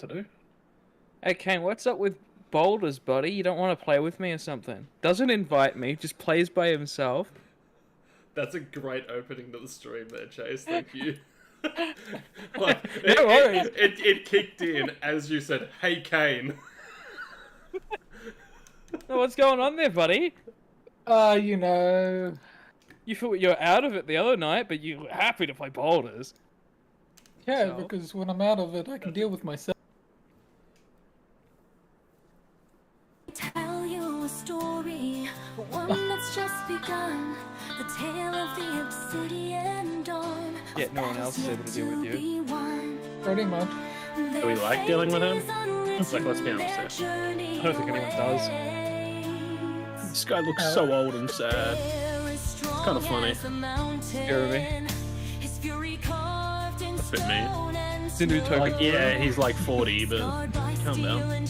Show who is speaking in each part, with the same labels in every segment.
Speaker 1: to do.
Speaker 2: Hey, Kane, what's up with boulders, buddy? You don't want to play with me or something? Doesn't invite me, just plays by himself.
Speaker 3: That's a great opening to the stream there, Chase. Thank you.
Speaker 2: No worries.
Speaker 3: It kicked in as you said, "Hey, Kane."
Speaker 2: What's going on there, buddy?
Speaker 1: You know...
Speaker 2: You thought you were out of it the other night, but you were happy to play boulders.
Speaker 1: Yeah,
Speaker 2: So?
Speaker 1: because when I'm out of it, I can deal with myself.
Speaker 4: Tell you a story, one that's just begun. The tale of the Obsidian Dawn.
Speaker 2: Yeah, no one else is able to deal with you.
Speaker 1: Pretty much.
Speaker 5: Do we like dealing with him? Like, let's be honest here.
Speaker 2: I don't think anyone does.
Speaker 5: This guy looks so old and sad. It's kind of funny.
Speaker 2: Jeremy.
Speaker 5: A bit mean.
Speaker 2: It's a new token.
Speaker 5: Like, yeah, he's like 40, but calm down.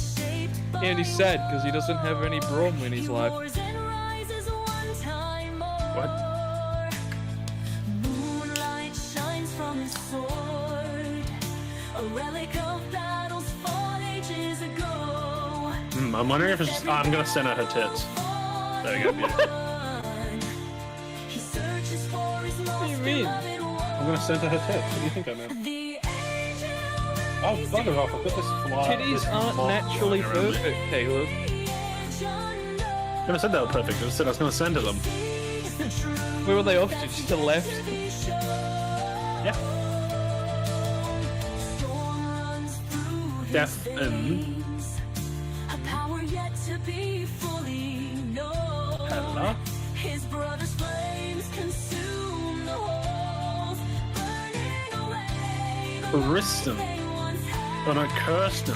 Speaker 2: Yeah, and he's sad because he doesn't have any Braum in his life.
Speaker 5: What?
Speaker 4: Moonlight shines from his sword, a relic of battles fought ages ago.
Speaker 5: I'm wondering if it's just... I'm gonna send her her tits. There we go, beautiful.
Speaker 4: He searches for his
Speaker 2: What do you mean?
Speaker 5: I'm gonna send her her tits. What do you think I meant? Oh, bugger off. I've got this fly.
Speaker 2: Titties aren't naturally perfect, Caleb.
Speaker 5: I never said they were perfect. I just said I was gonna send her them.
Speaker 2: Where were they off to? Just to the left?
Speaker 5: Yeah. Death and... Hello?
Speaker 4: His brother's flames consume the walls, burning away the
Speaker 5: Kristen. Oh no, Kirsten.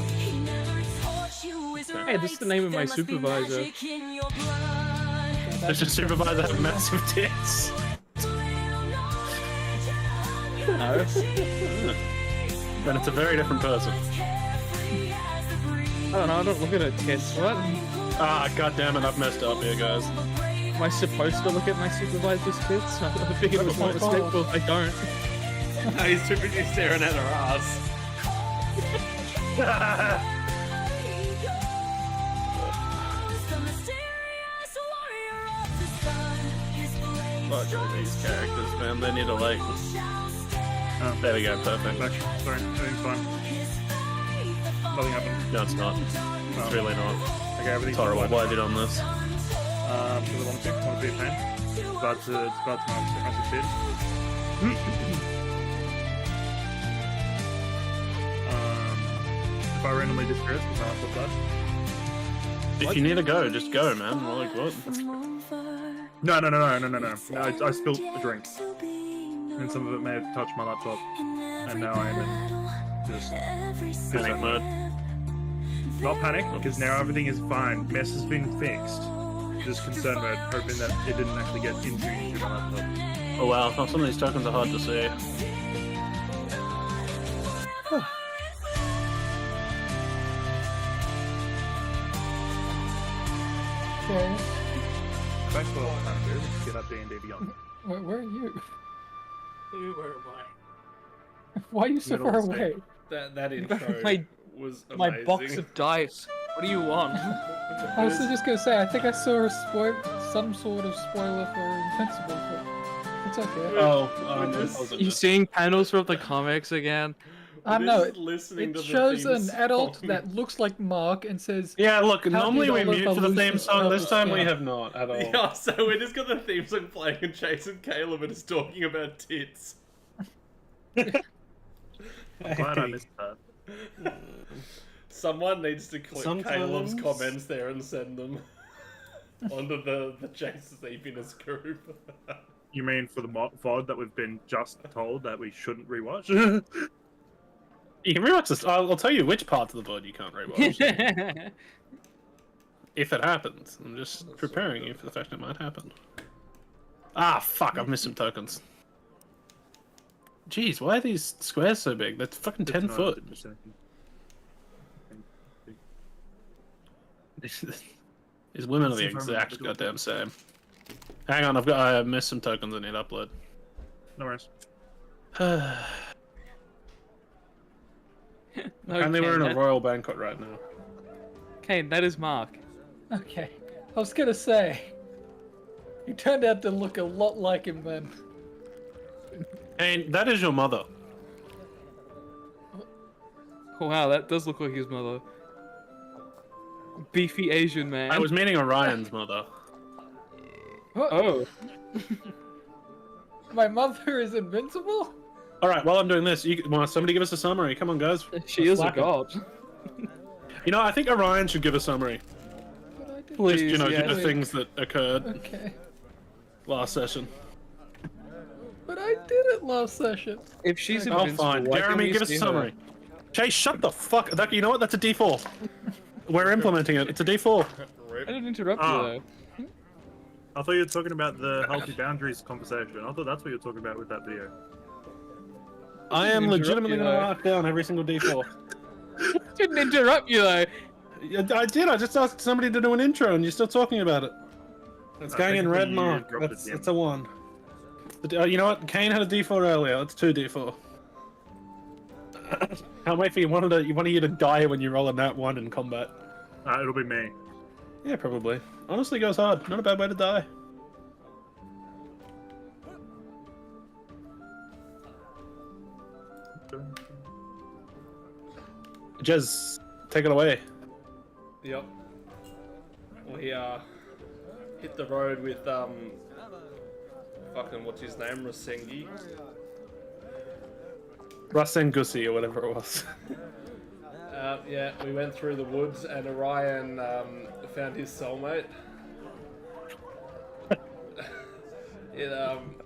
Speaker 2: Hey, this is the name of my supervisor.
Speaker 5: Does your supervisor have massive tits?
Speaker 2: No.
Speaker 5: Then it's a very different person.
Speaker 2: I don't know, I don't look at her tits. What?
Speaker 5: Ah, goddammit, I've messed up here, guys.
Speaker 2: Am I supposed to look at my supervisor's tits? I figured it was more respectful if I don't.
Speaker 3: No, he's too busy staring at her ass.
Speaker 5: Fuck all these characters, man. They need a like. Oh, there we go, perfect.
Speaker 6: Back. Sorry, everything's fine. Nothing happened.
Speaker 5: No, it's not. It's really not.
Speaker 6: Okay, everything's
Speaker 5: Horrible.
Speaker 6: fine.
Speaker 5: Why have you done this?
Speaker 6: Because I want to be a pain. It's about to not succeed. If I randomly disappear, because I flip that.
Speaker 5: If you need to go, just go, man. Like, what?
Speaker 6: No. I spilled a drink. And some of it may have touched my laptop. And now I am in just
Speaker 5: Panic mode.
Speaker 6: not panic, because now everything is fine. Mess has been fixed. Just concerned mode, hoping that it didn't actually get into my laptop.
Speaker 5: Oh wow, some of these tokens are hard to see.
Speaker 1: Okay.
Speaker 6: Thanks for all the time, dude. Let's get up D&D Beyond.
Speaker 1: Where are you?
Speaker 2: Where am
Speaker 1: Why are you so
Speaker 6: Middle
Speaker 1: far
Speaker 6: of the
Speaker 1: away?
Speaker 3: That intro
Speaker 2: My-
Speaker 3: was amazing.
Speaker 2: My box of dice. What do you want?
Speaker 1: I was just gonna say, I think I saw some sort of spoiler for Invincible, but it's okay.
Speaker 5: Oh,
Speaker 2: You seeing panels from the comics again?
Speaker 1: I
Speaker 3: We're
Speaker 1: know
Speaker 3: just listening to
Speaker 1: it
Speaker 3: the
Speaker 1: shows
Speaker 3: theme
Speaker 1: an adult
Speaker 3: song.
Speaker 1: that looks like Mark and says,
Speaker 5: yeah, look, normally we
Speaker 1: $100
Speaker 5: mute for the theme
Speaker 1: evolution
Speaker 5: song. This
Speaker 1: of
Speaker 5: time we
Speaker 1: yeah.
Speaker 5: have not at all.
Speaker 3: Yeah, so we just got the theme song playing and Chase and Caleb are just talking about tits.
Speaker 6: I'm glad I missed that.
Speaker 3: Someone needs to click Caleb's
Speaker 5: Sometimes-
Speaker 3: comments there and send them onto the Chase's Eepiness group.
Speaker 6: You mean for the VOD that we've been just told that we shouldn't rewatch?
Speaker 5: You can rewatch this. I'll tell you which parts of the VOD you can't rewatch. If it happens. I'm just preparing you for the fact it might happen. Ah, fuck, I've missed some tokens. Jeez, why are these squares so big? That's fucking 10 foot. These women are the exact goddamn same. Hang on, I missed some tokens I need to upload.
Speaker 6: No worries.
Speaker 2: No,
Speaker 6: Apparently we're in a
Speaker 2: that-
Speaker 6: royal banquet right now.
Speaker 2: Kane, that is Mark.
Speaker 1: Okay. I was gonna say, you turned out to look a lot like him then.
Speaker 6: And that is your mother.
Speaker 2: Wow, that does look like his mother. Beefy Asian man.
Speaker 6: I was meaning Orion's mother.
Speaker 2: Oh.
Speaker 1: My mother is invincible?
Speaker 6: All right, while I'm doing this, somebody give us a summary. Come on, guys.
Speaker 2: She
Speaker 6: Let's
Speaker 2: is a
Speaker 6: slack it.
Speaker 2: god.
Speaker 6: You know, I think Orion should give a summary.
Speaker 1: But I did.
Speaker 2: Please,
Speaker 6: Just,
Speaker 2: yeah.
Speaker 6: the things that occurred
Speaker 1: Okay.
Speaker 6: last session.
Speaker 1: But I did it last session.
Speaker 2: If she's
Speaker 6: Oh,
Speaker 2: invincible,
Speaker 6: fine.
Speaker 2: why can't
Speaker 6: Jeremy,
Speaker 2: we
Speaker 6: give us a
Speaker 2: see her?
Speaker 6: summary. Chase, shut the fuck. You know what? That's a D4. We're implementing it. It's a D4.
Speaker 2: I didn't interrupt
Speaker 7: Ah.
Speaker 2: you though.
Speaker 7: I thought you were talking about the healthy boundaries conversation. I thought that's what you were talking about with that video.
Speaker 6: I am
Speaker 2: interrupt
Speaker 6: legitimately
Speaker 2: you,
Speaker 6: going to
Speaker 2: though.
Speaker 6: mark down every single D4.
Speaker 2: Didn't interrupt you though.
Speaker 6: I did. I just asked somebody to do an intro, and you're still talking about it. It's going in red
Speaker 7: technically you
Speaker 6: mark.
Speaker 7: dropped it
Speaker 6: That's
Speaker 7: in.
Speaker 6: a 1. You know what? Kane had a D4 earlier. That's 2 D4. Can't wait for one of you to die when you roll a nat 1 in combat.
Speaker 7: It'll be me.
Speaker 6: Yeah, probably. Honestly, goes hard. Not a bad way to die. Jez, take it away.
Speaker 3: Yep. We hit the road with fucking what's his name, Rasengi.
Speaker 6: Rasengusi or whatever it was.
Speaker 3: Yeah, we went through the woods and Orion found his soulmate.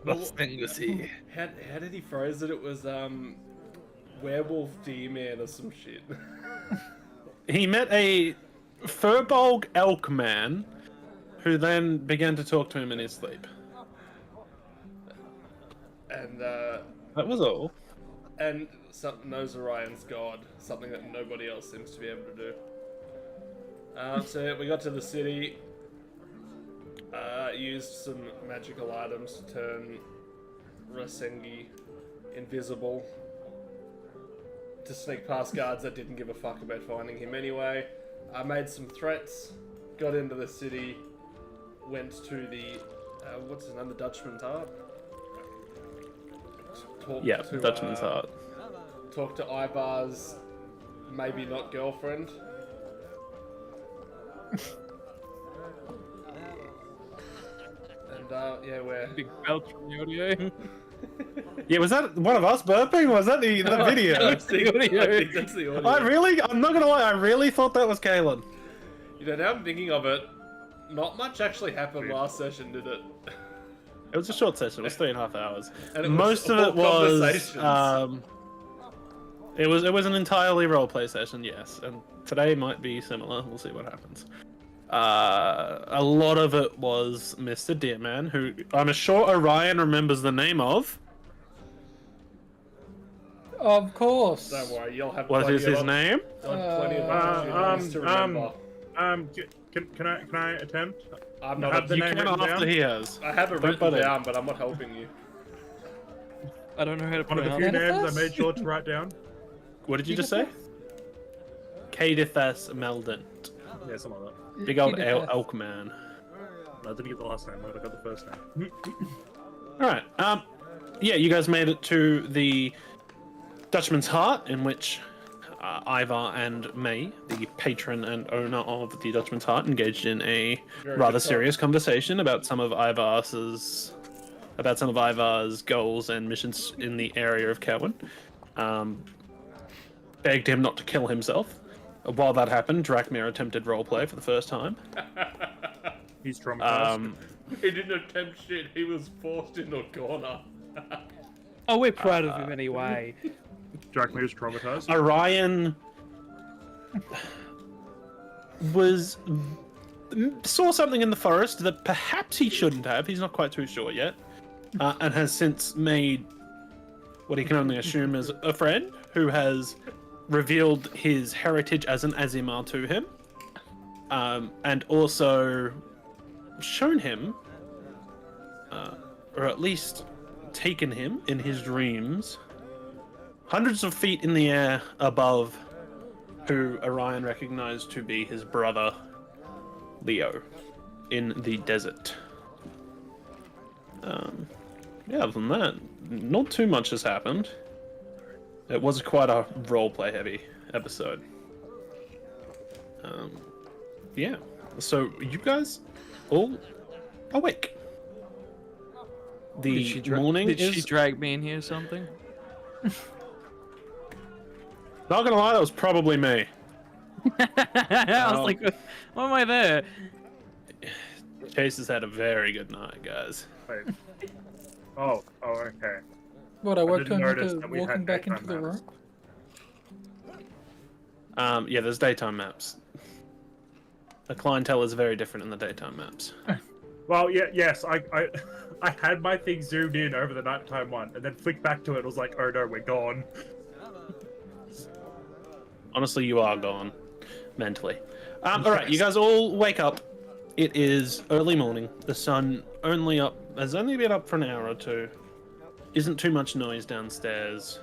Speaker 6: Rasengusi.
Speaker 3: How did he phrase it? It was werewolf D-man or some shit.
Speaker 6: He met a Furbolg elk man who then began to talk to him in his sleep.
Speaker 3: And
Speaker 6: That was all.
Speaker 3: and something knows Orion's god, something that nobody else seems to be able to do. So yeah, we got to the city, used some magical items to turn Rasengi invisible, to sneak past guards that didn't give a fuck about finding him anyway. I made some threats, got into the city, went to the, what's his name, the Dutchman's Heart? Talked
Speaker 6: Yeah,
Speaker 3: to,
Speaker 6: Dutchman's Heart.
Speaker 3: Talk to Ivar's maybe not girlfriend. And yeah, we're
Speaker 2: Big belch from the audio.
Speaker 6: Yeah, was that one of us burping? Was that the video?
Speaker 3: That's the audio. I think that's the audio.
Speaker 6: I'm not gonna lie, I really thought that was Kaelin.
Speaker 3: You know, now I'm thinking of it, not much actually happened last session, did it?
Speaker 6: It was a short session, it was 3.5 hours.
Speaker 3: And it was
Speaker 6: Most of
Speaker 3: all
Speaker 6: it was
Speaker 3: conversations.
Speaker 6: it was an entirely roleplay session, yes. And today might be similar, we'll see what happens. A lot of it was Mr. Deerman, who I'm sure Orion remembers the name of.
Speaker 1: Of course.
Speaker 3: Don't worry, you'll have
Speaker 6: What
Speaker 3: plenty
Speaker 6: is his
Speaker 3: of,
Speaker 6: name?
Speaker 3: you'll have plenty of opportunities to remember.
Speaker 7: Can I attempt?
Speaker 3: I'm
Speaker 7: have
Speaker 3: not.
Speaker 7: the
Speaker 6: You
Speaker 7: name
Speaker 6: can
Speaker 7: written
Speaker 6: after
Speaker 7: down?
Speaker 6: he has.
Speaker 3: I have it
Speaker 6: Don't
Speaker 3: written
Speaker 6: butt in.
Speaker 3: down, but I'm not helping you.
Speaker 2: I don't know how to
Speaker 7: One of the
Speaker 2: pronounce
Speaker 7: few
Speaker 2: it.
Speaker 7: names I
Speaker 1: Manifest?
Speaker 7: made sure to write down.
Speaker 6: What did you just say? Cadithas Meldant.
Speaker 7: Yeah, something like that.
Speaker 6: Big old
Speaker 1: Edith.
Speaker 6: elk man.
Speaker 7: No, I didn't get the last name, but I got the first name.
Speaker 6: Alright, yeah, you guys made it to the Dutchman's Heart, in which Ivar and May, the patron and owner of the Dutchman's Heart, engaged in a
Speaker 3: Very
Speaker 6: rather
Speaker 3: good
Speaker 6: serious conversation about some of Ivar's goals and missions in the area of Caerwyn. Begged him not to kill himself. While that happened, Drakmir attempted roleplay for the first time.
Speaker 7: He's traumatized.
Speaker 3: He didn't attempt shit, he was forced into a corner.
Speaker 2: Oh, we're proud of him anyway.
Speaker 7: Drakmir's traumatized.
Speaker 6: Orion saw something in the forest that perhaps he shouldn't have. He's not quite too sure yet, and has since made what he can only assume is a friend who has revealed his heritage as an Azimar to him, and also shown him, or at least taken him in his dreams, hundreds of feet in the air above who Orion recognized to be his brother, Leo, in the desert. Yeah, other than that, not too much has happened. It was quite a roleplay heavy episode. Yeah, so you guys all awake. The morning
Speaker 2: Did
Speaker 6: is...
Speaker 2: she drag me in here or something?
Speaker 6: Not gonna lie, that was probably me.
Speaker 2: I was like, why am I there?
Speaker 6: Chase has had a very good night, guys.
Speaker 7: Wait. Oh, okay.
Speaker 1: What, I worked
Speaker 7: didn't
Speaker 1: on
Speaker 7: notice
Speaker 1: to
Speaker 7: that we
Speaker 1: walking
Speaker 7: had
Speaker 1: back into
Speaker 7: daytime
Speaker 1: the
Speaker 7: maps.
Speaker 1: room?
Speaker 6: Yeah, there's daytime maps. The clientele is very different in the daytime maps.
Speaker 7: Well, yeah, yes, I had my thing zoomed in over the nighttime one, and then flicked back to it. Was like, oh no, we're gone.
Speaker 6: Honestly, you are gone. Mentally. Alright, you guys all wake up. It is early morning. The sun has only been up for an hour or two. Isn't too much noise downstairs.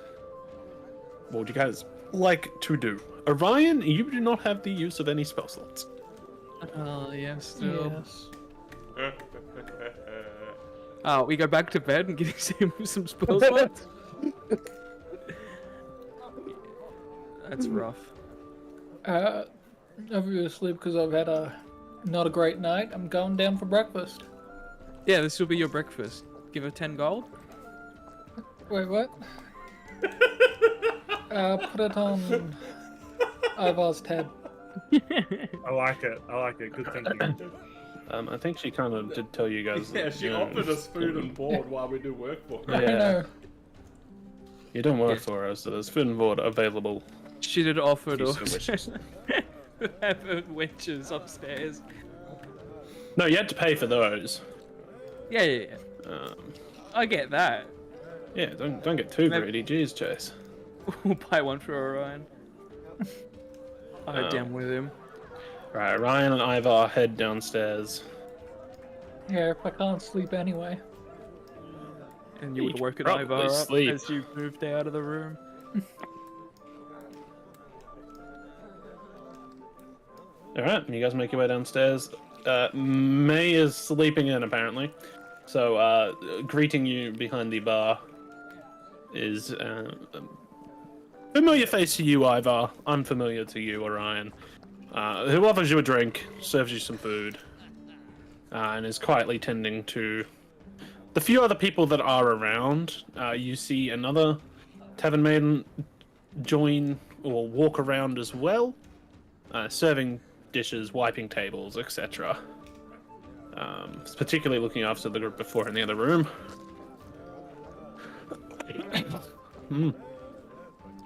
Speaker 6: What would you guys like to do? Orion, you do not have the use of any spell slots.
Speaker 2: Oh, yes, still.
Speaker 1: Yes.
Speaker 2: Oh, we go back to bed and get some spell slots? That's rough.
Speaker 1: Obviously, because I've had not a great night, I'm going down for breakfast.
Speaker 2: Yeah, this will be your breakfast. Give her 10 gold?
Speaker 1: Wait, what? Put it on Ivar's tab.
Speaker 7: I like it. Good thinking.
Speaker 6: I think she kind of did tell you guys.
Speaker 3: Yeah,
Speaker 6: that,
Speaker 3: she
Speaker 6: you know,
Speaker 3: offered us food and board while we do work for her.
Speaker 1: I
Speaker 6: Yeah.
Speaker 1: know.
Speaker 6: You don't work for us, so there's food and board available.
Speaker 2: She did offer
Speaker 6: If you
Speaker 2: to
Speaker 6: so wishes.
Speaker 2: have her wenches upstairs.
Speaker 6: No, you had to pay for those.
Speaker 2: Yeah. I get that.
Speaker 6: Yeah, don't get too
Speaker 2: Maybe-
Speaker 6: greedy. Jeez, Chase.
Speaker 2: We'll buy one for Orion. I down with him.
Speaker 6: Right, Ryan and Ivar head downstairs.
Speaker 1: Yeah, if I can't sleep anyway.
Speaker 2: And you
Speaker 6: You
Speaker 2: would
Speaker 6: could
Speaker 2: work at
Speaker 6: probably
Speaker 2: Ivar up
Speaker 6: sleep.
Speaker 2: as you moved out of the room.
Speaker 6: Alright, you guys make your way downstairs. May is sleeping in, apparently. So, greeting you behind the bar is familiar face to you, Ivar. Unfamiliar to you, Orion. Who offers you a drink, serves you some food, and is quietly tending to the few other people that are around. You see another tavern maiden join or walk around as well, serving dishes, wiping tables, etc. Particularly looking after the group before in the other room.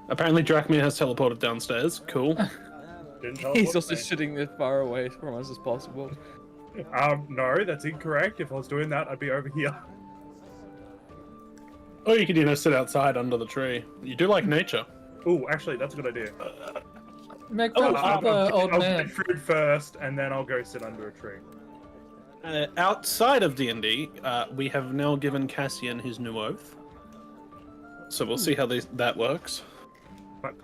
Speaker 6: Apparently Drachmir has teleported downstairs. Cool.
Speaker 7: Didn't tell us
Speaker 2: He's
Speaker 7: what
Speaker 2: also
Speaker 7: day.
Speaker 2: sitting as far away from us as possible.
Speaker 7: No, that's incorrect. If I was doing that, I'd be over here.
Speaker 6: Or you could, sit outside under the tree. You do like nature.
Speaker 7: Ooh, actually, that's a good idea.
Speaker 1: Make friends with the old
Speaker 7: I'll
Speaker 1: man.
Speaker 7: get food first, and then I'll go sit under a tree.
Speaker 6: Outside of D&D, we have now given Cassian his new oath. So we'll see how that works.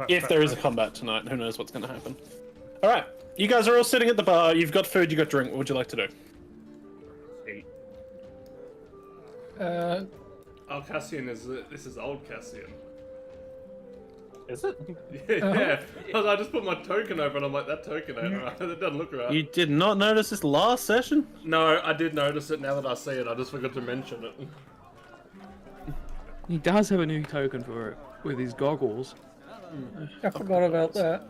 Speaker 6: If there is a combat tonight, who knows what's going to happen. Alright, you guys are all sitting at the bar, you've got food, you've got drink, what would you like to do?
Speaker 7: Eat.
Speaker 3: Oh, Cassian this is old Cassian.
Speaker 6: Is it?
Speaker 3: Yeah. I just put my token over and I'm like, that token ain't right. That doesn't look right.
Speaker 6: You did not notice this last session?
Speaker 3: No, I did notice it now that I see it. I just forgot to mention it.
Speaker 2: He does have a new token for it with his goggles.
Speaker 1: I forgot about that.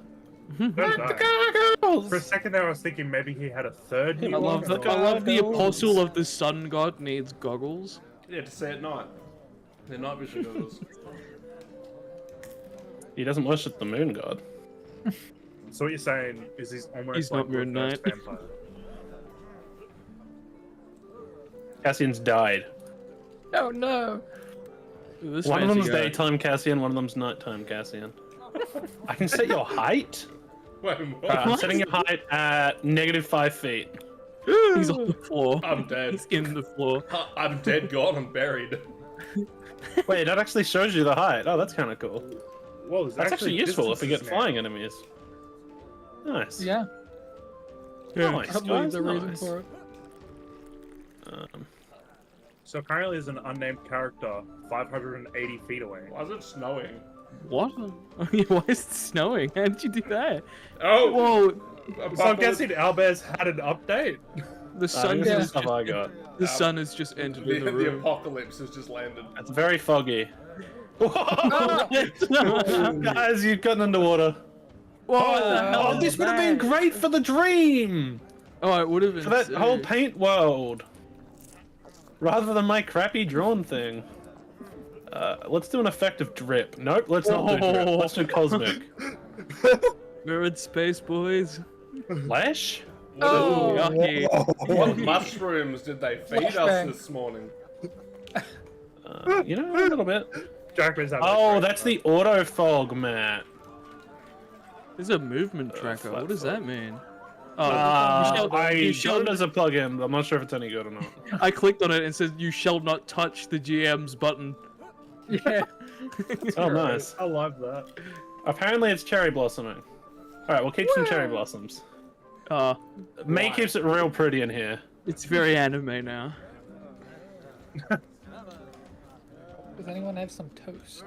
Speaker 7: For a second there, I was thinking maybe he had a third new
Speaker 2: I
Speaker 7: one.
Speaker 2: love the apostle of the sun god needs goggles.
Speaker 3: Yeah, to see at night. They're night vision goggles.
Speaker 6: He doesn't worship the moon god.
Speaker 7: So what you're saying is he's almost
Speaker 2: He's
Speaker 7: like
Speaker 2: not Moon
Speaker 7: the first
Speaker 2: Knight.
Speaker 7: vampire.
Speaker 6: Cassian's died.
Speaker 1: Oh no!
Speaker 2: Ooh, this
Speaker 6: One of
Speaker 2: fancy
Speaker 6: them's
Speaker 2: guy.
Speaker 6: daytime Cassian, one of them's nighttime Cassian. I can set your height.
Speaker 3: Wait, what?
Speaker 6: I'm setting your height at -5 feet.
Speaker 2: He's on the floor.
Speaker 3: I'm dead.
Speaker 2: He's in the floor.
Speaker 3: I'm dead, gone, and buried.
Speaker 6: Wait, that actually shows you the height. Oh, that's kind of cool.
Speaker 7: Well, there's
Speaker 6: That's actually useful if we get
Speaker 7: distances now.
Speaker 6: flying enemies. Nice.
Speaker 1: Yeah,
Speaker 6: Nice,
Speaker 1: probably
Speaker 6: guys,
Speaker 1: the reason
Speaker 6: nice.
Speaker 1: for it.
Speaker 7: So currently there's an unnamed character 580 feet away.
Speaker 3: Why is it snowing?
Speaker 2: What? Why is it snowing? How did you do that?
Speaker 3: Oh!
Speaker 2: Whoa!
Speaker 7: So I'm guessing Albez had an update.
Speaker 2: The sun
Speaker 6: This is
Speaker 2: has
Speaker 6: stuff
Speaker 2: just,
Speaker 6: I got.
Speaker 2: the sun has just entered in the
Speaker 3: The
Speaker 2: room.
Speaker 3: apocalypse has just landed.
Speaker 6: It's very foggy. Guys, you've gotten underwater. Oh, this would have been great for the dream!
Speaker 2: Oh, it would have been.
Speaker 6: For that
Speaker 2: sick.
Speaker 6: whole paint world. Rather than my crappy drawn thing. Let's do an effective drip. Nope, let's not do drip. Let's do cosmic.
Speaker 2: We're in space, boys.
Speaker 6: Flash?
Speaker 2: Oh, yucky.
Speaker 3: What mushrooms did they feed us
Speaker 1: Flashbang.
Speaker 3: this morning?
Speaker 6: You know, a little bit.
Speaker 7: Jackman's having
Speaker 6: Oh, that's the auto fog, Matt.
Speaker 2: There's a movement tracker. What does that mean? Oh,
Speaker 6: I
Speaker 2: you
Speaker 6: got
Speaker 2: shall,
Speaker 6: it as a plugin. I'm not sure if it's any good or not.
Speaker 2: I clicked on it and it says you shall not touch the GM's button.
Speaker 1: Yeah.
Speaker 6: Oh, nice.
Speaker 7: I love that.
Speaker 6: Apparently, it's cherry blossoming. All right, we'll keep some cherry blossoms. May keeps it real pretty in here.
Speaker 2: It's very anime now.
Speaker 1: Does anyone have some toast?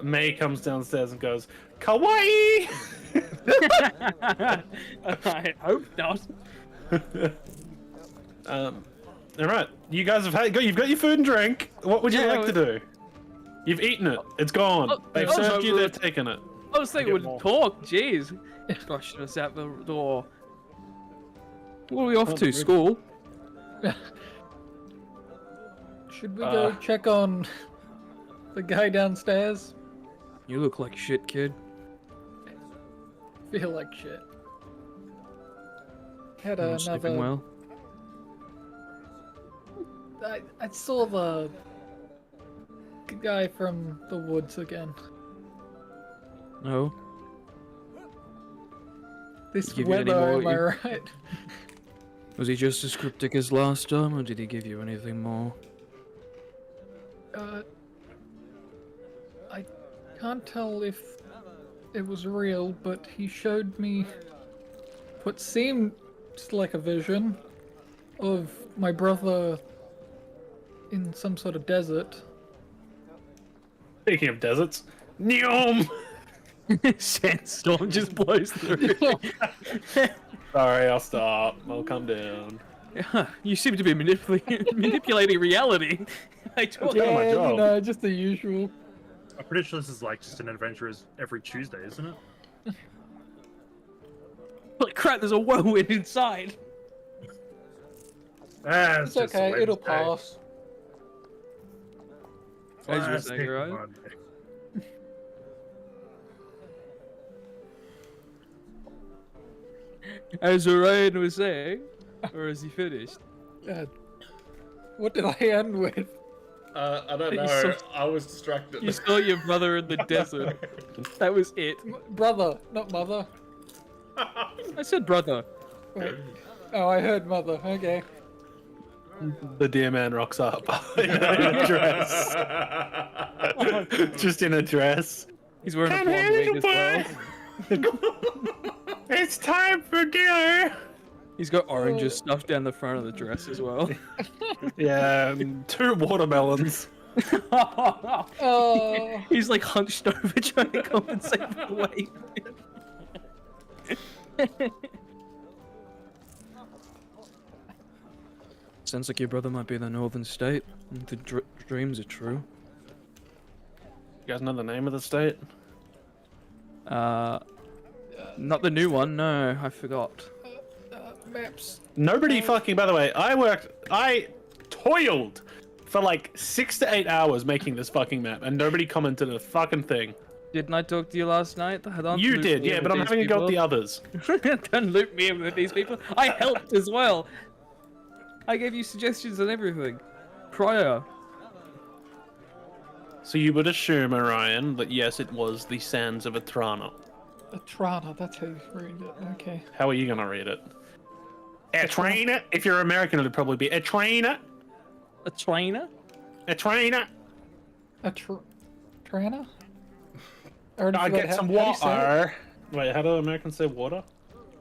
Speaker 6: May comes downstairs and goes, "Kawaii!"
Speaker 2: I hope not.
Speaker 6: All right, you guys you've got your food and drink. What would you
Speaker 2: Yeah,
Speaker 6: like to do? You've eaten it. It's gone.
Speaker 2: Oh,
Speaker 6: They've
Speaker 2: oh,
Speaker 6: served
Speaker 2: so
Speaker 6: you.
Speaker 2: we're-
Speaker 6: They've taken it.
Speaker 2: I was thinking
Speaker 7: Get
Speaker 2: we'd
Speaker 7: more.
Speaker 2: talk. Jeez, rushing us out the door. What are we off
Speaker 6: Oh,
Speaker 2: to?
Speaker 6: really?
Speaker 2: School?
Speaker 1: Should we go check on the guy downstairs?
Speaker 2: You look like shit, kid.
Speaker 1: Feel like shit. Had
Speaker 2: I'm sleeping
Speaker 1: another.
Speaker 2: well.
Speaker 1: I saw the guy from the woods again.
Speaker 2: No.
Speaker 1: This
Speaker 2: Give you any
Speaker 1: weather, am
Speaker 2: more
Speaker 1: I right?
Speaker 2: Was he just as cryptic as last time, or did he give you anything more?
Speaker 1: I can't tell if it was real, but he showed me what seemed like a vision of my brother in some sort of desert.
Speaker 6: Speaking of deserts, Neom.
Speaker 2: Sandstorm just blows through.
Speaker 6: Sorry, I'll stop. I'll come down.
Speaker 2: You seem to be manipulating reality. I told
Speaker 6: Yeah, my job.
Speaker 1: you know, just the usual.
Speaker 7: I'm pretty sure this is like just an adventure every Tuesday, isn't it?
Speaker 2: Holy crap, there's a whirlwind inside.
Speaker 1: It's okay, it'll pass.
Speaker 2: As you were saying, right? As Orion was saying, or is he finished?
Speaker 1: What did I end with?
Speaker 3: I don't
Speaker 2: You
Speaker 3: know.
Speaker 2: saw-
Speaker 3: I was distracted.
Speaker 2: You saw your brother in the desert. That was it.
Speaker 1: Brother, not mother.
Speaker 2: I said brother.
Speaker 1: Wait. Oh, I heard mother. Okay.
Speaker 6: The dear man rocks up in a dress. Just in a dress.
Speaker 2: He's wearing a blonde wig as well.
Speaker 6: It's time for dinner.
Speaker 2: He's got oranges stuffed down the front of the dress as well.
Speaker 6: Yeah, 2 watermelons.
Speaker 1: Oh,
Speaker 2: He's like hunched over trying to compensate for the weight. Sounds like your brother might be in the northern state. And the dreams are true.
Speaker 6: You guys know the name of the state?
Speaker 2: Not the new one. No, I forgot.
Speaker 1: maps.
Speaker 6: Nobody fucking, by the way, I toiled for like 6 to 8 hours making this fucking map, and nobody commented a fucking thing.
Speaker 2: Didn't I talk to you last night? Don't
Speaker 6: You
Speaker 2: loop
Speaker 6: did,
Speaker 2: me
Speaker 6: yeah,
Speaker 2: in
Speaker 6: but
Speaker 2: with
Speaker 6: I'm
Speaker 2: these
Speaker 6: having a go at the
Speaker 2: people.
Speaker 6: others.
Speaker 2: Don't loop me in with these people. I helped as well. I gave you suggestions and everything. Prior.
Speaker 6: So you would assume, Orion, that yes, it was the sands of Atrana.
Speaker 1: Atrana, that's how you read it. Okay.
Speaker 6: How are you gonna read it? Atrana? If you're American, it'd probably be Atrana.
Speaker 2: A trainer?
Speaker 6: Atrana.
Speaker 1: Trana? Or
Speaker 6: I get some water. Wait, how do Americans say water?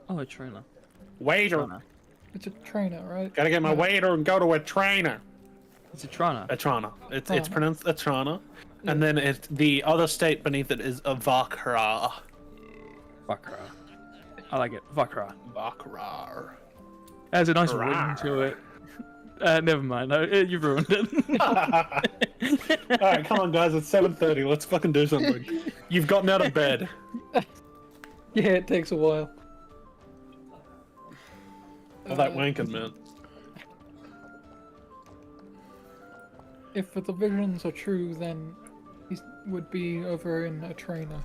Speaker 2: Oh, a trainer.
Speaker 6: Waiter.
Speaker 2: Trana.
Speaker 1: It's a trainer, right?
Speaker 6: Gotta get my
Speaker 1: Yeah.
Speaker 6: waiter and go to a trainer.
Speaker 2: It's a Trana.
Speaker 6: Atrana. It's
Speaker 1: Trana.
Speaker 6: pronounced Atrana. And then the other state beneath it is Avakra.
Speaker 2: Vakra. I like it. Vakra.
Speaker 6: Vakrar.
Speaker 2: Has a nice ring
Speaker 6: Rar.
Speaker 2: to it. Never mind. You've ruined it.
Speaker 6: Alright, come on guys, it's 7:30. Let's fucking do something. You've gotten out of bed.
Speaker 1: Yeah, it takes a while.
Speaker 6: All that wanking, man.
Speaker 1: If the visions are true, then he would be over in a trainer.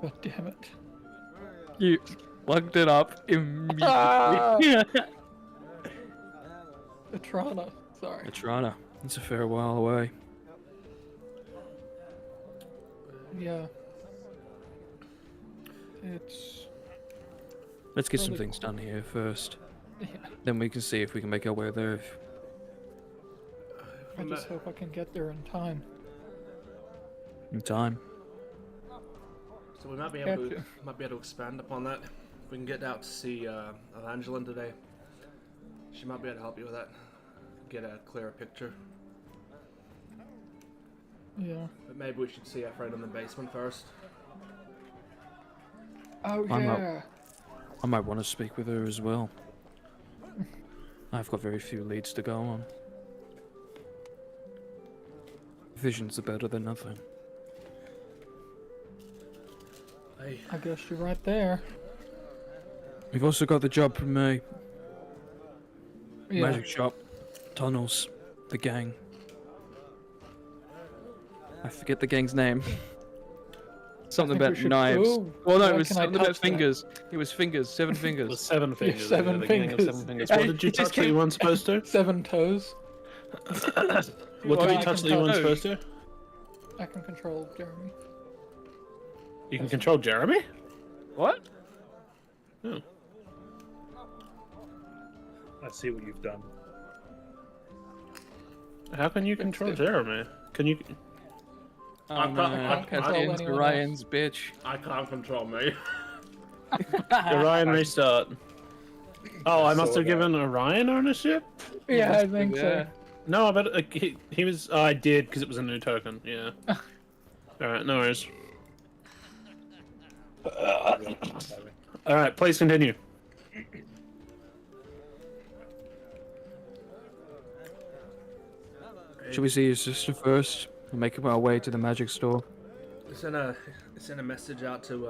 Speaker 1: God damn it.
Speaker 2: You plugged it up immediately.
Speaker 1: Ah! Atrana, sorry.
Speaker 2: Trana. It's a fair while away.
Speaker 1: Yeah. It's...
Speaker 2: Let's get some
Speaker 1: Probably-
Speaker 2: things done here first.
Speaker 1: Yeah.
Speaker 2: Then we can see if we can make our way there.
Speaker 1: I just hope I can get there in time.
Speaker 2: In time.
Speaker 3: So we might be able
Speaker 1: Gotcha.
Speaker 3: to expand upon that. If we can get out to see Evangeline today, she might be able to help you with that. Get a clearer picture.
Speaker 1: Yeah.
Speaker 3: But maybe we should see our friend in the basement first.
Speaker 1: Oh,
Speaker 2: I'm up.
Speaker 1: yeah.
Speaker 2: I might want to speak with her as well. I've got very few leads to go on. Visions are better than nothing.
Speaker 3: Hey,
Speaker 1: I guess you're right there.
Speaker 2: We've also got the job from me.
Speaker 1: Yeah.
Speaker 2: Magic shop, tunnels, the gang. I forget the gang's name. Something
Speaker 1: think we
Speaker 2: about
Speaker 1: should-
Speaker 2: knives.
Speaker 1: Ooh,
Speaker 2: Well, no,
Speaker 1: why
Speaker 2: it was
Speaker 1: can I
Speaker 2: something about
Speaker 1: touch that?
Speaker 2: fingers. It was fingers, 7
Speaker 6: It was
Speaker 2: fingers.
Speaker 6: 7 fingers.
Speaker 1: seven
Speaker 6: the gang of
Speaker 1: fingers.
Speaker 6: 7 fingers.
Speaker 2: Hey,
Speaker 6: What did you
Speaker 2: it just
Speaker 6: touch that you
Speaker 2: came-
Speaker 6: weren't supposed to?
Speaker 1: 7 toes.
Speaker 6: What did
Speaker 1: I
Speaker 6: you touch
Speaker 1: can
Speaker 6: that you weren't
Speaker 1: touch.
Speaker 6: supposed to?
Speaker 1: I can control Jeremy.
Speaker 6: You can control Jeremy?
Speaker 2: What?
Speaker 6: Oh.
Speaker 7: I see what you've done.
Speaker 6: How can you control Jeremy? Can you?
Speaker 2: Oh,
Speaker 3: can't-
Speaker 2: no,
Speaker 3: I can't
Speaker 1: control
Speaker 2: Castian's
Speaker 1: anyone
Speaker 2: Ryan's bitch.
Speaker 3: I can't control me.
Speaker 6: Orion restart. Oh, I must
Speaker 7: saw
Speaker 6: have given Orion ownership?
Speaker 1: Yeah, I think
Speaker 2: Yeah.
Speaker 1: so.
Speaker 6: No, I bet he was. Oh, I did because it was a new token. Yeah. Alright, no worries. Alright, please continue.
Speaker 2: Should we see your sister first? And make our way to the magic store.
Speaker 3: Send a message out to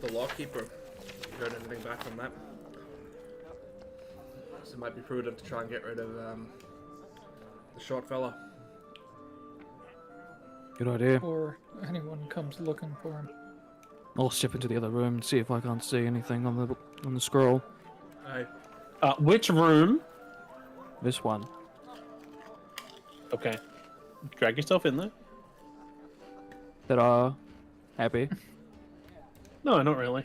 Speaker 3: the lawkeeper. You heard anything back from that? So it might be prudent to try and get rid of the short fella.
Speaker 2: Good idea.
Speaker 1: Or anyone comes looking for him.
Speaker 2: I'll step into the other room and see if I can't see anything on the scroll.
Speaker 3: Hey,
Speaker 6: Which room?
Speaker 2: This one.
Speaker 6: Okay. Drag yourself in there.
Speaker 2: That are happy.
Speaker 6: No, not really.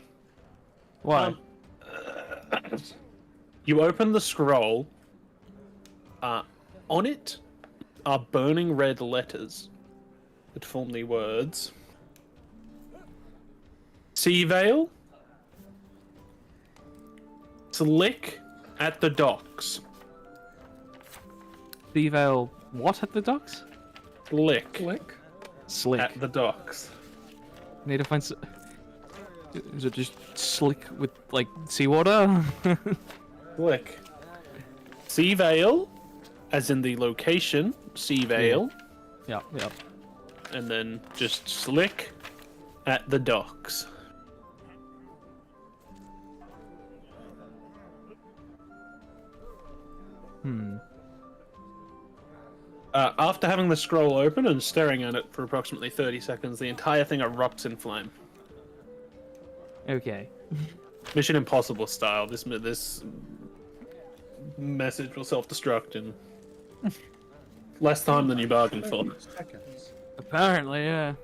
Speaker 2: Why?
Speaker 6: You open the scroll. On it are burning red letters that form the words Sea Vale, Slick at the docks.
Speaker 2: Devale what at the docks?
Speaker 6: Slick
Speaker 1: Click.
Speaker 2: Slick.
Speaker 6: at the docks.
Speaker 2: Need to find. Is it just slick with like seawater?
Speaker 6: Slick. Sea Vale, as in the location, Sea Vale,
Speaker 2: yeah, yeah.
Speaker 6: and then just Slick at the docks.
Speaker 2: Hmm.
Speaker 6: After having the scroll open and staring at it for approximately 30 seconds, the entire thing erupts in flame.
Speaker 2: Okay.
Speaker 6: Mission Impossible style. This message will self-destruct in less time than you bargained for.
Speaker 7: Seconds.
Speaker 2: Apparently, yeah.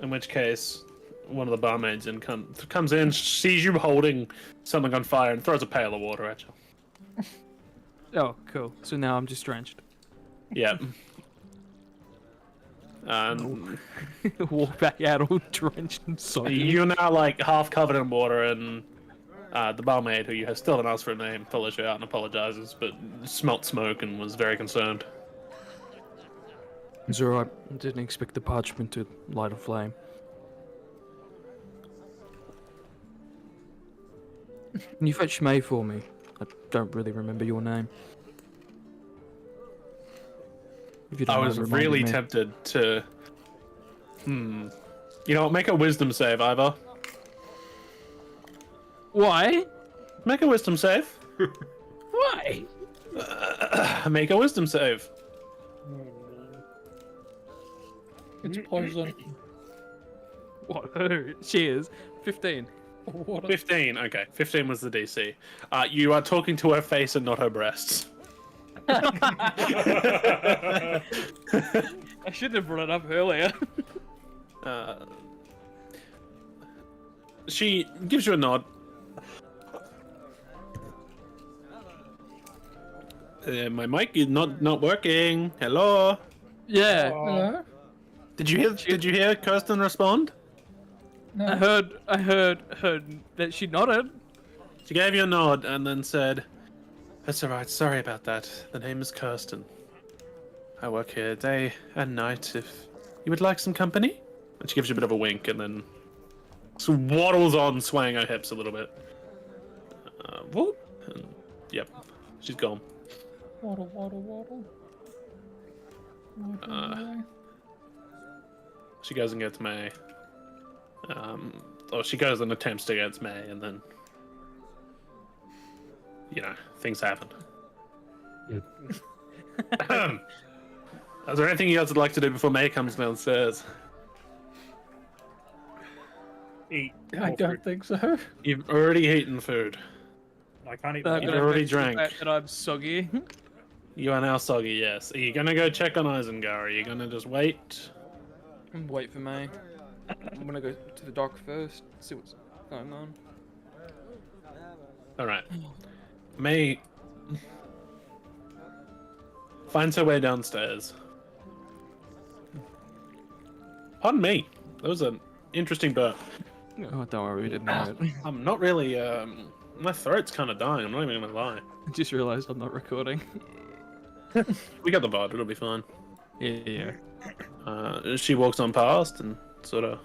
Speaker 6: In which case, one of the barmaids comes in, sees you holding something on fire, and throws a pail of water at you.
Speaker 2: Oh, cool. So now I'm just drenched.
Speaker 6: Yeah.
Speaker 2: Walk back out all drenched and soggy.
Speaker 6: You're now like half covered in water, and the barmaid, who you have still haven't asked for a name, follows you out and apologizes, but smelt smoke and was very concerned.
Speaker 2: It's alright. I didn't expect the parchment to light a flame. Can you fetch May for me? I don't really remember your name. If you don't
Speaker 6: I
Speaker 2: mind
Speaker 6: was
Speaker 2: reminding
Speaker 6: really
Speaker 2: me.
Speaker 6: tempted to. You know what? Make a wisdom save, Ivor.
Speaker 2: Why?
Speaker 6: Make a wisdom save.
Speaker 2: Why?
Speaker 6: Make a wisdom save.
Speaker 1: It's poison.
Speaker 2: What? Cheers. 15.
Speaker 1: What a
Speaker 6: 15. Okay, 15 was the DC. You are talking to her face and not her breasts.
Speaker 2: I shouldn't have brought it up earlier.
Speaker 6: She gives you a nod. My mic is not working. Hello.
Speaker 2: Yeah.
Speaker 1: Hello?
Speaker 6: Did you hear Kirsten respond?
Speaker 1: No.
Speaker 2: I heard that she nodded.
Speaker 6: She gave you a nod and then said, "That's alright, sorry about that. The name is Kirsten. I work here day and night if you would like some company." And she gives you a bit of a wink and then waddles on, swaying her hips a little bit. Whoop. And, yep, she's gone.
Speaker 1: Waddle, waddle, waddle. Waddle away.
Speaker 6: She goes and gets May. Or she goes and attempts to get May, and then, things happen. Is there anything you guys would like to do before May comes downstairs?
Speaker 7: Eat.
Speaker 1: I
Speaker 7: more
Speaker 1: don't
Speaker 7: food.
Speaker 1: think so.
Speaker 6: You've already eaten food.
Speaker 7: I can't eat.
Speaker 2: I'm
Speaker 7: that.
Speaker 6: You've
Speaker 2: gonna
Speaker 6: already
Speaker 2: mention the
Speaker 6: drank.
Speaker 2: fact that I'm soggy.
Speaker 6: You are now soggy, yes. Are you gonna go check on Isengard? Are you gonna just wait?
Speaker 2: Wait for May. I'm gonna go to the dock first, see what's going on.
Speaker 6: Alright. May finds her way downstairs. Pardon me. That was an interesting burp.
Speaker 2: Oh, don't worry, we didn't know it.
Speaker 6: I'm not really, my throat's kind of dying, I'm not even gonna lie.
Speaker 2: I just realised I'm not recording.
Speaker 6: We got the VOD, it'll be fine.
Speaker 2: Yeah.
Speaker 6: She walks on past and sort of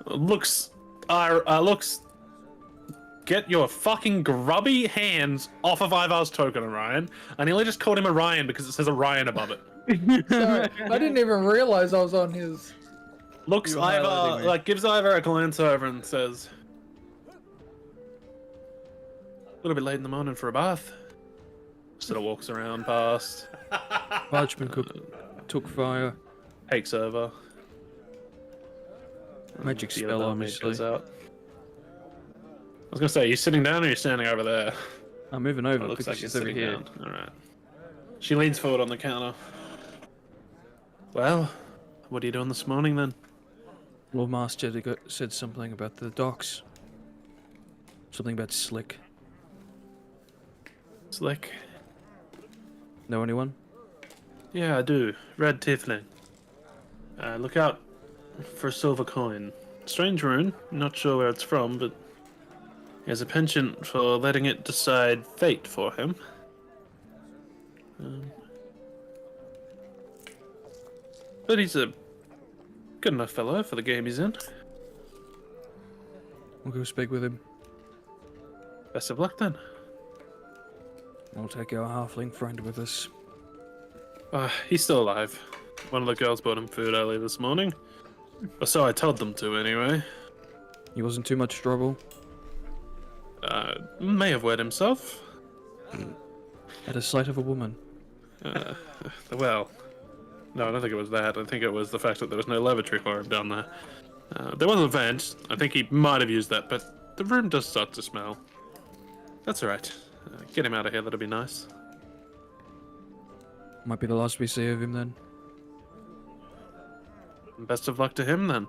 Speaker 6: looks, get your fucking grubby hands off of Ivar's token, Orion. I nearly just called him Orion because it says Orion above it.
Speaker 1: Sorry, I didn't even realize I was on his.
Speaker 6: Looks
Speaker 2: You were highlighting
Speaker 6: Ivar,
Speaker 2: me.
Speaker 6: like gives Ivar a glance over and says, "A little bit late in the morning for a bath." Sort of walks around past,
Speaker 2: Parchment took fire.
Speaker 6: takes over.
Speaker 2: Magic
Speaker 6: The
Speaker 2: spell,
Speaker 6: other
Speaker 2: obviously.
Speaker 6: goes out. I was gonna say, you sitting down or you standing over there?
Speaker 2: I'm moving over
Speaker 6: It looks
Speaker 2: because
Speaker 6: like you're
Speaker 2: she's over
Speaker 6: sitting
Speaker 2: here.
Speaker 6: down. All right. She leans forward on the counter. Well, what are you doing this morning then?
Speaker 2: Lord Master said something about the docks. Something about Slick.
Speaker 6: Slick.
Speaker 2: Know anyone?
Speaker 6: Yeah, I do. Red Tiefling. Look out for a silver coin. Strange rune. Not sure where it's from, but he has a penchant for letting it decide fate for him. But he's a good enough fellow for the game he's in.
Speaker 2: We'll go speak with him.
Speaker 6: Best of luck then.
Speaker 2: We'll take our halfling friend with us.
Speaker 6: He's still alive. One of the girls brought him food early this morning. Or so I told them to, anyway.
Speaker 2: He wasn't too much trouble.
Speaker 6: May have wet himself.
Speaker 2: At a sight of a woman.
Speaker 6: Well, no, I don't think it was that. I think it was the fact that there was no lavatory for him down there. There was a vent. I think he might have used that, but the room does start to smell. That's alright. Get him out of here, that'll be nice.
Speaker 2: Might be the last we see of him then.
Speaker 6: Best of luck to him, then.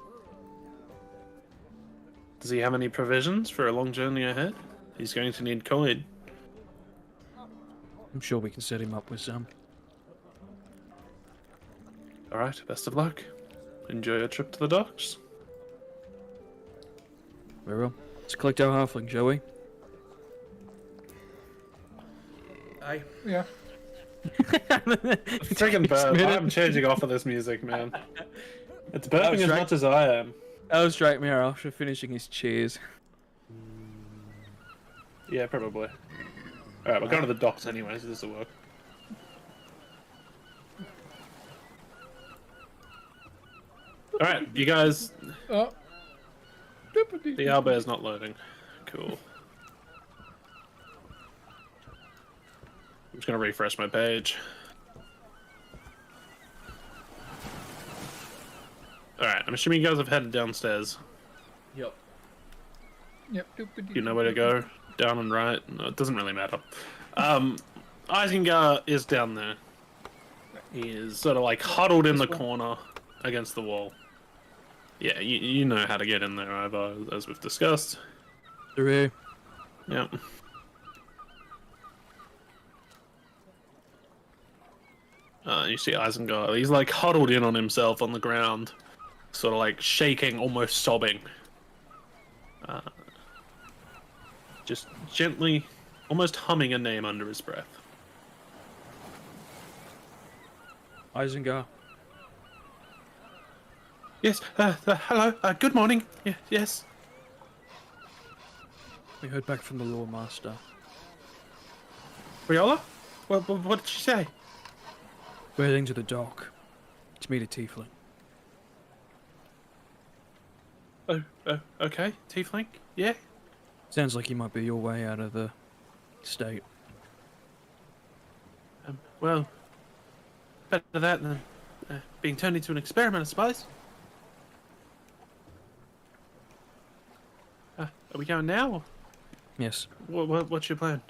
Speaker 6: Does he have any provisions for a long journey ahead? He's going to need coin.
Speaker 2: I'm sure we can set him up with some.
Speaker 6: All right, best of luck. Enjoy your trip to the docks.
Speaker 2: Very well. Let's collect our halfling, shall we?
Speaker 3: Aye.
Speaker 1: Yeah.
Speaker 6: Freaking burp. I'm changing off of this music, man. It's burping as much as I am.
Speaker 2: That was Drake Mirror after finishing his cheers.
Speaker 6: Yeah, probably. Alright, we're going to the docks anyway, so this will work. Alright, you guys...
Speaker 1: Oh.
Speaker 6: The owlbear's not loading. Cool. I'm just going to refresh my page. Alright, I'm assuming you guys have headed downstairs.
Speaker 3: Yep.
Speaker 1: Yep.
Speaker 6: You know where to go? Down and right? No, it doesn't really matter. Isengard is down there. He is sort of like huddled in the corner against the wall. Yeah, you know how to get in there, Ivar, as we've discussed.
Speaker 2: Through.
Speaker 6: Yep. You see Isengard, he's like huddled in on himself on the ground, sort of like shaking, almost sobbing. Just gently, almost humming a name under his breath.
Speaker 2: Isengard.
Speaker 6: Yes, hello, good morning. Yes.
Speaker 2: We heard back from the Lore Master.
Speaker 6: Riola? What did she say?
Speaker 2: We're heading to the dock to meet a tiefling.
Speaker 6: Oh, okay, tiefling, yeah?
Speaker 2: Sounds like he might be your way out of the state.
Speaker 6: Well, better that than being turned into an experiment, I suppose. Are we going now? Or
Speaker 2: Yes.
Speaker 6: what's your plan?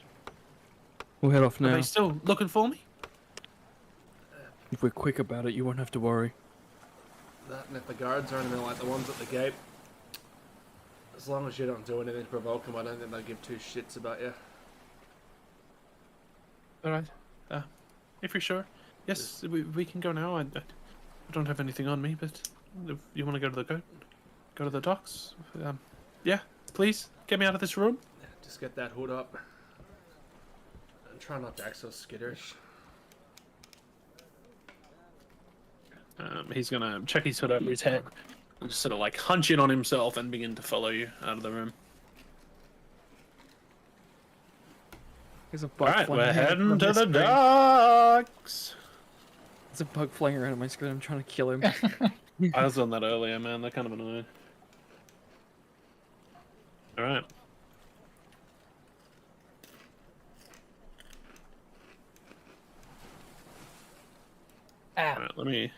Speaker 2: We'll head off
Speaker 6: Are
Speaker 2: now.
Speaker 6: they still looking for me?
Speaker 2: If we're quick about it, you won't have to worry.
Speaker 3: That and if the guards are anything like the ones at the gate, as long as you don't do anything to provoke them, I don't think they'll give two shits about you.
Speaker 6: Alright. If you're sure. Yes, we can go now. I don't have anything on me, but if you want to go to the docks, yeah, please, get me out of this room.
Speaker 3: Yeah, just get that hood up. And try not to act so skittish.
Speaker 6: He's gonna check his hood over his head and just sort of like hunch in on himself and begin to follow you out of the room.
Speaker 2: There's a bug
Speaker 6: Alright,
Speaker 2: flying
Speaker 6: we're
Speaker 2: around
Speaker 6: heading
Speaker 2: on
Speaker 6: to
Speaker 2: my
Speaker 6: the
Speaker 2: screen.
Speaker 6: docks!
Speaker 2: There's a bug flying around on my screen. I'm trying to kill him.
Speaker 6: I was on that earlier, man. They're kind of annoying. Alright. Alright, let me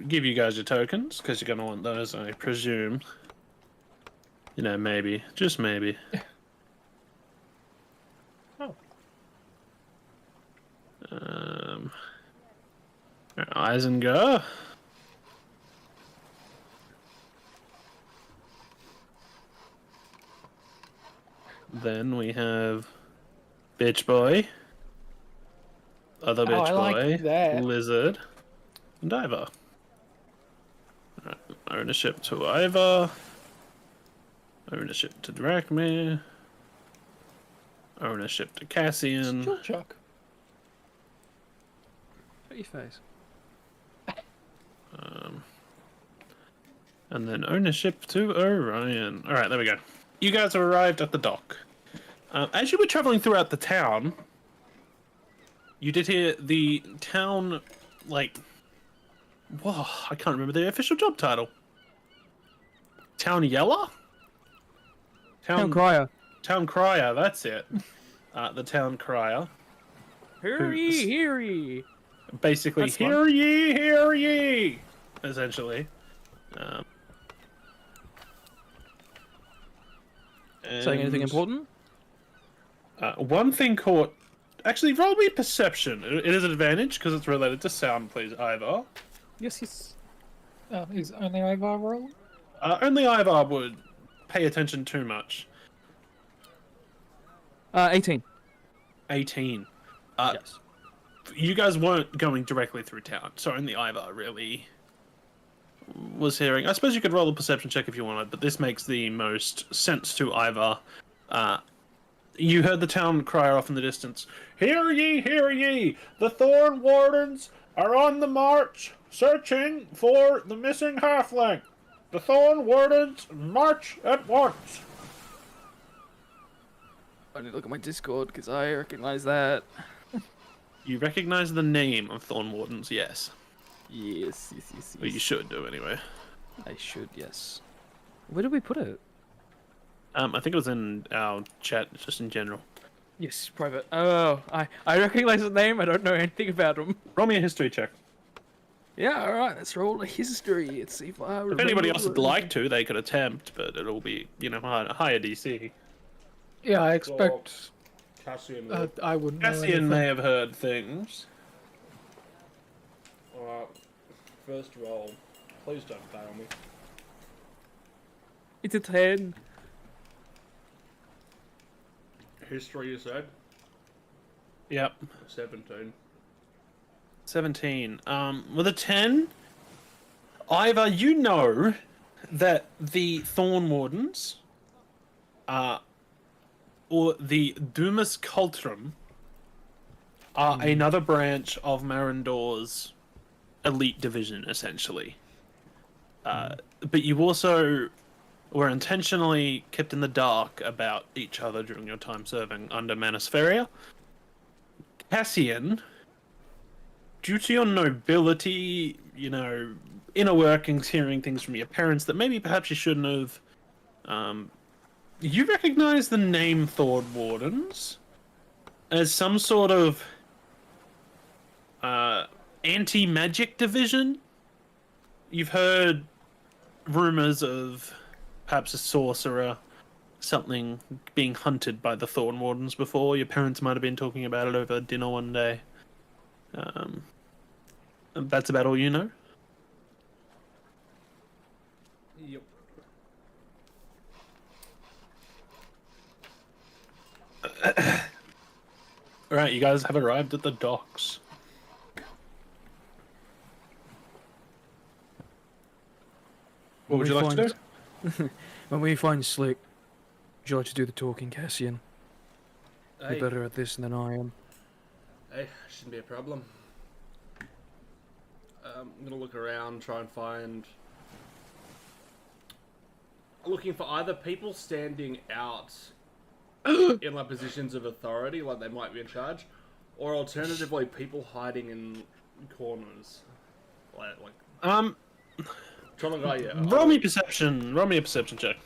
Speaker 6: give you guys your tokens, because you're going to want those, I presume. You know, maybe. Just maybe.
Speaker 1: Oh.
Speaker 6: Isengard. Then we have Bitch Boy, Other Bitch
Speaker 1: I
Speaker 6: Boy,
Speaker 1: like that.
Speaker 6: Lizard, and Ivar. Right, ownership to Ivar. Ownership to Drachmir. Ownership to Cassian.
Speaker 1: Still Chuck.
Speaker 2: Put your face.
Speaker 6: And then ownership to Orion. Alright, there we go. You guys have arrived at the dock. As you were traveling throughout the town, you did hear the town, like... Whoa, I can't remember the official job title. Town Yeller?
Speaker 2: Town Crier.
Speaker 6: Town Crier, that's it. The Town Crier.
Speaker 2: Hear ye, hear ye.
Speaker 6: Basically,
Speaker 2: That's fun.
Speaker 6: hear ye! Essentially.
Speaker 2: Saying anything
Speaker 6: And,
Speaker 2: important?
Speaker 6: one thing caught... Actually, roll me perception. It is an advantage because it's related to sound, please, Ivar.
Speaker 2: Yes.
Speaker 1: Is only Ivar rolling?
Speaker 6: Only Ivar would pay attention too much.
Speaker 2: 18.
Speaker 6: 18.
Speaker 2: Yes.
Speaker 6: you guys weren't going directly through town, so only Ivar really was hearing. I suppose you could roll a perception check if you wanted, but this makes the most sense to Ivar. You heard the town cry off in the distance. Hear ye, hear ye! The Thorn Wardens are on the march, searching for the missing halfling. The Thorn Wardens march at once.
Speaker 2: I need to look at my Discord because I recognize that.
Speaker 6: You recognize the name of Thorn Wardens, yes.
Speaker 2: Yes.
Speaker 6: Well, you should do anyway.
Speaker 2: I should, yes. Where did we put it?
Speaker 6: I think it was in our chat, just in general.
Speaker 2: Yes, private. Oh, I recognize the name. I don't know anything about him.
Speaker 6: Roll me a history check.
Speaker 2: Yeah, all right. Let's roll a history. Let's see if I remember.
Speaker 6: If anybody else would like to, they could attempt, but it'll be, a higher DC.
Speaker 1: Yeah, I expect
Speaker 3: Cassian.
Speaker 1: I wouldn't know
Speaker 6: Cassian
Speaker 1: anything.
Speaker 6: may have heard things.
Speaker 3: Alright. First roll. Please don't fail me.
Speaker 2: It's a 10.
Speaker 3: History, you said?
Speaker 6: Yep.
Speaker 3: 17.
Speaker 6: 17. With a 10, Ivar, you know that the Thorn Wardens, or the Dumas Cultrum, are another branch of Marindor's elite division, essentially. But you also were intentionally kept in the dark about each other during your time serving under Manasferia. Cassian, due to your nobility, inner workings, hearing things from your parents that maybe perhaps you shouldn't have, you recognize the name Thorn Wardens as some sort of anti-magic division. You've heard rumors of perhaps a sorcerer, something being hunted by the Thorn Wardens before. Your parents might have been talking about it over dinner one day. And that's about all you know?
Speaker 3: Yep.
Speaker 6: Alright, you guys have arrived at the docks. What would you like to do?
Speaker 2: When we find Slick, would you like to do the talking, Cassian?
Speaker 3: Hey,
Speaker 2: You're better at this than I am.
Speaker 3: hey, shouldn't be a problem. I'm gonna look around, try and find... Looking for either people standing out in like positions of authority, like they might be in charge, or alternatively people hiding in corners. Trying to go, yeah.
Speaker 6: Roll me perception. Roll me a perception check.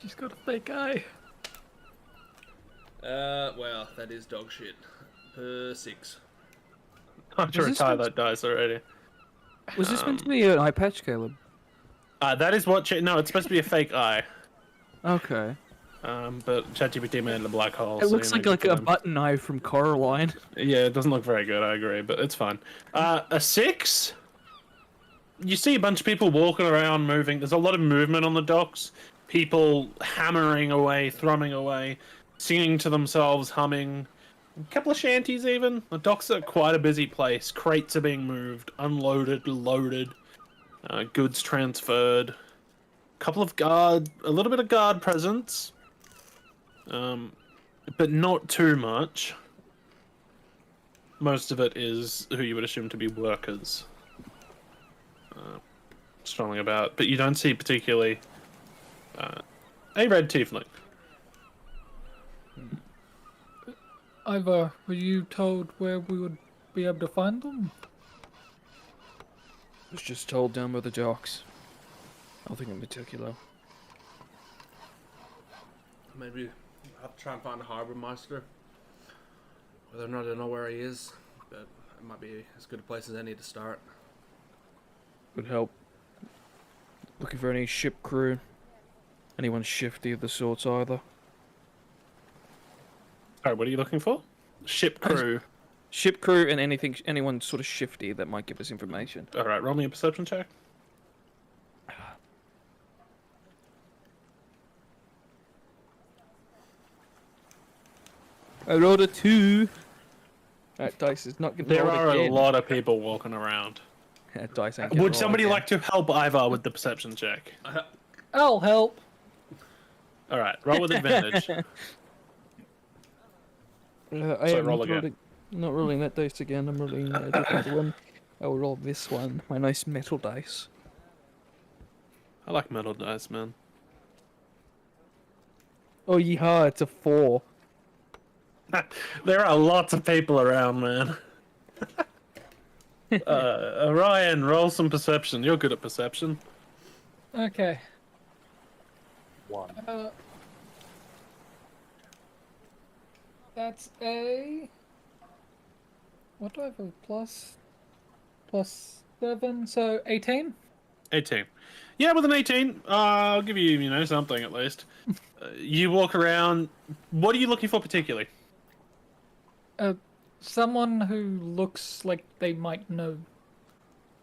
Speaker 1: Just got a fake eye.
Speaker 3: Well, that is dog shit. 6.
Speaker 6: I'm sure
Speaker 2: this
Speaker 6: retire
Speaker 2: meant-
Speaker 6: that dice already.
Speaker 2: Was this meant to be an eye patch, Caleb?
Speaker 6: That is what... No, it's supposed to be a fake eye.
Speaker 2: Okay.
Speaker 6: But ChatGPT made it a black hole.
Speaker 2: It
Speaker 6: so,
Speaker 2: looks
Speaker 6: you know,
Speaker 2: like
Speaker 6: good
Speaker 2: a
Speaker 6: for them.
Speaker 2: button eye from Caerwyn.
Speaker 6: Yeah, it doesn't look very good, I agree, but it's fine. A 6? You see a bunch of people walking around, moving. There's a lot of movement on the docks. People hammering away, thrumming away, singing to themselves, humming. A couple of shanties even. The docks are quite a busy place. Crates are being moved, unloaded, loaded. Goods transferred. A little bit of guard presence. But not too much. Most of it is who you would assume to be workers. Strolling about, but you don't see particularly a red tiefling.
Speaker 1: Ivor, were you told where we would be able to find them?
Speaker 2: Was just told down by the docks. Nothing in particular.
Speaker 3: Maybe I'll try and find a harbour master. Whether or not I know where he is, but it might be as good a place as any to start.
Speaker 2: Would help. Looking for any ship crew. Anyone shifty of the sorts either.
Speaker 6: Alright, what are you looking for? Ship crew.
Speaker 2: Ship crew and anyone sort of shifty that might give us information.
Speaker 6: Alright, roll me a perception check.
Speaker 2: I rolled a 2. That dice is not getting
Speaker 6: There
Speaker 2: rolled
Speaker 6: are
Speaker 2: again.
Speaker 6: a lot of people walking around.
Speaker 2: That dice ain't getting
Speaker 6: Would
Speaker 2: rolled
Speaker 6: somebody
Speaker 2: again.
Speaker 6: like to help Ivar with the perception check?
Speaker 1: I'll help.
Speaker 6: All right, roll with advantage.
Speaker 2: I
Speaker 6: So
Speaker 2: am
Speaker 6: roll
Speaker 2: not
Speaker 6: again.
Speaker 2: not rolling that dice again. I'm rolling a different one. I will roll this one. My nice metal dice.
Speaker 6: I like metal dice, man.
Speaker 2: Oh, yeehaw, it's a 4.
Speaker 6: There are lots of people around, man. Ryan, roll some perception. You're good at perception.
Speaker 1: Okay.
Speaker 7: 1.
Speaker 1: That's a. What do I have? A plus 7, so 18.
Speaker 6: 18. Yeah, with an 18, I'll give you, something at least. You walk around. What are you looking for particularly?
Speaker 1: Someone who looks like they might know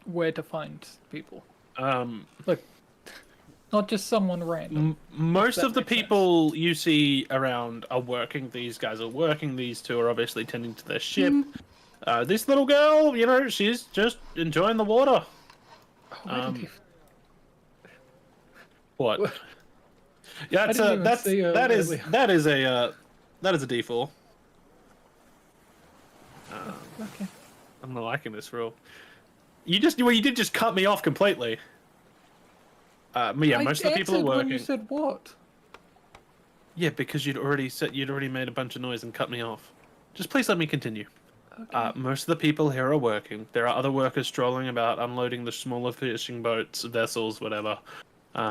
Speaker 1: where to find people. Look, not just someone random.
Speaker 6: Most
Speaker 1: that
Speaker 6: of the
Speaker 1: makes sense.
Speaker 6: people you see around are working. These guys are working. These two are obviously tending to their ship. This little girl, she's just enjoying the water.
Speaker 1: Why did he...
Speaker 6: What? Yeah,
Speaker 1: didn't even see her
Speaker 6: that is
Speaker 1: earlier.
Speaker 6: a D4.
Speaker 1: Okay.
Speaker 6: I'm not liking this rule. You did just cut me off completely. Yeah, most of the people are
Speaker 1: answered
Speaker 6: working.
Speaker 1: when you said what?
Speaker 6: Yeah, because you'd already made a bunch of noise and cut me off. Just please let me continue.
Speaker 1: Okay.
Speaker 6: Most of the people here are working. There are other workers strolling about, unloading the smaller fishing boats, vessels, whatever.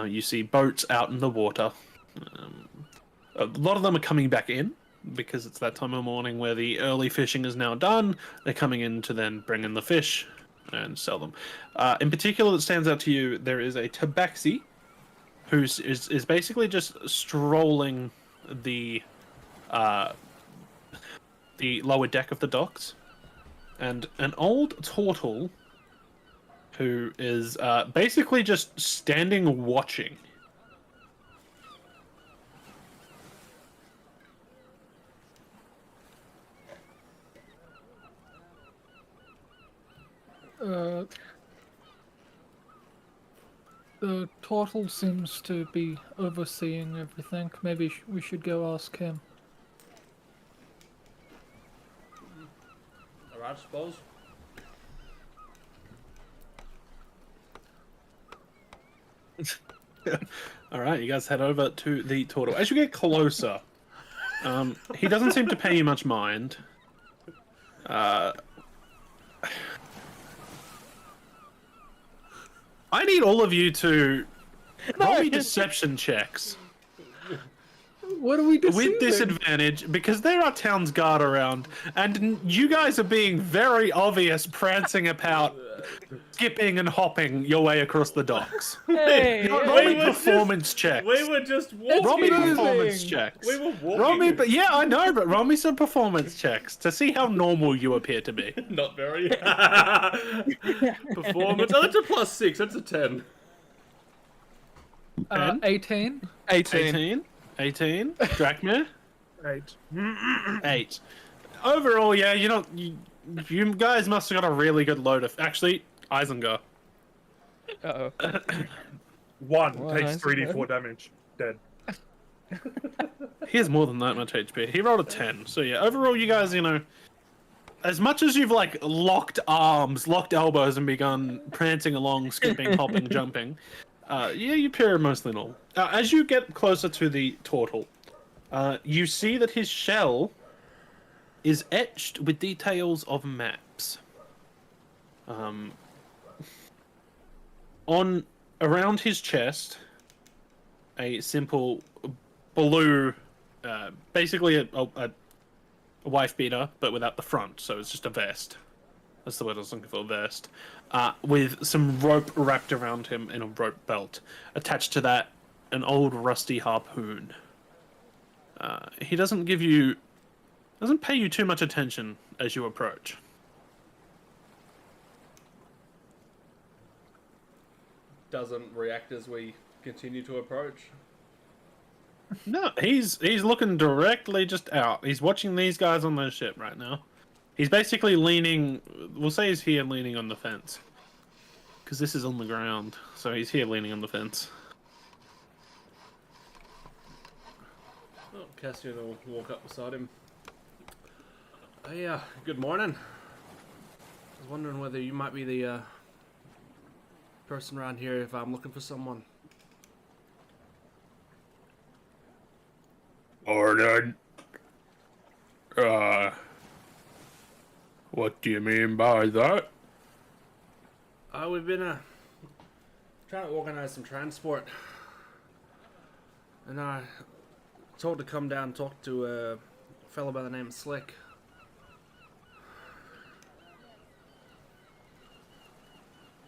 Speaker 6: You see boats out in the water. A lot of them are coming back in because it's that time of morning where the early fishing is now done. They're coming in to then bring in the fish and sell them. In particular, that stands out to you, there is a tabaxi who is basically just strolling the lower deck of the docks, and an old turtle who is basically just standing watching.
Speaker 1: The turtle seems to be overseeing everything. Maybe we should go ask him.
Speaker 3: Alright, I suppose.
Speaker 6: All right, you guys head over to the turtle. As you get closer, he doesn't seem to pay you much mind. I need all of you to roll me deception checks
Speaker 1: What are we doing?
Speaker 6: with disadvantage because there are town's guard around, and you guys are being very obvious, prancing about, skipping and hopping your way across the docks.
Speaker 2: Hey,
Speaker 6: Roll me
Speaker 3: we were
Speaker 6: performance checks.
Speaker 3: We were just walking.
Speaker 6: Roll me
Speaker 1: moving.
Speaker 6: performance checks.
Speaker 3: We were walking.
Speaker 6: Roll me, but yeah, I know, but roll me some performance checks to see how normal you appear to be.
Speaker 3: Not very. Performance. Oh, that's a +6. That's a 10.
Speaker 1: 18.
Speaker 2: 18.
Speaker 6: 18. Drachma?
Speaker 7: 8.
Speaker 6: 8. Overall, yeah, you guys must have got a really good load of. Actually, Isengard.
Speaker 2: Uh-oh.
Speaker 7: 1
Speaker 2: Well,
Speaker 7: takes
Speaker 2: nice.
Speaker 7: 3d4 damage. Dead.
Speaker 6: He has more than that much HP. He rolled a 10. So yeah, overall, you guys, as much as you've locked arms, locked elbows, and begun prancing along, skipping, hopping, jumping, yeah, you appear mostly normal. As you get closer to the turtle, you see that his shell is etched with details of maps. Around his chest, a simple blue, basically a wife beater, but without the front, so it's just a vest. That's the word I was looking for, vest. With some rope wrapped around him in a rope belt. Attached to that, an old rusty harpoon. He doesn't pay you too much attention as you approach.
Speaker 3: Doesn't react as we continue to approach.
Speaker 6: No, he's looking directly just out. He's watching these guys on their ship right now. He's basically leaning. We'll say he's here leaning on the fence, because this is on the ground. So he's here leaning on the fence.
Speaker 3: Oh, Cassian will walk up beside him. Oh yeah, good morning. I was wondering whether you might be the person around here if I'm looking for someone.
Speaker 6: Morning. What do you mean by that?
Speaker 3: We've been trying to organize some transport, and told to come down and talk to a fellow by the name of Slick.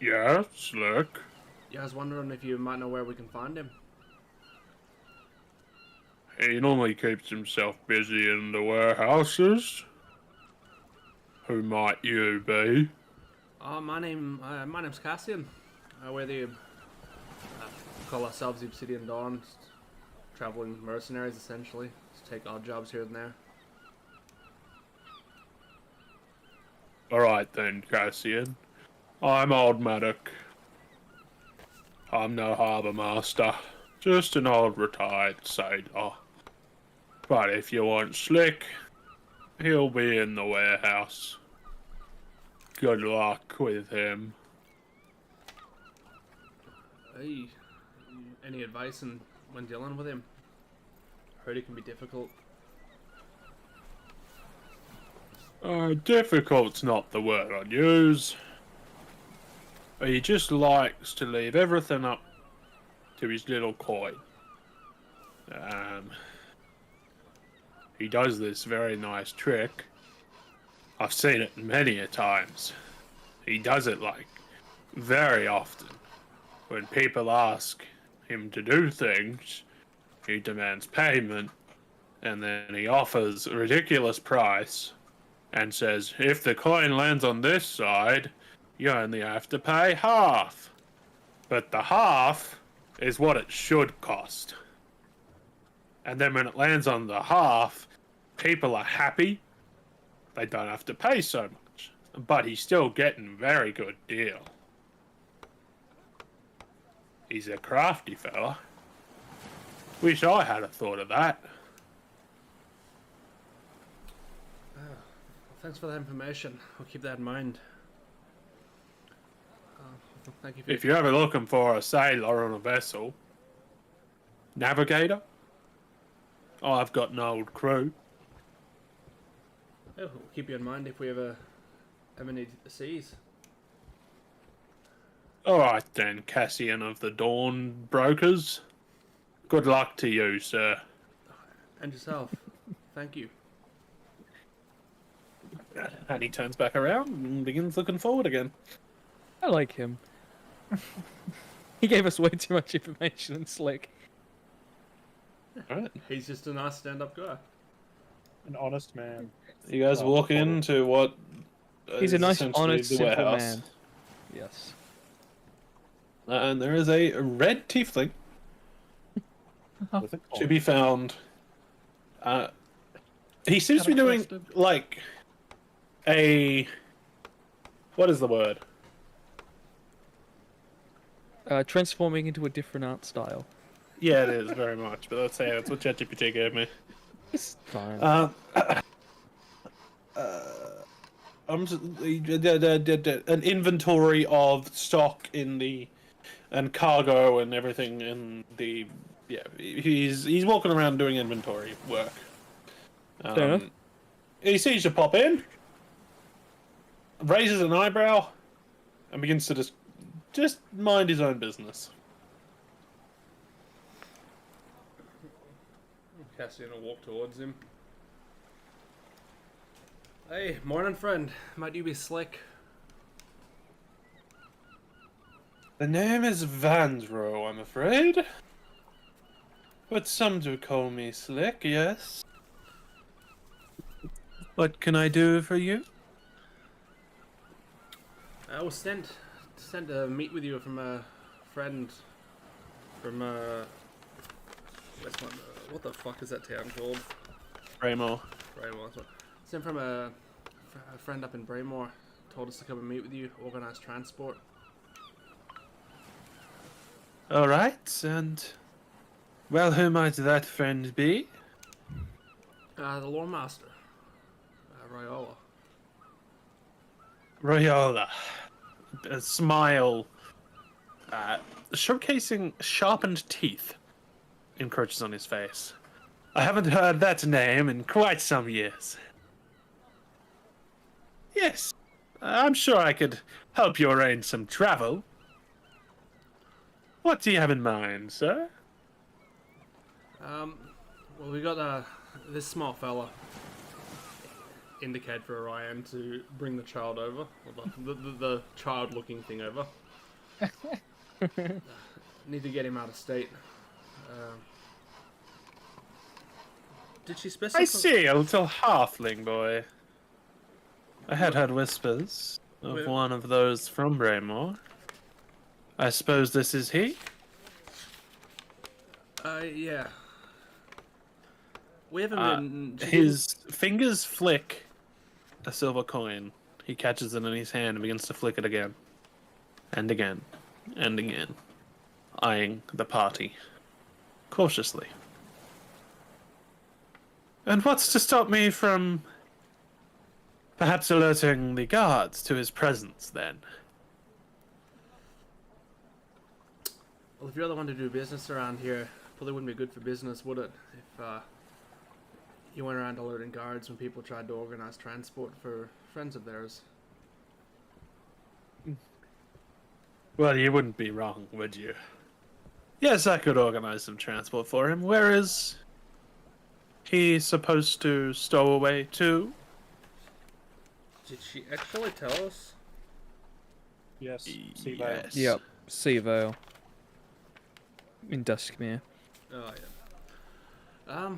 Speaker 6: Yeah, Slick.
Speaker 3: Yeah, I was wondering if you might know where we can find him.
Speaker 6: He normally keeps himself busy in the warehouses. Who might you be?
Speaker 3: My name's Cassian. We're the call ourselves the Obsidian Dawn, just traveling mercenaries essentially. Just take odd jobs here and there.
Speaker 6: Alright then, Cassian. I'm Old Maddock. I'm no harbour master. Just an old retired sailor. But if you want Slick, he'll be in the warehouse. Good luck with him.
Speaker 3: Hey, any advice when dealing with him? Heard it can be difficult.
Speaker 6: Difficult's not the word I'd use. He just likes to leave everything up to his little coin. He does this very nice trick. I've seen it many a times. He does it like very often. When people ask him to do things, he demands payment, and then he offers a ridiculous price and says, if the coin lands on this side, you only have to pay half. But the half is what it should cost. And then when it lands on the half, people are happy. They don't have to pay so much. But he's still getting a very good deal. He's a crafty fella. Wish I had a thought of that.
Speaker 3: Thanks for that information. I'll keep that in mind. Thank you.
Speaker 6: If you're ever looking for a sailor on a vessel, navigator, I've got an old crew.
Speaker 3: We'll keep you in mind if we ever need the seas.
Speaker 6: Alright then, Cassian of the Dawn Brokers. Good luck to you, sir.
Speaker 3: And yourself. Thank you.
Speaker 6: And he turns back around and begins looking forward again.
Speaker 2: I like him. He gave us way too much information and Slick.
Speaker 6: Alright.
Speaker 3: He's just a nice stand-up guy.
Speaker 7: An honest man.
Speaker 6: You guys walk into what
Speaker 2: He's a
Speaker 6: is
Speaker 2: nice,
Speaker 6: essentially
Speaker 2: honest,
Speaker 6: the
Speaker 2: simple
Speaker 6: warehouse.
Speaker 2: man. Yes.
Speaker 6: And there is a red tiefling
Speaker 7: With a
Speaker 6: to be found. He seems to be doing
Speaker 1: Trusted.
Speaker 6: like what is the word?
Speaker 2: Transforming into a different art style.
Speaker 6: Yeah, it is very much. But let's say that's what ChatGPT gave me.
Speaker 2: It's fine.
Speaker 6: An inventory of stock and cargo and everything in the he's walking around doing inventory work.
Speaker 2: Fair enough.
Speaker 6: He sees you pop in, raises an eyebrow, and begins to just mind his own business.
Speaker 3: Cassian will walk towards him. Hey, morning friend. Might you be Slick?
Speaker 6: The name is Vansro, I'm afraid. But some do call me Slick, yes. What can I do for you?
Speaker 3: I was sent to meet with you from a friend from What the fuck is that town called?
Speaker 6: Raymore.
Speaker 3: Braymore. Sent from a friend up in Braymore. Told us to come and meet with you. Organize transport.
Speaker 6: All right, and well, who might that friend be?
Speaker 3: The Lore Master. Ryola.
Speaker 6: Royola. A smile, showcasing sharpened teeth, encroaches on his face. I haven't heard that name in quite some years. Yes, I'm sure I could help you arrange some travel. What do you have in mind, sir?
Speaker 3: Well, we got this small fella. Indicate for Orion to bring the child over, or the child-looking thing over. Need to get him out of state. Did she specify?
Speaker 6: I see, a little halfling boy. I had heard whispers of
Speaker 3: Where-
Speaker 6: one of those from Braymore. I suppose this is he?
Speaker 3: Yeah. We haven't been.
Speaker 6: His fingers flick a silver coin. He catches it in his hand and begins to flick it again. And again. And again. Eyeing the party. Cautiously. And what's to stop me from perhaps alerting the guards to his presence, then?
Speaker 3: Well, if you're the one to do business around here, probably wouldn't be good for business, would it? If you went around alerting guards when people tried to organize transport for friends of theirs.
Speaker 6: Well, you wouldn't be wrong, would you? Yes, I could organize some transport for him. Where is he supposed to stow away to?
Speaker 3: Did she actually tell us?
Speaker 7: Yes. Sea Vale.
Speaker 6: Yes.
Speaker 2: Yep, Sea Vale. In Duskmere.
Speaker 3: Oh yeah.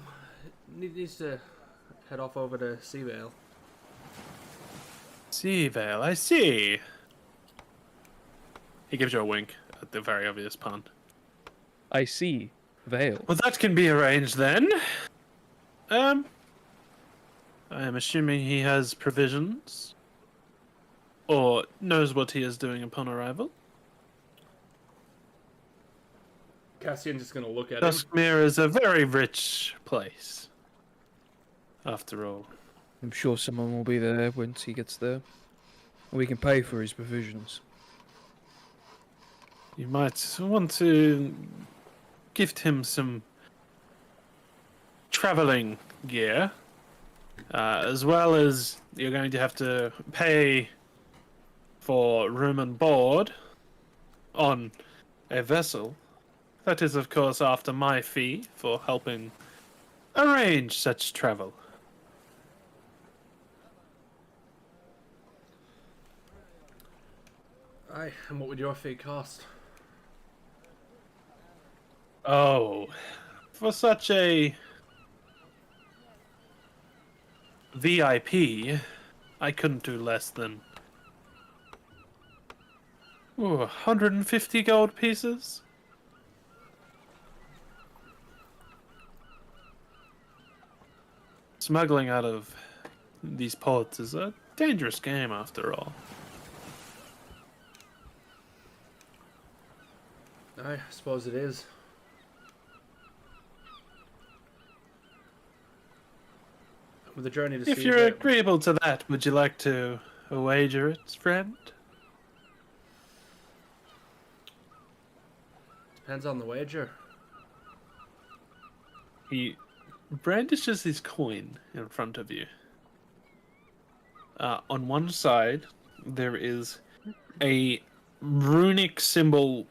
Speaker 3: Needs to head off over to Seavale.
Speaker 6: Sea Vale, I see. He gives you a wink at the very obvious pun.
Speaker 2: I see. Vale.
Speaker 6: Well, that can be arranged then. I am assuming he has provisions. Or knows what he is doing upon arrival.
Speaker 3: Cassian's just gonna look at him.
Speaker 6: Duskmere is a very rich place. After all.
Speaker 2: I'm sure someone will be there once he gets there. We can pay for his provisions.
Speaker 6: You might want to gift him some traveling gear, as well as you're going to have to pay for room and board on a vessel. That is, of course, after my fee for helping arrange such travel.
Speaker 3: Aye, and what would your fee cost?
Speaker 6: Oh, for such a VIP, I couldn't do less than 150 gold pieces. Smuggling out of these ports is a dangerous game, after all.
Speaker 3: I suppose it is. With the journey to
Speaker 6: If you're agreeable to that, would you like to wager it, friend?
Speaker 3: Depends on the wager.
Speaker 6: He brandishes his coin in front of you. On one side, there is a runic symbol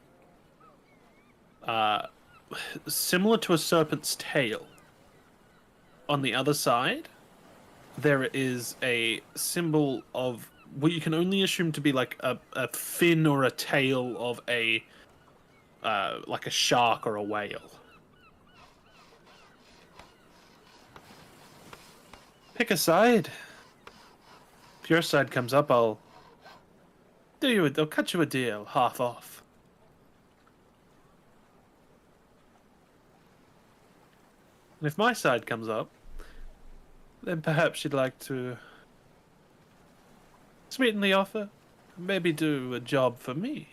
Speaker 6: similar to a serpent's tail. On the other side, there is a symbol of what you can only assume to be like a fin or a tail of a like a shark or a whale. Pick a side. If your side comes up, I'll cut you a deal, half off. And if my side comes up, then perhaps you'd like to sweeten the offer, maybe do a job for me.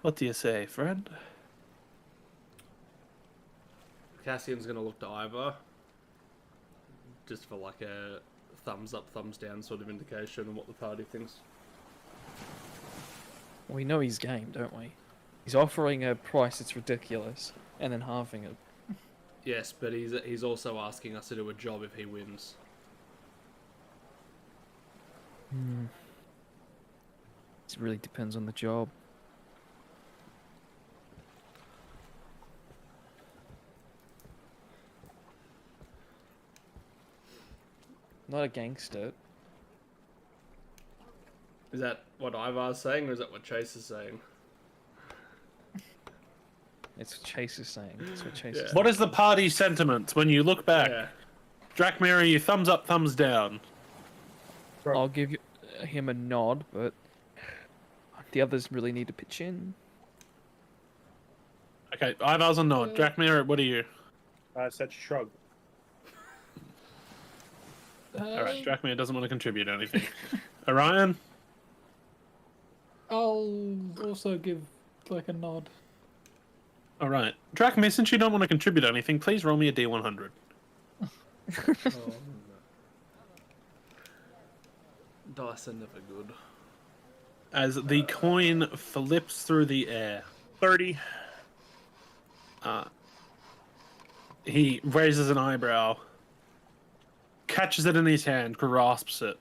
Speaker 6: What do you say, friend?
Speaker 3: Cassian's gonna look to Ivor, just for like a thumbs up, thumbs down sort of indication on what the party thinks.
Speaker 2: We know he's game, don't we? He's offering a price that's ridiculous, and then halving it.
Speaker 3: Yes, but he's also asking us to do a job if he wins.
Speaker 2: It really depends on the job. Not against it.
Speaker 3: Is that what Ivar's saying, or is that what Chase is saying?
Speaker 2: It's what Chase is saying. It's what Chase is
Speaker 3: Yeah.
Speaker 2: saying.
Speaker 6: What is the party sentiment when you look back?
Speaker 3: Yeah.
Speaker 6: Drakmir, are you thumbs up, thumbs down?
Speaker 2: I'll give him a nod, but the others really need to pitch in.
Speaker 6: Okay, Ivar's a nod. Drakmir, what are you?
Speaker 7: I said shrug.
Speaker 6: Alright, Drakmir doesn't want to contribute anything. Orion?
Speaker 1: I'll also give like a nod.
Speaker 6: Alright. Drakmir, since you don't want to contribute anything, please roll me a D100.
Speaker 3: Dice are never good.
Speaker 6: As the coin flips through the air,
Speaker 7: 30.
Speaker 6: he raises an eyebrow, catches it in his hand, grasps it.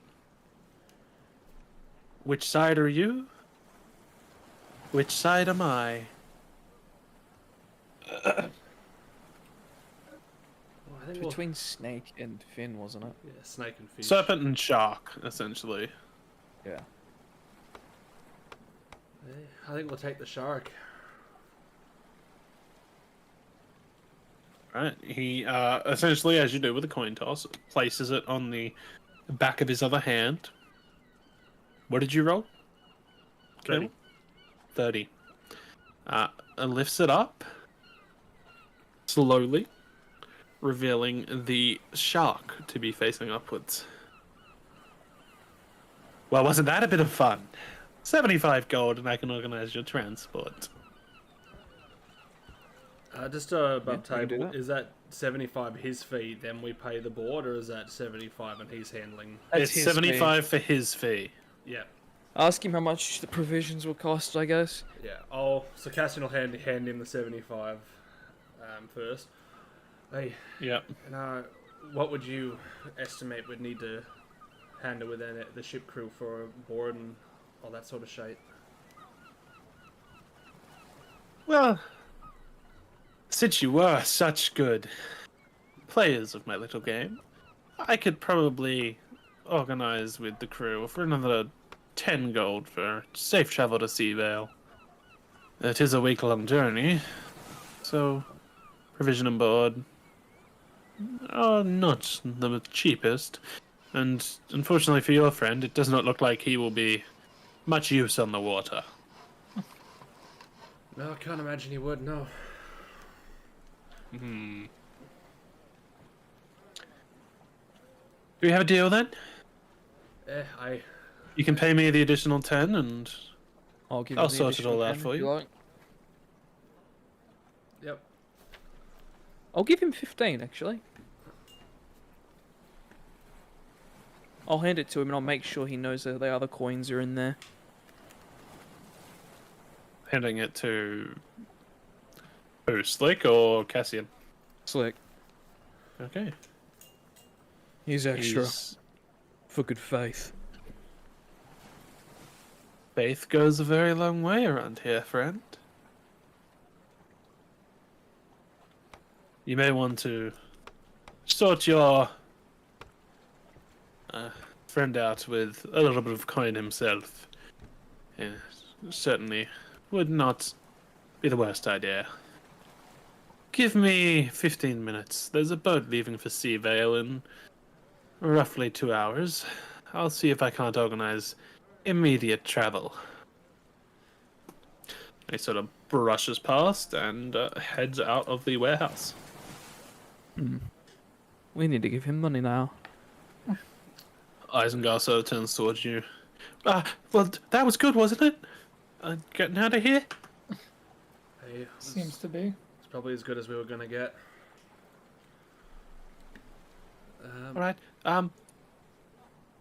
Speaker 6: Which side are you? Which side am I?
Speaker 3: Well, I think
Speaker 2: Between Snake and Finn, wasn't it?
Speaker 3: yeah, snake and fish.
Speaker 6: Serpent and shark, essentially.
Speaker 2: Yeah.
Speaker 3: I think we'll take the shark.
Speaker 6: Right. He essentially, as you do with a coin toss, places it on the back of his other hand. What did you roll?
Speaker 7: 30.
Speaker 6: 30. And lifts it up slowly, revealing the shark to be facing upwards. Well, wasn't that a bit of fun? 75 gold, and I can organize your transport.
Speaker 3: Just above
Speaker 2: Yeah, you can do
Speaker 3: table,
Speaker 2: that.
Speaker 3: is that 75 his fee, then we pay the board, or is that 75 and he's handling?
Speaker 2: That's
Speaker 6: It's
Speaker 2: his
Speaker 6: 75 for his fee.
Speaker 3: Yeah,
Speaker 2: Ask him how much the provisions will cost, I guess.
Speaker 3: yeah. Oh, so Cassian will hand him the 75 first. Hey,
Speaker 6: Yep.
Speaker 3: and what would you estimate we'd need to handle with the ship crew for board and all that sort of shit?
Speaker 6: Well, since you were such good players of my little game, I could probably organize with the crew for another 10 gold for safe travel to Sea Vale. It is a week-long journey, so provision and board are not the cheapest, and unfortunately for your friend, it does not look like he will be much use on the water.
Speaker 3: No, I can't imagine he would, no.
Speaker 6: Do we have a deal then? You can pay me the additional 10 and
Speaker 2: I'll give
Speaker 6: I'll
Speaker 2: him the
Speaker 6: sort it all
Speaker 2: additional
Speaker 6: out
Speaker 2: 10
Speaker 6: for
Speaker 2: if
Speaker 6: you.
Speaker 2: like.
Speaker 3: Yep.
Speaker 2: I'll give him 15, actually. I'll hand it to him and I'll make sure he knows that the other coins are in there.
Speaker 6: handing it to who, Slick or Cassian?
Speaker 2: Slick.
Speaker 6: Okay.
Speaker 2: He's extra.
Speaker 6: He's-
Speaker 2: For good faith.
Speaker 6: Faith goes a very long way around here, friend. You may want to sort your friend out with a little bit of coin himself. Yeah, certainly would not be the worst idea. Give me 15 minutes. There's a boat leaving for Sea Vale in roughly 2 hours. I'll see if I can't organize immediate travel. He sort of brushes past and heads out of the warehouse.
Speaker 2: We need to give him money now.
Speaker 6: Isengard sort of turns towards you. Well, that was good, wasn't it? Getting out of here?
Speaker 3: Hey,
Speaker 1: Seems to be.
Speaker 3: it's probably as good as we were gonna get.
Speaker 6: Alright,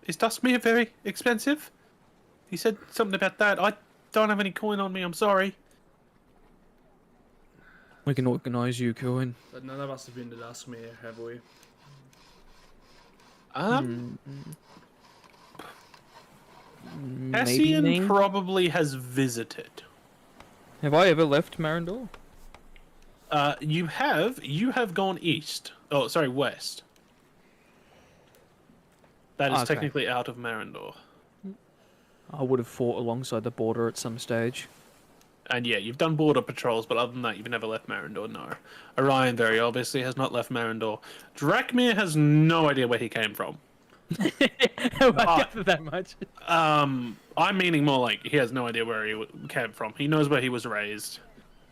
Speaker 6: is Duskmere very expensive? He said something about that. I don't have any coin on me, I'm sorry.
Speaker 2: We can organise you, Caerwyn.
Speaker 3: But none of us have been to Duskmere, have we?
Speaker 2: Maybe
Speaker 6: Cassian
Speaker 2: me?
Speaker 6: probably has visited.
Speaker 2: Have I ever left Marindor?
Speaker 6: You have gone east. Oh, sorry, west. That is
Speaker 2: Okay.
Speaker 6: technically out of Marindor.
Speaker 2: I would have fought alongside the border at some stage.
Speaker 6: And yeah, you've done border patrols, but other than that, you've never left Marindor, no. Orion very obviously has not left Marindor. Drakmir has no idea where he came from.
Speaker 2: I gather that much.
Speaker 6: I'm meaning more like he has no idea where he came from. He knows where he was raised,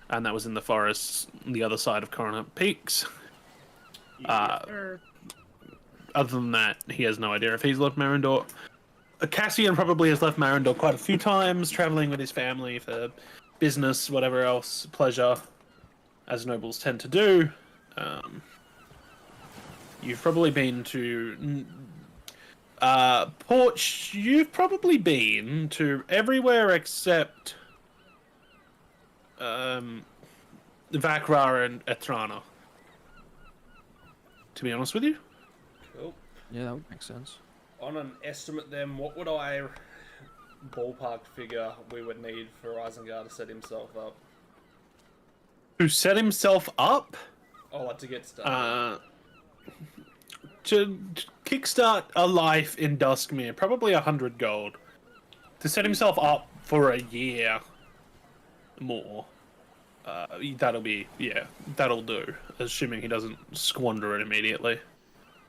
Speaker 6: and that was in the forests on the other side of Coronet Peaks. Other than that, he has no idea if he's left Marindor. Cassian probably has left Marindor quite a few times, traveling with his family for business, whatever else, pleasure, as nobles tend to do. You've probably been to Porch. You've probably been to everywhere except Vakra and Etrana. To be honest with you.
Speaker 3: Cool.
Speaker 2: Yeah, that would make sense.
Speaker 3: On an estimate then, what would I ballpark figure we would need for Isengard to set himself up?
Speaker 6: To set himself up?
Speaker 3: Oh, like to get started.
Speaker 6: To kickstart a life in Duskmere, probably 100 gold. To set himself up for a year more. That'll be, yeah, that'll do. Assuming he doesn't squander it immediately.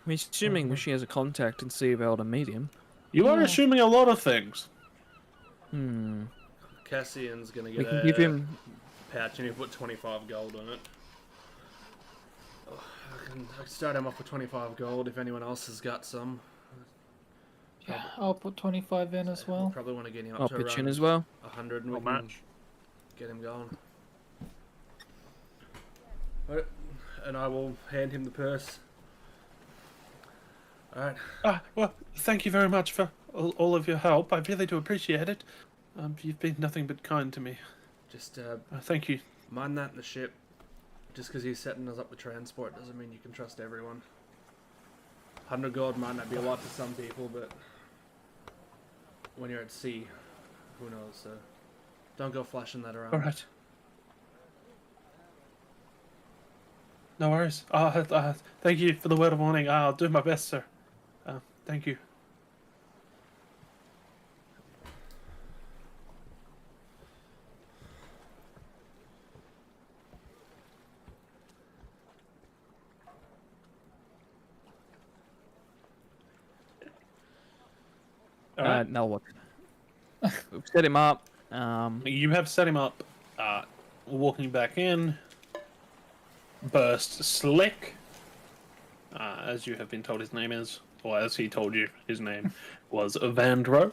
Speaker 2: I'm assuming she has a contact and see if able to meet him.
Speaker 6: You are assuming a lot of things.
Speaker 3: Cassian's gonna
Speaker 2: We
Speaker 3: get
Speaker 2: can
Speaker 3: a
Speaker 2: give him.
Speaker 3: pouch and you put 25 gold on it. Oh, I can start him off with 25 gold if anyone else has got some.
Speaker 1: Yeah, I'll put 25 in as well.
Speaker 3: Probably want to get him up
Speaker 2: I'll
Speaker 3: to
Speaker 2: pitch in
Speaker 3: around
Speaker 2: as well.
Speaker 3: 100 and we
Speaker 7: I'll
Speaker 3: can
Speaker 7: match.
Speaker 3: get him going. Right, and I will hand him the purse. Alright.
Speaker 6: Well, thank you very much for all of your help. I really do appreciate it. You've been nothing but kind to me.
Speaker 3: Just
Speaker 6: Thank you.
Speaker 3: mind that in the ship. Just because he's setting us up with transport doesn't mean you can trust everyone. 100 gold might not be a lot to some people, but when you're at sea, who knows? So don't go flashing that around.
Speaker 6: All right. No worries. Thank you for the word of warning. I'll do my best, sir. Thank you. All right.
Speaker 2: Now what? We've set him up.
Speaker 6: You have set him up. Walking back in. Burst Slick, as you have been told his name is, or as he told you his name was Vandro.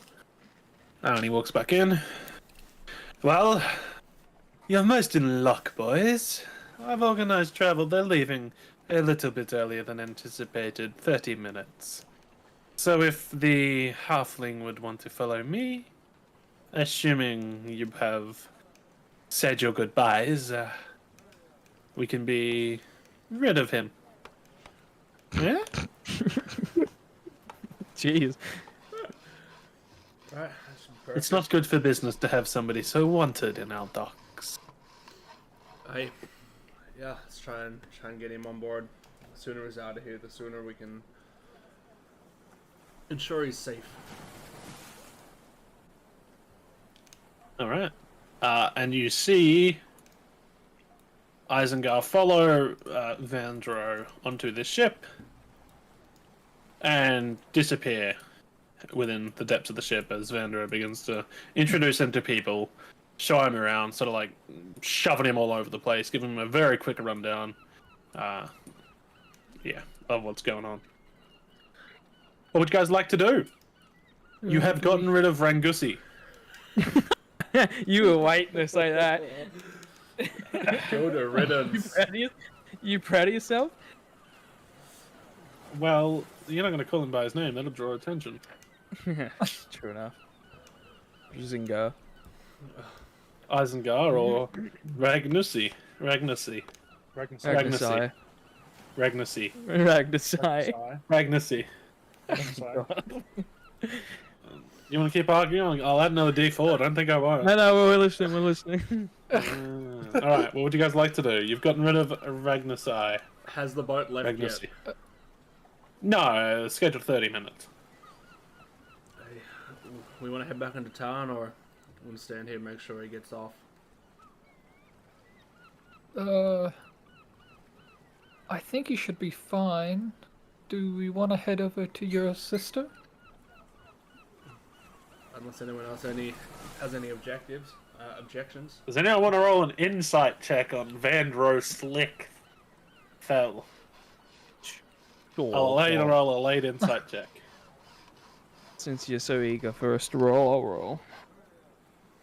Speaker 6: And he walks back in. Well, you're most in luck, boys. I've organized travel. They're leaving a little bit earlier than anticipated, 30 minutes. So if the halfling would want to follow me, assuming you have said your goodbyes, we can be rid of him. Yeah?
Speaker 2: Jeez.
Speaker 3: Right,
Speaker 6: It's not good for business to have somebody so wanted in our docks.
Speaker 3: Hey, yeah, let's try and get him on board. The sooner he's out of here, the sooner we can ensure he's safe.
Speaker 6: Alright. And you see Isengard follow Vandro onto the ship and disappear within the depths of the ship as Vandro begins to introduce him to people, show him around, sort of like shoving him all over the place, giving him a very quick rundown. yeah, of what's going on. What would you guys like to do? You have gotten rid of Rangusi.
Speaker 2: You were waiting to say that.
Speaker 3: Good riddance.
Speaker 2: You proud of yourself?
Speaker 6: Well, you're not going to call him by his name. That'll draw attention.
Speaker 2: True enough. Zinga.
Speaker 6: Isengard or Ragnusi? Ragnusi.
Speaker 2: Ragnasai.
Speaker 6: Ragnusi.
Speaker 2: Ragnasai.
Speaker 6: Ragnusi. You want to keep arguing? I'll add another D4. I don't think I won't.
Speaker 2: No, we're listening.
Speaker 6: Alright, what would you guys like to do? You've gotten rid of Ragnasai.
Speaker 3: Has the boat left
Speaker 6: Ragnusi.
Speaker 3: yet?
Speaker 6: No, scheduled 30 minutes.
Speaker 3: We want to head back into town, or we want to stand here and make sure he gets off?
Speaker 1: I think he should be fine. Do we want to head over to your sister?
Speaker 3: Unless anyone else has any objections.
Speaker 6: Does anyone want to roll an insight check on Vandro Slick Fell? I'll allow you to roll a late insight check.
Speaker 2: Since you're so eager for us to roll, I'll roll.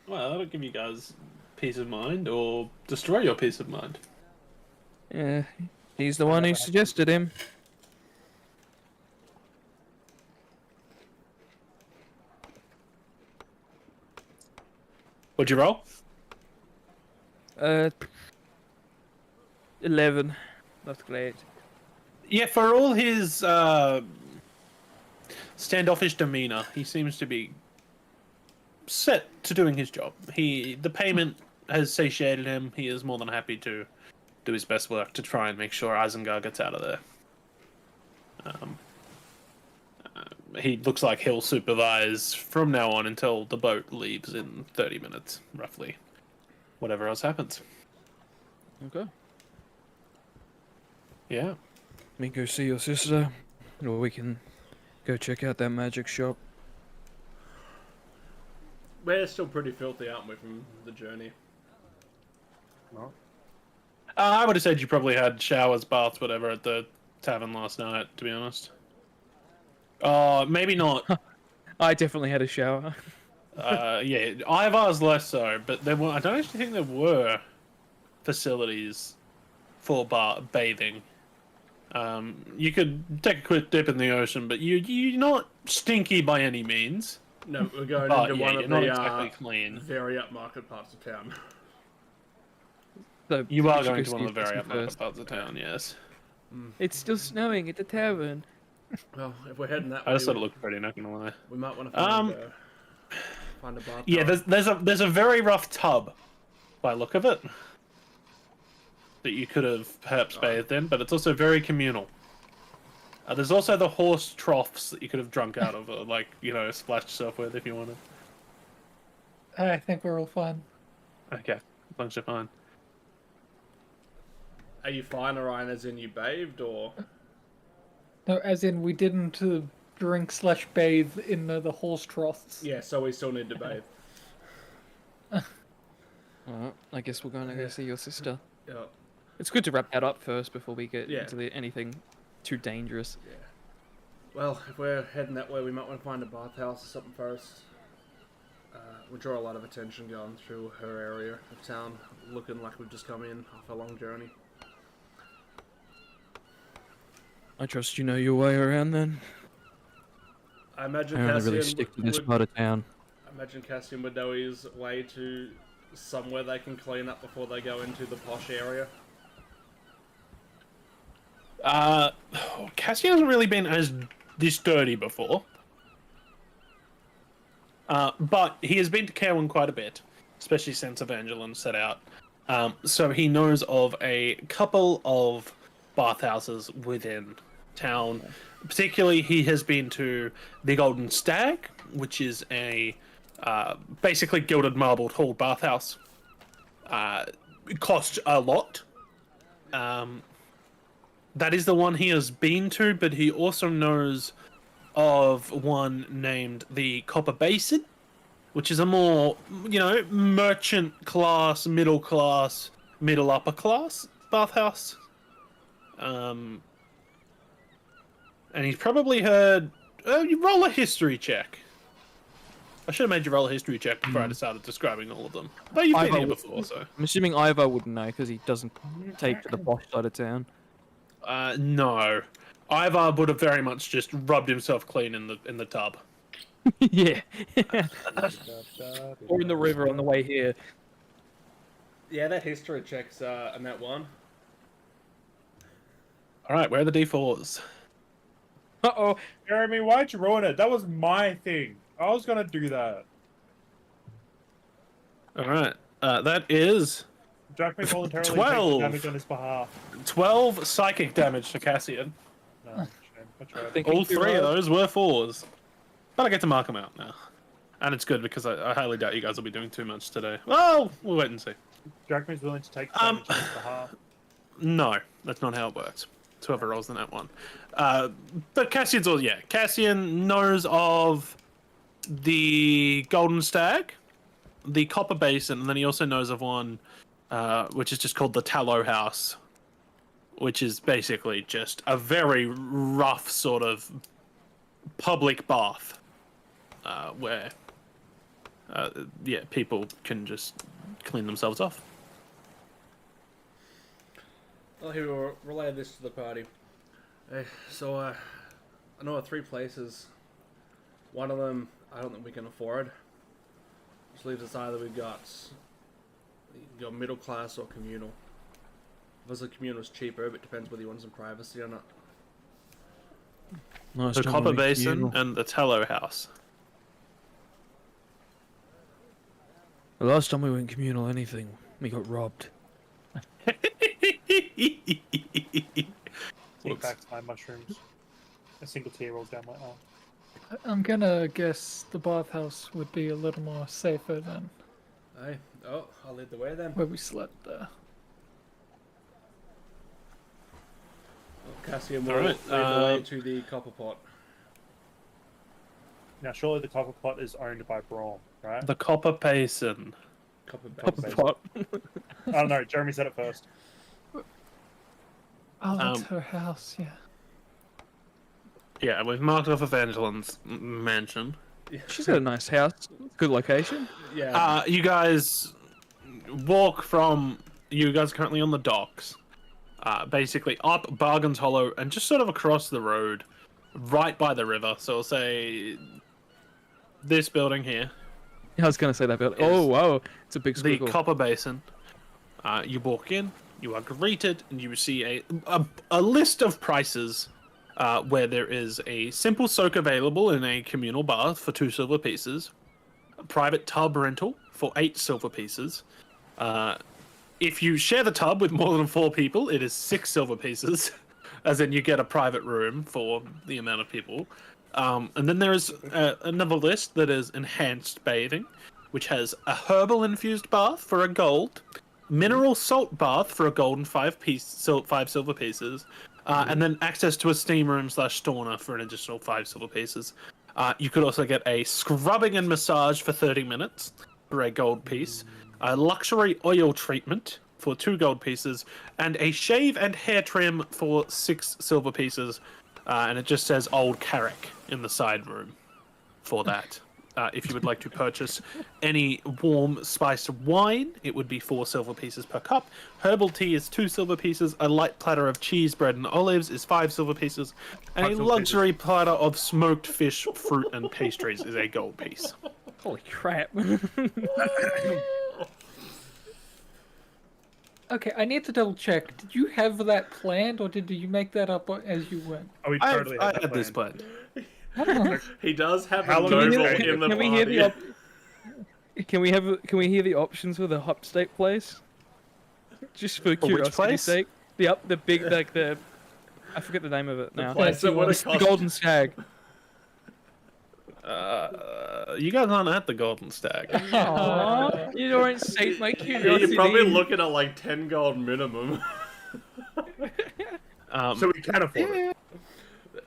Speaker 6: Well, that'll give you guys peace of mind, or destroy your peace of mind.
Speaker 2: Yeah, he's the one who suggested him.
Speaker 6: What'd you roll?
Speaker 2: 11. That's great.
Speaker 6: Yeah, for all his standoffish demeanor, he seems to be set to doing his job. The payment has satiated him. He is more than happy to do his best work to try and make sure Isengard gets out of there. He looks like he'll supervise from now on until the boat leaves in 30 minutes, roughly. Whatever else happens.
Speaker 2: Okay.
Speaker 6: Yeah.
Speaker 2: Me go see your sister, or we can go check out that magic shop.
Speaker 3: We're still pretty filthy, aren't we, from the journey?
Speaker 6: I would have said you probably had showers, baths, whatever at the tavern last night, to be honest. Maybe not.
Speaker 2: I definitely had a shower.
Speaker 6: Yeah, Ivar's less so, but I don't actually think there were facilities for bathing. You could take a quick dip in the ocean, but you're not stinky by any means.
Speaker 3: No, we're going
Speaker 6: But,
Speaker 3: into
Speaker 6: yeah,
Speaker 3: one
Speaker 6: you're
Speaker 3: of
Speaker 6: not
Speaker 3: the
Speaker 6: exactly clean.
Speaker 3: very upmarket parts of town.
Speaker 2: So
Speaker 6: You
Speaker 2: we
Speaker 6: are
Speaker 2: should
Speaker 6: going
Speaker 2: go
Speaker 6: to one of
Speaker 2: see
Speaker 6: the
Speaker 2: your
Speaker 6: very
Speaker 2: sister
Speaker 6: upmarket
Speaker 2: first.
Speaker 6: parts of town, yes.
Speaker 2: It's still snowing at the tavern.
Speaker 3: Well, if we're heading that
Speaker 6: I
Speaker 3: way,
Speaker 6: just thought it looked pretty, not gonna lie.
Speaker 3: we might want to find a bar.
Speaker 6: Yeah, there's a very rough tub, by the look of it, that you could have perhaps bathed in, but it's also very communal. There's also the horse troughs that you could have drunk out of, or splashed yourself with if you wanted.
Speaker 1: I think we're all fine.
Speaker 6: Okay, as long as you're fine.
Speaker 3: Are you fine, Orion, as in you bathed, or...?
Speaker 1: No, as in we didn't drink/bathe in the horse troughs.
Speaker 3: Yeah, so we still need to bathe.
Speaker 2: Alright, I guess we're going to go see your sister.
Speaker 3: Yeah.
Speaker 2: It's good to wrap that up first before we get
Speaker 3: Yeah.
Speaker 2: into anything too dangerous.
Speaker 3: Yeah. Well, if we're heading that way, we might want to find a bathhouse or something first. We draw a lot of attention going through her area of town, looking like we've just come in off a long journey.
Speaker 2: I trust you know your way around then.
Speaker 3: I imagine
Speaker 2: I only
Speaker 3: Cassian
Speaker 2: really stick to this
Speaker 3: would,
Speaker 2: part of town.
Speaker 3: I imagine Cassian would know his way to somewhere they can clean up before they go into the posh area.
Speaker 6: Cassie hasn't really been as this dirty before. But he has been to Caerwyn quite a bit, especially since Evangeline set out. So he knows of a couple of bathhouses within town. Particularly, he has been to the Golden Stag, which is a basically gilded marbled hall bathhouse. It costs a lot. That is the one he has been to, but he also knows of one named the Copper Basin, which is a more, merchant class, middle class, middle upper class bathhouse. and he's probably heard. You roll a history check. I should have made you roll a history check before I started describing all of them. But you've been
Speaker 2: Ivar
Speaker 6: here
Speaker 2: would-
Speaker 6: before, so.
Speaker 2: I'm assuming Ivar wouldn't know because he doesn't take to the posh side of town.
Speaker 6: No. Ivar would have very much just rubbed himself clean in the tub.
Speaker 2: Yeah. Or in the river on the way here.
Speaker 3: Yeah, that history check's on that one.
Speaker 6: All right, where are the D4s?
Speaker 2: Uh-oh.
Speaker 7: Jeremy, why'd you ruin it? That was my thing. I was gonna do that.
Speaker 6: All right, that is
Speaker 7: Jack may voluntarily
Speaker 6: 12.
Speaker 7: take damage on his behalf.
Speaker 6: 12 psychic damage to Cassian.
Speaker 7: No, shame. I tried.
Speaker 2: Thinking
Speaker 6: All
Speaker 2: too
Speaker 6: 3 of
Speaker 2: hard.
Speaker 6: those were 4s. But I get to mark them out now. And it's good because I highly doubt you guys will be doing too much today. Well, we'll wait and see.
Speaker 7: Jack may's willing to take damage on his behalf.
Speaker 6: No, that's not how it works. It's whoever rolls in that one. But Cassian's all, yeah. Cassian knows of the Golden Stag, the Copper Basin, and then he also knows of one which is just called the Tallow House, which is basically just a very rough sort of public bath where, yeah, people can just clean themselves off.
Speaker 3: Well, he will relay this to the party. Hey, so, I know of 3 places. One of them, I don't think we can afford. Which leaves us either we've got middle class or communal. Obviously, communal is cheaper, but it depends whether you want some privacy or not.
Speaker 2: Nice
Speaker 6: The
Speaker 2: time
Speaker 6: Copper
Speaker 2: to meet
Speaker 6: Basin
Speaker 2: you.
Speaker 6: and the Tallow House.
Speaker 2: The last time we went communal anything, we got robbed.
Speaker 7: Take back my mushrooms. A single tear rolls down my arm.
Speaker 1: I'm gonna guess the bathhouse would be a little more safer than
Speaker 3: Aye. Oh, I'll lead the way then.
Speaker 1: where we slept there.
Speaker 3: Well, Cassian will
Speaker 6: Alright,
Speaker 3: lead the way to the copper pot.
Speaker 7: Now, surely the copper pot is owned by Braum, right?
Speaker 6: The Copper Basin.
Speaker 3: Copper
Speaker 2: Copper
Speaker 3: base.
Speaker 2: pot.
Speaker 7: I don't know. Jeremy said it first.
Speaker 1: Oh, that's
Speaker 6: Um,
Speaker 1: her house, yeah.
Speaker 6: Yeah, we've marked off Evangeline's mansion.
Speaker 2: She's got a nice house. Good location.
Speaker 3: Yeah.
Speaker 6: You guys walk from. You guys are currently on the docks. Basically up Bargain's Hollow and just sort of across the road, right by the river. So I'll say this building here,
Speaker 2: I was gonna say that building. Oh wow, it's a big
Speaker 6: the
Speaker 2: squiggle.
Speaker 6: Copper Basin. You walk in, you are greeted, and you see a list of prices. Where there is a simple soak available in a communal bath for 2 silver pieces, a private tub rental for 8 silver pieces. If you share the tub with more than 4 people, it is 6 silver pieces, as in you get a private room for the amount of people. And then there is another list that is enhanced bathing, which has a herbal infused bath for a gold, mineral salt bath for a gold and 5 silver pieces. And then access to a steam room / sauna for an additional 5 silver pieces. You could also get a scrubbing and massage for 30 minutes for a gold piece, a luxury oil treatment for 2 gold pieces, and a shave and hair trim for 6 silver pieces. And it just says Old Carrick in the side room for that. If you would like to purchase any warm spiced wine, it would be 4 silver pieces per cup. Herbal tea is 2 silver pieces. A light platter of cheese, bread, and olives is 5 silver pieces. And a
Speaker 7: 5 silver
Speaker 6: luxury platter of smoked fish, fruit, and pastries is a gold piece.
Speaker 2: Holy crap.
Speaker 1: Okay, I need to double check. Did you have that planned, or did you make that up as you went?
Speaker 7: Oh, we
Speaker 6: I
Speaker 7: totally had that
Speaker 6: had this
Speaker 7: planned.
Speaker 6: planned.
Speaker 1: I don't know.
Speaker 3: He does have
Speaker 7: How
Speaker 3: a
Speaker 7: long
Speaker 3: noble
Speaker 7: is
Speaker 3: in
Speaker 7: it?
Speaker 3: the
Speaker 2: Can we
Speaker 3: party.
Speaker 2: hear the Can we hear the options for the upstate place? Just for
Speaker 6: which
Speaker 2: curiosity's
Speaker 6: place?
Speaker 2: sake. The big like the I forget the name of it now.
Speaker 3: place that would've
Speaker 2: The
Speaker 3: cost-
Speaker 2: Golden Stag.
Speaker 6: You guys aren't at the Golden Stag.
Speaker 2: Aw, you don't sate my
Speaker 3: Yeah,
Speaker 2: curiosity.
Speaker 3: you're probably looking at like 10 gold minimum.
Speaker 7: So we can afford it.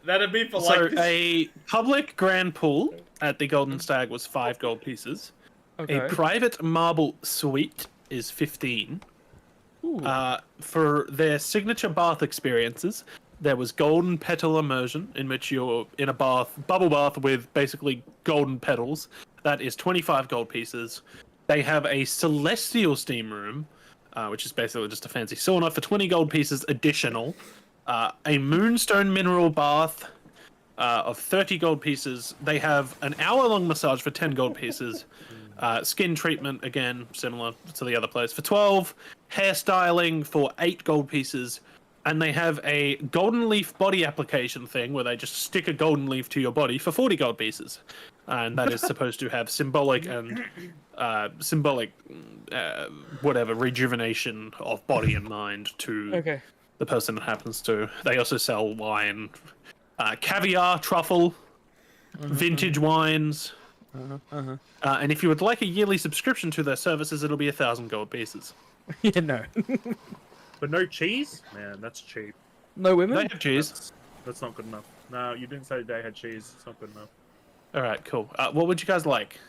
Speaker 3: That'd be for
Speaker 6: So
Speaker 3: like.
Speaker 6: a public grand pool at the Golden Stag was 5 gold pieces.
Speaker 2: Okay.
Speaker 6: A private marble suite is 15.
Speaker 2: Ooh.
Speaker 6: For their signature bath experiences, There was golden petal immersion, in which you're in a bubble bath with basically golden petals. That is 25 gold pieces. They have a celestial steam room, which is basically just a fancy sauna for 20 gold pieces additional. A moonstone mineral bath of 30 gold pieces. They have an hour-long massage for 10 gold pieces. Skin treatment, again, similar to the other place, for 12. Hairstyling for 8 gold pieces. And they have a golden leaf body application thing where they just stick a golden leaf to your body for 40 gold pieces. And that is supposed to have symbolic whatever, rejuvenation of body and mind to the person it happens to. They also sell wine, caviar, truffle, vintage wines. And if you would like a yearly subscription to their services, it'll be 1,000 gold pieces.
Speaker 2: Yeah, no.
Speaker 7: But no cheese? Man, that's cheap.
Speaker 2: No women?
Speaker 6: They have cheese.
Speaker 7: That's not good enough. No, you didn't say they had cheese. It's not good enough.
Speaker 6: Alright, cool. What would you guys like?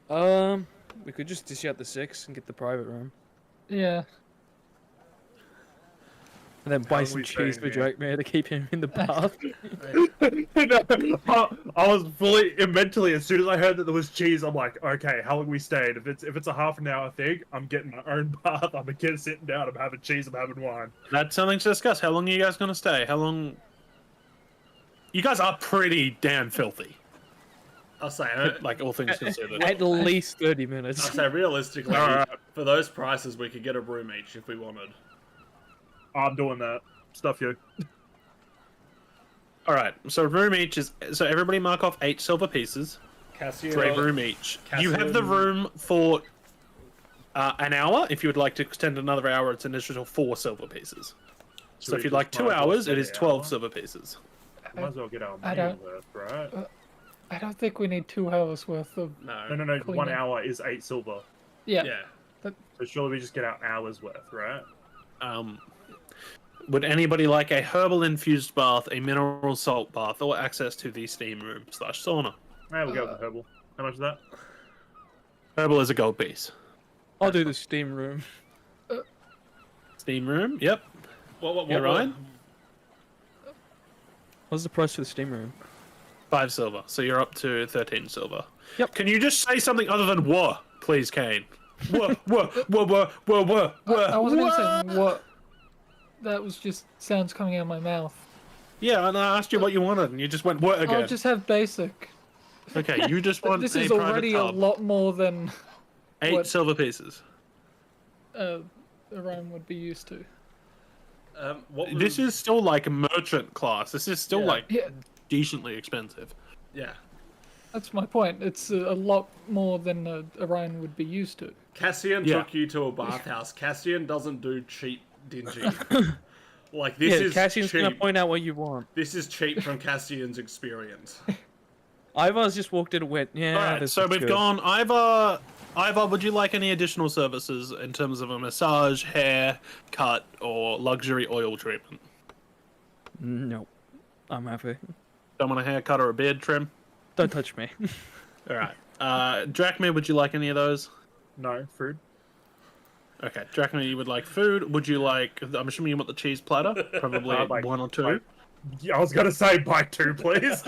Speaker 2: We could just dish out the 6 and get the private room.
Speaker 1: Yeah.
Speaker 2: And then buy
Speaker 7: How
Speaker 2: some
Speaker 7: we
Speaker 2: cheese for
Speaker 7: saying here?
Speaker 2: Drake Man to keep him in the bath.
Speaker 7: I was fully mentally, as soon as I heard that there was cheese, I'm like, okay, how long we stayed? If it's a half an hour thing, I'm getting my own bath. I'm again sitting down. I'm having cheese. I'm having wine.
Speaker 6: That's something to discuss. How long are you guys going to stay? How long? You guys are pretty damn filthy.
Speaker 3: I'll say,
Speaker 6: Like, all things considered.
Speaker 2: At least 30 minutes.
Speaker 3: I'll say realistically,
Speaker 7: Alright.
Speaker 3: for those prices, we could get a room each if we wanted.
Speaker 7: I'm doing that. Stuff you.
Speaker 6: Alright, so room each is... So everybody mark off 8 silver pieces
Speaker 3: Cassian,
Speaker 6: for a room each. You
Speaker 3: Cassian-
Speaker 6: have the room for an hour. If you would like to extend another hour, it's an additional 4 silver pieces. So
Speaker 7: we
Speaker 6: if you'd
Speaker 7: just
Speaker 6: like 2
Speaker 7: might as well
Speaker 6: hours,
Speaker 7: stay
Speaker 6: it is
Speaker 7: an
Speaker 6: 12
Speaker 7: hour?
Speaker 6: silver pieces.
Speaker 7: Might as well get our
Speaker 1: I
Speaker 7: meal
Speaker 1: don't-
Speaker 7: worth, right?
Speaker 1: I don't think we need 2 hours worth of.
Speaker 3: No.
Speaker 7: No. 1
Speaker 1: cleaning.
Speaker 7: hour is 8 silver.
Speaker 1: Yeah.
Speaker 3: Yeah.
Speaker 7: So surely we just get our hours worth, right?
Speaker 6: Would anybody like a herbal infused bath, a mineral salt bath, or access to the steam room / sauna?
Speaker 7: Yeah, we'll go with the herbal. How much is that?
Speaker 6: Herbal is a gold piece.
Speaker 2: I'll do the steam room.
Speaker 6: Steam room, yep.
Speaker 3: What,
Speaker 6: Yeah, Ryan?
Speaker 2: What's the price for the steam room?
Speaker 6: 5 silver, so you're up to 13 silver.
Speaker 2: Yep.
Speaker 6: Can you just say something other than "whoa," please, Kane? Whoa, whoa, whoa, whoa, whoa, whoa, whoa.
Speaker 1: I wasn't gonna say what. That was just sounds coming out of my mouth.
Speaker 6: Yeah, and I asked you what you wanted, and you just went "what" again.
Speaker 1: I'll just have basic.
Speaker 6: Okay, you just want
Speaker 1: This
Speaker 6: a
Speaker 1: is
Speaker 6: private
Speaker 1: already a
Speaker 6: tub.
Speaker 1: lot more than
Speaker 6: 8
Speaker 1: what-
Speaker 6: silver pieces.
Speaker 1: Orion would be used to.
Speaker 3: What was,
Speaker 6: This is still like merchant class. This is still
Speaker 3: Yeah.
Speaker 6: like
Speaker 1: Yeah,
Speaker 6: decently expensive.
Speaker 3: Yeah.
Speaker 1: that's my point. It's a lot more than Orion would be used to.
Speaker 3: Cassian
Speaker 6: Yeah.
Speaker 3: took you to a bathhouse. Cassian doesn't do cheap, dingy. Like, this
Speaker 2: Yeah,
Speaker 3: is
Speaker 2: Cassian's
Speaker 3: cheap.
Speaker 2: gonna point out what you want.
Speaker 3: This is cheap from Cassian's experience.
Speaker 2: Ivar's just walked in and went, yeah,
Speaker 6: Alright,
Speaker 2: this
Speaker 6: so
Speaker 2: looks
Speaker 6: we've
Speaker 2: good.
Speaker 6: gone Ivar, would you like any additional services in terms of a massage, hair, cut, or luxury oil treatment?
Speaker 2: Nope. I'm happy.
Speaker 6: Don't want a haircut or a beard trim?
Speaker 2: Don't touch me.
Speaker 6: Alright. Drachmir, would you like any of those?
Speaker 7: No, food.
Speaker 6: Okay, Drachmir, you would like food. Would you like... I'm assuming you want the cheese platter? Probably
Speaker 7: Like,
Speaker 6: 1 or 2.
Speaker 7: like- Yeah, I was gonna say buy 2, please.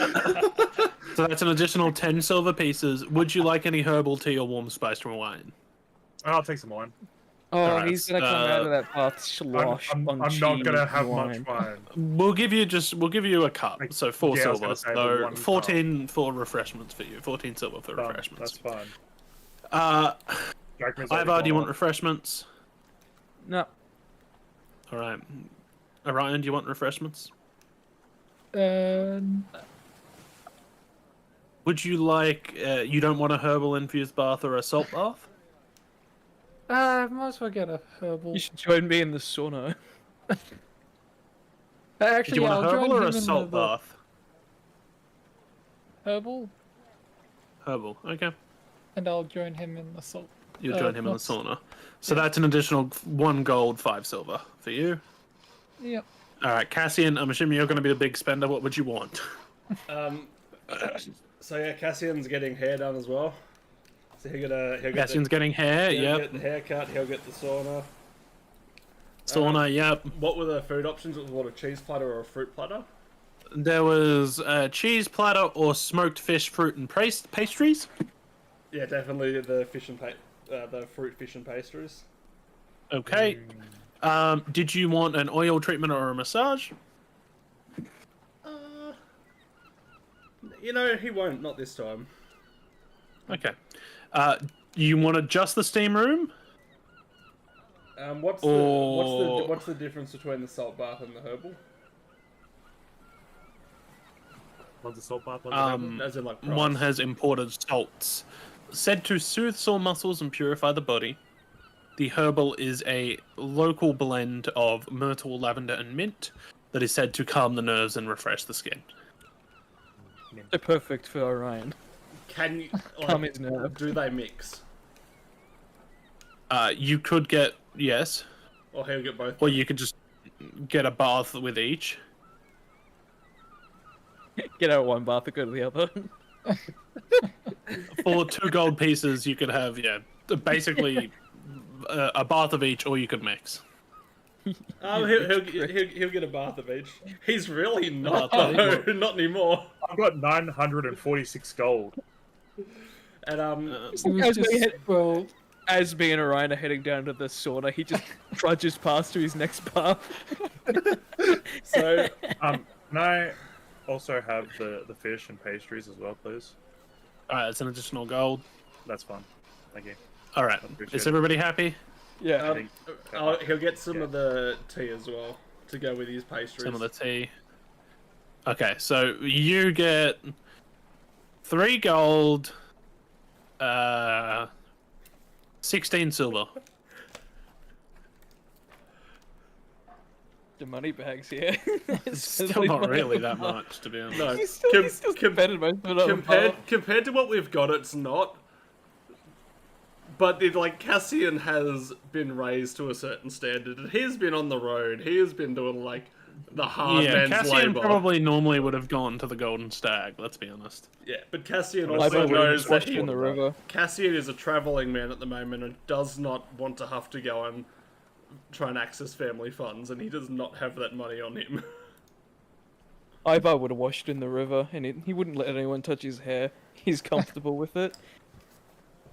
Speaker 6: So that's an additional 10 silver pieces. Would you like any herbal tea or warm spiced wine?
Speaker 7: I'll take some wine.
Speaker 2: Oh,
Speaker 6: Alright,
Speaker 2: he's gonna come out of that bath slosh
Speaker 7: I'm
Speaker 2: on
Speaker 7: not gonna
Speaker 2: cheese
Speaker 7: have
Speaker 2: wine.
Speaker 7: much wine.
Speaker 6: We'll give you a cup. So 4
Speaker 7: Yeah, I was
Speaker 6: silver.
Speaker 7: gonna say,
Speaker 6: So
Speaker 7: one
Speaker 6: 14 for refreshments for you. 14 silver for
Speaker 7: Done.
Speaker 6: refreshments.
Speaker 7: That's fine.
Speaker 6: Ivar,
Speaker 7: Drachmir's already
Speaker 6: do you
Speaker 7: gone
Speaker 6: want
Speaker 7: on.
Speaker 6: refreshments?
Speaker 2: No.
Speaker 6: Alright. Orion, do you want refreshments? Would you like... you don't want a herbal infused bath or a salt bath?
Speaker 1: Might as well get a herbal.
Speaker 2: You should join me in the sauna.
Speaker 6: Do
Speaker 1: Actually,
Speaker 6: you want
Speaker 1: I'll
Speaker 6: a
Speaker 1: join
Speaker 6: herbal or
Speaker 1: him
Speaker 6: a
Speaker 1: in
Speaker 6: salt
Speaker 1: the
Speaker 6: bath?
Speaker 1: herbal,
Speaker 6: Herbal, okay.
Speaker 1: and I'll join him in the salt.
Speaker 6: You'll join him in the
Speaker 1: what's-
Speaker 6: sauna. So that's an additional 1 gold, 5 silver for you.
Speaker 1: Yep.
Speaker 6: Alright, Cassian, I'm assuming you're going to be the big spender. What would you want?
Speaker 3: So yeah, Cassian's getting hair done as well. So he'll get
Speaker 6: Cassian's getting hair,
Speaker 3: he'll
Speaker 6: yep.
Speaker 3: get the haircut, he'll get the sauna.
Speaker 6: Sauna, yep.
Speaker 3: What were the food options? It was what, a cheese platter or a fruit platter?
Speaker 6: There was a cheese platter or smoked fish, fruit, and pastries.
Speaker 3: Yeah, definitely the the fruit, fish, and pastries.
Speaker 6: Okay. Did you want an oil treatment or a massage?
Speaker 3: You know, he won't. Not this time.
Speaker 6: Okay. You wanted just the steam room?
Speaker 3: What's the difference between the salt bath and the herbal?
Speaker 7: One's a salt bath, one's a herbal.
Speaker 3: As in, like, price.
Speaker 6: One has imported salts, said to soothe sore muscles and purify the body. The herbal is a local blend of myrtle, lavender, and mint that is said to calm the nerves and refresh the skin.
Speaker 2: They're perfect for Orion.
Speaker 3: Can you
Speaker 2: Calm his nerve.
Speaker 3: do they mix?
Speaker 6: You could get, yes,
Speaker 3: Or he'll get both?
Speaker 6: or you could just get a bath with each.
Speaker 2: Get out of one bath and go to the other.
Speaker 6: For 2 gold pieces, you could have, basically a bath of each, or you could mix.
Speaker 3: He'll get a bath of each. He's really not,
Speaker 6: Bath of
Speaker 3: though. Not anymore.
Speaker 7: I've got 946 gold.
Speaker 3: And
Speaker 1: It was just, well,
Speaker 2: As me and Orion are heading down to the sauna, he just trudges past to his next bath.
Speaker 3: so
Speaker 7: Can I also have the fish and pastries as well, please?
Speaker 6: Alright, it's an additional gold.
Speaker 7: That's fine. Thank you.
Speaker 6: Alright,
Speaker 7: Appreciate
Speaker 6: is
Speaker 7: it.
Speaker 6: everybody happy?
Speaker 2: Yeah.
Speaker 3: he'll get some of the tea as well to go with his pastries.
Speaker 6: Some of the tea. Okay, so you get 3 gold, 16 silver.
Speaker 2: The money bags here.
Speaker 6: It's still not really that much, to be honest.
Speaker 3: No,
Speaker 2: He's still spending most of it on the bath.
Speaker 3: compared to what we've got, it's not. But Cassian has been raised to a certain standard, and he's been on the road. He has been doing the hard
Speaker 6: Yeah,
Speaker 3: man's
Speaker 6: Cassian
Speaker 3: labor.
Speaker 6: probably normally would have gone to the Golden Stag, let's be honest.
Speaker 3: Yeah, but Cassian
Speaker 2: I
Speaker 3: also
Speaker 2: would
Speaker 3: knows
Speaker 2: have
Speaker 3: that
Speaker 2: washed in the river.
Speaker 3: Cassian is a traveling man at the moment and does not want to have to go and try and access family funds, and he does not have that money on him.
Speaker 2: Ivar would have washed in the river, and he wouldn't let anyone touch his hair. He's comfortable with it.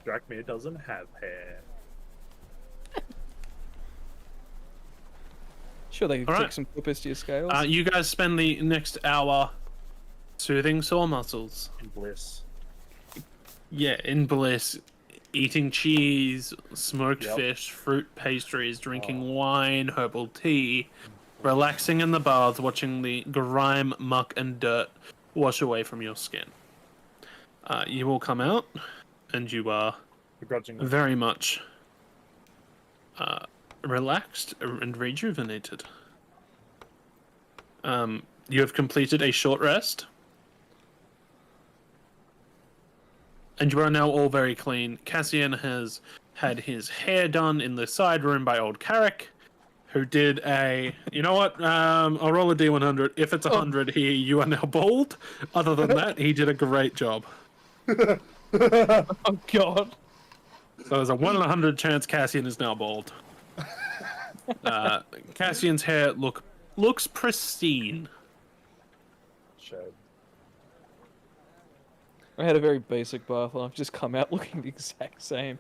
Speaker 7: Drachmir doesn't have hair.
Speaker 2: Sure, they could
Speaker 6: Alright.
Speaker 2: take some clippers to your scales.
Speaker 6: You guys spend the next hour soothing sore muscles.
Speaker 7: In bliss.
Speaker 6: Yeah, in bliss, eating cheese, smoked
Speaker 7: Yep.
Speaker 6: fish, fruit pastries, drinking wine, herbal tea, relaxing in the baths, watching the grime, muck, and dirt wash away from your skin. You will come out, and you are
Speaker 7: Begrudgingly.
Speaker 6: very much relaxed and rejuvenated. You have completed a short rest. And you are now all very clean. Cassian has had his hair done in the side room by old Carrick, who did a... You know what? I'll roll a D100. If it's 100, you are now bald. Other than that, he did a great job.
Speaker 2: Oh god.
Speaker 6: So there's a 1 in 100 chance Cassian is now bald. Cassian's hair looks pristine.
Speaker 7: Shade.
Speaker 2: I had a very basic bath, and I've just come out looking the exact same.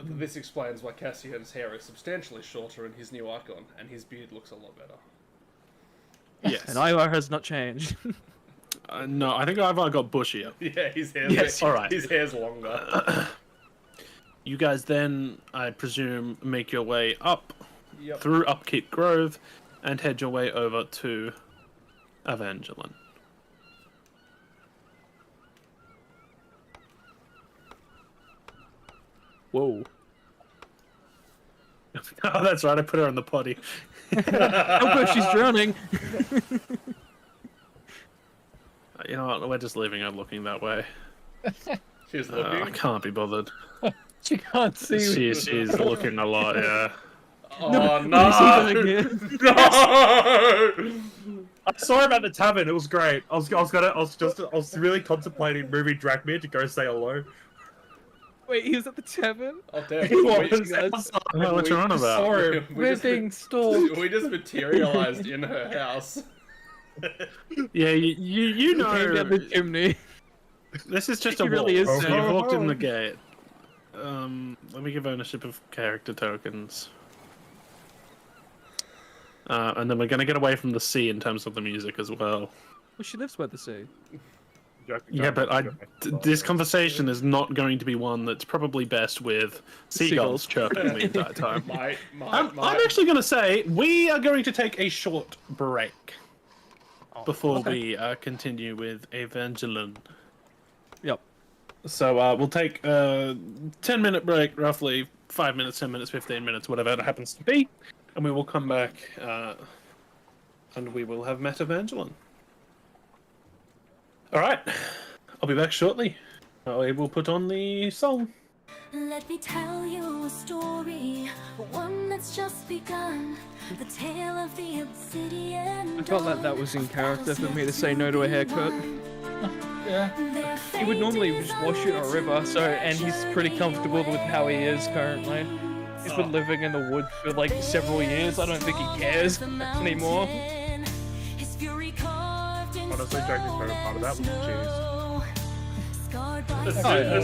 Speaker 3: This explains why Cassian's hair is substantially shorter in his new icon, and his beard looks a lot better.
Speaker 6: Yes.
Speaker 2: And Ivar has not changed.
Speaker 6: No, I think Ivar got bushier.
Speaker 3: Yeah, his hair's
Speaker 6: Yes, alright.
Speaker 3: His hair's longer.
Speaker 6: You guys then, I presume, make your way up
Speaker 3: Yep.
Speaker 6: through Upkeep Grove and head your way over to Evangeline.
Speaker 2: Whoa.
Speaker 6: Oh, that's right. I put her on the potty.
Speaker 2: Oh god, she's drowning!
Speaker 6: You know what? We're just leaving her looking that way.
Speaker 3: She's
Speaker 6: I
Speaker 3: looking.
Speaker 6: can't be bothered.
Speaker 1: she can't see.
Speaker 6: She's looking a lot. Yeah.
Speaker 3: Oh
Speaker 2: What
Speaker 3: no!
Speaker 2: is he doing here?
Speaker 3: No!
Speaker 7: I'm sorry about the tavern. It was great. I was really contemplating moving Drachmir to go say hello.
Speaker 2: Wait, he was at the tavern?
Speaker 3: Oh damn!
Speaker 7: He was.
Speaker 3: We-
Speaker 6: Oh, what you on about?
Speaker 1: Sorry,
Speaker 3: we
Speaker 1: we're
Speaker 3: just-
Speaker 1: being stalked.
Speaker 3: We just materialized in her house.
Speaker 6: Yeah, you
Speaker 2: Came down
Speaker 6: know.
Speaker 2: the chimney.
Speaker 6: This is just
Speaker 2: He
Speaker 6: a
Speaker 2: really
Speaker 6: wall.
Speaker 2: is
Speaker 6: So
Speaker 2: so-
Speaker 6: you've walked in the gate. Let me give ownership of character tokens. And then we're gonna get away from the sea in terms of the music as well.
Speaker 2: Well, she lives by the sea.
Speaker 6: Yeah, but this conversation is not going to be one that's probably best with seagulls chirping the entire time. I'm actually going to say we are going to take a short break before we continue with Evangeline.
Speaker 2: Yep.
Speaker 6: So we'll take a 10-minute break, roughly 5 minutes, 10 minutes, 15 minutes, whatever it happens to be, and we will come back and we will have met Evangeline. All right, I'll be back shortly. I will put on the song.
Speaker 4: Let me tell you a story, one that's just begun. The tale of the Obsidian
Speaker 2: I felt like that was in character for me to say no to a haircut.
Speaker 1: Yeah.
Speaker 2: He would normally just wash it in a river, so and he's pretty comfortable with how he is currently. He's been living in the woods for like several years. I don't think he cares anymore.
Speaker 7: Honestly, Jackie's favorite part of that was the cheese.
Speaker 3: As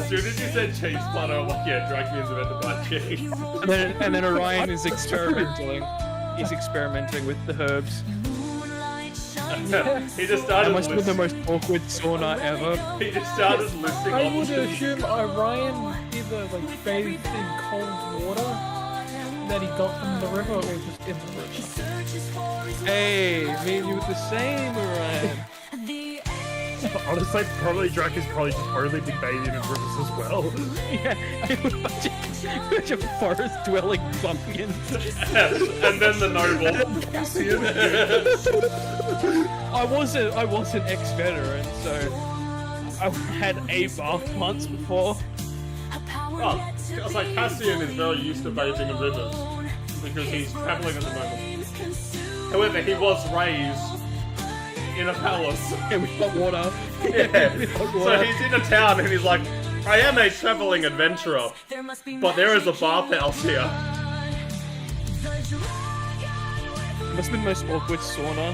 Speaker 3: soon as you said cheese platter, I'm like, yeah, drag means about to buy cheese.
Speaker 2: And then Orion is experimenting. He's experimenting with the herbs.
Speaker 3: He just
Speaker 2: That
Speaker 3: started
Speaker 2: must be the
Speaker 3: listing.
Speaker 2: most awkward sauna ever.
Speaker 3: He just started listing
Speaker 1: I would
Speaker 3: options.
Speaker 1: assume Orion either like bathed in cold water that he got from the river or just in the river.
Speaker 2: Hey, me and you with the same Orion.
Speaker 7: Honestly, probably Drac is probably just only been bathing in rivers as well.
Speaker 2: Yeah, a bunch of forest-dwelling bumpkins.
Speaker 3: And then the noble.
Speaker 2: I was an ex-veteran, so I had a bath once before.
Speaker 3: Oh, I was like, Cassian is very used to bathing in rivers because he's traveling at the moment. However, he was raised in a palace.
Speaker 2: And we got water.
Speaker 3: Yeah. So he's in a town and he's like, I am a traveling adventurer, but there is a bathhouse here.
Speaker 2: It must have been the most awkward sauna.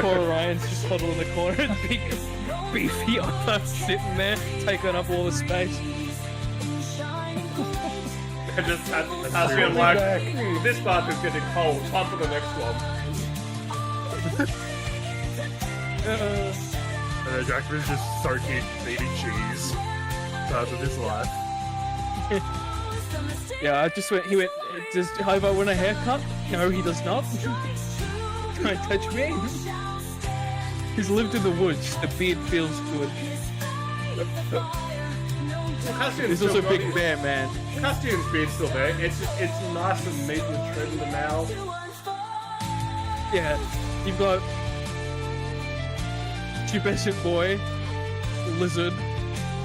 Speaker 2: Poor Orion's just huddled in the corner and big, beefy Arthur sitting there, taking up all the space.
Speaker 3: And just Cassian like, this bath is getting cold, time for the next one.
Speaker 7: And then Jack was just soaking eating cheese. Time of his life.
Speaker 2: Yeah, he went, does Ivo want a haircut? No, he does not. Don't touch me. He's lived in the woods, the beard feels good. He's also a big bear, man.
Speaker 3: Castian's beard's still there. It's nice and neat and trimmed now.
Speaker 2: Yeah, you've got pubescent boy, lizard,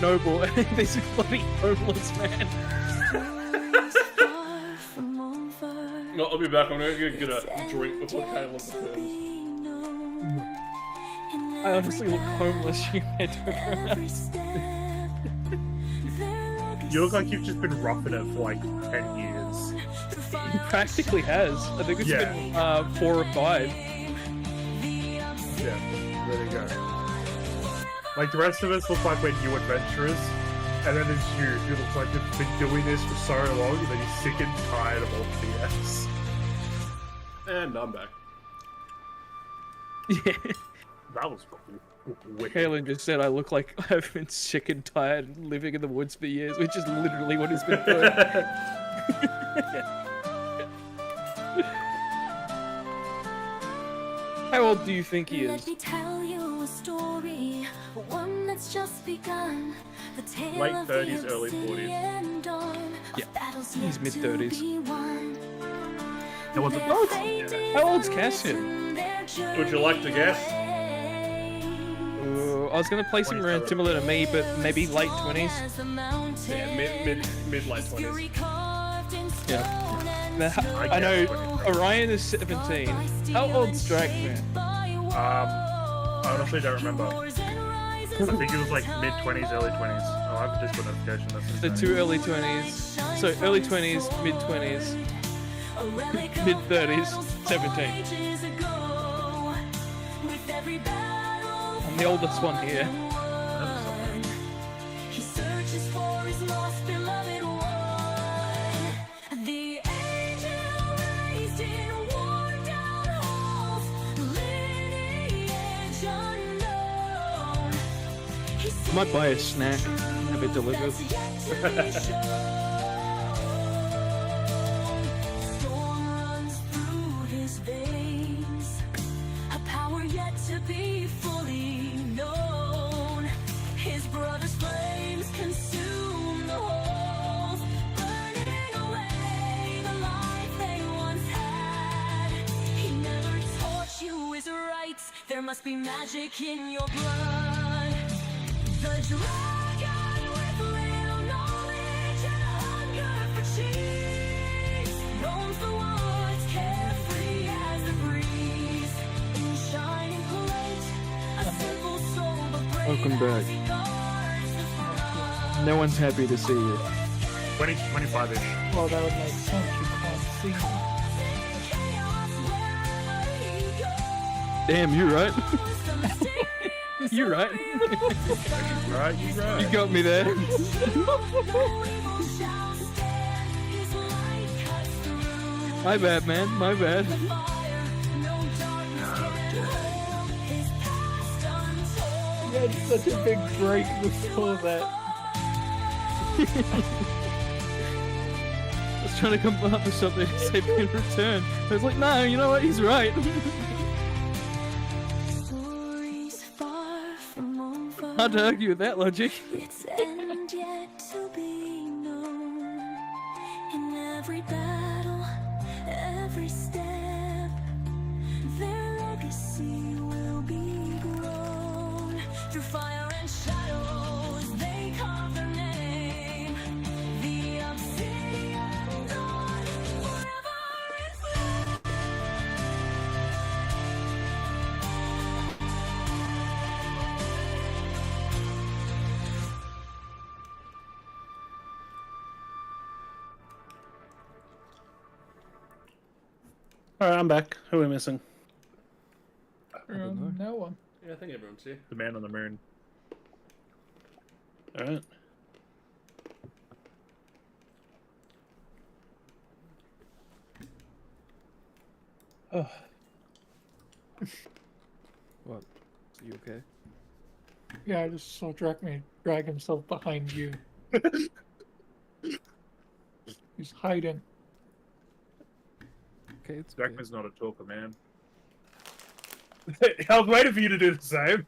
Speaker 2: noble, and there's a bloody homeless man.
Speaker 3: No, I'll be back. I'm gonna get a drink before Caleb returns.
Speaker 2: I honestly look homeless compared to everyone else.
Speaker 7: You look like you've just been roughing it for like 10 years.
Speaker 2: He practically has. I think it's
Speaker 7: Yeah.
Speaker 2: been 4 or 5.
Speaker 7: Yeah, there you go. Like the rest of us look like we're new adventurers, and then there's you who looks like you've been doing this for so long and then you're sick and tired of all the BS.
Speaker 3: And I'm back.
Speaker 2: Yeah.
Speaker 7: That was wicked.
Speaker 2: Caerwyn just said I look like I've been sick and tired of living in the woods for years, which is literally what he's been doing. How old do you think he
Speaker 4: Let
Speaker 2: is?
Speaker 4: me tell you a story, one that's just begun. The tale
Speaker 7: Late
Speaker 4: of
Speaker 7: 30s,
Speaker 4: the
Speaker 7: early 40s.
Speaker 4: Obsidian Dawn,
Speaker 2: Yeah,
Speaker 4: battles
Speaker 2: he's
Speaker 4: yet to
Speaker 2: mid-30s.
Speaker 4: be won.
Speaker 7: There was a
Speaker 2: How old's Cassian?
Speaker 3: Would you like to guess?
Speaker 2: I was gonna place him around similar to me, but maybe late 20s.
Speaker 3: Yeah, mid late 20s.
Speaker 2: Yeah. Now, I know Orion is 17. How old's Drake, man?
Speaker 7: I honestly don't remember. I think it was like mid 20s, early 20s. Oh, I have a Discord notification. That's
Speaker 2: The
Speaker 7: insane.
Speaker 2: two early 20s. So early 20s, mid 20s, mid 30s, 17. I'm the oldest one here.
Speaker 4: He searches for his lost beloved one. The angel raised in worn-down halls, lineage unknown. He
Speaker 2: Might buy a snack, have it delivered.
Speaker 4: Storm runs through his veins, a power yet to be fully known. His brother's flames consume the halls, burning away the life they once had. He never taught you his rights. There must be magic in your blood. The dragon with little knowledge and hunger for cheese roams the woods, carefree as the breeze. In shining plate, a simple soul but brave
Speaker 2: Welcome back.
Speaker 4: as he guards the front.
Speaker 2: No one's happy to see you.
Speaker 7: 25-ish.
Speaker 1: Well, that would make sense. You can't see me.
Speaker 4: Chaos wherever he goes.
Speaker 2: Damn, you right.
Speaker 4: The mysterious
Speaker 2: You right.
Speaker 7: Right, you right.
Speaker 2: You got me there.
Speaker 4: no evil shall stand. His light cuts through.
Speaker 2: My bad, man. My bad.
Speaker 4: Fire, no darkness can hold. His past untold.
Speaker 1: You had such a big break before that.
Speaker 2: I was trying to come up with something to save me in return. I was like, no, you know what? He's right.
Speaker 4: Stories far from over.
Speaker 2: Hard to argue with that logic.
Speaker 4: Its end yet to be known. In every battle, every step, their legacy will be grown. Through fire and shadows, they carve their name. The Obsidian Dawn, forever in flame.
Speaker 6: Alright, I'm back. Who are we missing?
Speaker 1: No one.
Speaker 3: Yeah, I think everyone's here.
Speaker 7: The man on the moon.
Speaker 6: Alright.
Speaker 2: What? Are you okay?
Speaker 1: Yeah, I just saw Drachme drag himself behind you. He's hiding.
Speaker 2: Okay, it's
Speaker 7: Jackman's not a talker, man. I was waiting for you to do the same.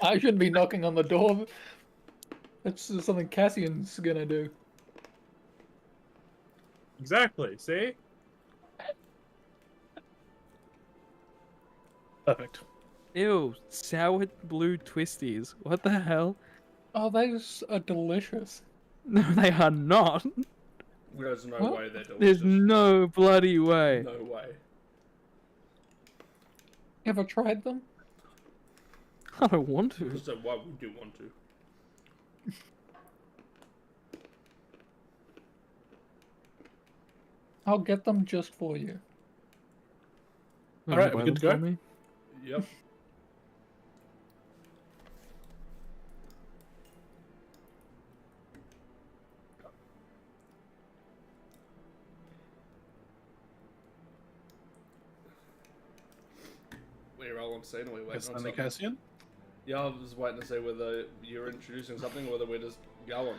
Speaker 1: I shouldn't be knocking on the door. That's something Cassian's gonna do.
Speaker 7: Exactly, see?
Speaker 6: Perfect.
Speaker 2: Ew, sour blue twisties. What the hell?
Speaker 1: Oh, those are delicious.
Speaker 2: No, they are not.
Speaker 3: There's no
Speaker 1: What?
Speaker 3: way they're delicious.
Speaker 2: There's no bloody way.
Speaker 3: No way.
Speaker 1: Ever tried them?
Speaker 2: I don't want to.
Speaker 3: So why would you want to?
Speaker 1: I'll get them just for you.
Speaker 6: Alright, we good to go?
Speaker 2: Me?
Speaker 3: Yep. We're all on scene, or we're waiting
Speaker 6: Yes,
Speaker 3: on
Speaker 6: only
Speaker 3: something?
Speaker 6: Cassian?
Speaker 3: Yeah, I was waiting to see whether you're introducing something or whether we're just going.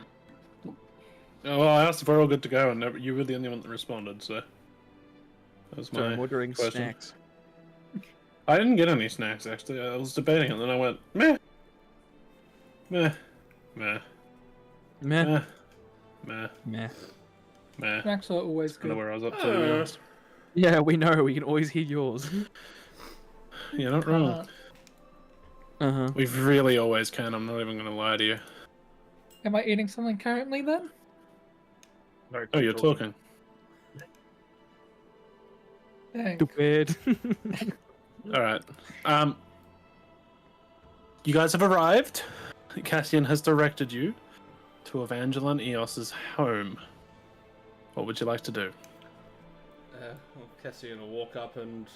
Speaker 6: Oh, well, I asked if we're all good to go, and you were the only one that responded, so... That was
Speaker 2: So
Speaker 6: my
Speaker 2: I'm ordering
Speaker 6: question.
Speaker 2: snacks.
Speaker 6: I didn't get any snacks, actually. I was debating, and then I went, meh. Meh. Meh.
Speaker 2: Meh.
Speaker 6: Meh. Meh.
Speaker 2: Meh.
Speaker 6: Meh.
Speaker 1: Snacks are always
Speaker 6: I don't know
Speaker 1: good.
Speaker 6: where I was up to, to be honest.
Speaker 2: Yeah, we know. We can always hear yours.
Speaker 6: You're not wrong.
Speaker 2: Uh-huh.
Speaker 6: We really always can, I'm not even going to lie to you.
Speaker 1: Am I eating something currently then?
Speaker 7: No,
Speaker 6: Oh, you're talking.
Speaker 1: Dang.
Speaker 2: Stupid.
Speaker 6: Alright. You guys have arrived. Cassian has directed you to Evangeline Eos's home. What would you like to do?
Speaker 3: Well, Cassian will walk up and...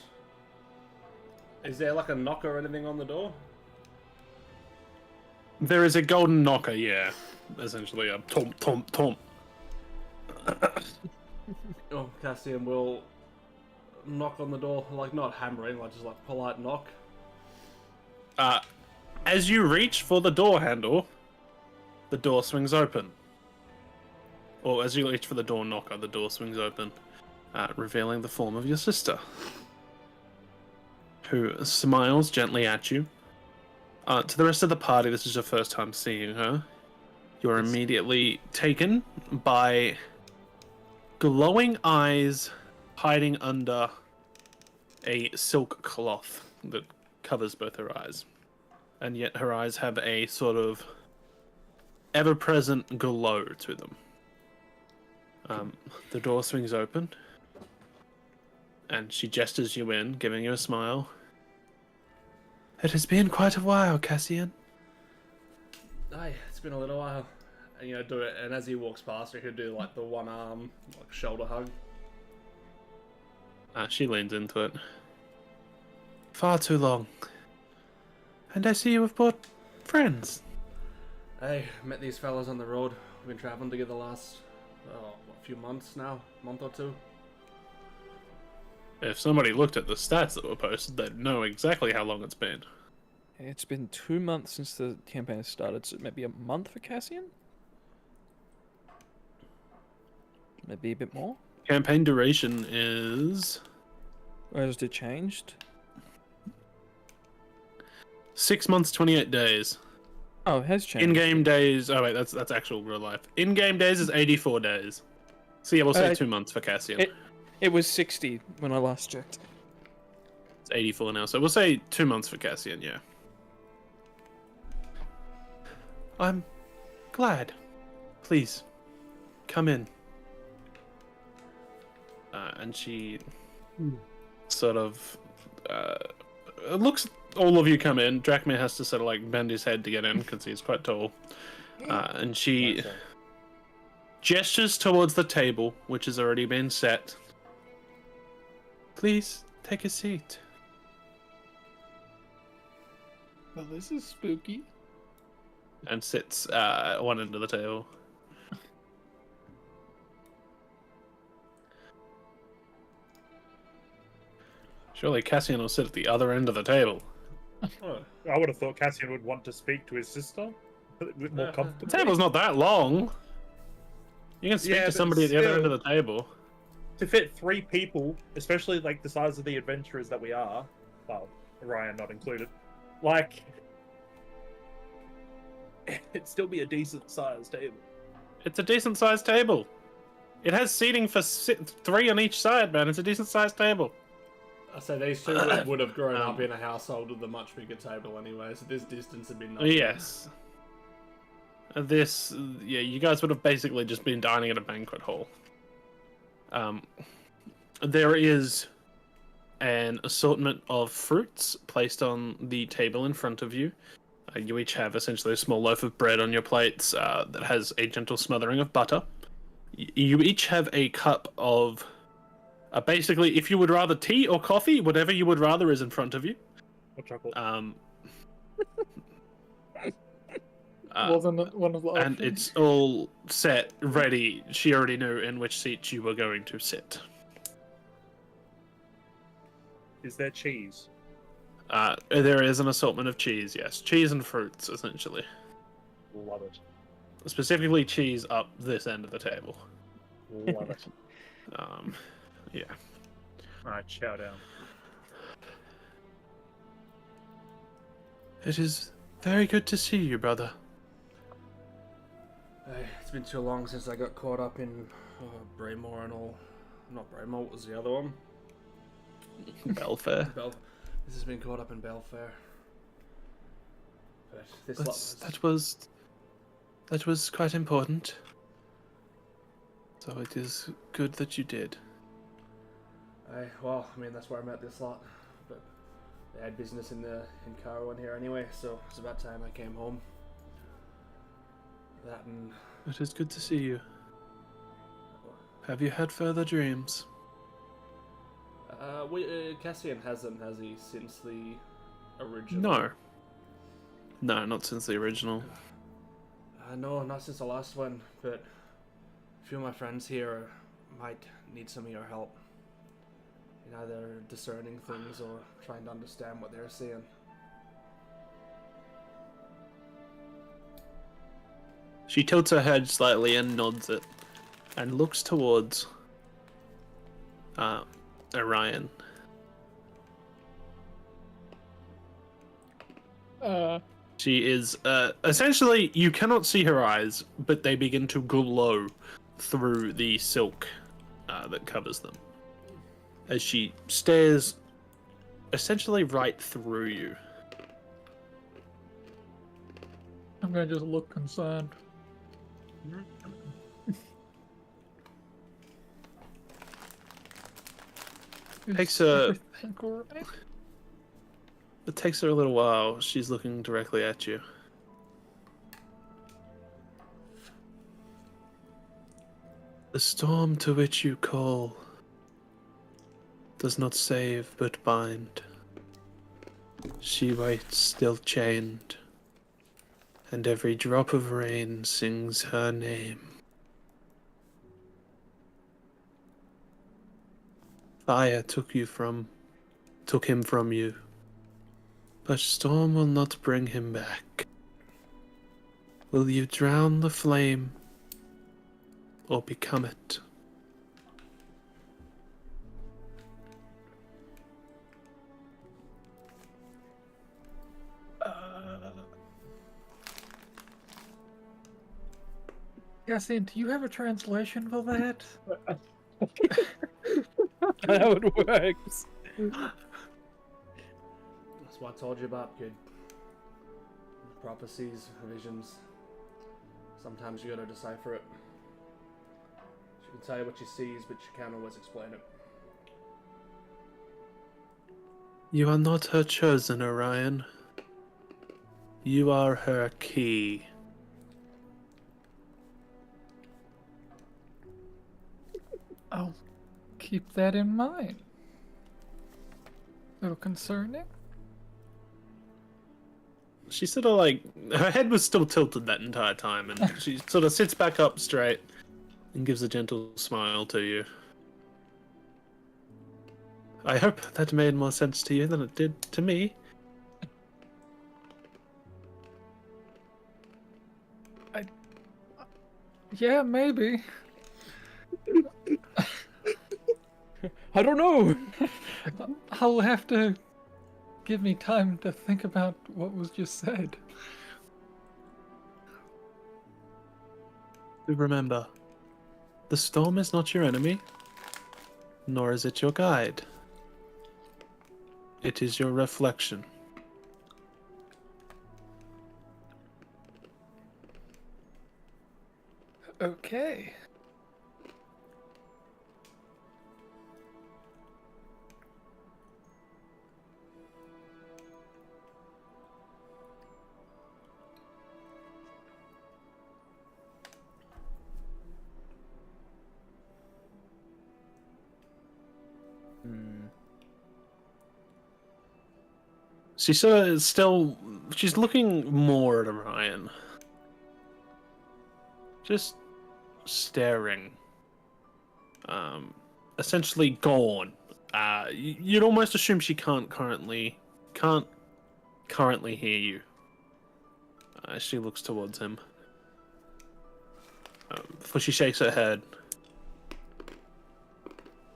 Speaker 3: Is there like a knock or anything on the door?
Speaker 6: There is a golden knocker, yeah. Essentially a tomp, tomp, tomp.
Speaker 3: Oh, Cassian will knock on the door, like not hammering, like just like polite knock.
Speaker 6: As you reach for the door handle, the door swings open. Or as you reach for the door knocker, the door swings open, revealing the form of your sister, who smiles gently at you. To the rest of the party, this is your first time seeing her. You're immediately taken by glowing eyes hiding under a silk cloth that covers both her eyes. And yet her eyes have a sort of ever-present glow to them. The door swings open, and she gestures you in, giving you a smile. It has been quite a while, Cassian.
Speaker 3: Aye, it's been a little while. And do it, and as he walks past, he could do like the one arm, like shoulder hug.
Speaker 6: She leans into it. Far too long. And I see you have brought friends.
Speaker 3: Hey, met these fellas on the road. We've been traveling together the last, a few months now, month or two.
Speaker 6: If somebody looked at the stats that were posted, they'd know exactly how long it's been.
Speaker 2: It's been 2 months since the campaign has started, so maybe a month for Cassian? Maybe a bit more?
Speaker 6: Campaign duration is...
Speaker 2: Or has it changed?
Speaker 6: 6 months, 28 days.
Speaker 2: Oh, it has changed.
Speaker 6: In-game days... Oh, wait, that's actual real life. In-game days is 84 days. So yeah, we'll say 2 months for Cassian.
Speaker 2: It was 60 when I last checked.
Speaker 6: It's 84 now, so we'll say 2 months for Cassian, yeah. I'm glad. Please, come in. And she sort of looks all of you come in. Drachmir has to sort of like bend his head to get in because he's quite tall. And she gestures towards the table, which has already been set. Please take a seat.
Speaker 1: Well, this is spooky.
Speaker 6: And sits at one end of the table. Surely Cassian will sit at the other end of the table.
Speaker 7: Oh, I would have thought Cassian would want to speak to his sister. A bit more
Speaker 6: The
Speaker 7: comfortable.
Speaker 6: table's not that long. You can speak
Speaker 7: Yeah,
Speaker 6: to
Speaker 7: but
Speaker 6: somebody at the other
Speaker 7: still-
Speaker 6: end of the table.
Speaker 7: To fit 3 people, especially like the size of the adventurers that we are, well, Ryan not included, like, it'd still be a decent sized table.
Speaker 6: It's a decent sized table. It has seating for 3 on each side, man. It's a decent sized table.
Speaker 3: I say these two would have grown up in a household with a much bigger table anyway, so this distance had been nothing.
Speaker 6: Yes. Yeah, you guys would have basically just been dining at a banquet hall. There is an assortment of fruits placed on the table in front of you. You each have essentially a small loaf of bread on your plates that has a gentle smothering of butter. You each have a cup of... basically, if you would rather tea or coffee, whatever you would rather is in front of you.
Speaker 7: Or chocolate.
Speaker 1: Wasn't it one of the
Speaker 6: And
Speaker 1: options?
Speaker 6: it's all set, ready. She already knew in which seat you were going to sit.
Speaker 7: Is there cheese?
Speaker 6: There is an assortment of cheese, yes. Cheese and fruits, essentially.
Speaker 7: Love it.
Speaker 6: Specifically cheese up this end of the table.
Speaker 7: Love it.
Speaker 6: Yeah.
Speaker 7: Alright, chow down.
Speaker 6: It is very good to see you, brother.
Speaker 3: Hey, it's been too long since I got caught up in Braymore and all. Not Braymore, what was the other one?
Speaker 6: Belfair.
Speaker 3: This has been caught up in Belfair. But this
Speaker 6: That was quite important. So it is good that you did.
Speaker 3: Well, I mean that's where I met this lot. But they had business in Caerwyn here anyway, so it's about time I came home. That and
Speaker 6: It is good to see you. Have you had further dreams?
Speaker 3: Cassian hasn't, has he, since the original?
Speaker 6: No. No, not since the original.
Speaker 3: No, not since the last one, but a few of my friends here might need some of your help in either discerning things or trying to understand what they're seeing.
Speaker 6: She tilts her head slightly and nods it, and looks towards Orion. She is essentially, you cannot see her eyes, but they begin to glow through the silk that covers them as she stares essentially right through you.
Speaker 1: I'm gonna just look concerned.
Speaker 6: Takes
Speaker 1: Is
Speaker 6: a-
Speaker 1: everything alright?
Speaker 6: It takes her a little while. She's looking directly at you. The storm to which you call does not save but bind. She waits still chained, and every drop of rain sings her name. Fire took him from you, but storm will not bring him back. Will you drown the flame, or become it?
Speaker 1: Cassian, do you have a translation for that?
Speaker 2: How it works.
Speaker 3: That's what I told you about, kid. Prophecies, visions. Sometimes you gotta decipher it. She can tell you what she sees, but she can't always explain it.
Speaker 6: You are not her chosen, Orion. You are her key.
Speaker 1: I'll keep that in mind. A little concerning.
Speaker 6: She sort of like, her head was still tilted that entire time, and she sort of sits back up straight and gives a gentle smile to you. I hope that made more sense to you than it did to me.
Speaker 1: Yeah, maybe.
Speaker 2: I don't know.
Speaker 1: I'll have to give me time to think about what was just said.
Speaker 6: Remember, the storm is not your enemy, nor is it your guide. It is your reflection.
Speaker 1: Okay.
Speaker 6: She's sort of still, she's looking more at Orion. Just staring. Essentially gone. You'd almost assume she can't currently hear you. As she looks towards him. For she shakes her head.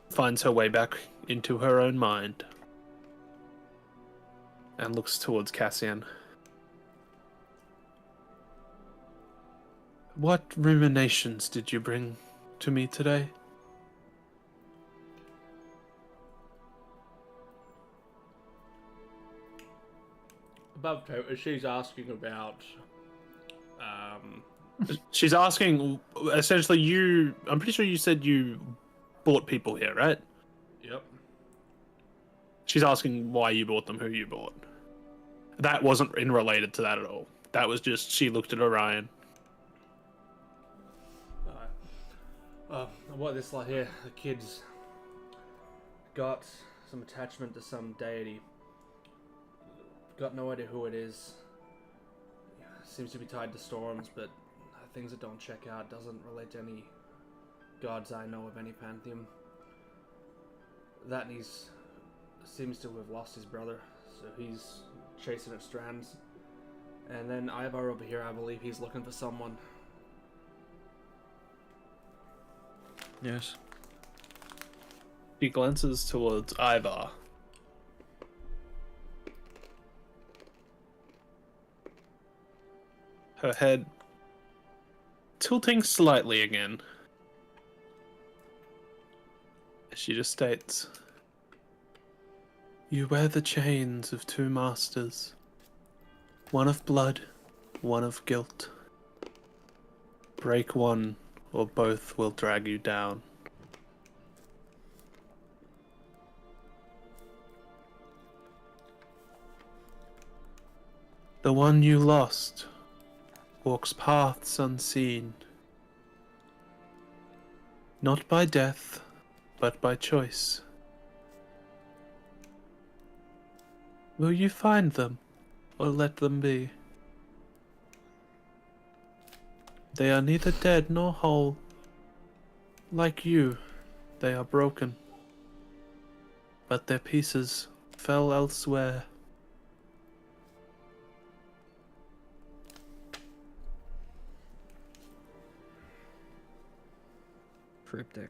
Speaker 6: Finds her way back into her own mind. And looks towards Cassian. What ruminations did you bring to me today?
Speaker 3: Above total, she's asking about.
Speaker 6: She's asking, essentially, you. I'm pretty sure you said you bought people here, right?
Speaker 3: Yep.
Speaker 6: She's asking why you bought them, who you bought. That wasn't in related to that at all. That was just she looked at Orion
Speaker 3: What this like here? The kid's got some attachment to some deity. Got no idea who it is. Seems to be tied to storms, but things that don't check out. Doesn't relate to any gods I know of any pantheon. That and he's seems to have lost his brother, so he's chasing at strands. And then Ivar over here, I believe he's looking for someone.
Speaker 2: Yes.
Speaker 6: She glances towards Ivar. Her head tilting slightly again. She just states, "You wear the chains of two masters, one of blood, one of guilt. Break one, or both will drag you down." The one you lost walks paths unseen, not by death, but by choice. Will you find them, or let them be? They are neither dead nor whole. Like you, they are broken, but their pieces fell elsewhere.
Speaker 2: Cryptic.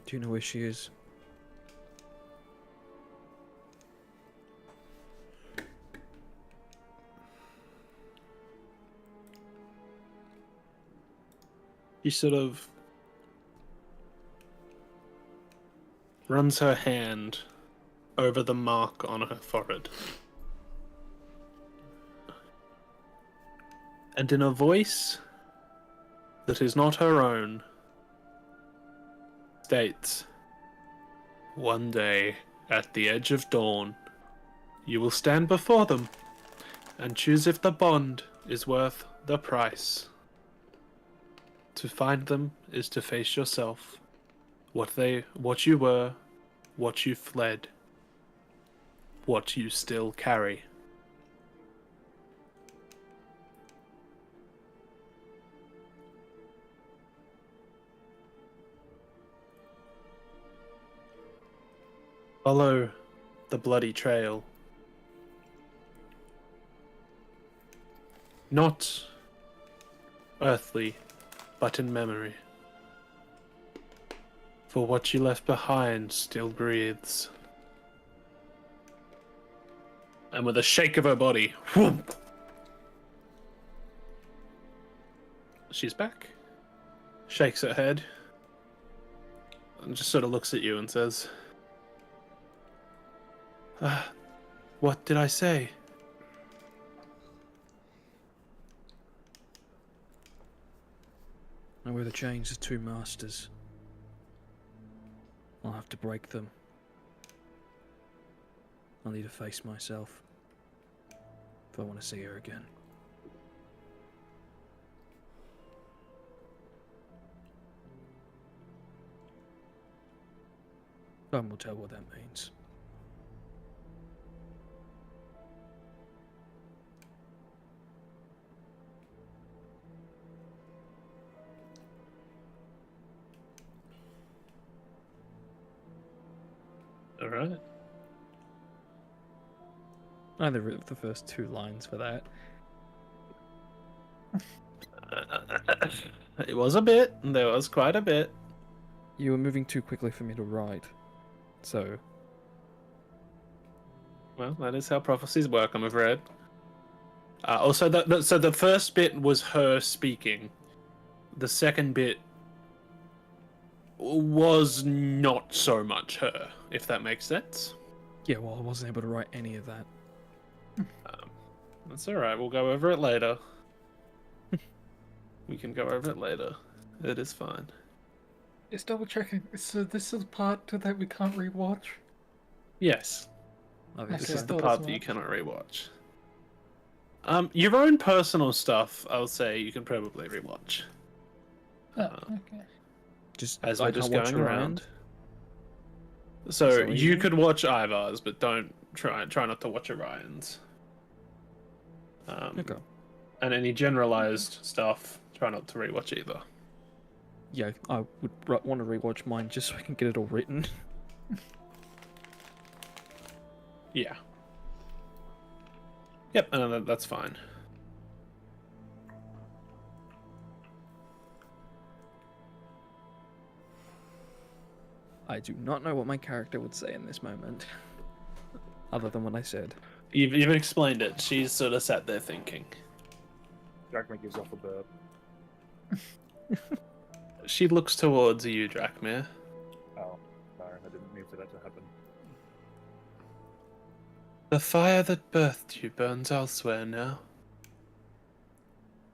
Speaker 2: Do you know where she is?
Speaker 6: She sort of runs her hand over the mark on her forehead. And in a voice that is not her own, states, "One day, at the edge of dawn, you will stand before them and choose if the bond is worth the price. To find them is to face yourself, what you were, what you fled, what you still carry." Follow the bloody trail. Not earthly, but in memory. For what you left behind still breathes. And with a shake of her body, whoomp, she's back. Shakes her head. And just sort of looks at you and says, "What did I say?"
Speaker 2: I wear the chains of two masters. I'll have to break them. I'll need to face myself if I want to see her again. Time will tell what that means.
Speaker 6: Alright.
Speaker 2: Either of the first two lines for that.
Speaker 6: It was a bit. There was quite a bit.
Speaker 2: You were moving too quickly for me to write, so...
Speaker 6: Well, that is how prophecies work, I'm afraid. Also, so the first bit was her speaking. The second bit was not so much her, if that makes sense.
Speaker 2: Yeah, well, I wasn't able to write any of that.
Speaker 6: That's alright, we'll go over it later. We can go over it later. It is fine.
Speaker 1: Just double checking. So this is the part that we can't rewatch?
Speaker 6: Yes,
Speaker 2: Oh,
Speaker 1: Okay,
Speaker 6: this
Speaker 1: I
Speaker 6: is the
Speaker 1: thought
Speaker 6: part
Speaker 1: as
Speaker 6: that you
Speaker 1: much.
Speaker 6: cannot rewatch. Your own personal stuff, I would say you can probably rewatch.
Speaker 1: Oh, okay.
Speaker 2: Just
Speaker 6: As
Speaker 2: I
Speaker 6: we're just
Speaker 2: can't watch
Speaker 6: going
Speaker 2: Orion.
Speaker 6: around. So
Speaker 2: Is that what you
Speaker 6: you
Speaker 2: mean?
Speaker 6: could watch Ivar's, but don't try not to watch Orion's.
Speaker 2: Okay.
Speaker 6: And any generalized stuff, try not to rewatch either.
Speaker 2: Yeah, I would want to rewatch mine just so I can get it all written.
Speaker 6: Yeah. Yep, and that's fine.
Speaker 2: I do not know what my character would say in this moment, other than what I said.
Speaker 6: You've explained it. She's sort of sat there thinking.
Speaker 7: Drachma gives off a burp.
Speaker 6: She looks towards you, Drachmir.
Speaker 7: Oh, sorry, I didn't mean for that to happen.
Speaker 6: The fire that birthed you burns elsewhere now.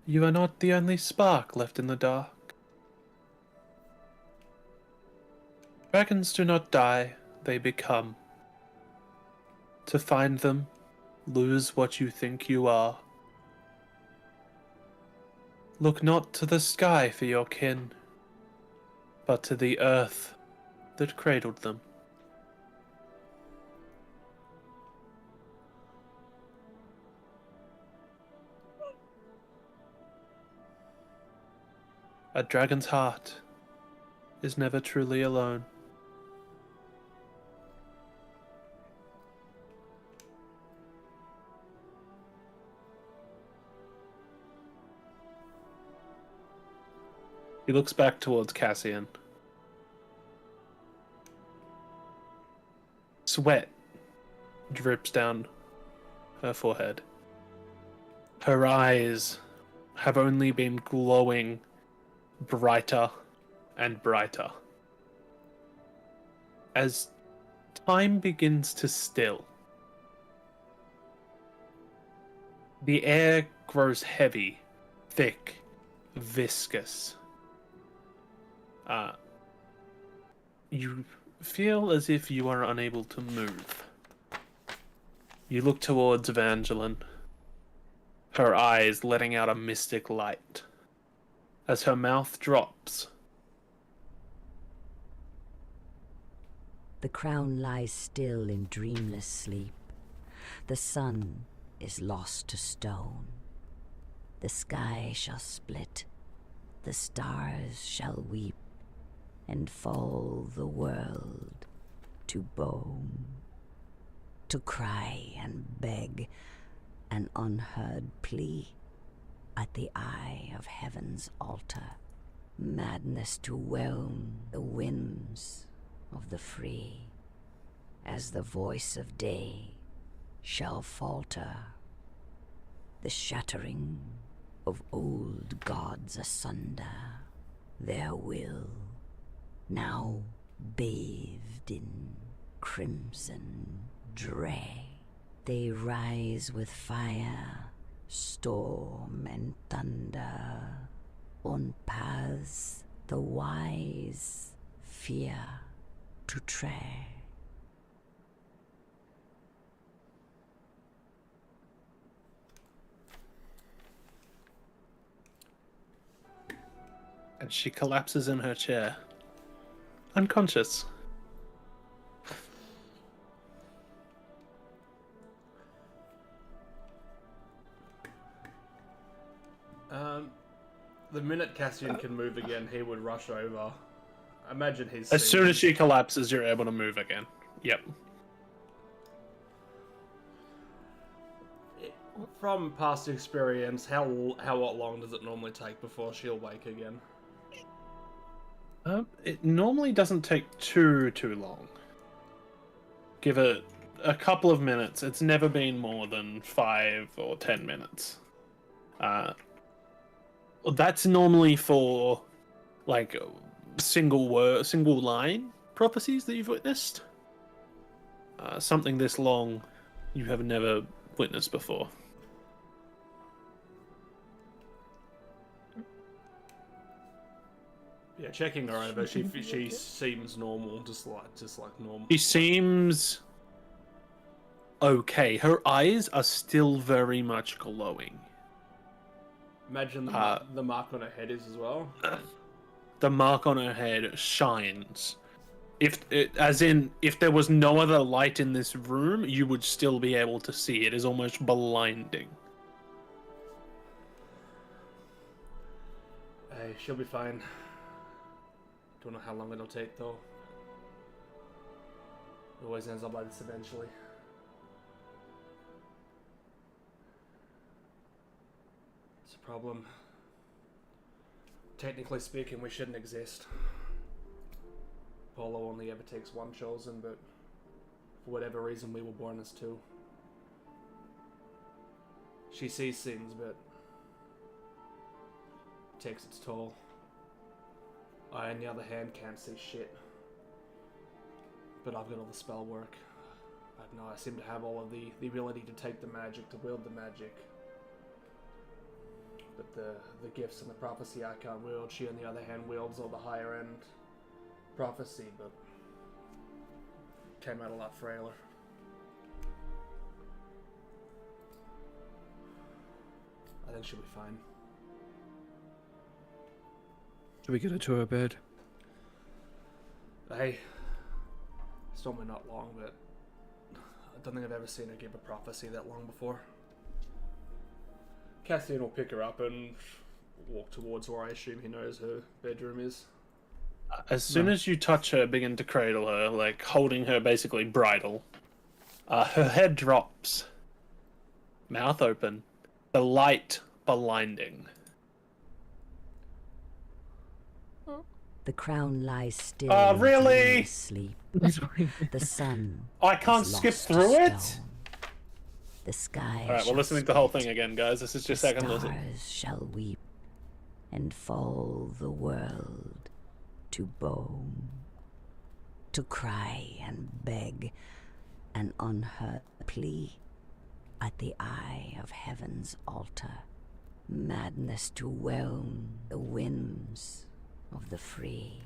Speaker 6: You are not the only spark left in the dark. Dragons do not die, they become. To find them, lose what you think you are. Look not to the sky for your kin, but to the earth that cradled them. A dragon's heart is never truly alone. He looks back towards Cassian. Sweat drips down her forehead. Her eyes have only been glowing brighter and brighter. As time begins to still, the air grows heavy, thick, viscous. You feel as if you are unable to move. You look towards Evangeline, her eyes letting out a mystic light. As her mouth drops,
Speaker 8: the crown lies still in dreamless sleep. The sun is lost to stone. The sky shall split, the stars shall weep, and fall the world to bone. To cry and beg an unheard plea at the eye of heaven's altar. Madness to whelm the whims of the free, as the voice of day shall falter. The shattering of old gods asunder, their will now bathed in crimson dray. They rise with fire, storm and thunder, on paths the wise fear to tread.
Speaker 6: and she collapses in her chair, unconscious.
Speaker 3: The minute Cassian can move again, he would rush over. I imagine he's
Speaker 6: As
Speaker 3: seen-
Speaker 6: soon as she collapses, you're able to move again. Yep.
Speaker 3: From past experience, how long does it normally take before she'll wake again?
Speaker 6: It normally doesn't take too long. Give it a couple of minutes. It's never been more than 5 or 10 minutes. That's normally for like single line prophecies that you've witnessed. Something this long, you have never witnessed before.
Speaker 3: Yeah, checking her over, she seems normal, just like normal.
Speaker 6: She seems okay. Her eyes are still very much glowing.
Speaker 3: Imagine the mark on her head is as well.
Speaker 6: The mark on her head shines. As in, if there was no other light in this room, you would still be able to see. It is almost blinding.
Speaker 3: Hey, she'll be fine. Don't know how long it'll take though. It always ends up like this eventually. It's a problem. Technically speaking, we shouldn't exist. Polo only ever takes one chosen, but for whatever reason we were born as two. She sees things, but takes its toll. I, on the other hand, can't see shit. But I've got all the spell work. I seem to have all of the ability to take the magic, to wield the magic. But the gifts and the prophecy I can't wield. She, on the other hand, wields all the higher end prophecy, but came out a lot frailer. I think she'll be fine.
Speaker 2: Should we get her to her bed?
Speaker 3: Hey, it's normally not long, but I don't think I've ever seen her give a prophecy that long before. Cassian will pick her up and walk towards where I assume he knows her bedroom is.
Speaker 6: As soon as you touch her, begin to cradle her, like holding her basically bridle, her head drops, mouth open, the light blinding.
Speaker 8: The crown lies still
Speaker 6: Really?
Speaker 8: in sleep. The sun
Speaker 6: I can't
Speaker 8: is
Speaker 6: skip
Speaker 8: lost to
Speaker 6: through it?
Speaker 8: stone. The sky
Speaker 6: Alright,
Speaker 8: shall
Speaker 6: we're listening to the whole
Speaker 8: split.
Speaker 6: thing again, guys. This is just
Speaker 8: The
Speaker 6: second listen.
Speaker 8: stars shall weep, and fall the world to bone, to cry and beg an unheard plea at the eye of heaven's altar, madness to whelm the whims of the free,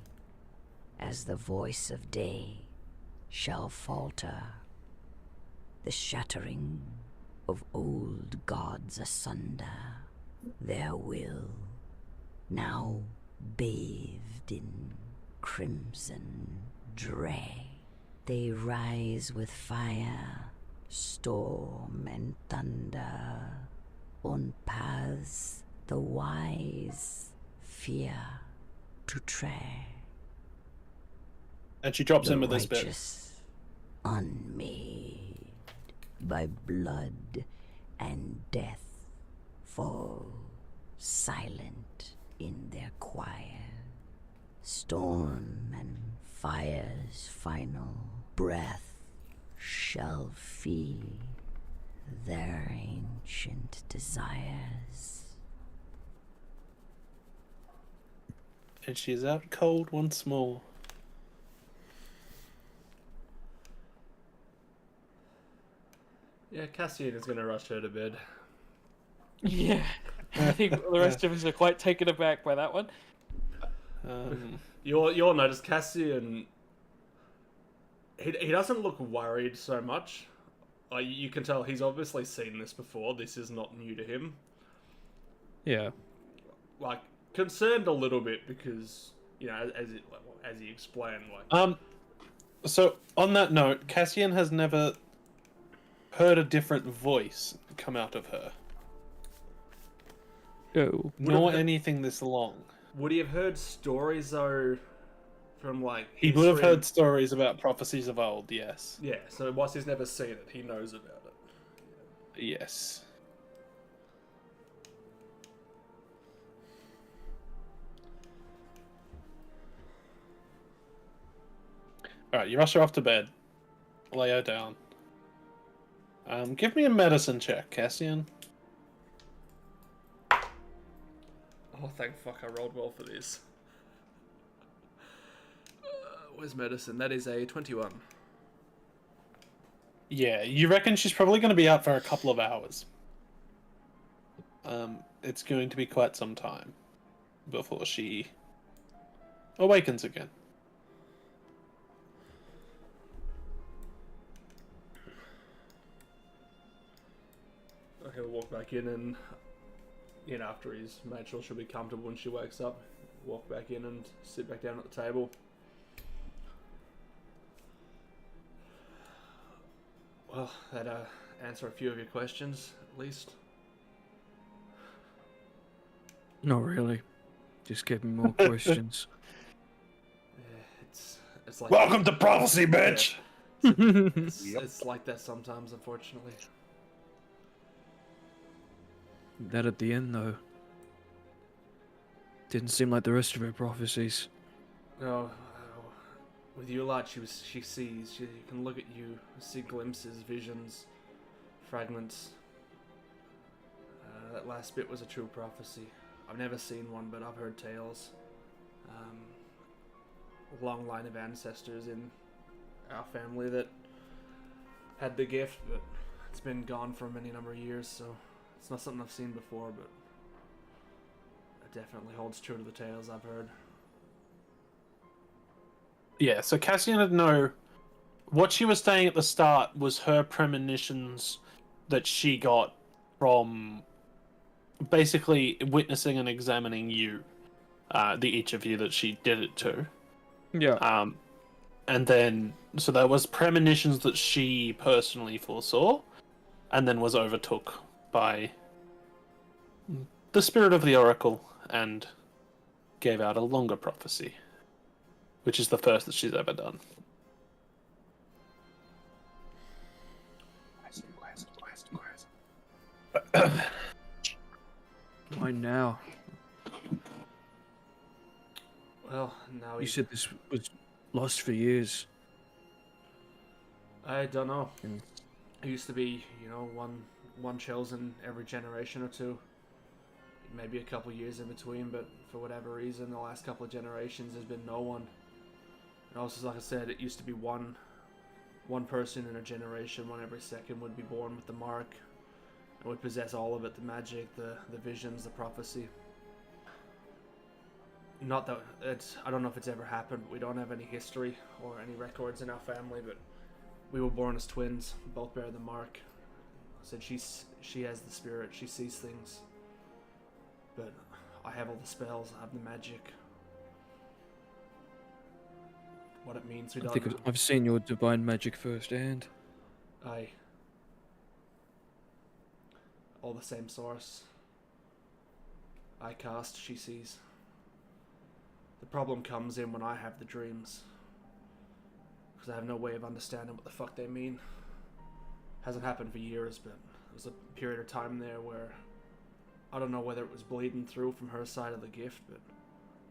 Speaker 8: as the voice of day shall falter, the shattering of old gods asunder, their will now bathed in crimson dray. They rise with fire, storm and thunder, on paths the wise fear to tread.
Speaker 6: And she drops
Speaker 8: The
Speaker 6: in with this bit.
Speaker 8: righteous, unmade by blood and death, fall silent in their choir. Storm and fire's final breath shall fee their ancient desires.
Speaker 6: And she's out cold once more.
Speaker 3: Yeah, Cassian is going to rush her to bed.
Speaker 2: Yeah. I think the rest of us are quite taken aback by that one.
Speaker 3: You'll notice Cassian, he doesn't look worried so much. Like, you can tell he's obviously seen this before. This is not new to him.
Speaker 2: Yeah.
Speaker 3: Like, concerned a little bit because, you know, as he explained, like...
Speaker 6: So, on that note, Cassian has never heard a different voice come out of her.
Speaker 2: Oh.
Speaker 6: Nor anything this long.
Speaker 3: Would he have heard stories, though, from, like...
Speaker 6: He would have
Speaker 3: history?
Speaker 6: heard stories about prophecies of old, yes.
Speaker 3: Yeah, so whilst he's never seen it, he knows about it.
Speaker 6: Yes. Alright, you rush her off to bed. Lay her down. Give me a medicine check, Cassian.
Speaker 3: Oh, thank fuck I rolled well for this. Where's medicine? That is a 21.
Speaker 6: Yeah, you reckon she's probably going to be out for a couple of hours. It's going to be quite some time before she awakens again.
Speaker 3: he'll walk back in and, after he's made sure she'll be comfortable when she wakes up, walk back in and sit back down at the table. Well, that answer a few of your questions, at least.
Speaker 2: Not really. Just give me more questions.
Speaker 3: It's like
Speaker 6: Welcome to prophecy, bitch.
Speaker 3: it's like that sometimes, unfortunately.
Speaker 2: That at the end, though, didn't seem like the rest of her prophecies.
Speaker 3: No, with you lot, she sees. She can look at you, see glimpses, visions, fragments. That last bit was a true prophecy. I've never seen one, but I've heard tales. A long line of ancestors in our family that had the gift, but it's been gone for many number of years, so it's not something I've seen before, but it definitely holds true to the tales I've heard.
Speaker 6: Yeah, so Cassian had no... What she was saying at the start was her premonitions that she got from basically witnessing and examining you, each of you that she did it to.
Speaker 2: Yeah.
Speaker 6: And then, so there was premonitions that she personally foresaw, and then was overtook by the spirit of the oracle and gave out a longer prophecy, which is the first that she's ever done.
Speaker 2: Why now?
Speaker 3: Well, now
Speaker 2: You said this was lost for years.
Speaker 3: I don't know.
Speaker 2: And
Speaker 3: It used to be, one chosen every generation or two. Maybe a couple years in between, but for whatever reason, the last couple of generations, there's been no one. And also, like I said, it used to be one person in a generation, one every second would be born with the mark, and would possess all of it, the magic, the visions, the prophecy. Not that I don't know if it's ever happened. We don't have any history or any records in our family, but we were born as twins, both bear the mark. I said she has the spirit, she sees things. But I have all the spells, I have the magic. What it means, we
Speaker 2: I
Speaker 3: don't
Speaker 2: think
Speaker 3: know.
Speaker 2: I've seen your divine magic firsthand.
Speaker 3: Aye. All the same source. I cast, she sees. The problem comes in when I have the dreams. Because I have no way of understanding what the fuck they mean. Hasn't happened for years, but there was a period of time there where I don't know whether it was bleeding through from her side of the gift, but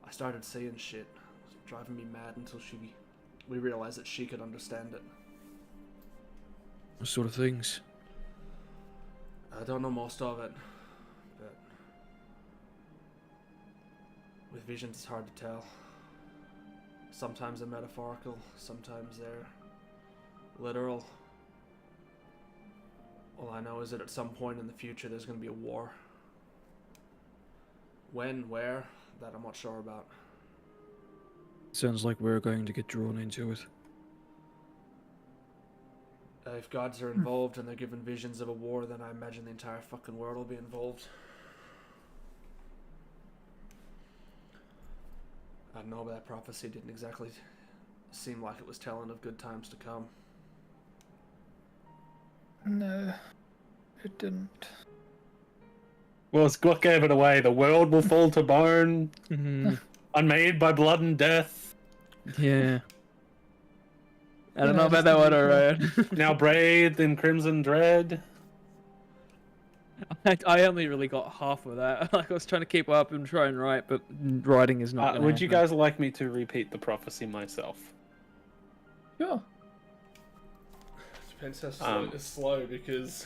Speaker 3: I started seeing shit. It was driving me mad until we realized that she could understand it.
Speaker 2: What sort of things?
Speaker 3: I don't know most of it, but with visions it's hard to tell. Sometimes they're metaphorical, sometimes they're literal. All I know is that at some point in the future there's going to be a war. When, where, that I'm not sure about.
Speaker 2: Sounds like we're going to get drawn into it.
Speaker 3: If gods are involved and they're given visions of a war, then I imagine the entire fucking world will be involved. I know, but that prophecy didn't exactly seem like it was telling of good times to come.
Speaker 1: No, it didn't.
Speaker 6: Well, it's what gave it away. The world will fall to bone,
Speaker 2: Mm-hmm.
Speaker 6: unmade by blood and death.
Speaker 2: Yeah. I don't
Speaker 1: Yeah,
Speaker 2: know about that one, alright.
Speaker 6: Now bathed in crimson dread.
Speaker 2: I only really got half of that. Like I was trying to keep up and try and write, but writing is not.
Speaker 6: Would you guys like me to repeat the prophecy myself?
Speaker 1: Sure.
Speaker 3: Depends how slow it's slow, because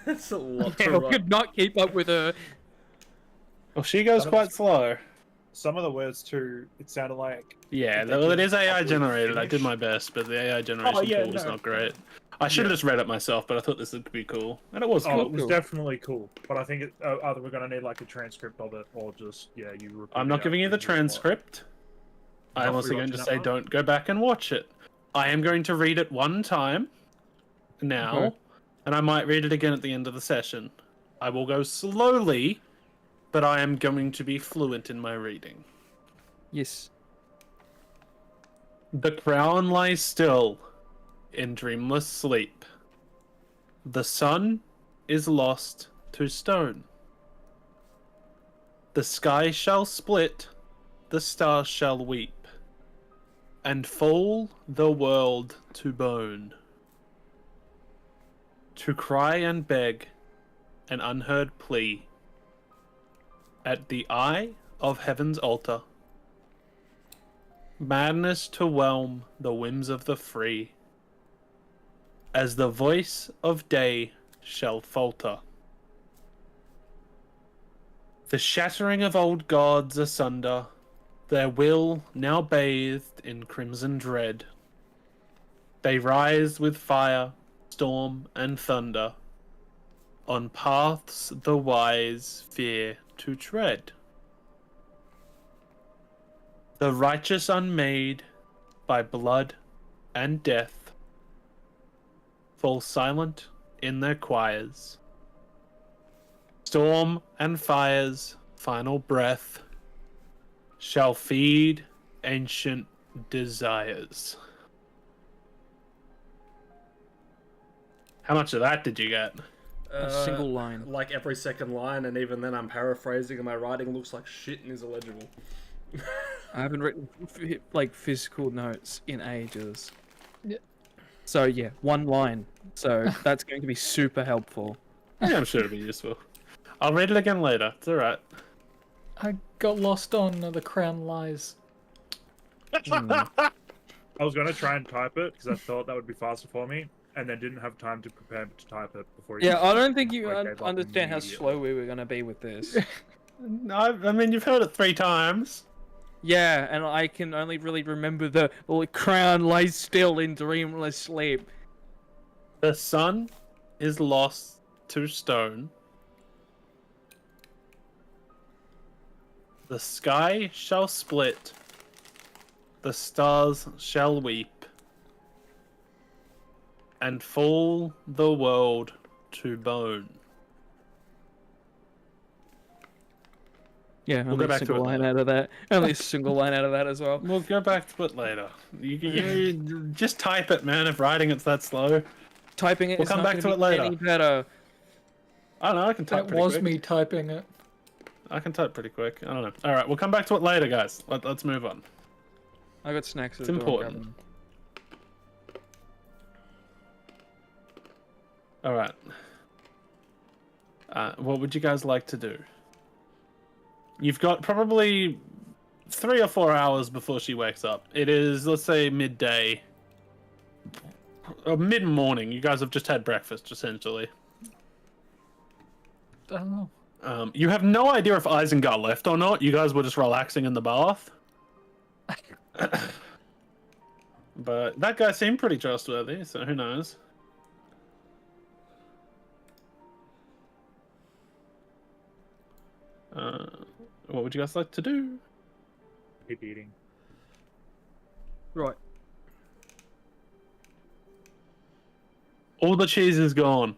Speaker 3: it's a lot
Speaker 2: I
Speaker 3: to write.
Speaker 2: could not keep up with her.
Speaker 6: Well, she goes quite slow.
Speaker 7: Some of the words too, it sounded like.
Speaker 6: Yeah,
Speaker 7: Did they
Speaker 6: well, it
Speaker 7: give
Speaker 6: is AI
Speaker 7: upward
Speaker 6: generated. I
Speaker 7: finish?
Speaker 6: did my best, but the AI generation
Speaker 7: yeah,
Speaker 6: tool was
Speaker 7: no.
Speaker 6: not great. I should have just read it myself, but I thought this would be cool, and it was
Speaker 7: Oh,
Speaker 6: cool.
Speaker 7: it was definitely cool, but I think either we're gonna need like a transcript of it, or just you. Repeat
Speaker 6: I'm not
Speaker 7: it
Speaker 6: giving you
Speaker 7: out
Speaker 6: the
Speaker 7: because you're
Speaker 6: transcript. I am
Speaker 7: Not
Speaker 6: also going to
Speaker 7: rewatching
Speaker 6: say
Speaker 7: that
Speaker 6: don't go back and watch it. I am going to read it one time now,
Speaker 2: Okay.
Speaker 6: and I might read it again at the end of the session. I will go slowly, but I am going to be fluent in my reading.
Speaker 2: Yes.
Speaker 6: The crown lies still in dreamless sleep. The sun is lost to stone. The sky shall split, the stars shall weep, and fall the world to bone. To cry and beg an unheard plea at the eye of heaven's altar. Madness to whelm the whims of the free, as the voice of day shall falter. The shattering of old gods asunder, their will now bathed in crimson dread. They rise with fire, storm, and thunder, on paths the wise fear to tread. The righteous unmade by blood and death fall silent in their choirs. Storm and fire's final breath shall feed ancient desires. How much of that did you get?
Speaker 2: A single line.
Speaker 3: Like every second line, and even then I'm paraphrasing and my writing looks like shit and is illegible.
Speaker 2: I haven't written like physical notes in ages.
Speaker 1: Yeah.
Speaker 2: So yeah, one line. So that's going to be super helpful.
Speaker 6: Yeah, I'm sure it'll be useful. I'll read it again later. It's alright.
Speaker 1: I got lost on The Crown Lies.
Speaker 7: I was going to try and type it because I thought that would be faster for me, and then didn't have time to prepare to type it before.
Speaker 2: Yeah, I don't think you
Speaker 7: I gave up
Speaker 2: understand how
Speaker 7: immediately.
Speaker 2: slow we were going to be with this.
Speaker 6: No, I mean, you've heard it 3 times.
Speaker 2: Yeah, and I can only really remember the crown lies still in dreamless sleep.
Speaker 6: The sun is lost to stone. The sky shall split. The stars shall weep. And fall the world to bone.
Speaker 2: Yeah,
Speaker 6: We'll
Speaker 2: only
Speaker 6: go
Speaker 2: a
Speaker 6: back to
Speaker 2: single
Speaker 6: it
Speaker 2: line
Speaker 6: later.
Speaker 2: out of that. Only a single line out of that as well.
Speaker 6: We'll go back to it later. You just type it, man, if writing it's that slow.
Speaker 2: Typing it
Speaker 6: We'll
Speaker 2: is
Speaker 6: come
Speaker 2: not
Speaker 6: back
Speaker 2: gonna
Speaker 6: to it
Speaker 2: be
Speaker 6: later.
Speaker 2: any better.
Speaker 6: I don't know, I can type
Speaker 1: That
Speaker 6: pretty
Speaker 1: was
Speaker 6: quick.
Speaker 1: me typing it.
Speaker 6: I can type pretty quick. I don't know. Alright, we'll come back to it later, guys. Let's move on.
Speaker 2: I got snacks.
Speaker 6: It's
Speaker 2: at the door,
Speaker 6: important.
Speaker 2: Gavin.
Speaker 6: Alright. What would you guys like to do? You've got probably 3 or 4 hours before she wakes up. It is, let's say, midday. Or mid-morning. You guys have just had breakfast, essentially.
Speaker 1: I don't know.
Speaker 6: You have no idea if Isengard left or not. You guys were just relaxing in the bath. But that guy seemed pretty trustworthy, so who knows? What would you guys like to do?
Speaker 7: Keep eating.
Speaker 2: Right.
Speaker 6: All the cheese is gone.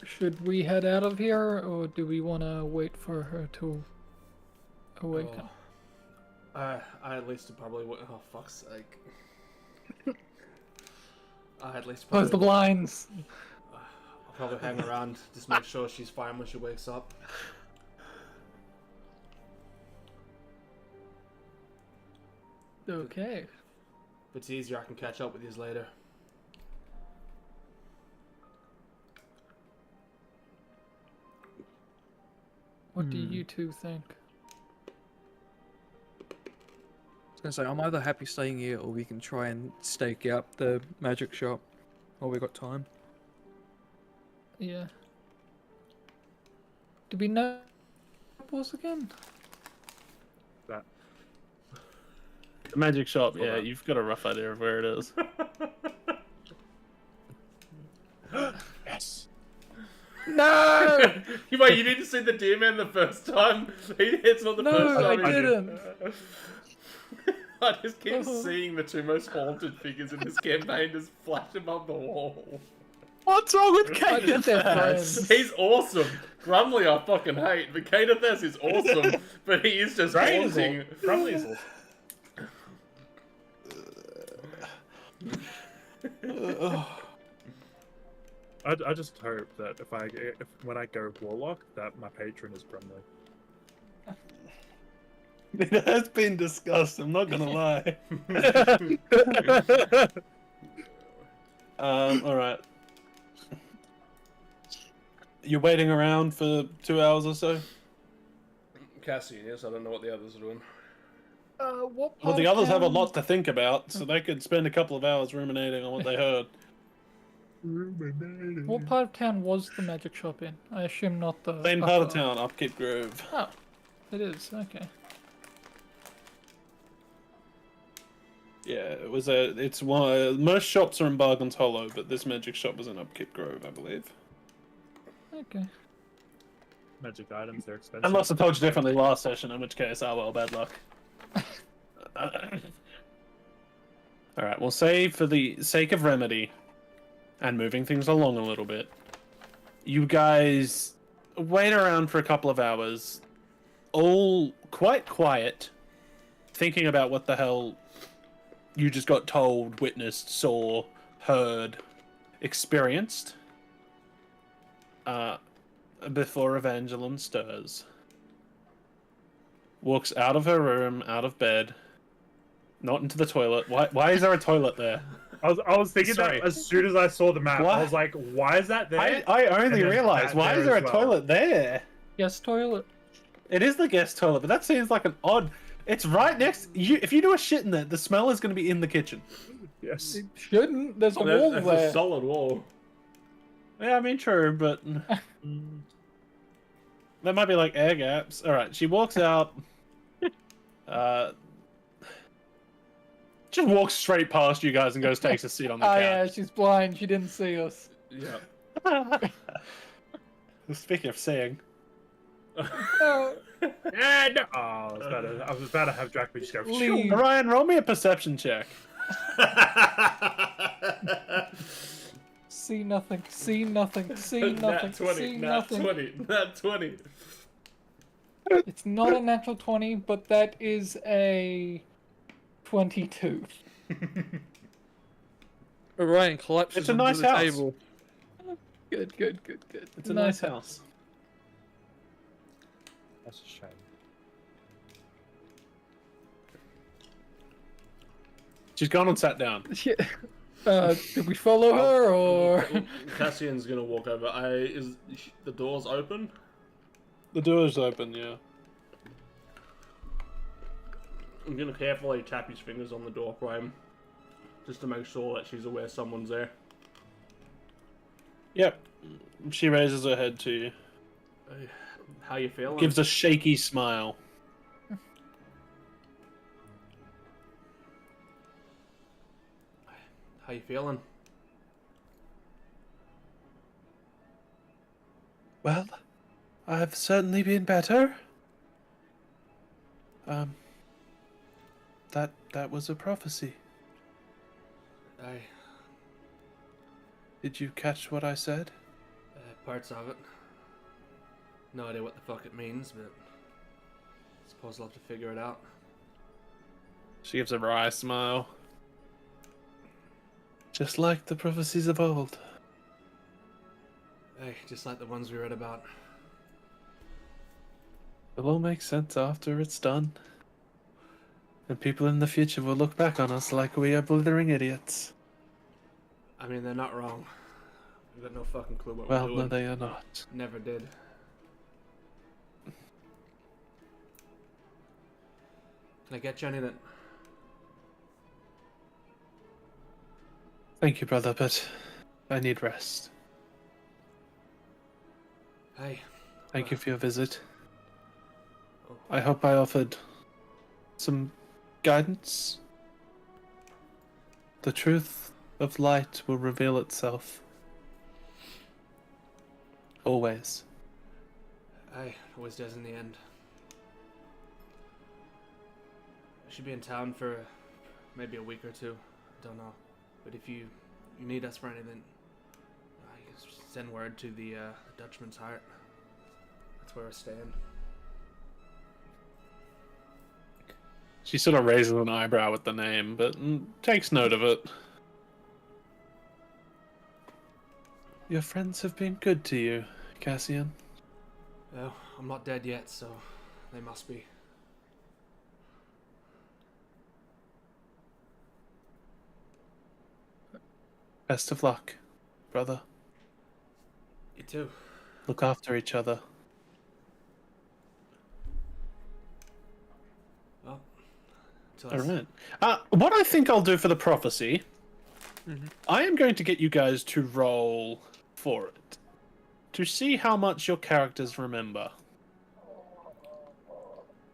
Speaker 1: Should we head out of here, or do we want to wait for her to awaken?
Speaker 3: I at least probably would. Oh, fuck's sake. I at least
Speaker 1: Close the
Speaker 3: probably,
Speaker 1: blinds.
Speaker 3: I'll probably hang around, just make sure she's fine when she wakes up.
Speaker 1: Okay.
Speaker 3: If it's easier, I can catch up with you later.
Speaker 1: What do you two think?
Speaker 2: I was gonna say I'm either happy staying here or we can try and stake out the magic shop while we got time.
Speaker 1: Yeah. Do we know what it was again?
Speaker 7: That.
Speaker 6: The magic shop, yeah,
Speaker 3: Hold on.
Speaker 6: you've got a rough idea of where it is.
Speaker 7: Yes.
Speaker 1: No!
Speaker 3: Wait, you didn't see the deer man the first time? It's not the
Speaker 1: No,
Speaker 3: first
Speaker 1: I
Speaker 3: time.
Speaker 1: didn't.
Speaker 3: I just keep seeing the two most haunted figures in this campaign just flash above the wall.
Speaker 6: What's wrong with
Speaker 1: I think they're friends.
Speaker 3: He's awesome. Grumley I fucking hate, but Caerwyn is awesome, but he is just haunting.
Speaker 7: Grumley is awesome. I just hope that when I go Warlock, that my patron is Grumley.
Speaker 6: It has been discussed, I'm not gonna lie. Alright. You're waiting around for 2 hours or so?
Speaker 3: Cassian, yes, I don't know what the others are doing.
Speaker 1: What
Speaker 6: Well,
Speaker 1: part
Speaker 6: the
Speaker 1: of
Speaker 6: others have a
Speaker 1: town-
Speaker 6: lot to think about, so they could spend a couple of hours ruminating on what they heard.
Speaker 1: What part of town was the magic shop in? I assume not the...
Speaker 6: Same part of
Speaker 1: upper-
Speaker 6: town, Upkeep Grove.
Speaker 1: Oh, it is, okay.
Speaker 6: Yeah, it's one. Most shops are in Bargain's Hollow, but this magic shop is in Upkeep Grove, I believe.
Speaker 1: Okay.
Speaker 7: Magic items, they're expensive.
Speaker 6: Unless I told you differently last session, in which case, well, bad luck. Alright, we'll say for the sake of remedy, and moving things along a little bit, you guys wait around for a couple of hours, all quite quiet, thinking about what the hell you just got told, witnessed, saw, heard, experienced, before Evangeline stirs. Walks out of her room, out of bed, not into the toilet. Why is there a toilet there?
Speaker 7: I was thinking
Speaker 6: Sorry.
Speaker 7: that as soon as I saw the map.
Speaker 6: What?
Speaker 7: I was like, why is that there?
Speaker 6: I only
Speaker 7: And then
Speaker 6: realized,
Speaker 7: that
Speaker 6: why
Speaker 7: there
Speaker 6: is there a
Speaker 7: as well.
Speaker 6: toilet there?
Speaker 1: Yes, toilet.
Speaker 6: It is the guest toilet, but that seems like an odd... It's right next... If you do a shit in there, the smell is going to be in the kitchen.
Speaker 7: Yes.
Speaker 1: It shouldn't. There's a
Speaker 3: There's,
Speaker 1: wall
Speaker 3: there's
Speaker 1: there.
Speaker 3: a solid wall.
Speaker 6: Yeah, I mean, true, but... There might be, like, air gaps. Alright, she walks out. Just walks straight past you guys and goes, takes a seat on the
Speaker 1: Oh
Speaker 6: couch.
Speaker 1: yeah, she's blind. She didn't see us.
Speaker 3: Yeah.
Speaker 6: Speaking of seeing...
Speaker 1: Oh,
Speaker 7: Yeah, no. Oh, I was about to have Dracula just go.
Speaker 1: leave.
Speaker 6: Ryan, roll me a perception check.
Speaker 1: See nothing. See nothing. See nothing.
Speaker 3: Nat 20,
Speaker 1: See
Speaker 3: nat
Speaker 1: nothing.
Speaker 3: 20, nat 20.
Speaker 1: It's not a natural 20, but that is a 22.
Speaker 2: Ryan collapses
Speaker 6: It's a
Speaker 2: onto
Speaker 6: nice
Speaker 2: the
Speaker 6: house.
Speaker 2: table.
Speaker 1: Good, good, good, good.
Speaker 6: It's a nice house.
Speaker 7: That's a shame.
Speaker 6: She's gone and sat down.
Speaker 1: Yeah. Did we follow her, or...?
Speaker 3: Cassian's gonna walk over. Is the doors open?
Speaker 6: The door's open, yeah.
Speaker 3: I'm gonna carefully tap his fingers on the door frame, just to make sure that she's aware someone's there.
Speaker 6: Yep. She raises her head to you.
Speaker 3: How you feeling?
Speaker 6: Gives a shaky smile.
Speaker 3: How you feeling?
Speaker 6: Well, I've certainly been better. That was a prophecy. Did you catch what I said?
Speaker 3: Parts of it. No idea what the fuck it means, but I suppose I'll have to figure it out.
Speaker 6: She gives a wry smile. Just like the prophecies of old.
Speaker 3: Hey, just like the ones we read about.
Speaker 6: It'll all make sense after it's done. And people in the future will look back on us like we are blithering idiots.
Speaker 3: I mean, they're not wrong. We've got no fucking clue what
Speaker 6: Well,
Speaker 3: we're doing.
Speaker 6: no, they are not.
Speaker 3: Never did. Can I get you anything?
Speaker 6: Thank you, brother, but I need rest.
Speaker 3: Hey.
Speaker 6: Thank you for your visit.
Speaker 3: Oh.
Speaker 6: I hope I offered some guidance. The truth of light will reveal itself. Always.
Speaker 3: Hey, always does in the end. should be in town for maybe a week or two. Don't know. But if you need us for anything, you can send word to the Dutchman's Heart. That's where I stand.
Speaker 6: She sort of raises an eyebrow at the name, but takes note of it. Your friends have been good to you, Cassian.
Speaker 3: Well, I'm not dead yet, so they must be.
Speaker 6: Best of luck, brother.
Speaker 3: You too.
Speaker 6: Look after each other.
Speaker 3: Well,
Speaker 6: All right. What I think I'll do for the prophecy, I am going to get you guys to roll for it, to see how much your characters remember.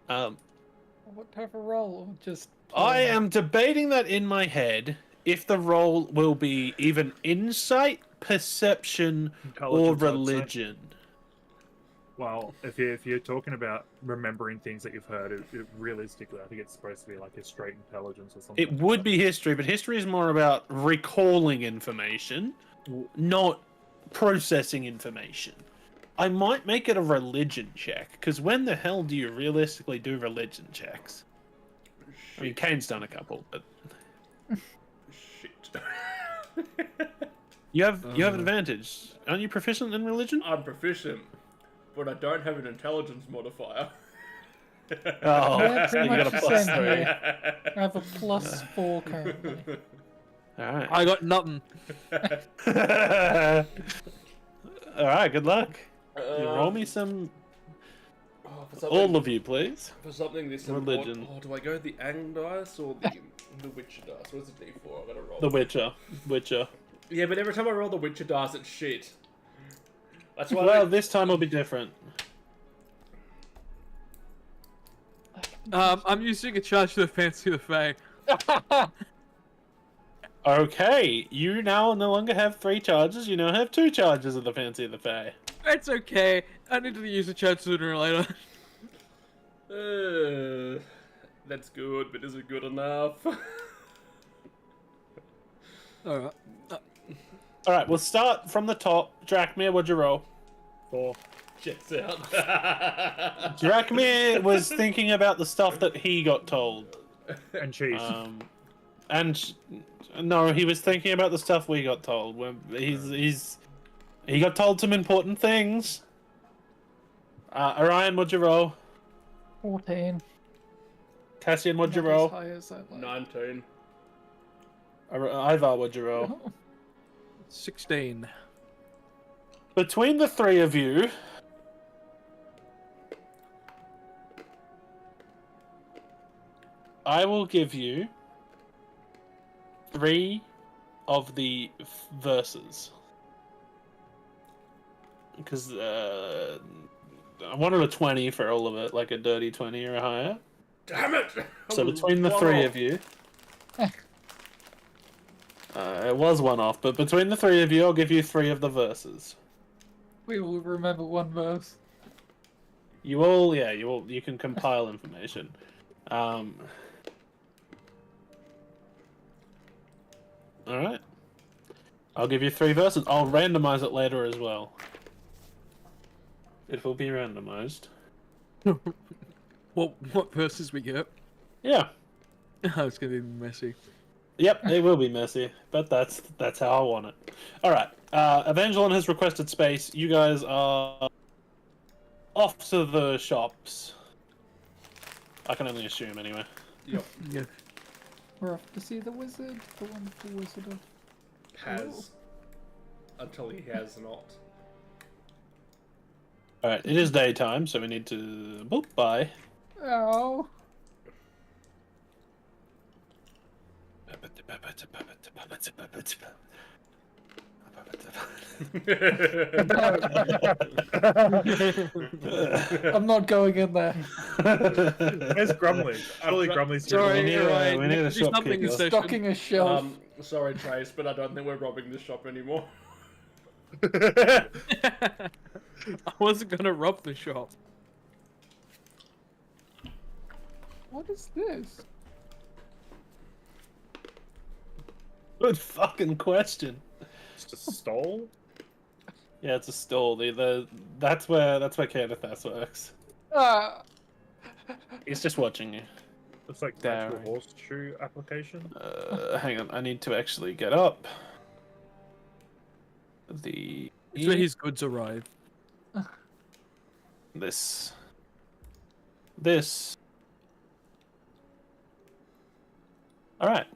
Speaker 1: What type of role? Just.
Speaker 6: I am debating that in my head if the roll will be even insight, perception, or
Speaker 7: Intelligence, I'd say.
Speaker 6: religion.
Speaker 7: Well, if you're talking about remembering things that you've heard, it realistically, I think it's supposed to be like a straight intelligence or something.
Speaker 6: It
Speaker 7: like
Speaker 6: would
Speaker 7: that.
Speaker 6: be history, but history is more about recalling information, not processing information. I might make it a religion check, because when the hell do you realistically do religion checks? I mean, Kane's done a couple, but
Speaker 3: Shit.
Speaker 6: you have an advantage. Aren't you proficient in religion?
Speaker 3: I'm proficient, but I don't have an intelligence modifier.
Speaker 6: Oh,
Speaker 1: Yeah,
Speaker 6: so
Speaker 1: pretty
Speaker 6: you got a
Speaker 1: much the
Speaker 6: plus
Speaker 1: same
Speaker 6: 3.
Speaker 1: here. I have a +4 currently.
Speaker 6: All right.
Speaker 2: I got nothing.
Speaker 6: All right. Good luck. Roll me some. All of you, please.
Speaker 3: For something this
Speaker 6: Religion.
Speaker 3: important, do I go the Ang dice or the Witcher dice? What's the D4? I gotta roll.
Speaker 6: The Witcher.
Speaker 3: Yeah, but every time I roll the Witcher dice, it's shit. That's why.
Speaker 6: Well, this time will be different.
Speaker 2: I'm using a charge to the fancy of the Fae.
Speaker 6: Okay, you now no longer have 3 charges. You now have 2 charges of the Fancy of the Fae.
Speaker 2: That's okay. I need to use a charge sooner or later.
Speaker 3: That's good, but is it good enough?
Speaker 2: Alright.
Speaker 6: All right, we'll start from the top. Drachmir, what'd you roll?
Speaker 7: 4.
Speaker 3: Checks out.
Speaker 6: Drachmir was thinking about the stuff that he got told.
Speaker 7: And cheese.
Speaker 6: And no, he was thinking about the stuff we got told. He got told some important things. Orion, what'd you roll?
Speaker 1: 14.
Speaker 6: Cassian, what'd you
Speaker 1: Not as
Speaker 6: roll?
Speaker 1: high as I'd like.
Speaker 3: 19.
Speaker 6: Ivar, what'd you roll?
Speaker 2: 16.
Speaker 6: Between the 3 of you, I will give you 3 of the verses. Because I wanted a 20 for all of it, like a dirty 20 or higher.
Speaker 3: Damn it!
Speaker 6: So between the 3 of you, it was one off, but between the 3 of you, I'll give you 3 of the verses.
Speaker 1: We will remember one verse.
Speaker 6: You can compile information. Alright. I'll give you 3 verses. I'll randomize it later as well. It will be randomized.
Speaker 2: What verses we get?
Speaker 6: Yeah.
Speaker 2: Oh, it's gonna be messy.
Speaker 6: Yep, it will be messy, but that's how I want it. Alright. Evangeline has requested space. You guys are off to the shops. I can only assume anyway.
Speaker 3: Yep.
Speaker 2: Yeah.
Speaker 1: We're off to see the wizard, the wonderful wizard of...
Speaker 3: Has. Until he has not.
Speaker 6: Alright, it is daytime, so we need to... Boop, bye.
Speaker 1: Oh. I'm not going in there.
Speaker 7: Where's Grumley? Surely Grumley's here.
Speaker 2: Sorry,
Speaker 6: we need a
Speaker 2: do something in
Speaker 6: shopkeeper.
Speaker 2: session.
Speaker 1: Stocking a shelf.
Speaker 3: Sorry, Trace, but I don't think we're robbing the shop anymore.
Speaker 2: I wasn't gonna rob the shop.
Speaker 1: What is this?
Speaker 6: Good fucking question.
Speaker 7: Just a stall?
Speaker 6: Yeah, it's a stall. That's where Candathas works. He's just watching you.
Speaker 7: It's like
Speaker 6: There.
Speaker 7: magical horseshoe application.
Speaker 6: Hang on, I need to actually get up. The
Speaker 2: It's where his goods arrive.
Speaker 6: this. All right.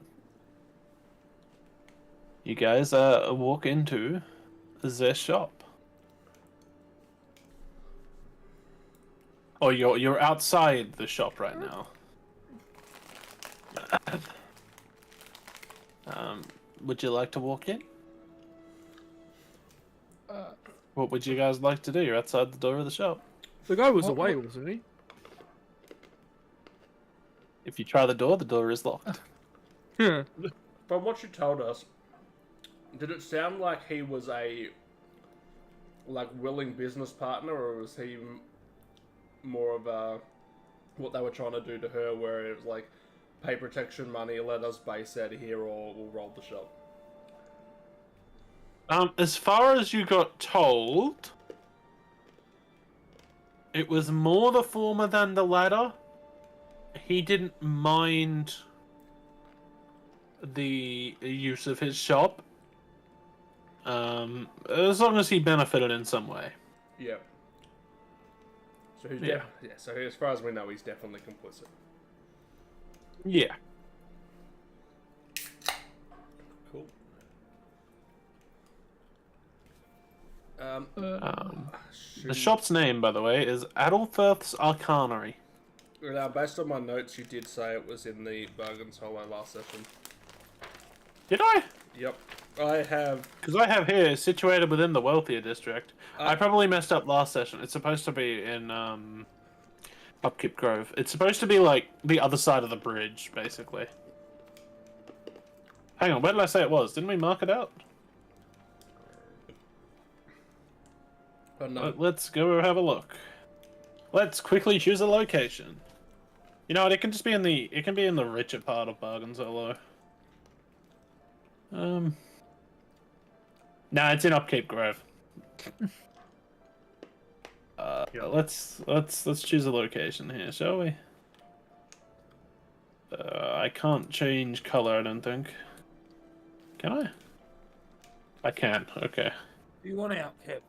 Speaker 6: You guys walk into their shop. Oh, you're outside the shop right now. Would you like to walk in? What would you guys like to do? You're outside the door of the shop.
Speaker 2: The guy was away, wasn't he?
Speaker 6: If you try the door is locked.
Speaker 2: Yeah.
Speaker 3: From what you told us, did it sound like he was a willing business partner, or was he more of a what they were trying to do to her, where it was like, pay protection money, let us base out of here, or we'll roll the shop?
Speaker 6: As far as you got told, it was more the former than the latter. He didn't mind the use of his shop, as long as he benefited in some way.
Speaker 3: Yeah. So he's
Speaker 6: Yeah.
Speaker 3: So as far as we know, he's definitely complicit.
Speaker 6: Yeah.
Speaker 3: Cool.
Speaker 6: The shop's name, by the way, is Adelferth's Arcanery.
Speaker 3: Now, based on my notes, you did say it was in the Bargains Hollow last session.
Speaker 6: Did I?
Speaker 3: Yep. I have...
Speaker 6: Because I have here, situated within the wealthier district. I probably messed up last session. It's supposed to be in, Upkeep Grove. It's supposed to be, like, the other side of the bridge, basically. Hang on, where did I say it was? Didn't we mark it out?
Speaker 3: no.
Speaker 6: Let's go have a look. Let's quickly choose a location. You know what? It can just be in the. It can be in the richer part of Bargains Hollow. Nah, it's in Upkeep Grove. Let's choose a location here, shall we? I can't change color, I don't think. Can I? I can. Okay.
Speaker 2: You want out, Kev?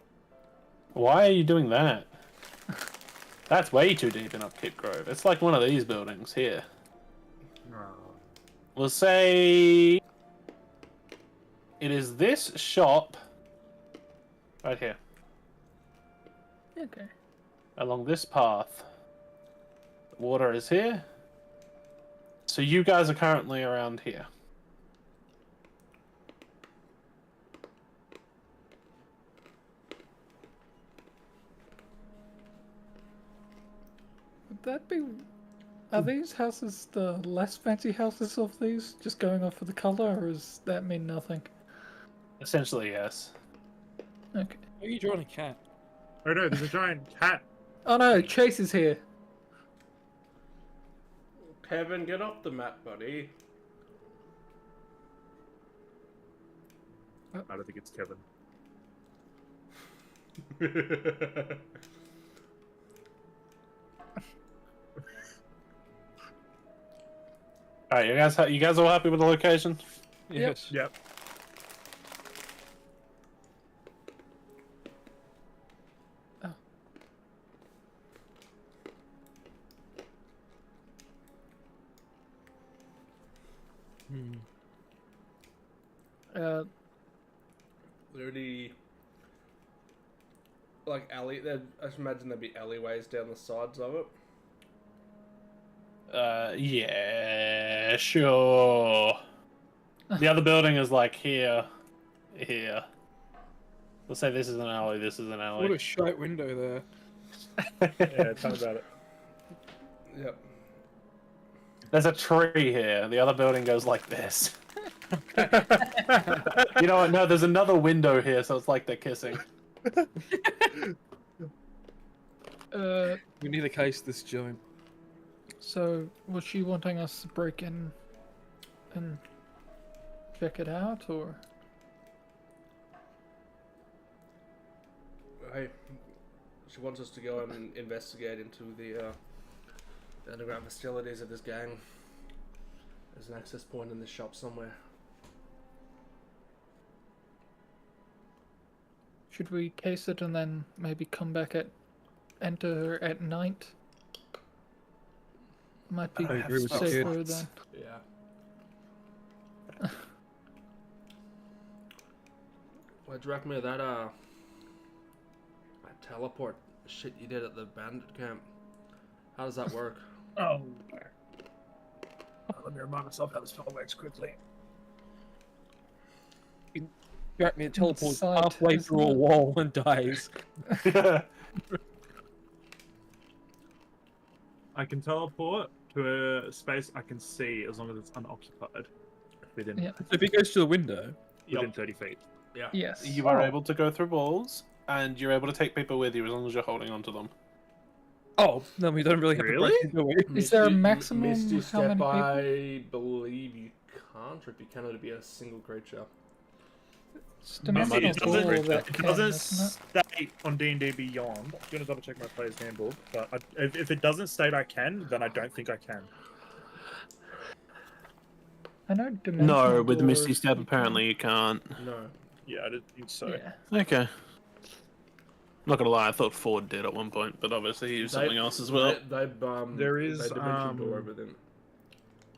Speaker 6: Why are you doing that? That's way too deep in Upkeep Grove. It's like one of these buildings here. We'll say it is this shop right here.
Speaker 1: Okay.
Speaker 6: Along this path. The water is here. So you guys are currently around here.
Speaker 1: Would that be... Are these houses the less fancy houses of these? Just going off of the colour, or does that mean nothing?
Speaker 6: Essentially, yes.
Speaker 1: Okay.
Speaker 2: Are you drawing a cat?
Speaker 7: Oh no, there's a giant cat.
Speaker 1: Oh no, Chase is here.
Speaker 3: Kevin, get off the map, buddy.
Speaker 7: I don't think it's Kevin.
Speaker 6: All right, you guys all happy with the location?
Speaker 2: Yes.
Speaker 7: Yep.
Speaker 1: Oh.
Speaker 3: There any alley? I just imagine there'd be alleyways down the sides of it.
Speaker 6: Yeah, sure. The other building is like here. Let's say this is an alley, this is an alley.
Speaker 2: What a shite window there.
Speaker 7: Yeah, tell me about it.
Speaker 3: Yep.
Speaker 6: There's a tree here. The other building goes like this. You know what? No, there's another window here, so it's like they're kissing.
Speaker 2: We need to case this joint.
Speaker 1: So, was she wanting us to break in and check it out, or
Speaker 3: Hey, she wants us to go and investigate into the underground facilities of this gang. There's an access point in this shop somewhere.
Speaker 1: should we case it and then maybe come back enter at night? Might be
Speaker 7: I agree with you,
Speaker 1: safer
Speaker 7: kid.
Speaker 1: than.
Speaker 3: Yeah. What do you reckon of that that teleport shit you did at the bandit camp? How does that work?
Speaker 7: Oh. Let me remind myself how this spell works quickly.
Speaker 2: Got me, it teleports
Speaker 1: Inside,
Speaker 2: halfway
Speaker 1: isn't
Speaker 2: through a
Speaker 1: it?
Speaker 2: wall and dies.
Speaker 7: I can teleport to a space I can see as long as it's unoccupied within
Speaker 1: Yeah.
Speaker 2: So if he goes to the window,
Speaker 7: within 30 feet.
Speaker 3: Yeah.
Speaker 1: Yes.
Speaker 6: You are able to go through walls, and you're able to take people with you as long as you're holding onto them.
Speaker 2: oh no, we don't really have
Speaker 7: Really?
Speaker 2: to break into it.
Speaker 1: Is there a maximum
Speaker 3: Misty
Speaker 1: how
Speaker 3: Step,
Speaker 1: many people?
Speaker 3: I believe you can't, or if you can, it'll be a single creature.
Speaker 1: It's dimensional
Speaker 6: It doesn't-
Speaker 1: door that
Speaker 7: It
Speaker 1: can,
Speaker 7: doesn't
Speaker 1: isn't it?
Speaker 7: state on D&D Beyond. I'm going to double check my player's handbook, but if it doesn't state I can, then I don't think I can.
Speaker 1: I know dimensional
Speaker 6: No, with the Misty
Speaker 1: doors
Speaker 6: Step,
Speaker 1: you
Speaker 6: apparently you can't.
Speaker 3: No.
Speaker 7: Yeah, I didn't think so.
Speaker 1: Yeah.
Speaker 6: Okay. Not gonna lie, I thought Ford did at one point, but obviously he was something else as well.
Speaker 7: There is,
Speaker 3: they dimension door everything.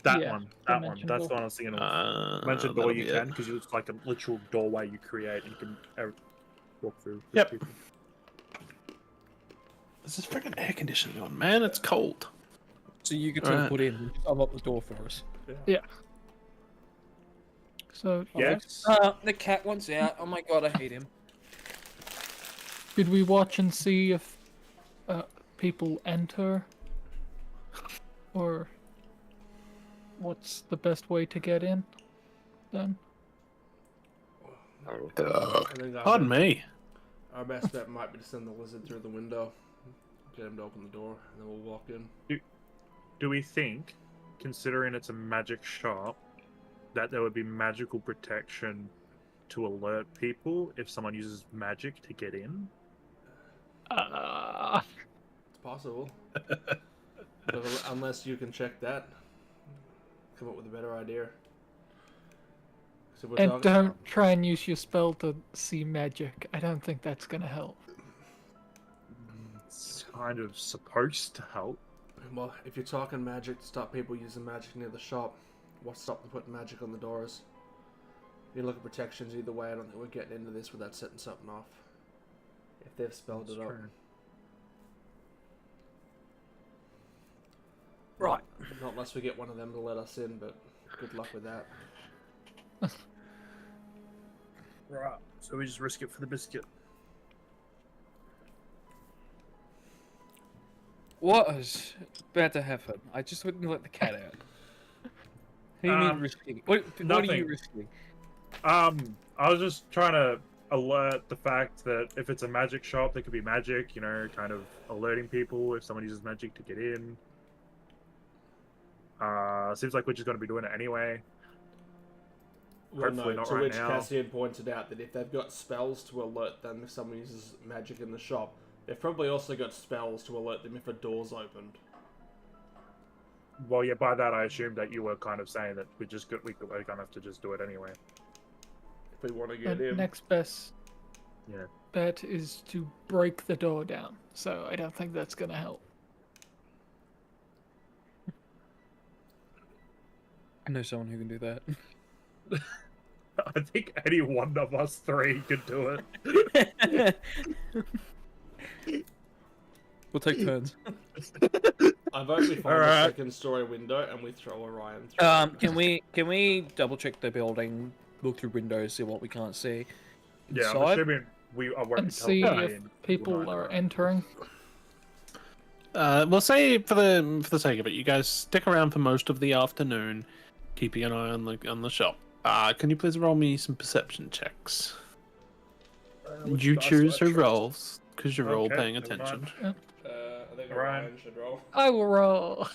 Speaker 7: That
Speaker 1: Yeah,
Speaker 7: one.
Speaker 1: dimension
Speaker 7: That's
Speaker 1: door.
Speaker 7: the one I was thinking of. Mention door
Speaker 6: that'll
Speaker 7: you
Speaker 6: be
Speaker 7: can,
Speaker 6: it.
Speaker 7: because it's like a literal doorway you create and you can walk through. with
Speaker 6: Yep.
Speaker 7: people.
Speaker 6: There's this freaking air conditioning on, man. It's cold.
Speaker 2: So you can
Speaker 6: Alright.
Speaker 2: teleport in and just unlock the door for us.
Speaker 1: So
Speaker 7: Yes.
Speaker 2: The cat wants out. Oh my god, I hate him.
Speaker 1: should we watch and see if people enter, or what's the best way to get in? Then
Speaker 3: I think
Speaker 6: Pardon me.
Speaker 3: Our best bet might be to send the lizard through the window, get him to open the door, and then we'll walk in.
Speaker 7: Do we think, considering it's a magic shop, that there would be magical protection to alert people if someone uses magic to get in?
Speaker 3: It's possible. But unless you can check that, come up with a better idea. So we're
Speaker 1: and
Speaker 3: talking-
Speaker 1: don't try and use your spell to see magic. I don't think that's gonna help.
Speaker 7: It's kind of supposed to help.
Speaker 3: Well, if you're talking magic to stop people using magic near the shop, what's stopping putting magic on the doors? You look at protections either way, I don't think we're getting into this without setting something off. If they've spelled
Speaker 7: That's
Speaker 3: it up.
Speaker 7: true.
Speaker 2: Right.
Speaker 3: Not unless we get one of them to let us in, but good luck with that.
Speaker 7: Right. So we just risk it for the biscuit.
Speaker 2: What is about to happen? I just wouldn't let the cat out. What do you mean risking? What are
Speaker 7: nothing.
Speaker 2: you risking?
Speaker 7: I was just trying to alert the fact that if it's a magic shop, there could be magic, you know, kind of alerting people if someone uses magic to get in. Seems like we're just going to be doing it anyway. Hopefully not
Speaker 3: to
Speaker 7: right
Speaker 3: which
Speaker 7: now.
Speaker 3: Cassian pointed out that if they've got spells to alert them if someone uses magic in the shop, they've probably also got spells to alert them if a door's opened.
Speaker 7: Well, yeah, by that I assumed that you were kind of saying that we're gonna have to just do it anyway.
Speaker 3: If we want to get
Speaker 1: And
Speaker 3: in.
Speaker 1: next best
Speaker 7: Yeah.
Speaker 1: bet is to break the door down. So I don't think that's gonna help.
Speaker 2: I know someone who can do that.
Speaker 7: I think any one of us three could do it.
Speaker 2: We'll take turns.
Speaker 3: I vote we find
Speaker 7: Alright.
Speaker 3: a second story window and we throw Orion through.
Speaker 2: Can we double check the building, look through windows, see what we can't see?
Speaker 7: Yeah, I'm
Speaker 2: Inside?
Speaker 7: assuming I won't
Speaker 1: And
Speaker 7: be
Speaker 1: see
Speaker 7: teleporting
Speaker 1: if
Speaker 7: in
Speaker 1: people
Speaker 7: tonight.
Speaker 1: are entering.
Speaker 6: We'll say for the sake of it, you guys stick around for most of the afternoon, keeping an eye on the shop. Can you please roll me some perception checks?
Speaker 7: Which
Speaker 6: You
Speaker 7: dice
Speaker 6: choose
Speaker 7: do I
Speaker 6: who
Speaker 7: trust?
Speaker 6: rolls, because you're all
Speaker 7: Okay,
Speaker 6: paying
Speaker 7: never
Speaker 6: attention.
Speaker 7: mind.
Speaker 3: I think
Speaker 7: Orion.
Speaker 3: Orion should roll.
Speaker 1: I will roll.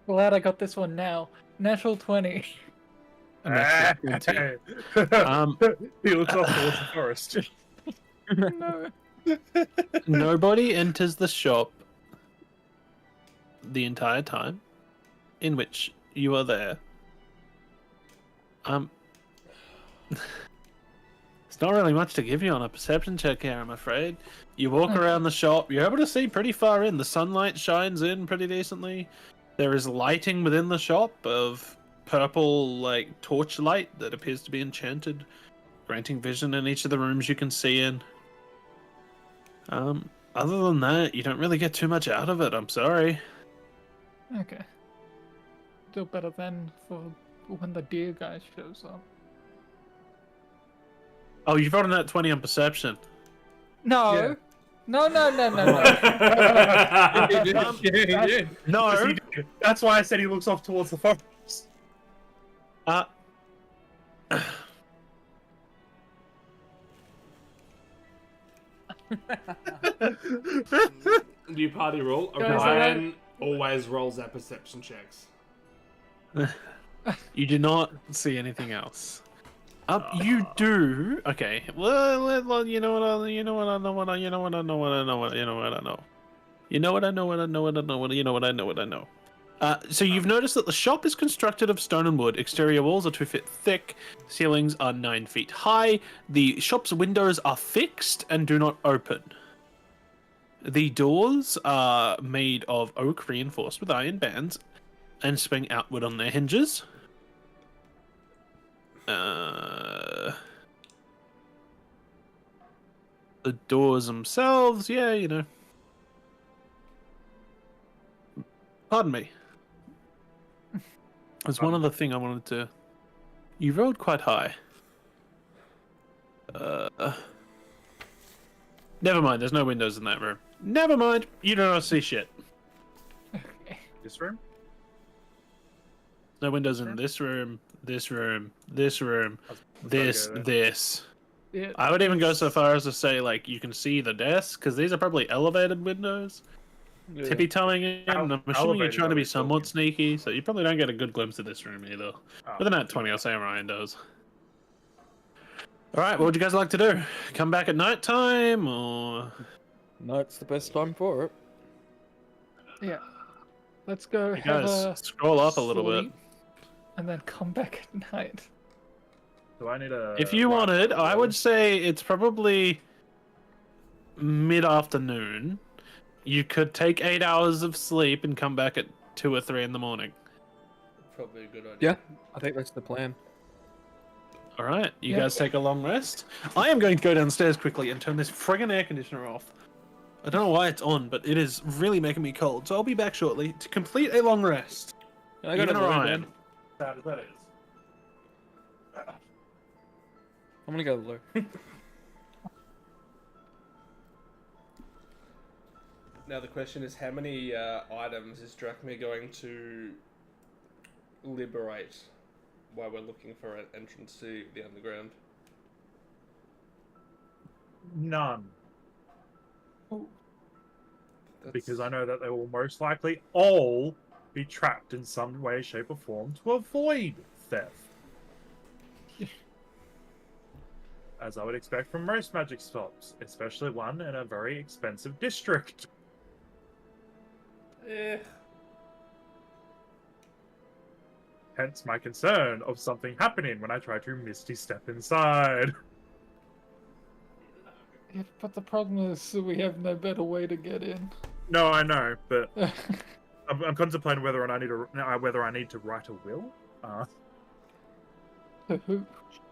Speaker 1: Glad I got this one now. Natural 20.
Speaker 6: And that's it, 20.
Speaker 7: He looks off towards the forest.
Speaker 1: No.
Speaker 6: Nobody enters the shop the entire time in which you are there. It's not really much to give you on a perception check here, I'm afraid. You walk around the shop, you're able to see pretty far in. The sunlight shines in pretty decently. There is lighting within the shop of purple, like, torchlight that appears to be enchanted, granting vision in each of the rooms you can see in. Other than that, you don't really get too much out of it, I'm sorry.
Speaker 1: Okay. Still better than for when the deer guy shows up.
Speaker 6: Oh, you've rolled that 20 on perception.
Speaker 1: No.
Speaker 7: Yeah.
Speaker 1: No.
Speaker 6: No.
Speaker 7: That's why I said he looks off towards the forest.
Speaker 3: New party rule.
Speaker 1: Guys,
Speaker 3: Orion always rolls their perception checks.
Speaker 6: You do not see anything else. You do. Okay. Well, you know what I know. You know what I know. You know what I know. So you've noticed that the shop is constructed of stone and wood. Exterior walls are 2 feet thick. Ceilings are 9 feet high. The shop's windows are fixed and do not open. The doors are made of oak reinforced with iron bands and swing outward on their hinges. The doors themselves, yeah, you know. Pardon me. There's one other thing I wanted to... You rolled quite high. Never mind, there's no windows in that room. Never mind, you do not see shit.
Speaker 7: This room?
Speaker 6: No windows in this room, this room, this room, this.
Speaker 1: Yeah.
Speaker 6: I would even go so far as to say, like, you can see the desk, because these are probably elevated windows.
Speaker 2: Yeah.
Speaker 6: Tippy-toeing in, and I'm assuming you're
Speaker 7: Elevated,
Speaker 6: trying to be
Speaker 7: elevated,
Speaker 6: somewhat
Speaker 7: talking.
Speaker 6: sneaky, so you probably don't get a good glimpse of this room either. With an at 20, I'll say Ryan does. Alright, what would you guys like to do? Come back at night time, or...
Speaker 2: Night's the best time for it.
Speaker 1: Yeah. Let's go
Speaker 6: You
Speaker 1: have
Speaker 6: guys
Speaker 1: a
Speaker 6: scroll up a little bit.
Speaker 1: sleep and then come back at night.
Speaker 7: Do I need a...
Speaker 6: If you wanted, I would say it's probably mid-afternoon. You could take 8 hours of sleep and come back at 2 or 3 in the morning.
Speaker 3: Probably a good idea.
Speaker 2: Yeah, I think that's the plan.
Speaker 6: All right, you
Speaker 1: Yeah.
Speaker 6: guys take a long rest. I am going to go downstairs quickly and turn this friggin' air conditioner off. I don't know why it's on, but it is really making me cold. So I'll be back shortly to complete a long rest.
Speaker 2: I got
Speaker 6: Even
Speaker 2: a
Speaker 6: Orion.
Speaker 7: Sad as that is.
Speaker 2: I'm gonna go low.
Speaker 3: Now the question is, how many items is Drachmir going to liberate while we're looking for an entrance to the underground?
Speaker 7: None.
Speaker 3: That's...
Speaker 7: Because I know that they will most likely all be trapped in some way, shape, or form to avoid theft. As I would expect from most magic shops, especially one in a very expensive district. Hence my concern of something happening when I try to misty step inside.
Speaker 1: Yeah, but the problem is we have no better way to get in.
Speaker 7: No, I know, but I'm contemplating whether I need to write a will.
Speaker 1: Who?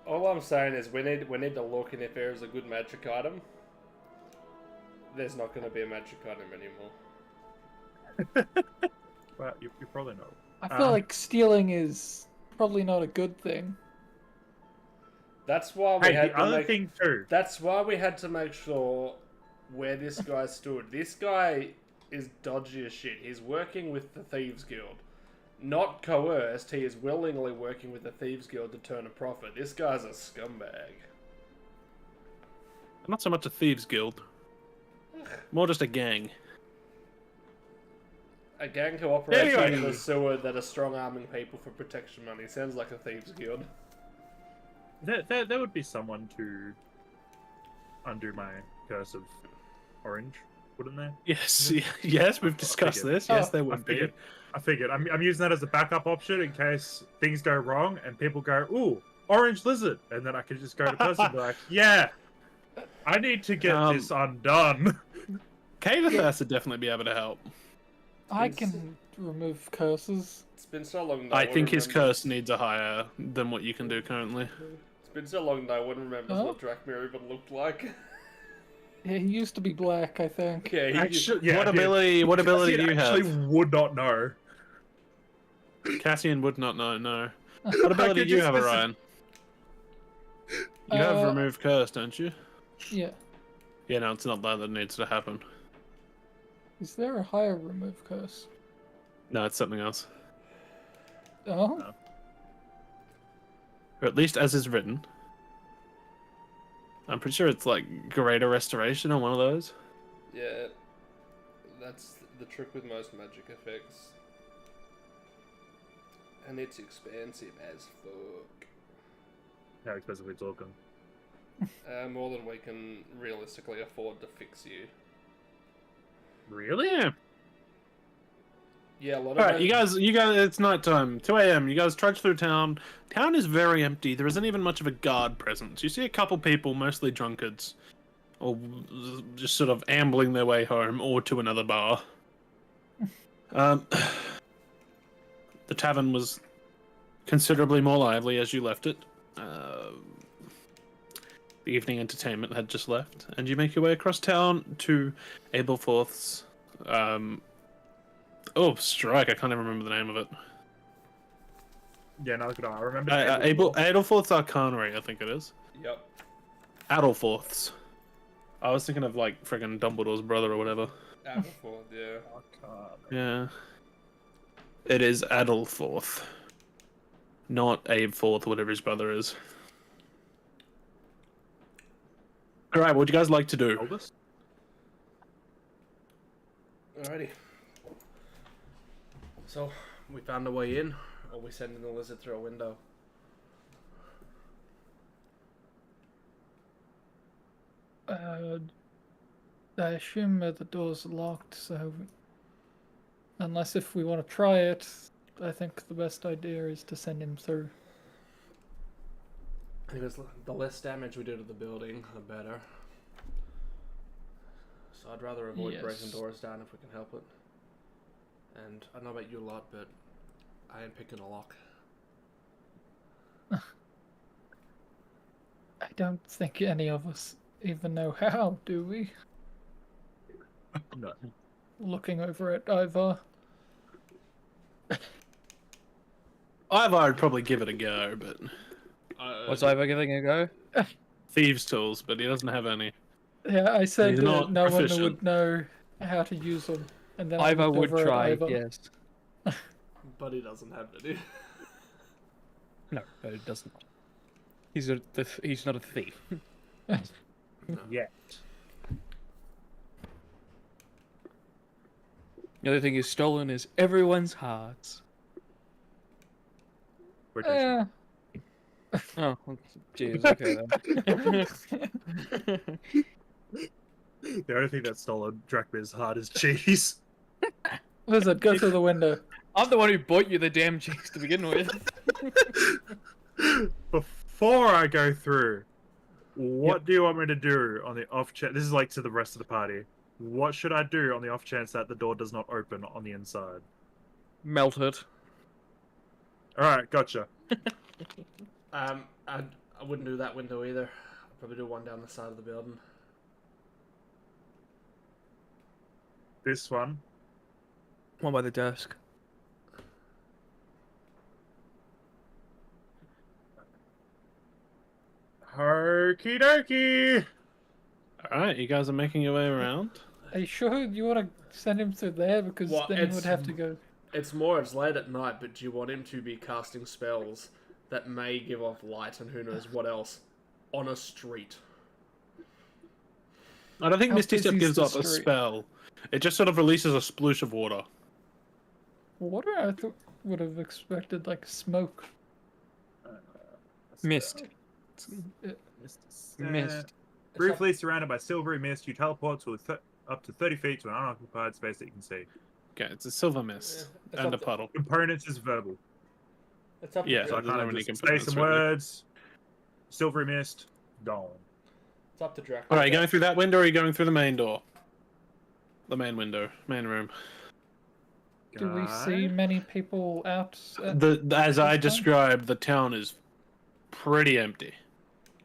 Speaker 3: All I'm saying is we need to look, and if there is a good magic item, there's not going to be a magic item anymore.
Speaker 7: Well, you probably know.
Speaker 1: I feel like stealing is probably not a good thing.
Speaker 3: That's why we
Speaker 7: Hey,
Speaker 3: had
Speaker 7: the
Speaker 3: to
Speaker 7: other
Speaker 3: make...
Speaker 7: thing too.
Speaker 3: That's why we had to make sure where this guy stood. This guy is dodgy as shit. He's working with the Thieves Guild. Not coerced, he is willingly working with the Thieves Guild to turn a profit. This guy's a scumbag.
Speaker 6: Not so much a thieves guild. More just a gang.
Speaker 3: A gang who operates
Speaker 6: Anyway.
Speaker 3: in the sewer that are strong-arming people for protection money. Sounds like a thieves guild.
Speaker 7: There would be someone to undo my curse of orange, wouldn't there?
Speaker 6: Yes, yes, we've discussed
Speaker 7: figured.
Speaker 6: this. Yes,
Speaker 1: Oh,
Speaker 6: there
Speaker 7: I
Speaker 6: would be.
Speaker 7: figured. I figured. I'm using that as a backup option in case things go wrong and people go, "Ooh, orange lizard," and then I can just go to person and be like, "Yeah, I need to get this undone."
Speaker 6: Kavathas would definitely be able to help.
Speaker 1: I can remove curses.
Speaker 3: It's been so long.
Speaker 6: I think his curse needs a higher than what you can do currently.
Speaker 3: It's been so long no one remembers
Speaker 1: Huh?
Speaker 3: what Drakmir even looked like.
Speaker 1: Yeah, he used to be black, I think.
Speaker 3: Yeah, he
Speaker 7: Actually, yeah,
Speaker 6: What ability do you
Speaker 7: actually
Speaker 6: have?
Speaker 7: would not know.
Speaker 6: Cassian would not know, no. What ability
Speaker 7: could
Speaker 6: do you
Speaker 7: just
Speaker 6: have,
Speaker 7: listen-
Speaker 6: Orion? You have
Speaker 1: Uh,
Speaker 6: remove curse, don't you?
Speaker 1: Yeah.
Speaker 6: Yeah, no, it's not that needs to happen.
Speaker 1: Is there a higher remove curse?
Speaker 6: No, it's something else.
Speaker 1: Oh?
Speaker 7: No.
Speaker 6: Or at least as is written. I'm pretty sure it's like greater restoration on one of those.
Speaker 3: Yeah, that's the trick with most magic effects. And it's expensive as fuck.
Speaker 7: How expensive are we talking?
Speaker 3: More than we can realistically afford to fix you.
Speaker 7: Really?
Speaker 6: Yeah.
Speaker 3: Yeah, a lot of
Speaker 6: Alright, you guys, it's night time. 2 a.m. You guys trudge through town. Town is very empty. There isn't even much of a guard presence. You see a couple people, mostly drunkards, or just sort of ambling their way home or to another bar. The tavern was considerably more lively as you left it. The evening entertainment had just left, and you make your way across town to Abelforth's. Strike! I can't even remember the name of it.
Speaker 7: Yeah, no, good. I remember.
Speaker 6: Adelforth's Arcanery, I think it is.
Speaker 3: Yep.
Speaker 6: Adelforth's. I was thinking of like friggin' Dumbledore's brother or whatever.
Speaker 3: Adelforth, yeah.
Speaker 6: Yeah. It is Adelforth. Not Abeforth, whatever his brother is. Alright, what would you guys like to do?
Speaker 7: Albus?
Speaker 3: Alrighty. So, we found a way in, or we sending the lizard through a window?
Speaker 1: I assume the door's locked, so unless if we want to try it, I think the best idea is to send him through.
Speaker 3: Because the less damage we do to the building, the better. So I'd rather avoid breaking
Speaker 1: Yes.
Speaker 3: doors down if we can help it. And I don't know about you lot, but I ain't picking a lock.
Speaker 1: I don't think any of us even know how, do we?
Speaker 7: No.
Speaker 1: Looking over at Ivar.
Speaker 6: Ivar would probably give it a go, but
Speaker 2: What's Ivar giving a go?
Speaker 6: thieves' tools, but he doesn't have any.
Speaker 1: Yeah, I said
Speaker 6: He's
Speaker 1: that
Speaker 6: not
Speaker 1: no one
Speaker 6: proficient.
Speaker 1: would know how to use them. And then I
Speaker 2: Ivar
Speaker 1: looked
Speaker 2: would
Speaker 1: over at
Speaker 2: try,
Speaker 1: Ivar.
Speaker 2: yes.
Speaker 3: But he doesn't have any.
Speaker 2: No, but it doesn't. He's not a thief.
Speaker 7: Yet.
Speaker 2: The other thing he's stolen is everyone's hearts.
Speaker 1: Eh,
Speaker 2: Oh, jeez, okay then.
Speaker 7: The only thing that's stolen Drakmir's heart is cheese.
Speaker 1: Lizard, go through the window.
Speaker 2: I'm the one who bought you the damn cheese to begin with.
Speaker 7: Before I go through, what do you want me to do on the off chance? This is like to the rest of the party. What should I do on the off chance that the door does not open on the inside?
Speaker 2: Melt it.
Speaker 7: Alright, gotcha.
Speaker 3: I wouldn't do that window either. I'd probably do one down the side of the building.
Speaker 7: This one.
Speaker 2: One by the desk.
Speaker 7: Okie dokie!
Speaker 6: Alright, you guys are making your way around.
Speaker 1: Are you sure you want to send him through there? Because
Speaker 3: Well,
Speaker 1: then he
Speaker 3: it's-
Speaker 1: would have to go.
Speaker 3: It's late at night, but do you want him to be casting spells that may give off light and who knows what else on a street?
Speaker 6: I don't think
Speaker 1: How
Speaker 6: Misty Step
Speaker 1: busy's
Speaker 6: gives
Speaker 1: the
Speaker 6: off a
Speaker 1: street?
Speaker 6: spell. It just sort of releases a sploosh of water.
Speaker 1: Water? I would have expected like smoke.
Speaker 2: Mist. Mist.
Speaker 7: Briefly surrounded by silvery mist, you teleport to up to 30 feet to an unoccupied space that you can see.
Speaker 6: Okay, it's a silver mist
Speaker 3: it's
Speaker 6: and
Speaker 3: up
Speaker 6: a puddle.
Speaker 7: Components is verbal.
Speaker 3: It's up to
Speaker 6: Yeah,
Speaker 7: So I
Speaker 6: there's
Speaker 7: kind
Speaker 6: not
Speaker 7: of
Speaker 6: many
Speaker 7: just say
Speaker 6: components,
Speaker 7: some
Speaker 6: really.
Speaker 7: words. Silvery mist, gone.
Speaker 3: It's up to Drac.
Speaker 6: All right, you going through that window or are you going through the main door? The main window, main room.
Speaker 1: Do we see many people out?
Speaker 6: As I
Speaker 1: this time?
Speaker 6: described, the town is pretty empty.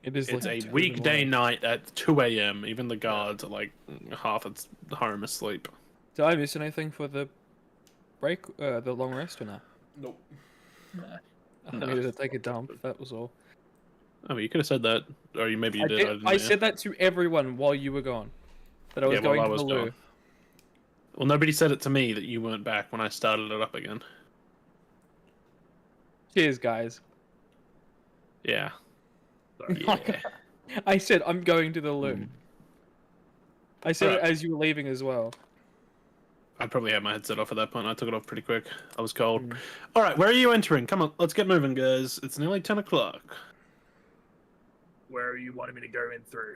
Speaker 2: It is
Speaker 6: It's
Speaker 2: like
Speaker 6: a
Speaker 2: 2 in the
Speaker 6: weekday
Speaker 2: morning.
Speaker 6: night at 2 a.m. Even the guards are like half at home asleep.
Speaker 2: Did I miss anything for the break, the long rest or not?
Speaker 3: Nope.
Speaker 2: I needed to take a dump, that was all.
Speaker 6: Oh, you could have said that, or you maybe you
Speaker 2: I,
Speaker 6: did.
Speaker 2: did,
Speaker 6: I, didn't
Speaker 2: I
Speaker 6: hear.
Speaker 2: said that to everyone while you were gone. That I was
Speaker 6: Yeah, while
Speaker 2: going
Speaker 6: I
Speaker 2: to
Speaker 6: was
Speaker 2: the loo.
Speaker 6: gone. Well, nobody said it to me that you weren't back when I started it up again.
Speaker 2: Cheers, guys.
Speaker 6: Yeah.
Speaker 2: Like, I said I'm going to the loo. I said it
Speaker 6: Alright.
Speaker 2: as you were leaving as well.
Speaker 6: I probably had my headset off at that point. I took it off pretty quick. I was cold. All right, where are you entering? Come on, let's get moving, guys. It's nearly 10 o'clock.
Speaker 7: Where are you wanting me to go in through?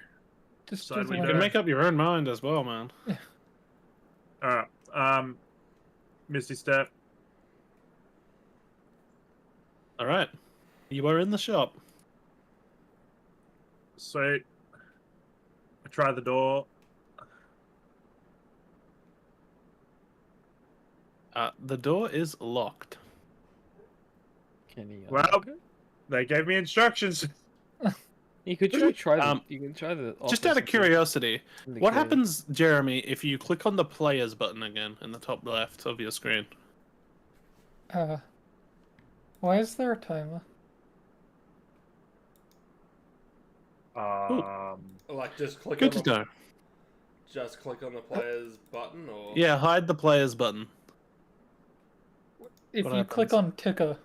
Speaker 1: Just
Speaker 7: Side
Speaker 1: to the
Speaker 6: You
Speaker 7: window.
Speaker 6: can
Speaker 1: window.
Speaker 6: make up your own mind as well, man.
Speaker 7: Alright. Misty Step.
Speaker 6: All right. You are in the shop.
Speaker 7: Sweet. I try the door.
Speaker 6: The door is locked.
Speaker 2: Can you?
Speaker 7: Well, they gave me instructions.
Speaker 2: You could try the. You can try the.
Speaker 6: Just out of curiosity, what happens, Jeremy, if you click on the players button again in the top left of your screen?
Speaker 1: Why is there a timer?
Speaker 3: Like just click
Speaker 6: Good
Speaker 3: on
Speaker 6: to
Speaker 3: the,
Speaker 6: know.
Speaker 3: just click on the player's button, or
Speaker 6: Yeah, hide the players button.
Speaker 1: If
Speaker 6: What
Speaker 1: you click
Speaker 6: happens?
Speaker 1: on ticker,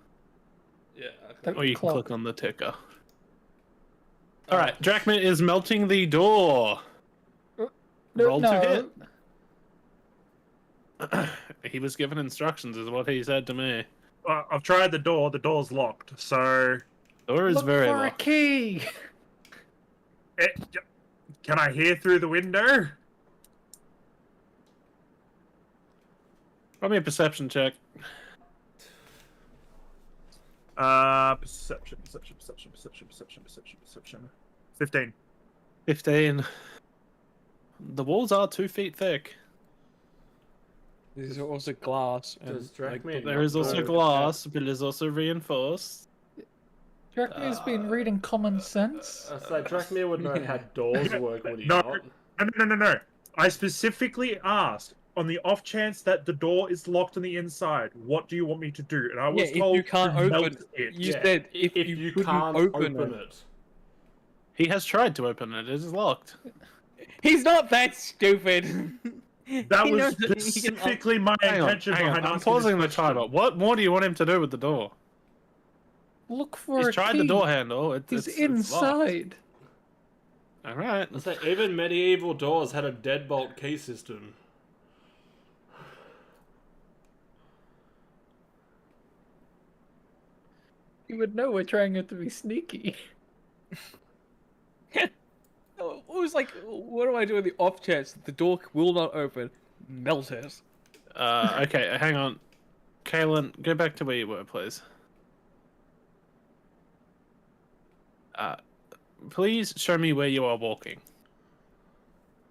Speaker 3: yeah.
Speaker 1: that
Speaker 6: Or you can
Speaker 1: clock.
Speaker 6: click on the ticker. All right, Drachma is melting the door. Roll to hit. He was given instructions, is what he said to me.
Speaker 7: I've tried the door. The door's locked. So,
Speaker 6: Door is
Speaker 1: Look
Speaker 6: very
Speaker 1: for
Speaker 6: locked.
Speaker 1: a key.
Speaker 7: Can I hear through the window?
Speaker 6: Roll me a perception check.
Speaker 7: Perception. 15.
Speaker 6: 15. The walls are 2 feet thick.
Speaker 2: These are also glass. And,
Speaker 3: Does Drachma
Speaker 6: There is also glass, but it is also reinforced.
Speaker 1: Do you reckon he's been reading Common Sense?
Speaker 3: So Drachma would know how doors work, would he
Speaker 7: No.
Speaker 3: not?
Speaker 7: No. I specifically asked, on the off chance that the door is locked on the inside, what do you want me to do? And I was
Speaker 2: yeah, if
Speaker 7: told
Speaker 2: you can't
Speaker 7: to melt
Speaker 2: open
Speaker 7: it.
Speaker 2: you said if you couldn't
Speaker 3: can't
Speaker 2: open
Speaker 3: open
Speaker 2: it.
Speaker 3: it.
Speaker 6: He has tried to open it. It is locked.
Speaker 2: He's not that stupid.
Speaker 7: That
Speaker 2: He
Speaker 7: was
Speaker 2: knows that he can
Speaker 7: specifically my intention
Speaker 6: Hang on.
Speaker 7: behind
Speaker 6: I'm
Speaker 7: asking this
Speaker 6: pausing the
Speaker 7: question.
Speaker 6: timer. What more do you want him to do with the door?
Speaker 1: Look for
Speaker 6: He's
Speaker 1: a
Speaker 6: tried
Speaker 1: key.
Speaker 6: the door handle.
Speaker 1: He's
Speaker 6: it's
Speaker 1: inside.
Speaker 6: All right.
Speaker 3: I say even medieval doors had a deadbolt key system.
Speaker 1: You would know we're trying it to be sneaky.
Speaker 2: It was like, what do I do in the off chance that the door will not open? Melt it.
Speaker 6: Okay, hang on. Caerwyn, go back to where you were, please. Please show me where you are walking.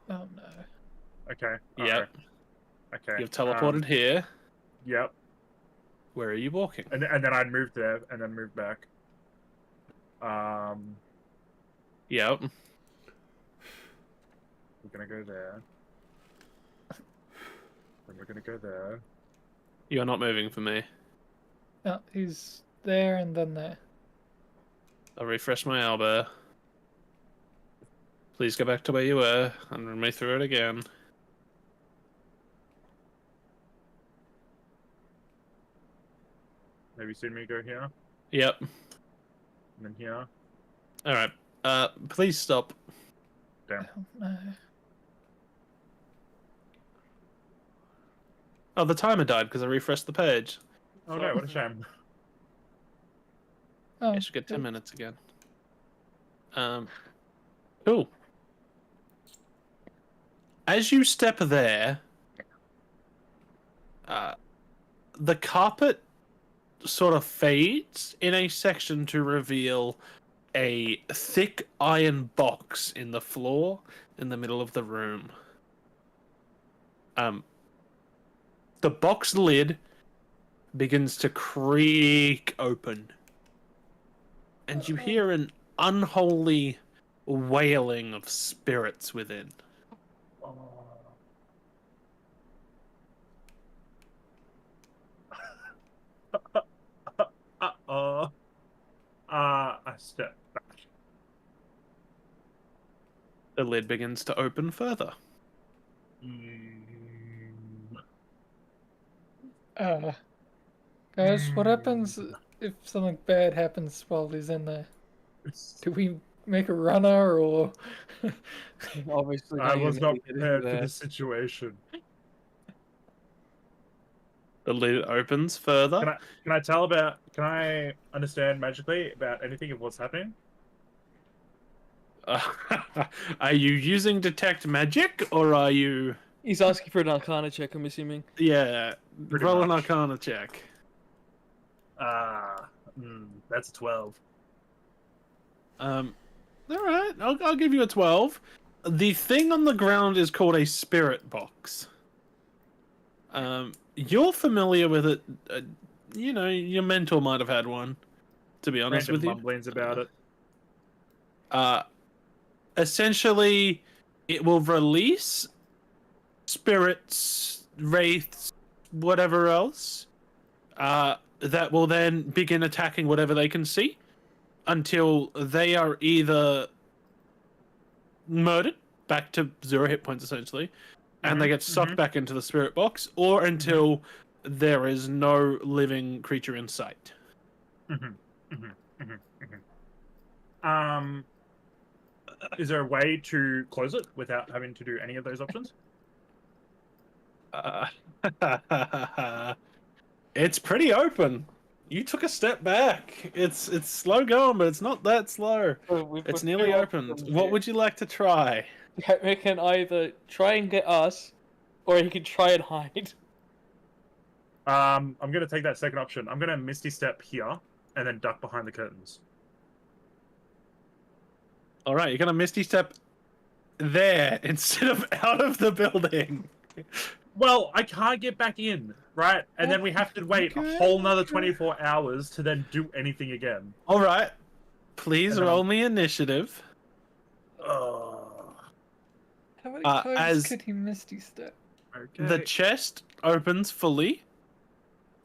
Speaker 1: Oh no.
Speaker 7: Okay.
Speaker 6: Yep.
Speaker 7: alright, Okay.
Speaker 6: You've teleported here.
Speaker 7: Yep.
Speaker 6: Where are you walking?
Speaker 7: And then I'd moved there and then moved back.
Speaker 6: Yep.
Speaker 7: We're gonna go there. Then we're gonna go there.
Speaker 6: You're not moving for me.
Speaker 1: No, he's there and then there.
Speaker 6: I'll refresh my elbow. Please go back to where you were and run me through it again.
Speaker 7: Maybe soon we go here,
Speaker 6: Yep.
Speaker 7: and then here.
Speaker 6: Alright. Please stop.
Speaker 7: Damn.
Speaker 1: Oh no.
Speaker 6: Oh, the timer died because I refreshed the page.
Speaker 7: Oh no, what a shame.
Speaker 1: Oh,
Speaker 6: I should get 10 minutes again. Cool. As you step there, the carpet sort of fades in a section to reveal a thick iron box in the floor in the middle of the room. The box lid begins to creak open, and you hear an unholy wailing of spirits within.
Speaker 7: I step back.
Speaker 6: The lid begins to open further.
Speaker 1: Guys, what happens if something bad happens while he's in there? Do we make a runner or?
Speaker 2: Obviously,
Speaker 7: I
Speaker 2: don't
Speaker 7: was
Speaker 2: even
Speaker 7: not
Speaker 2: get into
Speaker 7: prepared for
Speaker 2: that.
Speaker 7: this situation.
Speaker 6: The lid opens further.
Speaker 7: Can I understand magically about anything of what's happening?
Speaker 6: Are you using detect magic, or are you...
Speaker 2: He's asking for an Arcana check, I'm assuming.
Speaker 6: Yeah,
Speaker 7: Pretty
Speaker 6: roll an
Speaker 7: much.
Speaker 6: Arcana check.
Speaker 7: That's a 12.
Speaker 6: All right, I'll give you a 12. The thing on the ground is called a spirit box. You're familiar with it. You know, your mentor might have had one, to be honest
Speaker 7: Random
Speaker 6: with you.
Speaker 7: mumblings about it.
Speaker 6: Essentially, it will release spirits, wraiths, whatever else, that will then begin attacking whatever they can see until they are either murdered, back to 0 hit points essentially, and they get sucked back into the spirit box, or until there is no living creature in sight.
Speaker 7: Is there a way to close it without having to do any of those options?
Speaker 6: It's pretty open. You took a step back. It's slow going, but it's not that slow. It's nearly opened. What would you like to try?
Speaker 2: We can either try and get us, or he can try and hide.
Speaker 7: I'm gonna take that second option. I'm gonna Misty Step here and then duck behind the curtains.
Speaker 6: All right, you're gonna Misty Step there instead of out of the building.
Speaker 7: Well, I can't get back in, right? And then we have to wait a whole nother 24 hours to then do anything again.
Speaker 6: All right, please
Speaker 7: And then
Speaker 6: roll me initiative.
Speaker 1: How many
Speaker 6: as-
Speaker 1: times could he Misty Step?
Speaker 7: Okay.
Speaker 6: The chest opens fully,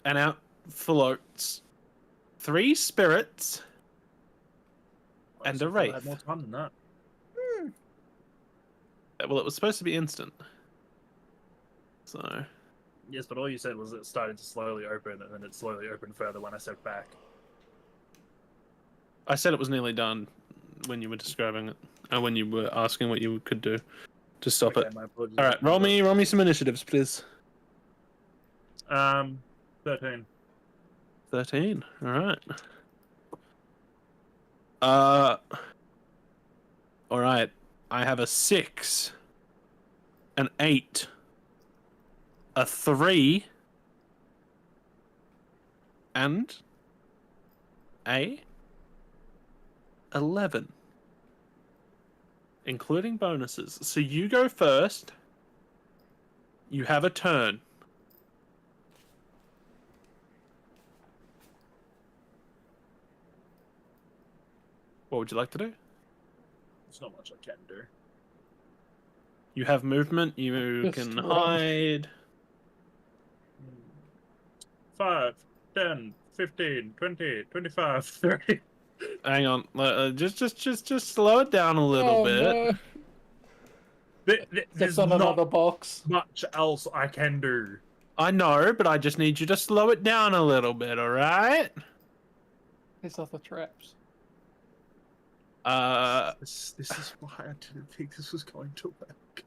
Speaker 6: and out floats 3 spirits and a
Speaker 7: I
Speaker 6: wraith.
Speaker 7: had more time than that.
Speaker 6: Well, it was supposed to be instant. So,
Speaker 7: Yes, but all you said was it started to slowly open, and then it slowly opened further when I stepped back.
Speaker 6: I said it was nearly done when you were describing it, and when you were asking what you could do to stop
Speaker 7: Okay,
Speaker 6: it.
Speaker 7: my apologies.
Speaker 6: All right, roll me some initiatives, please.
Speaker 7: 13.
Speaker 6: 13. All right. All right. I have a 6, an 8, a 3, and a 11, including bonuses. So you go first. You have a turn. What would you like to do?
Speaker 7: There's not much I can do.
Speaker 6: You have movement. You
Speaker 1: Just
Speaker 6: can
Speaker 1: run.
Speaker 6: hide.
Speaker 7: 5, 10, 15, 20, 25, 30.
Speaker 6: Hang on. Just slow it down a little bit.
Speaker 1: No.
Speaker 7: There's
Speaker 1: That's on
Speaker 7: not
Speaker 1: another box.
Speaker 7: much else I can do.
Speaker 6: I know, but I just need you to slow it down a little bit. All right.
Speaker 1: These are the traps.
Speaker 7: This is why I didn't think this was going to work.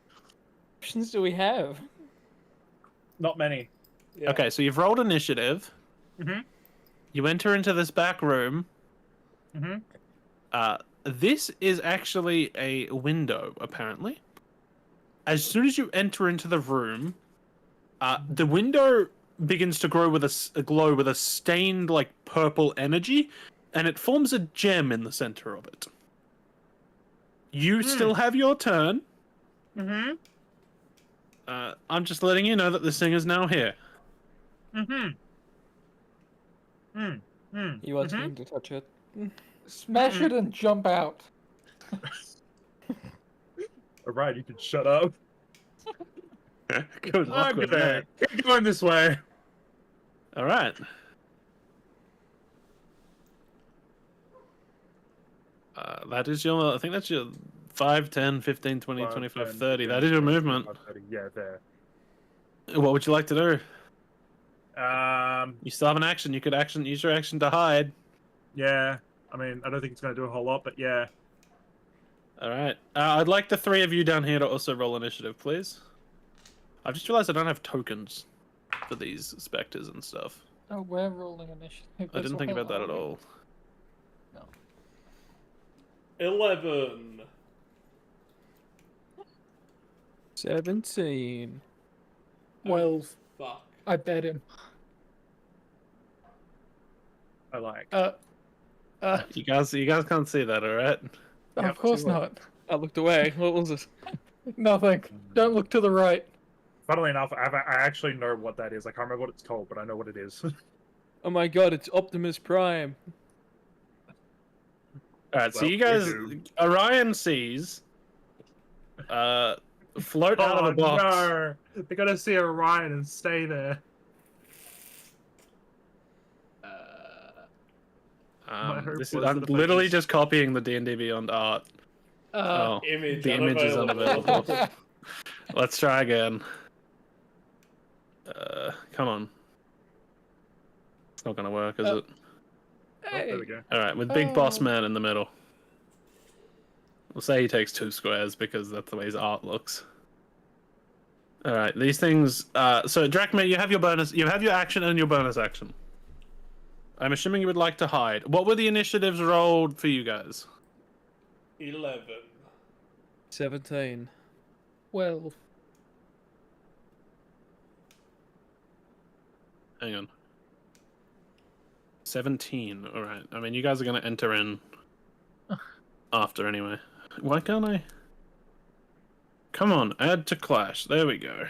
Speaker 2: What options do we have?
Speaker 7: Not many.
Speaker 3: Yeah.
Speaker 6: Okay, so you've rolled initiative.
Speaker 7: Mm-hmm.
Speaker 6: You enter into this back room.
Speaker 7: Mm-hmm.
Speaker 6: This is actually a window, apparently. As soon as you enter into the room, the window begins to glow with a stained, like, purple energy, and it forms a gem in the center of it. You still have your turn.
Speaker 7: Mm-hmm.
Speaker 6: I'm just letting you know that this thing is now here.
Speaker 7: Mm-hmm.
Speaker 2: You want me to touch it?
Speaker 1: Smash it and jump out.
Speaker 7: Alright, you can shut up.
Speaker 6: Good luck
Speaker 7: I'm
Speaker 6: with
Speaker 7: gonna
Speaker 6: that.
Speaker 7: keep going this way.
Speaker 6: All right. That is your, I think that's your 5, 10, 15, 20,
Speaker 7: 5,
Speaker 6: 25,
Speaker 7: 10,
Speaker 6: 30.
Speaker 7: 15,
Speaker 6: That is your
Speaker 7: 20,
Speaker 6: movement.
Speaker 7: 25, 30. Yeah, there.
Speaker 6: What would you like to do?
Speaker 7: Um,
Speaker 6: You still have an action. You could use your action to hide.
Speaker 7: yeah. I mean, I don't think it's going to do a whole lot, but yeah.
Speaker 6: All right. I'd like the three of you down here to also roll initiative, please. I've just realized I don't have tokens for these specters and stuff.
Speaker 1: Oh, we're rolling initiative.
Speaker 6: I didn't think about that at all.
Speaker 1: No.
Speaker 3: 11.
Speaker 2: 17.
Speaker 1: 12.
Speaker 3: Fuck.
Speaker 1: I bet him.
Speaker 7: I like.
Speaker 6: You guys can't see that, all right?
Speaker 7: Yeah,
Speaker 1: Of course
Speaker 7: see what-
Speaker 1: not.
Speaker 2: I looked away. What was it?
Speaker 1: Nothing. Don't look to the right.
Speaker 7: Funnily enough, I actually know what that is. I can't remember what it's called, but I know what it is.
Speaker 2: Oh my god, it's Optimus Prime.
Speaker 6: All right, so
Speaker 7: Well,
Speaker 6: you guys,
Speaker 7: we do.
Speaker 6: Orion sees, float out of the box.
Speaker 7: No. They're going to see Orion and stay there. My hope
Speaker 6: This
Speaker 7: was
Speaker 6: is, I'm
Speaker 7: that if I
Speaker 6: literally
Speaker 7: just-
Speaker 6: just copying the D&D Beyond art. Oh,
Speaker 3: Image
Speaker 6: the image is
Speaker 3: unavailable.
Speaker 6: unavailable. Let's try again. Come on. It's not gonna work, is it?
Speaker 7: Oh, there we go.
Speaker 6: All right, with Big Boss
Speaker 1: Oh.
Speaker 6: Man in the middle. We'll say he takes 2 squares because that's the way his art looks. All right, these things. So Drachma, you have your bonus. You have your action and your bonus action. I'm assuming you would like to hide. What were the initiatives rolled for you guys?
Speaker 3: 11.
Speaker 2: 17.
Speaker 1: 12.
Speaker 6: Hang on. 17. All right. I mean, you guys are gonna enter in after anyway. Why can't I? Come on, add to clash. There we go.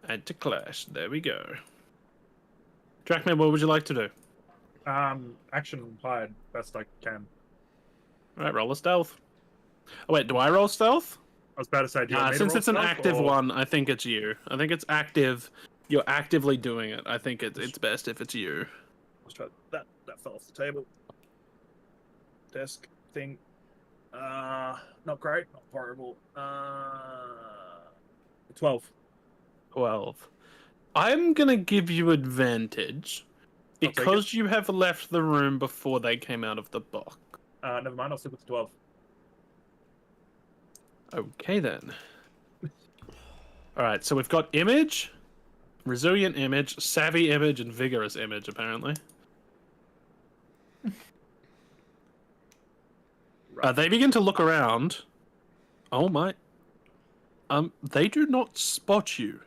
Speaker 6: Add to clash. There we go. Drachma, what would you like to do?
Speaker 7: Action hide best I can.
Speaker 6: All right, roll a stealth. Oh wait, do I roll stealth?
Speaker 7: I was about to say, do you want me to
Speaker 6: Since
Speaker 7: roll
Speaker 6: it's an
Speaker 7: stealth,
Speaker 6: active
Speaker 7: or-
Speaker 6: one, I think it's you. I think it's active. You're actively doing it. I think it's best if it's you.
Speaker 7: Let's try that. That fell off the table. Desk thing. Not great. Not horrible. 12.
Speaker 6: 12. I'm gonna give you advantage
Speaker 7: I'll take
Speaker 6: because you have left the room before they came out of the box.
Speaker 7: Never mind. I'll stick with the 12.
Speaker 6: Okay then. All right, so we've got image, resilient image, savvy image, and vigorous image. Apparently, they begin to look around. Oh my! They do not spot you.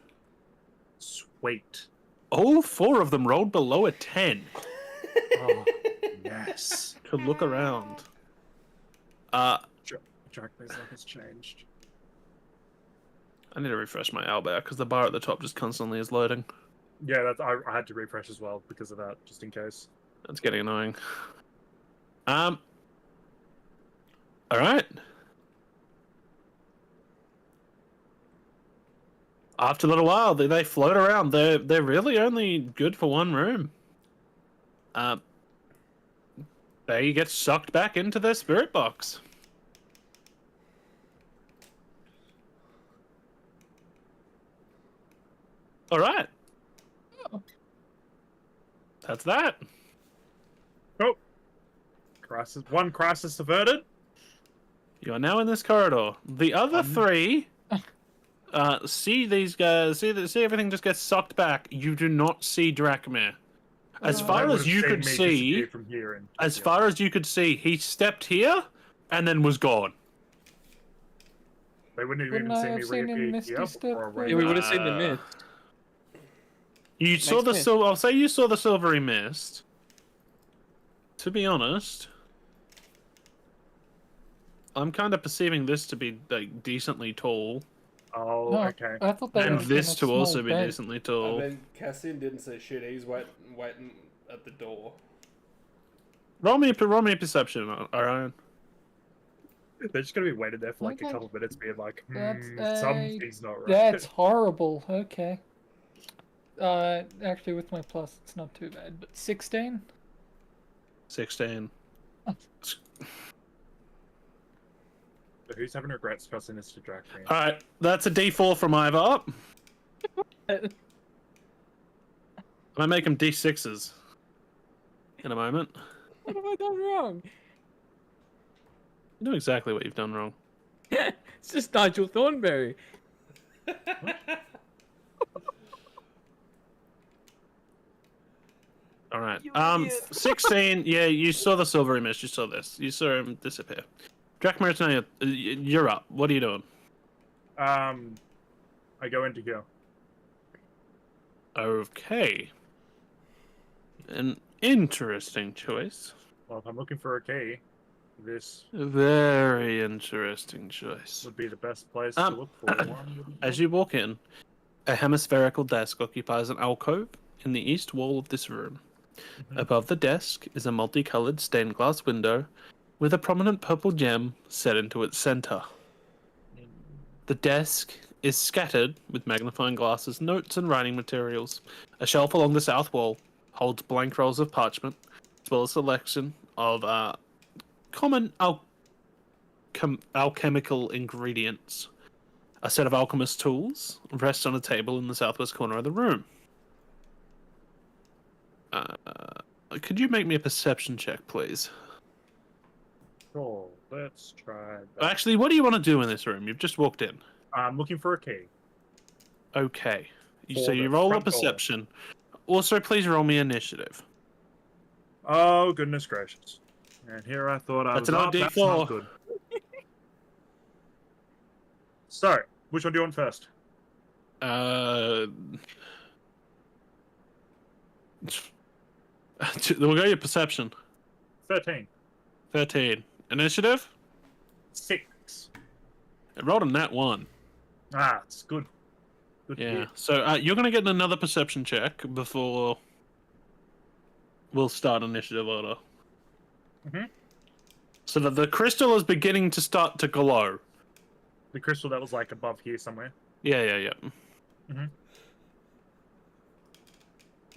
Speaker 7: Sweet.
Speaker 6: All 4 of them rolled below a 10
Speaker 7: Oh, yes.
Speaker 6: to look around.
Speaker 7: Drachma's luck has changed.
Speaker 6: I need to refresh my owlbear because the bar at the top just constantly is loading.
Speaker 7: Yeah, that's, I had to refresh as well because of that, just in case.
Speaker 6: That's getting annoying. All right. After a little while, they float around. They're really only good for one room. They get sucked back into their spirit box. All right. That's that.
Speaker 7: Oh, one crisis averted.
Speaker 6: You are now in this corridor. The other 3 see these guys. See everything just gets sucked back. You do not see Drachmir. As far as you could see,
Speaker 7: from here and
Speaker 6: as far as you could see, he stepped here and then was gone.
Speaker 7: They wouldn't have
Speaker 1: Wouldn't
Speaker 7: even
Speaker 1: I
Speaker 7: seen me
Speaker 1: have seen him
Speaker 7: reappear
Speaker 1: misty
Speaker 7: here
Speaker 1: step
Speaker 7: before I
Speaker 1: through?
Speaker 2: Yeah, we would have seen the mist.
Speaker 6: You saw the
Speaker 2: sense.
Speaker 6: silver. I'll say you saw the silvery mist. To be honest, I'm kind of perceiving this to be like decently tall,
Speaker 7: Oh,
Speaker 1: No,
Speaker 7: okay.
Speaker 1: I thought that
Speaker 6: and
Speaker 1: was
Speaker 6: this
Speaker 1: in a
Speaker 6: to also
Speaker 1: small
Speaker 6: be
Speaker 1: bed.
Speaker 6: decently
Speaker 3: I
Speaker 6: tall.
Speaker 3: mean, Cassian didn't say shit. He's waiting at the door.
Speaker 6: Roll me a perception, Orion.
Speaker 7: They're just gonna be waiting there for like
Speaker 1: Okay.
Speaker 7: a couple of minutes, being like,
Speaker 1: That's
Speaker 7: something's not right.
Speaker 1: That's horrible. Okay. Actually, with my plus, it's not too bad. But 16.
Speaker 6: 16.
Speaker 7: But who's having regrets pressing this to Drachmir?
Speaker 6: All right, that's a D4 from Ivar. I make him D6s in a moment.
Speaker 2: What have I done wrong?
Speaker 6: You know exactly what you've done wrong.
Speaker 2: It's just Nigel Thornberry.
Speaker 6: All right.
Speaker 2: You idiot.
Speaker 6: 16. Yeah, you saw the silvery mist. You saw this. You saw him disappear. Drachmir, now you're up. What are you doing?
Speaker 7: I go into here.
Speaker 6: Okay. An interesting choice.
Speaker 7: Well, if I'm looking for a key, this
Speaker 6: A very interesting choice.
Speaker 7: would be the best place to look for one.
Speaker 6: As you walk in, a hemispherical desk occupies an alcove in the east wall of this room. Above the desk is a multicolored stained glass window with a prominent purple gem set into its center. The desk is scattered with magnifying glasses, notes, and writing materials. A shelf along the south wall holds blank rolls of parchment, as well as a selection of common alchemical ingredients. A set of alchemist tools rests on a table in the southwest corner of the room. Could you make me a perception check, please?
Speaker 7: Sure, let's try that.
Speaker 6: Actually, what do you want to do in this room? You've just walked in.
Speaker 7: I'm looking for a key.
Speaker 6: Okay.
Speaker 7: For
Speaker 6: So you
Speaker 7: the
Speaker 6: roll a
Speaker 7: front door.
Speaker 6: perception. Also, please roll me initiative.
Speaker 7: Oh, goodness gracious. And here I thought I
Speaker 6: That's
Speaker 7: was
Speaker 6: an
Speaker 7: up. That's
Speaker 6: D4.
Speaker 7: not good. So, which one do you want first?
Speaker 6: We'll go your perception.
Speaker 7: 13.
Speaker 6: 13. Initiative?
Speaker 7: 6.
Speaker 6: It rolled a nat 1.
Speaker 7: Ah, it's good. Good to
Speaker 6: Yeah.
Speaker 7: hear.
Speaker 6: So you're going to get another perception check before we'll start initiative order.
Speaker 7: Mhm.
Speaker 6: So that the crystal is beginning to start to glow.
Speaker 7: The crystal that was like above here somewhere.
Speaker 6: Yeah.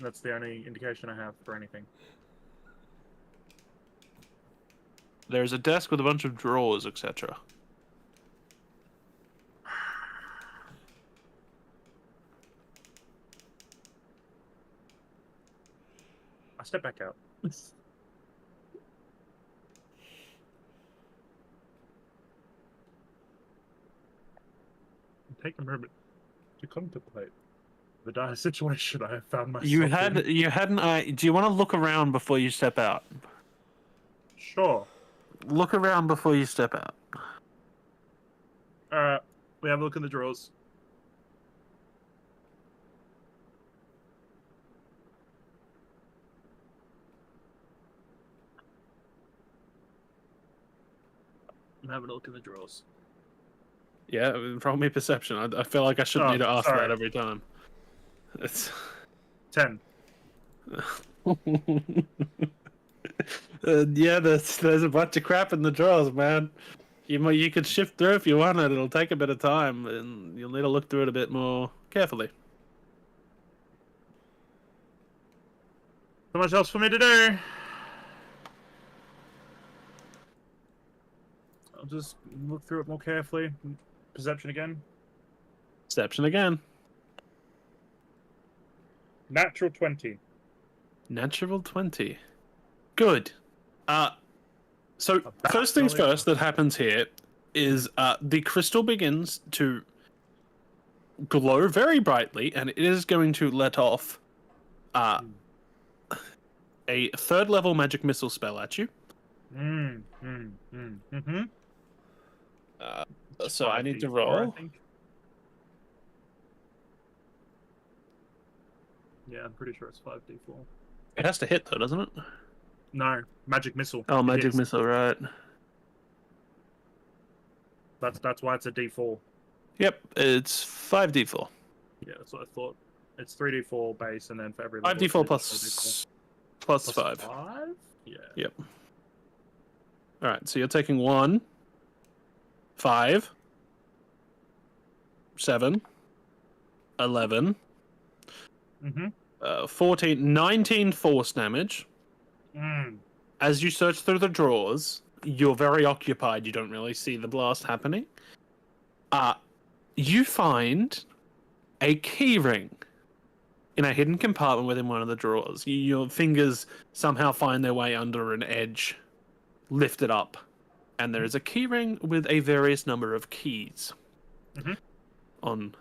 Speaker 7: That's the only indication I have for anything.
Speaker 6: There's a desk with a bunch of drawers, etc.
Speaker 7: I step back out. Take a moment to contemplate the dire situation I have found myself
Speaker 6: You
Speaker 7: in.
Speaker 6: had an eye. Do you want to look around before you step out?
Speaker 7: Sure.
Speaker 6: Look around before you step out.
Speaker 7: Alright, we have a look in the drawers. I'm having a look in the drawers.
Speaker 6: Yeah, roll me perception. I feel like I shouldn't
Speaker 7: Oh,
Speaker 6: need to ask
Speaker 7: sorry.
Speaker 6: that every time. It's
Speaker 7: 10.
Speaker 6: Yeah, there's a bunch of crap in the drawers, man. You could shift through if you want it. It'll take a bit of time, and you'll need to look through it a bit more carefully.
Speaker 7: So much else for me to do. I'll just look through it more carefully. Perception again.
Speaker 6: Perception again.
Speaker 7: Natural 20.
Speaker 6: Natural 20. Good. So
Speaker 7: About
Speaker 6: first things
Speaker 7: brilliant.
Speaker 6: first that happens here is the crystal begins to glow very brightly, and it is going to let off a 3rd level magic missile spell at you. So I need to
Speaker 7: 5d4,
Speaker 6: roll.
Speaker 7: I think. Yeah, I'm pretty sure it's 5d4.
Speaker 6: It has to hit though, doesn't it?
Speaker 7: No, magic missile.
Speaker 6: Oh,
Speaker 7: It
Speaker 6: magic
Speaker 7: hits.
Speaker 6: missile, right?
Speaker 7: That's why it's a d4.
Speaker 6: Yep, it's 5d4.
Speaker 7: Yeah, that's what I thought. It's 3d4 base, and then for every
Speaker 6: 5d4
Speaker 7: plus
Speaker 6: plus 5.
Speaker 7: 5? Yeah.
Speaker 6: Yep. All right, so you're taking 1, 5, 7, 11, 14, 19 force damage. As you search through the drawers, you're very occupied. You don't really see the blast happening. You find a key ring in a hidden compartment within one of the drawers. Your fingers somehow find their way under an edge, lift it up, and there is a key ring with a various number of keys on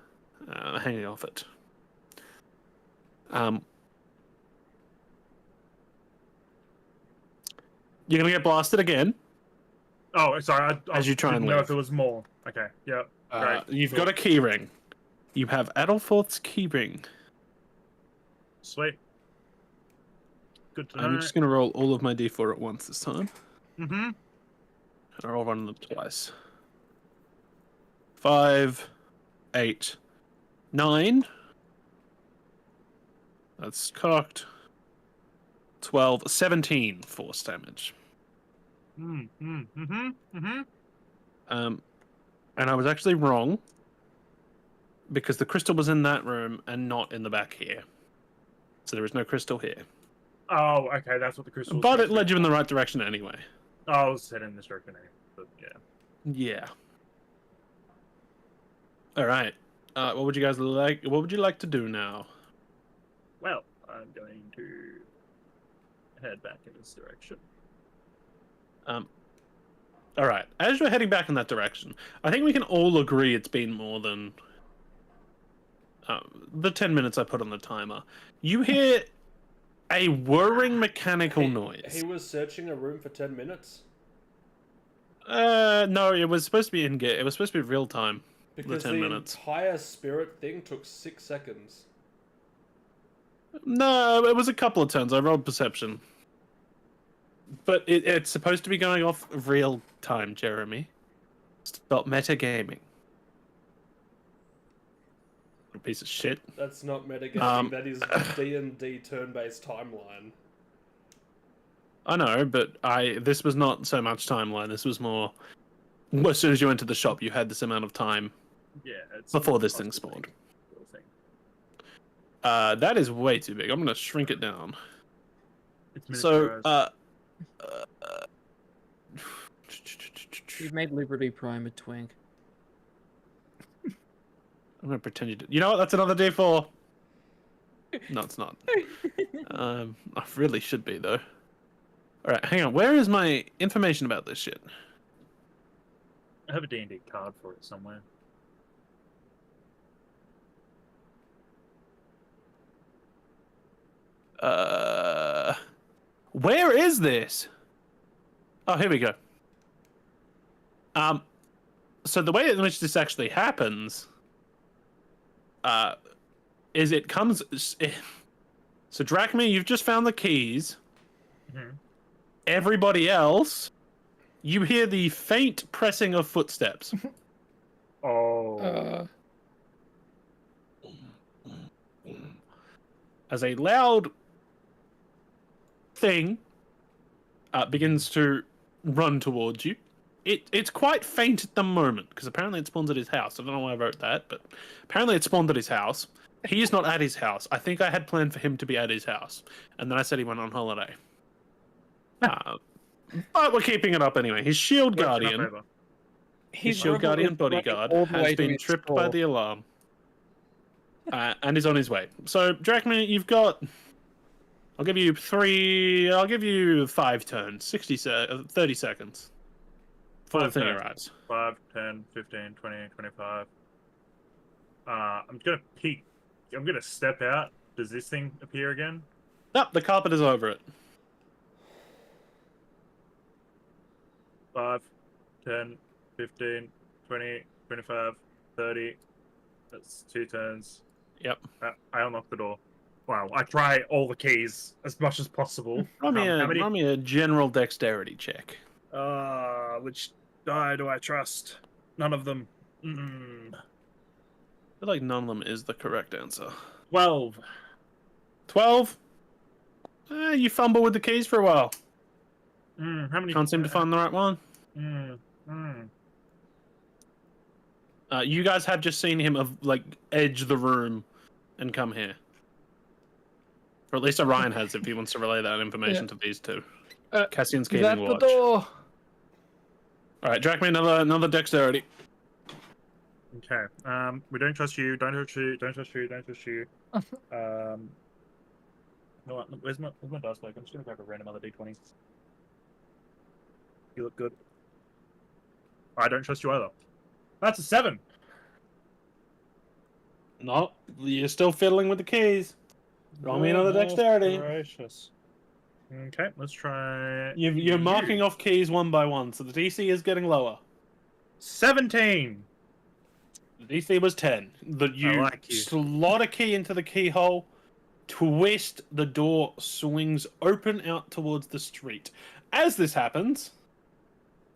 Speaker 6: hanging off it. You're gonna get blasted again.
Speaker 7: Oh, sorry. I
Speaker 6: As you try
Speaker 7: didn't
Speaker 6: and
Speaker 7: know
Speaker 6: leave.
Speaker 7: if it was more. Okay. Yep. Great.
Speaker 6: You've
Speaker 7: Cool.
Speaker 6: got a key ring. You have Adelforth's key ring.
Speaker 7: Sweet. Good to know.
Speaker 6: I'm just gonna roll all of my d4 at once this time.
Speaker 7: Mm-hmm.
Speaker 6: I'll roll one of them twice. 5, 8, 9. That's cocked. 12, 17 force damage. And I was actually wrong because the crystal was in that room and not in the back here. So there is no crystal here.
Speaker 7: Oh, okay. That's what the crystal.
Speaker 6: But it led you in the right direction anyway.
Speaker 7: Oh, I was heading in this direction anyway. But yeah.
Speaker 6: Yeah. All right. What would you guys like? What would you like to do now?
Speaker 7: Well, I'm going to head back in this direction.
Speaker 6: All right. As you're heading back in that direction, I think we can all agree it's been more than the 10 minutes I put on the timer. You hear a whirring mechanical noise.
Speaker 3: He was searching a room for 10 minutes?
Speaker 6: No, it was supposed to be in game. It was supposed to be real time.
Speaker 3: Because
Speaker 6: the 10 minutes.
Speaker 3: Entire spirit thing took 6 seconds.
Speaker 6: No, it was a couple of turns. I rolled perception. But it's supposed to be going off real time, Jeremy. Stop metagaming. You piece of shit.
Speaker 3: That's not metagaming, that is D&D turn-based timeline.
Speaker 6: I know, but this was not so much timeline. This was more... As soon as you entered the shop, you had this amount of time
Speaker 7: It's
Speaker 6: before this thing spawned. That is way too big. I'm going to shrink it down. So,
Speaker 2: You've made Liberty Prime a twink.
Speaker 6: I'm going to pretend you did. You know what? That's another D4. No, it's not. I really should be, though. Alright, hang on. Where is my information about this shit?
Speaker 7: I have a D&D card for it somewhere.
Speaker 6: Where is this? Oh, here we go. So the way in which this actually happens, is it comes... So Drachma, you've just found the keys. Everybody else, you hear the faint pressing of footsteps.
Speaker 7: Oh.
Speaker 6: As a loud thing begins to run towards you. It's quite faint at the moment, because apparently it spawns at his house. I don't know why I wrote that, but apparently it spawned at his house. He is not at his house. I think I had planned for him to be at his house. And then I said he went on holiday. But we're keeping it up anyway. His shield guardian... His shield guardian bodyguard has been tripped by the alarm. And is on his way. So, Drachma, you've got... I'll give you 5 turns. 30 seconds. Before the thing arrives.
Speaker 7: 5, 10, 15, 20, 25. I'm gonna peek. I'm gonna step out. Does this thing appear again?
Speaker 6: Nope, the carpet is over it.
Speaker 7: 5, 10, 15, 20, 25, 30. That's 2 turns.
Speaker 6: Yep.
Speaker 7: I unlock the door. Wow, I try all the keys as much as possible.
Speaker 6: Roll me a general dexterity check.
Speaker 7: Which die do I trust? None of them.
Speaker 6: I feel like none of them is the correct answer.
Speaker 7: 12.
Speaker 6: 12? You fumble with the keys for a while.
Speaker 7: How many?
Speaker 6: Can't seem to find the right one. You guys have just seen him edge the room and come here. Or at least Orion has, if he wants to relay that information to these two. Cassian's keeping
Speaker 1: At
Speaker 6: watch.
Speaker 1: the door.
Speaker 6: All right, drag me another dexterity.
Speaker 7: Okay. We don't trust you. Don't trust you. Don't trust you. Don't trust you. You know what? Where's my dice bloke? I'm just gonna grab a random other d20. You look good. I don't trust you either. That's a 7.
Speaker 6: No, you're still fiddling with the keys. Roll me another dexterity.
Speaker 7: Gracious. Okay, let's try.
Speaker 6: You're marking off keys one by one, so the DC is getting lower.
Speaker 7: 17.
Speaker 6: The DC was 10. You
Speaker 7: like you.
Speaker 6: slot a key into the keyhole, twist, the door swings open out towards the street. As this happens,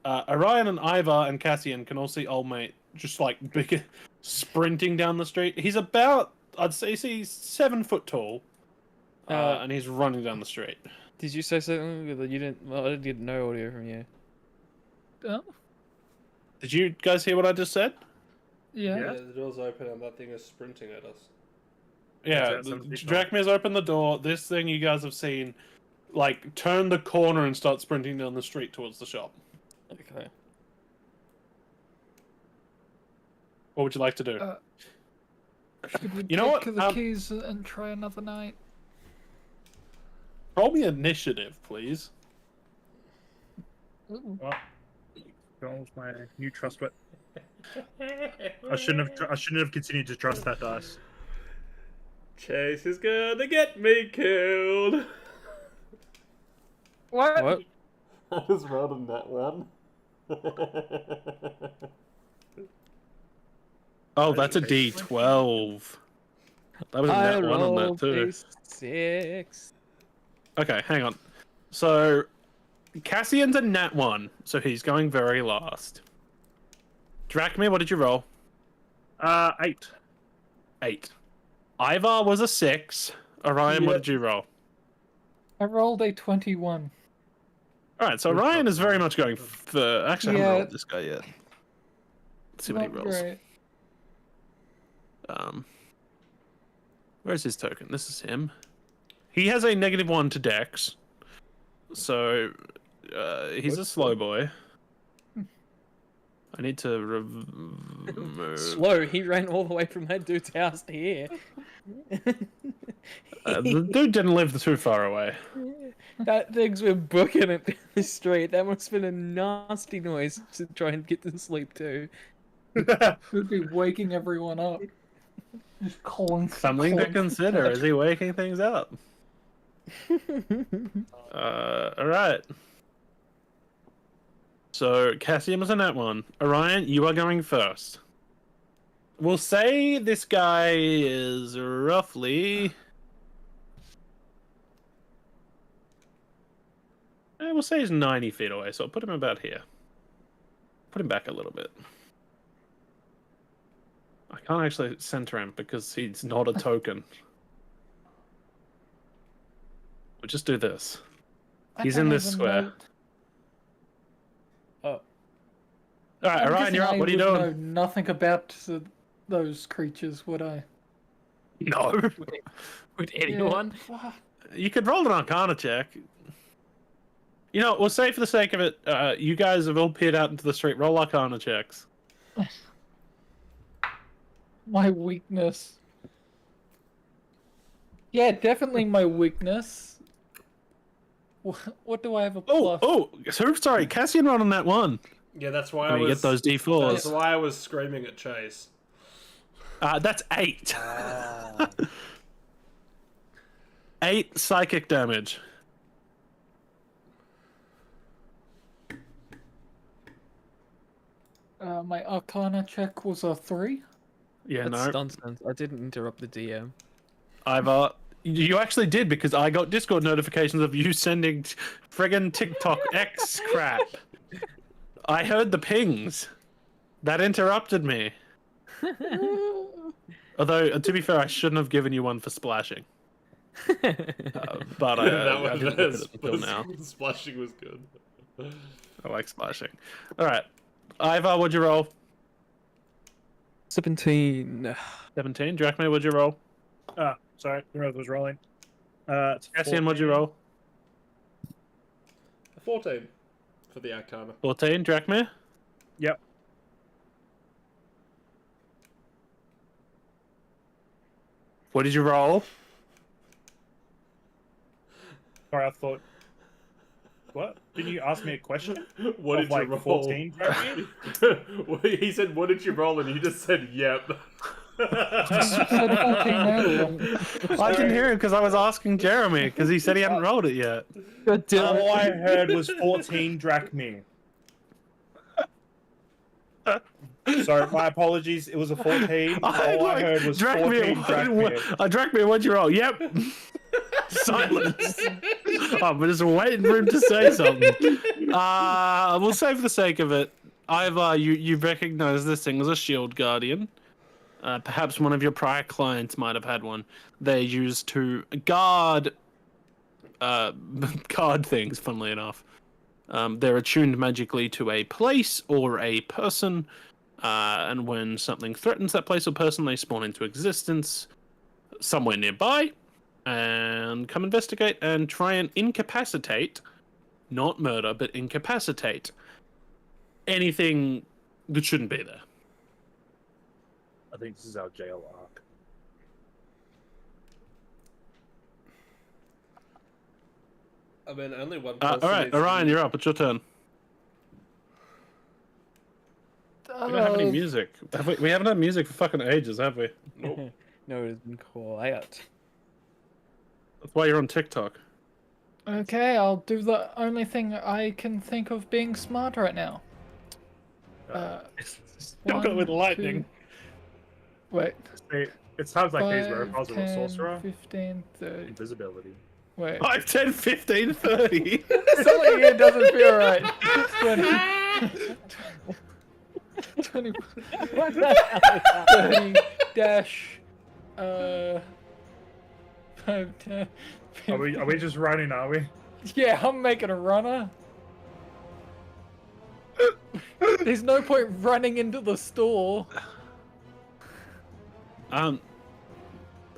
Speaker 6: Orion and Ivar and Cassian can all see old mate just big, sprinting down the street. He's about, I'd say, he's 7 foot tall, and he's running down the street.
Speaker 2: Did you say something that you didn't? Well, I didn't get no audio from you.
Speaker 1: Oh,
Speaker 6: Did you guys hear what I just said?
Speaker 1: yeah.
Speaker 3: Yeah, the door's open and that thing is sprinting at us.
Speaker 6: Yeah, Drachmir's opened the door. This thing you guys have seen, turn the corner and start sprinting down the street towards the shop.
Speaker 2: Okay.
Speaker 6: What would you like to do?
Speaker 1: Should we
Speaker 6: You know
Speaker 1: take
Speaker 6: what?
Speaker 1: the keys and try another night?
Speaker 6: Roll me initiative, please.
Speaker 7: Well, that was my new trust. I shouldn't have continued to trust that dice.
Speaker 3: Chase is gonna get me killed.
Speaker 1: What?
Speaker 2: What?
Speaker 3: I just rolled in that one.
Speaker 6: Oh, that's a D12. That was a nat 1 on that too.
Speaker 2: 6.
Speaker 6: Okay, hang on. So, Cassian's a nat 1, so he's going very last. Drachmir, what did you roll?
Speaker 7: 8.
Speaker 6: 8. Ivar was a 6. Orion, what did you roll?
Speaker 1: I rolled a 21.
Speaker 6: Alright, so Orion is very much going for... Actually, I haven't rolled this guy yet. Let's see what he
Speaker 1: Not
Speaker 6: rolls.
Speaker 1: great.
Speaker 6: Where's his token? This is him. He has a -1 to Dex. So, he's a slow boy. I need to remove...
Speaker 2: Slow. He ran all the way from that dude's house to here.
Speaker 6: The dude didn't live too far away.
Speaker 2: That thing's been booking it down the street. That must have been a nasty noise to try and get to sleep too.
Speaker 1: Could be waking everyone up. Just calling.
Speaker 6: Something to consider. Is he waking things up? Alright. So, Cassian was a nat 1. Orion, you are going first. We'll say this guy is roughly... we'll say he's 90 feet away, so I'll put him about here. Put him back a little bit. I can't actually center him because he's not a token. We'll just do this. He's in this square.
Speaker 2: Oh.
Speaker 6: Alright, Orion, you're up. What are you doing?
Speaker 1: I know nothing about those creatures, would I?
Speaker 6: No.
Speaker 2: Would anyone?
Speaker 1: Yeah,
Speaker 6: You could roll an Arcana check. You know, we'll say for the sake of it, you guys have all peered out into the street. Roll Arcana checks.
Speaker 1: my weakness. Yeah, definitely my weakness. What do I have a plus?
Speaker 6: So sorry, Cassian rolled on that one.
Speaker 3: Yeah, that's why
Speaker 6: Let me get those D4s.
Speaker 3: That's why I was screaming at Chase.
Speaker 6: That's 8. 8 psychic damage.
Speaker 1: My Arcana check was a 3.
Speaker 6: Yeah,
Speaker 2: That's
Speaker 6: no.
Speaker 2: nonsense. I didn't interrupt the DM.
Speaker 6: You actually did, because I got Discord notifications of you sending friggin' TikTok X crap. I heard the pings. That interrupted me. Although, to be fair, I shouldn't have given you one for splashing. But I didn't look at it until now.
Speaker 3: Splashing was good.
Speaker 6: I like splashing. Alright. Ivar, what'd you roll?
Speaker 2: 17.
Speaker 6: 17. Drachma, what'd you roll?
Speaker 7: Sorry, the road was rolling.
Speaker 6: Cassian, what'd you roll?
Speaker 3: 14 for the Arcana.
Speaker 6: 14. Drachma?
Speaker 7: Yep.
Speaker 6: What did you roll?
Speaker 7: Sorry, I thought. What? Didn't you ask me a question?
Speaker 3: What did you roll?
Speaker 7: 14,
Speaker 3: He said, "What did you roll?" And you just said, "Yep."
Speaker 6: I didn't hear him because I was asking Jeremy because he said he hadn't rolled it yet.
Speaker 7: All I heard was 14 drachmi. Sorry, my apologies. It was a 14. All I heard was 14 drachmi.
Speaker 6: Drachma, what'd you roll? Yep. Silence. I'm just waiting for him to say something. We'll say for the sake of it, Ivar, you recognize this thing as a shield guardian. Perhaps one of your prior clients might have had one. They're used to guard things, funnily enough. They're attuned magically to a place or a person, and when something threatens that place or person, they spawn into existence somewhere nearby and come investigate and try and incapacitate, not murder, but incapacitate anything that shouldn't be there.
Speaker 7: I think this is our jail arc.
Speaker 3: I mean, only one person.
Speaker 6: All right, Orion, you're up. It's your turn. We don't have any music. We haven't had music for fucking ages, have we?
Speaker 3: Nope.
Speaker 2: No, it's been quiet.
Speaker 6: That's why you're on TikTok.
Speaker 1: Okay, I'll do the only thing I can think of being smart right now.
Speaker 6: Don't go with lightning.
Speaker 1: 2... Wait.
Speaker 7: It sounds like these
Speaker 1: 5,
Speaker 7: were a puzzle with
Speaker 1: 10,
Speaker 7: sorcerer.
Speaker 1: 15, 30.
Speaker 7: Invisibility.
Speaker 1: Wait.
Speaker 6: 5, 10, 15, 30.
Speaker 1: Something here doesn't feel right. 20, 30 dash 5, 10, 15.
Speaker 7: Are we just running, are we?
Speaker 1: Yeah, I'm making a runner. There's no point running into the store.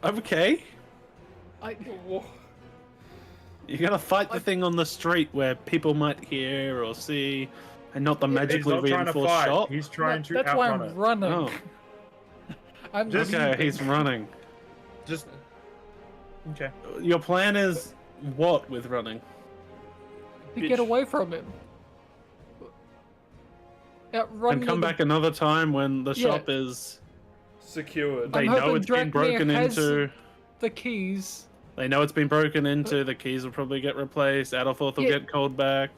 Speaker 6: Okay.
Speaker 3: Whoa.
Speaker 6: You're gonna fight the thing on the street where people might hear or see, and not the magically
Speaker 7: He's not trying to
Speaker 6: reinforced
Speaker 7: fight.
Speaker 6: shot.
Speaker 7: He's trying to
Speaker 1: That's why
Speaker 7: outrun
Speaker 1: I'm
Speaker 7: it.
Speaker 1: running.
Speaker 6: Oh.
Speaker 1: I'm
Speaker 7: Just-
Speaker 6: Okay, he's running.
Speaker 7: Just okay.
Speaker 6: Your plan is what with running?
Speaker 1: to get away from him. Outrun
Speaker 6: And come
Speaker 1: the-
Speaker 6: back another time when the
Speaker 1: Yeah.
Speaker 6: shop is.
Speaker 3: Secured.
Speaker 6: They
Speaker 1: I'm
Speaker 6: know
Speaker 1: hoping
Speaker 6: it's been
Speaker 1: Dracmere
Speaker 6: broken
Speaker 1: has-
Speaker 6: into.
Speaker 1: the keys.
Speaker 6: They know it's been broken into. The keys will probably get replaced. Adolforth will
Speaker 1: Yeah.
Speaker 6: get called back.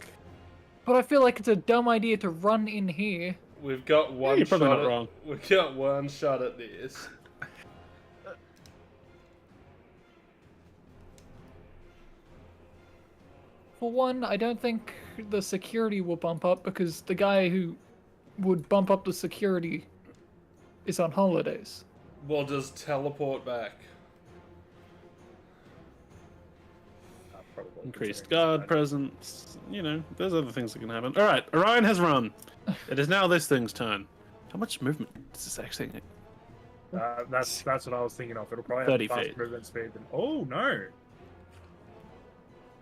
Speaker 1: But I feel like it's a dumb idea to run in here.
Speaker 3: We've got one
Speaker 6: you're probably
Speaker 3: shot.
Speaker 6: not
Speaker 3: At,
Speaker 6: wrong.
Speaker 3: We've got one shot at this.
Speaker 1: For one, I don't think the security will bump up because the guy who would bump up the security is on holidays.
Speaker 3: We'll just teleport back.
Speaker 6: Increased guard presence. You know, there's other things that can happen. All right, Orion has run. It is now this thing's turn. How much movement does this actually need?
Speaker 7: That's what I was thinking of. It'll probably
Speaker 6: 30
Speaker 7: have fast
Speaker 6: feet.
Speaker 7: movement speed. Oh no!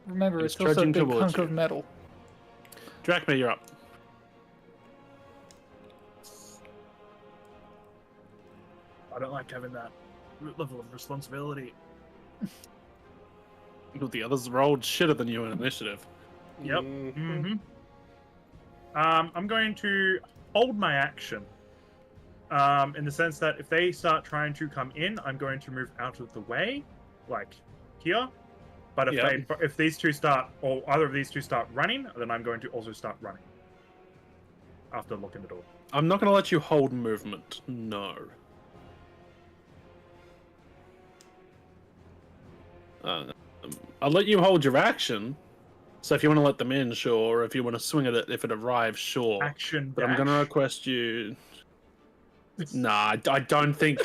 Speaker 1: Remember,
Speaker 6: It's
Speaker 1: it's also a
Speaker 6: trudging
Speaker 1: big
Speaker 6: towards
Speaker 1: hunk
Speaker 6: you.
Speaker 1: of metal.
Speaker 6: Drachma, you're up.
Speaker 7: I don't like having that level of responsibility.
Speaker 6: Well, the others rolled shitter than you in initiative.
Speaker 7: Yep.
Speaker 3: Mhm.
Speaker 7: I'm going to hold my action. In the sense that if they start trying to come in, I'm going to move out of the way, like here. But if these two start, or either of these two start running, then I'm going to also start running. After locking the door.
Speaker 6: I'm not going to let you hold movement. No. I'll let you hold your action. So if you want to let them in, sure. Or if you want to swing at it if it arrives, sure.
Speaker 7: Action.
Speaker 6: But I'm going to request you. Nah, I don't think.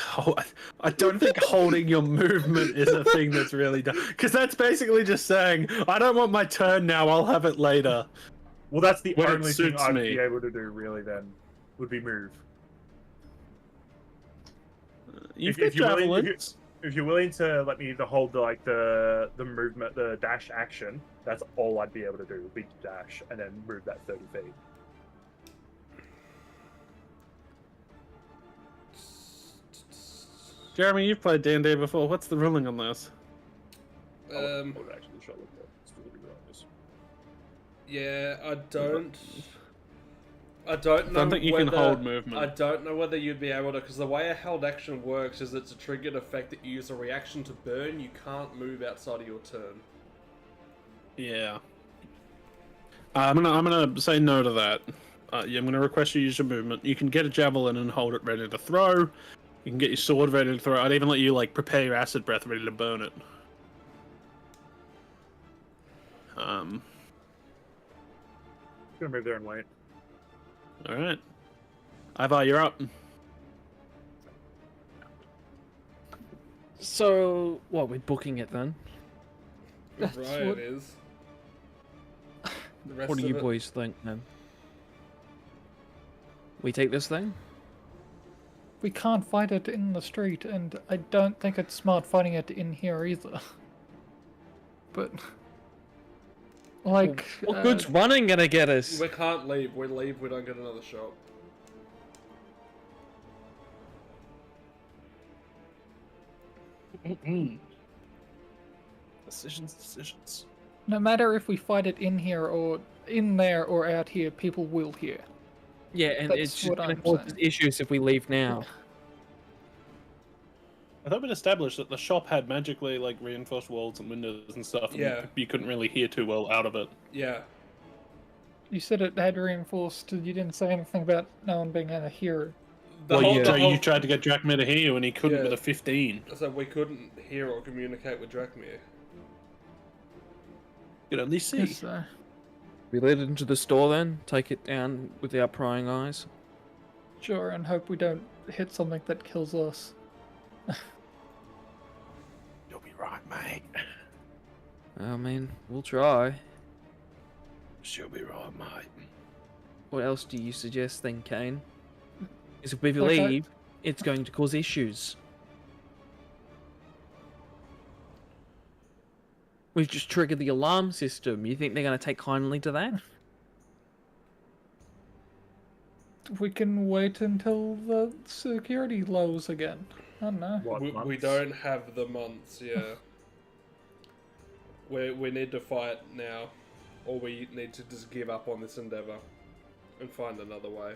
Speaker 6: I don't think holding your movement is a thing that's really done. Because that's basically just saying, I don't want my turn now. I'll have it later.
Speaker 7: Well, that's the
Speaker 6: When it
Speaker 7: only thing
Speaker 6: suits
Speaker 7: I'd
Speaker 6: me.
Speaker 7: be able to do. Really, then would be move.
Speaker 6: You've
Speaker 7: If
Speaker 6: got
Speaker 7: you're willing,
Speaker 6: javelins.
Speaker 7: if you're willing to let me hold the movement, the dash action, that's all I'd be able to do. Would be dash and then move that 30 feet.
Speaker 6: Jeremy, you've played D&D before. What's the ruling on this?
Speaker 3: Yeah, I don't know.
Speaker 6: Don't think you can hold movement.
Speaker 3: I don't know whether you'd be able to, because the way a held action works is it's a triggered effect that you use a reaction to burn. You can't move outside of your turn.
Speaker 6: Yeah. I'm gonna say no to that. Yeah, I'm gonna request you use your movement. You can get a javelin and hold it ready to throw. You can get your sword ready to throw. I'd even let you like prepare your acid breath ready to burn it.
Speaker 7: I'm gonna move there and wait.
Speaker 6: All right. Ivar, you're up.
Speaker 2: So, what, we're booking it then?
Speaker 1: That's
Speaker 3: Right,
Speaker 1: what-
Speaker 3: it is. The rest
Speaker 2: What do
Speaker 3: of
Speaker 2: you
Speaker 3: it-
Speaker 2: boys think then? We take this thing?
Speaker 1: We can't fight it in the street, and I don't think it's smart fighting it in here either. But, like,
Speaker 2: What good's running gonna get us?
Speaker 3: We can't leave. We leave, we don't get another shot.
Speaker 6: Decisions.
Speaker 1: no matter if we fight it in here or in there or out here, people will hear.
Speaker 2: Yeah, and
Speaker 1: That's
Speaker 2: it's just
Speaker 1: what
Speaker 2: gonna
Speaker 1: I'm
Speaker 2: cause
Speaker 1: saying.
Speaker 2: issues if we leave now.
Speaker 6: I thought we'd established that the shop had magically like reinforced walls and windows and stuff. And
Speaker 3: Yeah.
Speaker 6: you couldn't really hear too well out of it.
Speaker 3: Yeah.
Speaker 1: You said it had reinforced, you didn't say anything about no one being able to hear it.
Speaker 6: You tried to get Drachmir to hear you, and he couldn't
Speaker 3: Yeah.
Speaker 6: with a 15.
Speaker 3: So we couldn't hear or communicate with Drachmir.
Speaker 6: You could only see.
Speaker 1: So,
Speaker 2: We lead it into the store then, take it down without prying eyes.
Speaker 1: sure, and hope we don't hit something that kills us.
Speaker 6: You'll be right, mate.
Speaker 2: I mean, we'll try.
Speaker 6: She'll be right, mate.
Speaker 2: What else do you suggest then, Kane? Because if we
Speaker 1: Like
Speaker 2: leave, it's going to cause issues. We've just triggered the alarm system. You think they're going to take kindly to that?
Speaker 1: We can wait until the security lows again. I don't know.
Speaker 7: What,
Speaker 3: We
Speaker 7: months?
Speaker 3: don't have the months, yeah. we need to fight now. Or we need to just give up on this endeavor. And find another way.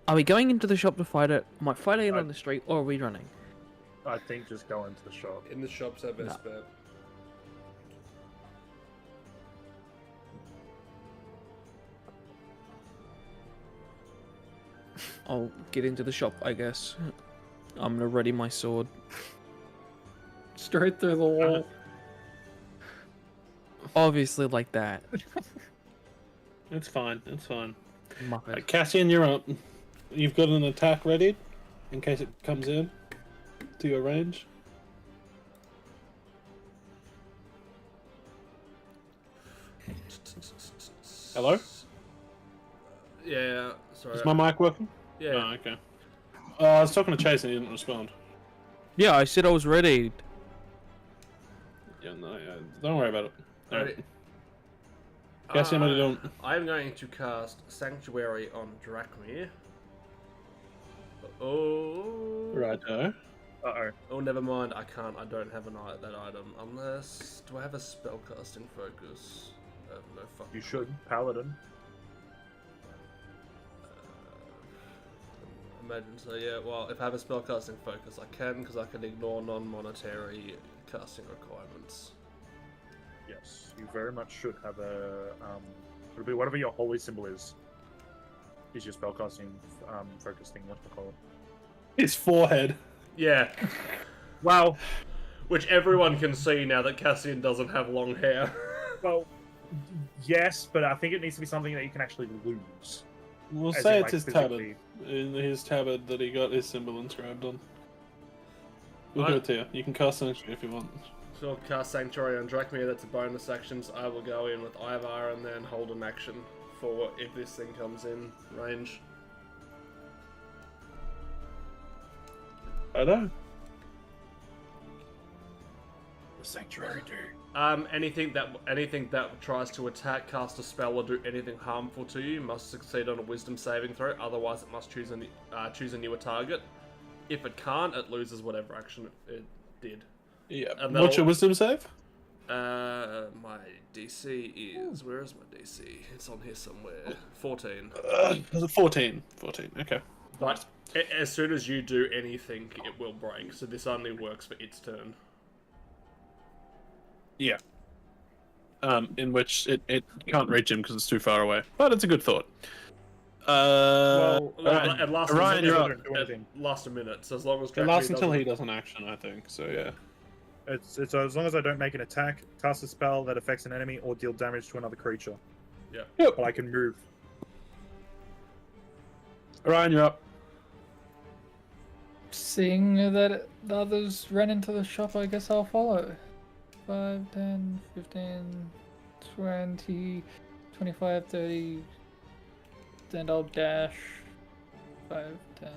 Speaker 2: Are we going into the shop to fight it? Might fight it on the street, or are we running?
Speaker 7: I think just go into the shop.
Speaker 3: In the shops our best bet.
Speaker 2: I'll get into the shop, I guess. I'm gonna ready my sword.
Speaker 1: Straight through the wall.
Speaker 2: Obviously like that.
Speaker 6: It's fine. It's fine.
Speaker 2: Muppet.
Speaker 6: Cassian, you're up. You've got an attack ready in case it comes in to your range. Hello?
Speaker 3: Yeah, sorry.
Speaker 6: Is my mic working?
Speaker 3: Yeah.
Speaker 6: Oh, okay. I was talking to Chase and he didn't respond.
Speaker 2: Yeah, I said I was ready.
Speaker 6: Yeah, no, yeah, don't worry about it.
Speaker 3: Alright.
Speaker 6: Cassian, what are you doing?
Speaker 3: I'm going to cast Sanctuary on Drachmir. Oh.
Speaker 6: Righto.
Speaker 7: Uh-oh.
Speaker 3: Oh, never mind. I can't. I don't have that item. Unless... Do I have a spellcasting focus? No fucking...
Speaker 7: You should. Paladin.
Speaker 3: Imagine so, yeah. Well, if I have a spellcasting focus, I can, because I can ignore non-monetary casting requirements.
Speaker 7: Yes, you very much should have a... it'll be whatever your holy symbol is your spellcasting focus thing, whatchamacallit.
Speaker 6: His forehead.
Speaker 3: Yeah.
Speaker 7: Well,
Speaker 3: Which everyone can see now that Cassian doesn't have long hair.
Speaker 7: well, yes, but I think it needs to be something that you can actually lose.
Speaker 6: We'll
Speaker 7: As
Speaker 6: say
Speaker 7: in,
Speaker 6: it's
Speaker 7: like,
Speaker 6: his
Speaker 7: physically.
Speaker 6: tabard. In his tabard that he got his symbol inscribed on. We'll
Speaker 3: I-
Speaker 6: give it to you. You can cast Sanctuary if you want.
Speaker 3: So I'll cast Sanctuary on Drachmir, that's a bonus action, so I will go in with Ivar and then hold an action for if this thing comes in range.
Speaker 6: I know.
Speaker 7: The sanctuary do.
Speaker 3: Anything that tries to attack, cast a spell, or do anything harmful to you must succeed on a Wisdom saving throw. Otherwise, it must choose a newer target. If it can't, it loses whatever action it did.
Speaker 6: Yeah.
Speaker 3: And
Speaker 6: What's your
Speaker 3: they'll-
Speaker 6: Wisdom save?
Speaker 3: My DC is... Where is my DC? It's on here somewhere. 14.
Speaker 6: 14. 14, okay.
Speaker 3: But as soon as you do anything, it will break. So this only works for its turn.
Speaker 6: Yeah. In which it can't reach him because it's too far away. But it's a good thought.
Speaker 3: Well,
Speaker 6: alright.
Speaker 3: it lasts
Speaker 6: Orion, you're up.
Speaker 3: it lasts a minute. So as long as
Speaker 6: It lasts
Speaker 3: Dracula
Speaker 6: until
Speaker 3: doesn't-
Speaker 6: he does an action, I think. So yeah.
Speaker 7: It's as long as I don't make an attack, cast a spell that affects an enemy, or deal damage to another creature.
Speaker 3: Yeah.
Speaker 6: Yep.
Speaker 7: But I can move.
Speaker 6: Orion, you're up.
Speaker 1: Seeing that the others ran into the shop, I guess I'll follow. 5, 10, 15, 20, 25, 30. Then I'll dash. 5, 10.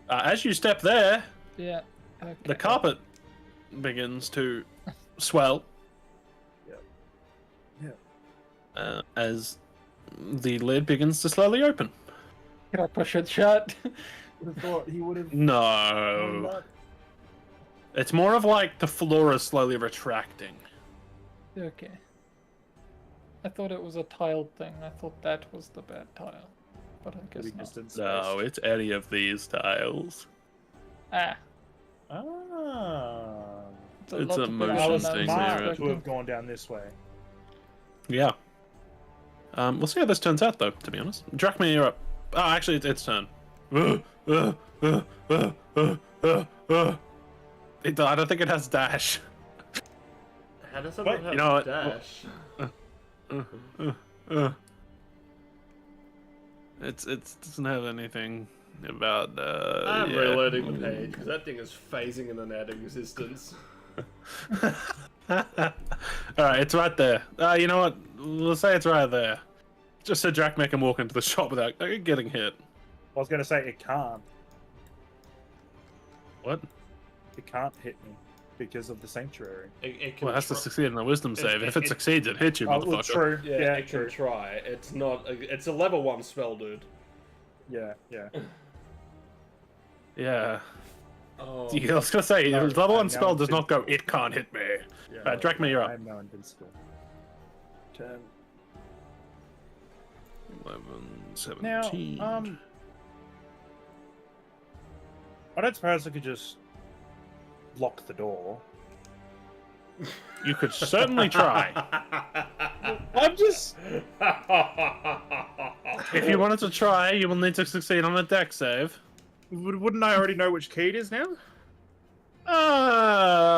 Speaker 6: As you step there,
Speaker 1: Yeah. Okay.
Speaker 6: the carpet begins to swell. As the lid begins to slowly open.
Speaker 1: Can I push it shut?
Speaker 7: Would have thought he would have.
Speaker 6: No. It's more of like the floor is slowly retracting.
Speaker 1: Okay. I thought it was a tiled thing. I thought that was the bad tile. But I guess not.
Speaker 6: No, it's any of these tiles.
Speaker 1: Ah.
Speaker 7: Ah.
Speaker 1: It's a,
Speaker 6: It's
Speaker 1: lot
Speaker 6: a
Speaker 1: to put
Speaker 6: motion
Speaker 1: out
Speaker 7: I
Speaker 1: on
Speaker 7: was
Speaker 1: that
Speaker 6: thing
Speaker 7: smart
Speaker 6: there.
Speaker 7: to have gone down this way.
Speaker 6: Yeah. We'll see how this turns out, though, to be honest. Drachmir, you're up. Oh, actually, it's its turn. I don't think it has dash.
Speaker 3: How does it
Speaker 7: Wait,
Speaker 3: not have
Speaker 6: you know what?
Speaker 3: dash?
Speaker 6: It doesn't have anything about.
Speaker 3: I'm
Speaker 6: yeah.
Speaker 3: reloading the page because that thing is phasing in and out of existence.
Speaker 6: Alright, it's right there. You know what? We'll say it's right there. Just so Drachmir can walk into the shop without getting hit.
Speaker 7: I was going to say it can't.
Speaker 6: What?
Speaker 7: It can't hit me because of the sanctuary.
Speaker 3: It can
Speaker 6: Well, it has to
Speaker 3: try-
Speaker 6: succeed in a wisdom save. If it succeeds, it hits you,
Speaker 7: Oh, well,
Speaker 6: motherfucker.
Speaker 7: true.
Speaker 3: Yeah,
Speaker 7: Yeah,
Speaker 3: it
Speaker 7: true.
Speaker 3: can try. It's not. It's a level 1 spell, dude.
Speaker 7: Yeah.
Speaker 6: Yeah.
Speaker 3: Oh.
Speaker 6: I was gonna say,
Speaker 7: No,
Speaker 6: level 1
Speaker 7: I'm
Speaker 6: spell
Speaker 7: now
Speaker 6: does not go,
Speaker 7: invincible.
Speaker 6: it can't hit me.
Speaker 3: Yeah.
Speaker 6: Drachmir, you're up.
Speaker 7: I'm now invincible.
Speaker 6: 10, 11,
Speaker 7: Now,
Speaker 6: 17.
Speaker 7: I don't suppose I could just lock the door.
Speaker 6: You could certainly try.
Speaker 7: I'm just.
Speaker 6: If you wanted to try, you will need to succeed on a dex save.
Speaker 7: Wouldn't I already know which key it is now?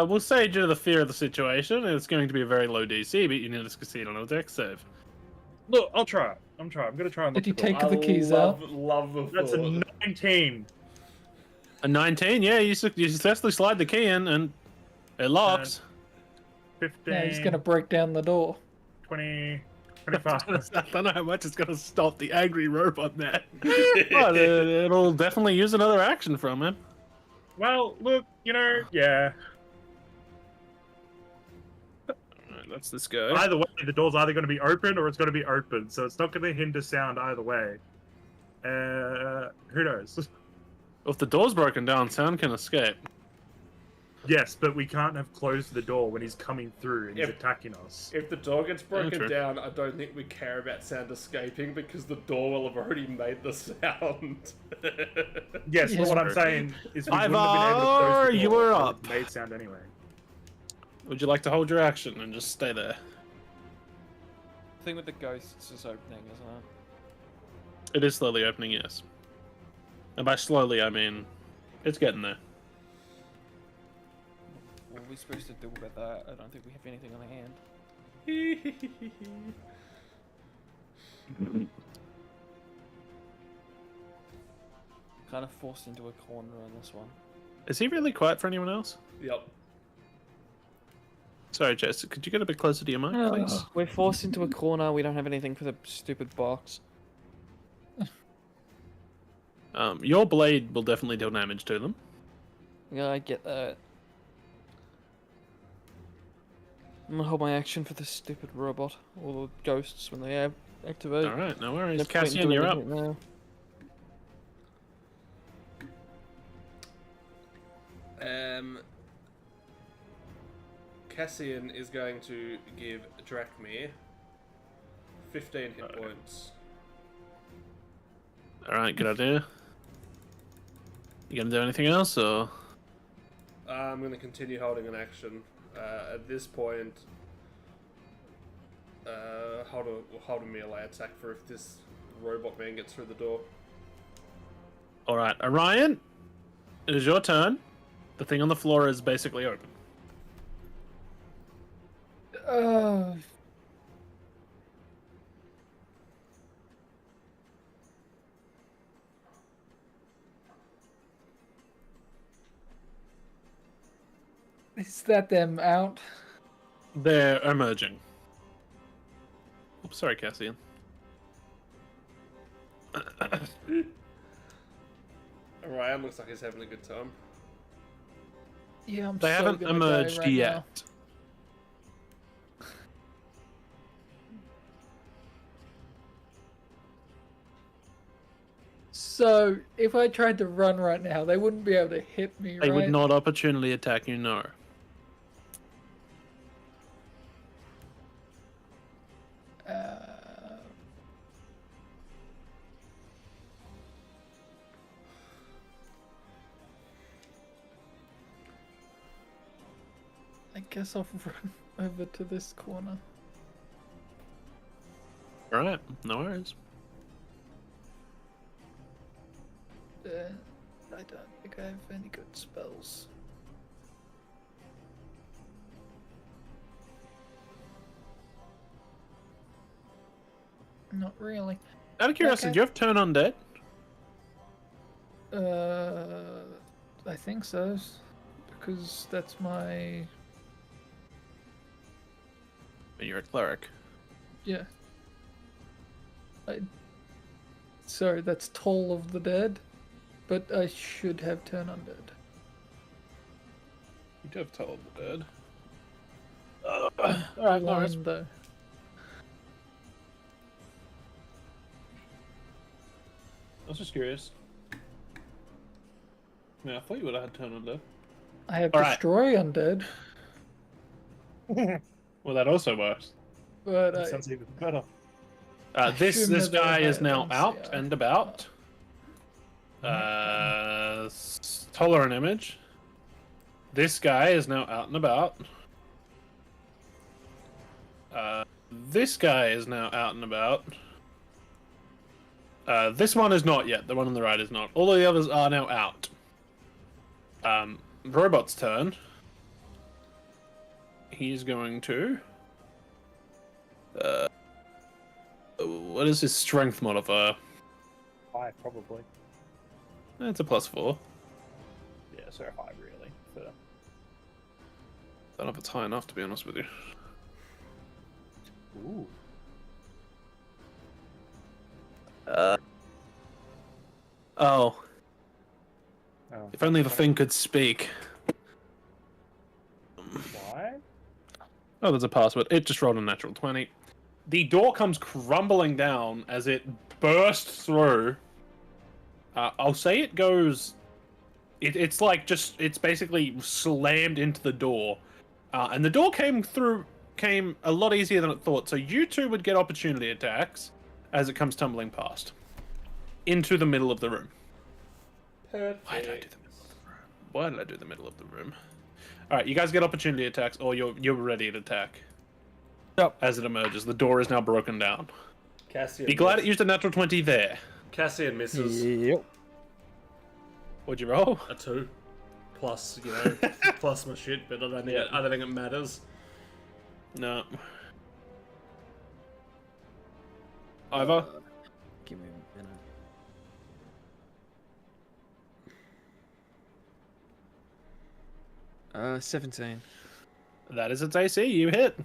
Speaker 6: We'll say due to the fear of the situation, it's going to be a very low DC, but you need to succeed on a dex save.
Speaker 7: Look, I'll try it. I'm going to try and look
Speaker 1: Did you
Speaker 7: the door.
Speaker 1: take the keys out?
Speaker 3: Love the
Speaker 7: That's a
Speaker 3: thought.
Speaker 7: 19.
Speaker 6: A 19, yeah, you successfully slide the key in and it locks.
Speaker 7: 15.
Speaker 1: Yeah, he's gonna break down the door.
Speaker 7: 20. 25.
Speaker 6: I don't know how much it's going to stop the angry robot man. But it'll definitely use another action from him.
Speaker 7: Well, look, yeah.
Speaker 6: Alright, that's this guy.
Speaker 7: Either way, the door's either going to be open or it's going to be open, so it's not going to hinder sound either way. Who knows?
Speaker 6: If the door's broken down, sound can escape.
Speaker 7: Yes, but we can't have closed the door when he's coming through and he's attacking us.
Speaker 3: If the door gets broken
Speaker 6: true.
Speaker 3: down, I don't think we care about sound escaping because the door will have already made the sound.
Speaker 7: Yes, but what I'm
Speaker 6: true.
Speaker 7: saying is we wouldn't have been able to close the door.
Speaker 6: You were
Speaker 7: because
Speaker 6: up.
Speaker 7: it made sound anyway.
Speaker 6: Would you like to hold your action and just stay there?
Speaker 2: The thing with the ghosts is opening, isn't it?
Speaker 6: It is slowly opening, yes. And by slowly, I mean it's getting there.
Speaker 2: What are we supposed to do about that? I don't think we have anything on hand. Kind of forced into a corner on this one.
Speaker 6: Is he really quiet for anyone else?
Speaker 3: Yep.
Speaker 6: Sorry, Jess, could you get a bit closer to your mic, please?
Speaker 2: We're forced into a corner. We don't have anything for the stupid box.
Speaker 6: Your blade will definitely deal damage to them.
Speaker 2: Yeah, I get that. I'm gonna hold my action for this stupid robot or the ghosts when they activate.
Speaker 6: Alright, no worries.
Speaker 2: No point in
Speaker 6: Cassian,
Speaker 2: doing
Speaker 6: you're up.
Speaker 2: anything now.
Speaker 3: Cassian is going to give Drakmir 15 hit points.
Speaker 6: Alright, good idea. You gonna do anything else, or...?
Speaker 3: I'm going to continue holding an action. At this point, hold a melee attack for if this robot man gets through the door.
Speaker 6: Alright, Orion, it is your turn. The thing on the floor is basically open.
Speaker 1: Is that them out?
Speaker 6: They're emerging. Oops, sorry, Cassian.
Speaker 3: Ryan looks like he's having a good time.
Speaker 1: Yeah, I'm
Speaker 6: They
Speaker 1: so
Speaker 6: haven't
Speaker 1: gonna die
Speaker 6: emerged
Speaker 1: right
Speaker 6: yet.
Speaker 1: now. So, if I tried to run right now, they wouldn't be able to hit me,
Speaker 6: They
Speaker 1: right?
Speaker 6: would not opportunity attack you, no.
Speaker 1: I guess I'll run over to this corner.
Speaker 6: Alright, no worries.
Speaker 1: I don't think I have any good spells. Not really.
Speaker 6: Out of curiosity,
Speaker 1: Okay.
Speaker 6: do you have turn undead?
Speaker 1: I think so. Because that's my...
Speaker 6: You're a cleric.
Speaker 1: Yeah. Sorry, that's Toll of the Dead. But I should have Turn Undead.
Speaker 6: You do have told the dead. Alright, no worries.
Speaker 1: One, though.
Speaker 6: I was just curious. Yeah, I thought you would have had turn undead.
Speaker 1: I have
Speaker 6: Alright.
Speaker 1: Destroy Undead.
Speaker 6: Well, that also works.
Speaker 1: But
Speaker 7: That sounds even better.
Speaker 6: This
Speaker 1: shouldn't
Speaker 6: this
Speaker 1: have ever
Speaker 6: guy is
Speaker 1: had
Speaker 6: now
Speaker 1: an
Speaker 6: out
Speaker 1: NCR.
Speaker 6: and about. Tolerant image. This guy is now out and about. This guy is now out and about. This one is not yet. The one on the right is not. All of the others are now out. Robot's turn. He's going to... what is his strength modifier?
Speaker 7: 5, probably.
Speaker 6: It's a +4.
Speaker 7: Yeah, so 5, really. So...
Speaker 6: I don't know if it's high enough, to be honest with you.
Speaker 7: Ooh.
Speaker 6: Oh.
Speaker 7: Oh.
Speaker 6: If only the thing could speak.
Speaker 7: Why?
Speaker 6: Oh, there's a password. It just rolled a natural 20. The door comes crumbling down as it bursts through. I'll say it goes It's like it's basically slammed into the door, and the door came a lot easier than it thought. So you two would get opportunity attacks as it comes tumbling past into the middle of the room.
Speaker 3: Perfect.
Speaker 6: Why did I do the middle of the room? Why did I do the middle of the room? All right, you guys get opportunity attacks, or you're ready to attack.
Speaker 2: Yep.
Speaker 6: As it emerges, the door is now broken down.
Speaker 3: Cassian.
Speaker 6: Be glad it used a natural 20 there.
Speaker 3: Cassian misses.
Speaker 2: Yep.
Speaker 6: What'd you roll?
Speaker 3: A 2. Plus, plus my shit, but I don't think it matters.
Speaker 6: No. Ivor?
Speaker 9: Give me a minute. 17.
Speaker 6: That is its AC. You hit.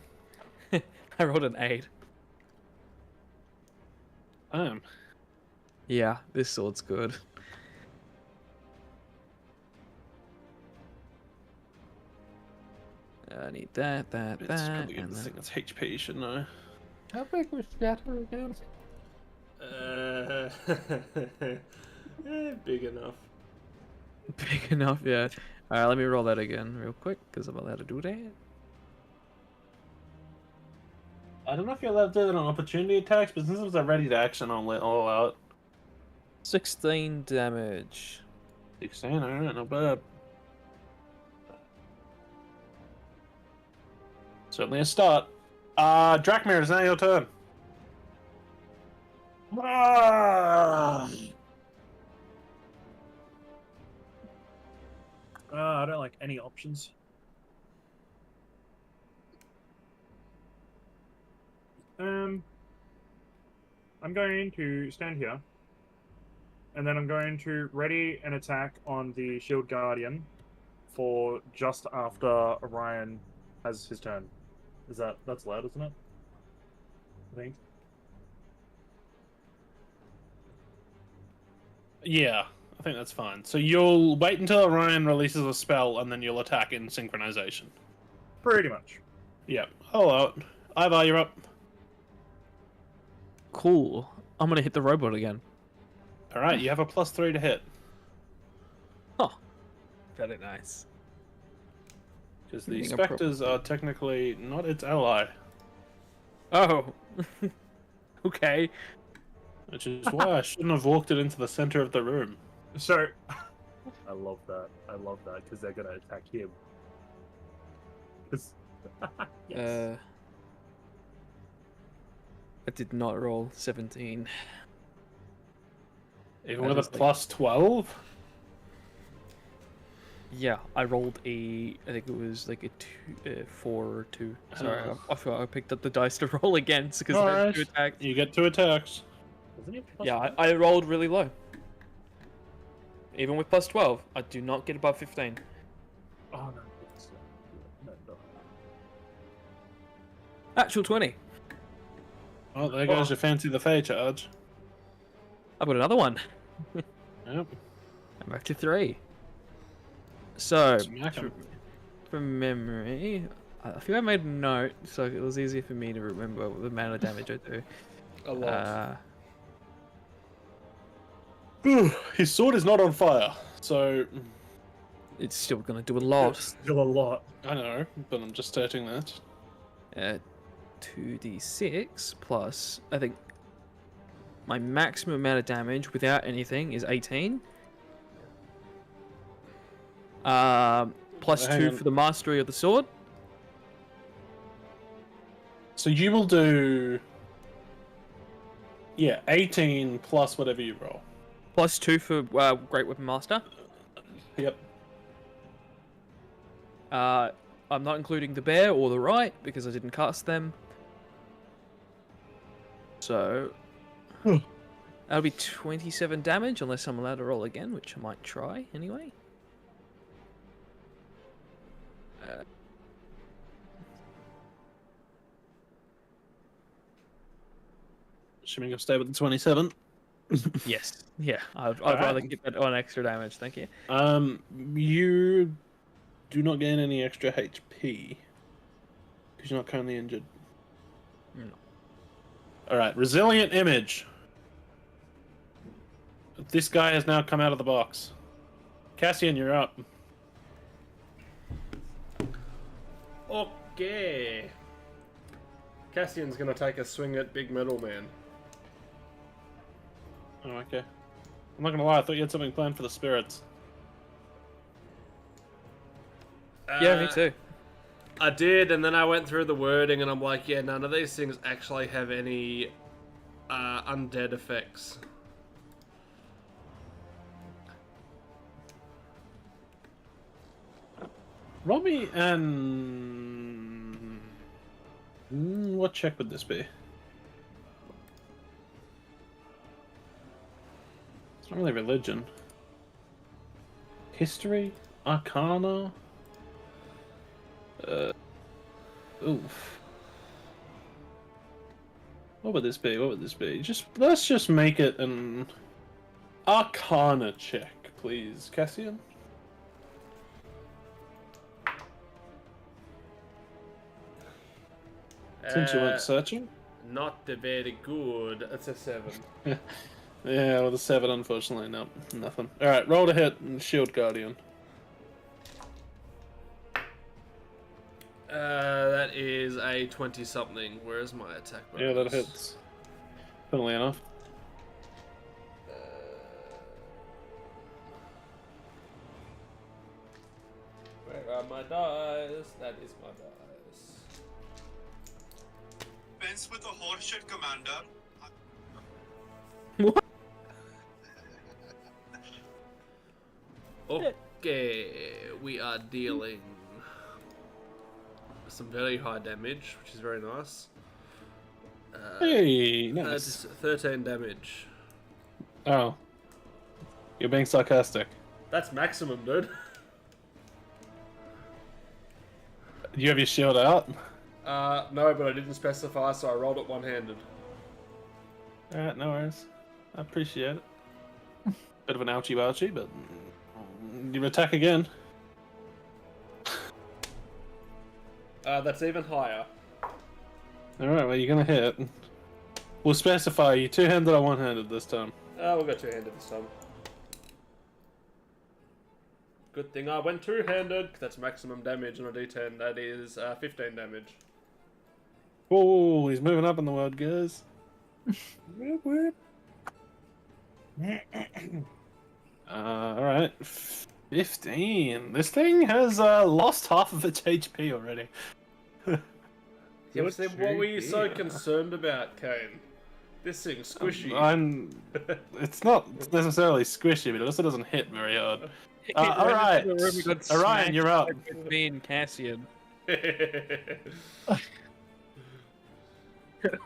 Speaker 9: I rolled an 8. Yeah, this sword's good. I need that,
Speaker 6: It's probably
Speaker 9: and
Speaker 6: the
Speaker 9: then...
Speaker 6: thing that's HP, shouldn't I?
Speaker 1: How big was Shatter again?
Speaker 3: Big enough.
Speaker 9: Big enough, yeah. Alright, let me roll that again real quick, because I'm allowed to do that.
Speaker 6: I don't know if you're allowed to do that on opportunity attacks, but since it was a ready to action, I'll let all out.
Speaker 9: 16 damage.
Speaker 6: 16, alright, not bad. Certainly a start. Drakmir, it's now your turn.
Speaker 7: I don't like any options. I'm going to stand here, and then I'm going to ready an attack on the Shield Guardian for just after Orion has his turn. That's loud, isn't it? I think.
Speaker 6: Yeah, I think that's fine. So you'll wait until Orion releases a spell, and then you'll attack in synchronization.
Speaker 7: Pretty much.
Speaker 6: Yep. All out. Ivor, you're up.
Speaker 9: Cool. I'm gonna hit the robot again.
Speaker 6: All right, you have a +3 to hit.
Speaker 9: Oh, very nice.
Speaker 6: Because the
Speaker 9: Being a
Speaker 6: specters are technically not its ally.
Speaker 9: Oh. Okay.
Speaker 6: Which is why I shouldn't have walked it into the center of the room.
Speaker 7: So, I love that. I love that because they're gonna attack him. 'Cause- yes.
Speaker 9: I did not roll 17.
Speaker 6: Even
Speaker 9: That
Speaker 6: with a
Speaker 9: is like-
Speaker 6: +12?
Speaker 9: Yeah, I rolled I think it was like a 4 or 2. Sorry,
Speaker 6: Oh.
Speaker 9: I forgot I picked up the dice to roll again because I had
Speaker 6: Alright.
Speaker 9: 2 attacks.
Speaker 6: You get 2 attacks.
Speaker 7: Isn't it
Speaker 9: Yeah, I rolled really low. Even with +12, I do not get above 15.
Speaker 7: Oh no. No.
Speaker 9: Actual 20.
Speaker 6: Oh, there goes your fancy the Fey charge.
Speaker 9: I've got another one.
Speaker 6: Yep.
Speaker 9: I'm back to 3. So,
Speaker 6: Smack 'em.
Speaker 9: from memory, I think I made a note so it was easier for me to remember the amount of damage I do.
Speaker 3: A lot.
Speaker 6: His sword is not on fire, so
Speaker 9: It's still gonna do a lot.
Speaker 7: Still a lot.
Speaker 6: I know, but I'm just stating that.
Speaker 9: 2d6 plus, I think my maximum amount of damage without anything is 18. Plus
Speaker 6: Hang
Speaker 9: 2
Speaker 6: on.
Speaker 9: for the mastery of the sword.
Speaker 6: So you will do, 18 plus whatever you roll.
Speaker 9: Plus 2 for Great Weapon Master.
Speaker 6: Yep.
Speaker 9: I'm not including the bear or the right because I didn't cast them. So that'll be 27 damage unless I'm allowed to roll again, which I might try anyway.
Speaker 6: Assuming you'll stay with the 27.
Speaker 9: Yes. Yeah. I'd
Speaker 6: Alright.
Speaker 9: rather get that on extra damage. Thank you.
Speaker 6: You do not gain any extra HP because you're not currently injured.
Speaker 9: No.
Speaker 6: Alright, resilient image. This guy has now come out of the box. Cassian, you're up.
Speaker 3: Okay. Cassian's gonna take a swing at Big Metal Man.
Speaker 6: Oh, okay. I'm not gonna lie, I thought you had something planned for the spirits.
Speaker 9: Yeah, me too.
Speaker 3: I did, and then I went through the wording, and I'm like, yeah, none of these things actually have any undead effects.
Speaker 6: Roll me and... what check would this be? It's not really religion. History? Arcana? Oof. What would this be? What would this be? Let's just make it an Arcana check, please, Cassian. Since you weren't searching?
Speaker 3: Not very good. It's a 7.
Speaker 6: Yeah, well, the 7, unfortunately, no, nothing. Alright, roll to hit and Shield Guardian.
Speaker 3: That is a 20-something. Where is my attack bonus?
Speaker 6: Yeah, that hits. Funnily enough.
Speaker 3: Where are my dice? That is my dice.
Speaker 10: Fence with a horseshit commander.
Speaker 9: What?
Speaker 3: Okay, we are dealing some very high damage, which is very nice.
Speaker 6: Hey, nice.
Speaker 3: 13 damage.
Speaker 6: Oh. You're being sarcastic.
Speaker 3: That's maximum, dude.
Speaker 6: Do you have your shield out?
Speaker 3: No, but I didn't specify, so I rolled it one-handed.
Speaker 6: Alright, no worries. I appreciate it. Bit of an ouchie-bouchie, but... you attack again.
Speaker 3: That's even higher.
Speaker 6: Alright, well, you're gonna hit. We'll specify you two-handed or one-handed this time.
Speaker 3: We'll go two-handed this time. Good thing I went two-handed, 'cause that's maximum damage on a d10. That is 15 damage.
Speaker 6: Oh, he's moving up in the world, guys. Whip, whip. Alright. 15. This thing has lost half of its HP already.
Speaker 3: Yeah, but then what were you so concerned about, Kane? This thing's squishy.
Speaker 6: It's not necessarily squishy, but it also doesn't hit very hard. Alright. Orion, you're up.
Speaker 9: With me and Cassian.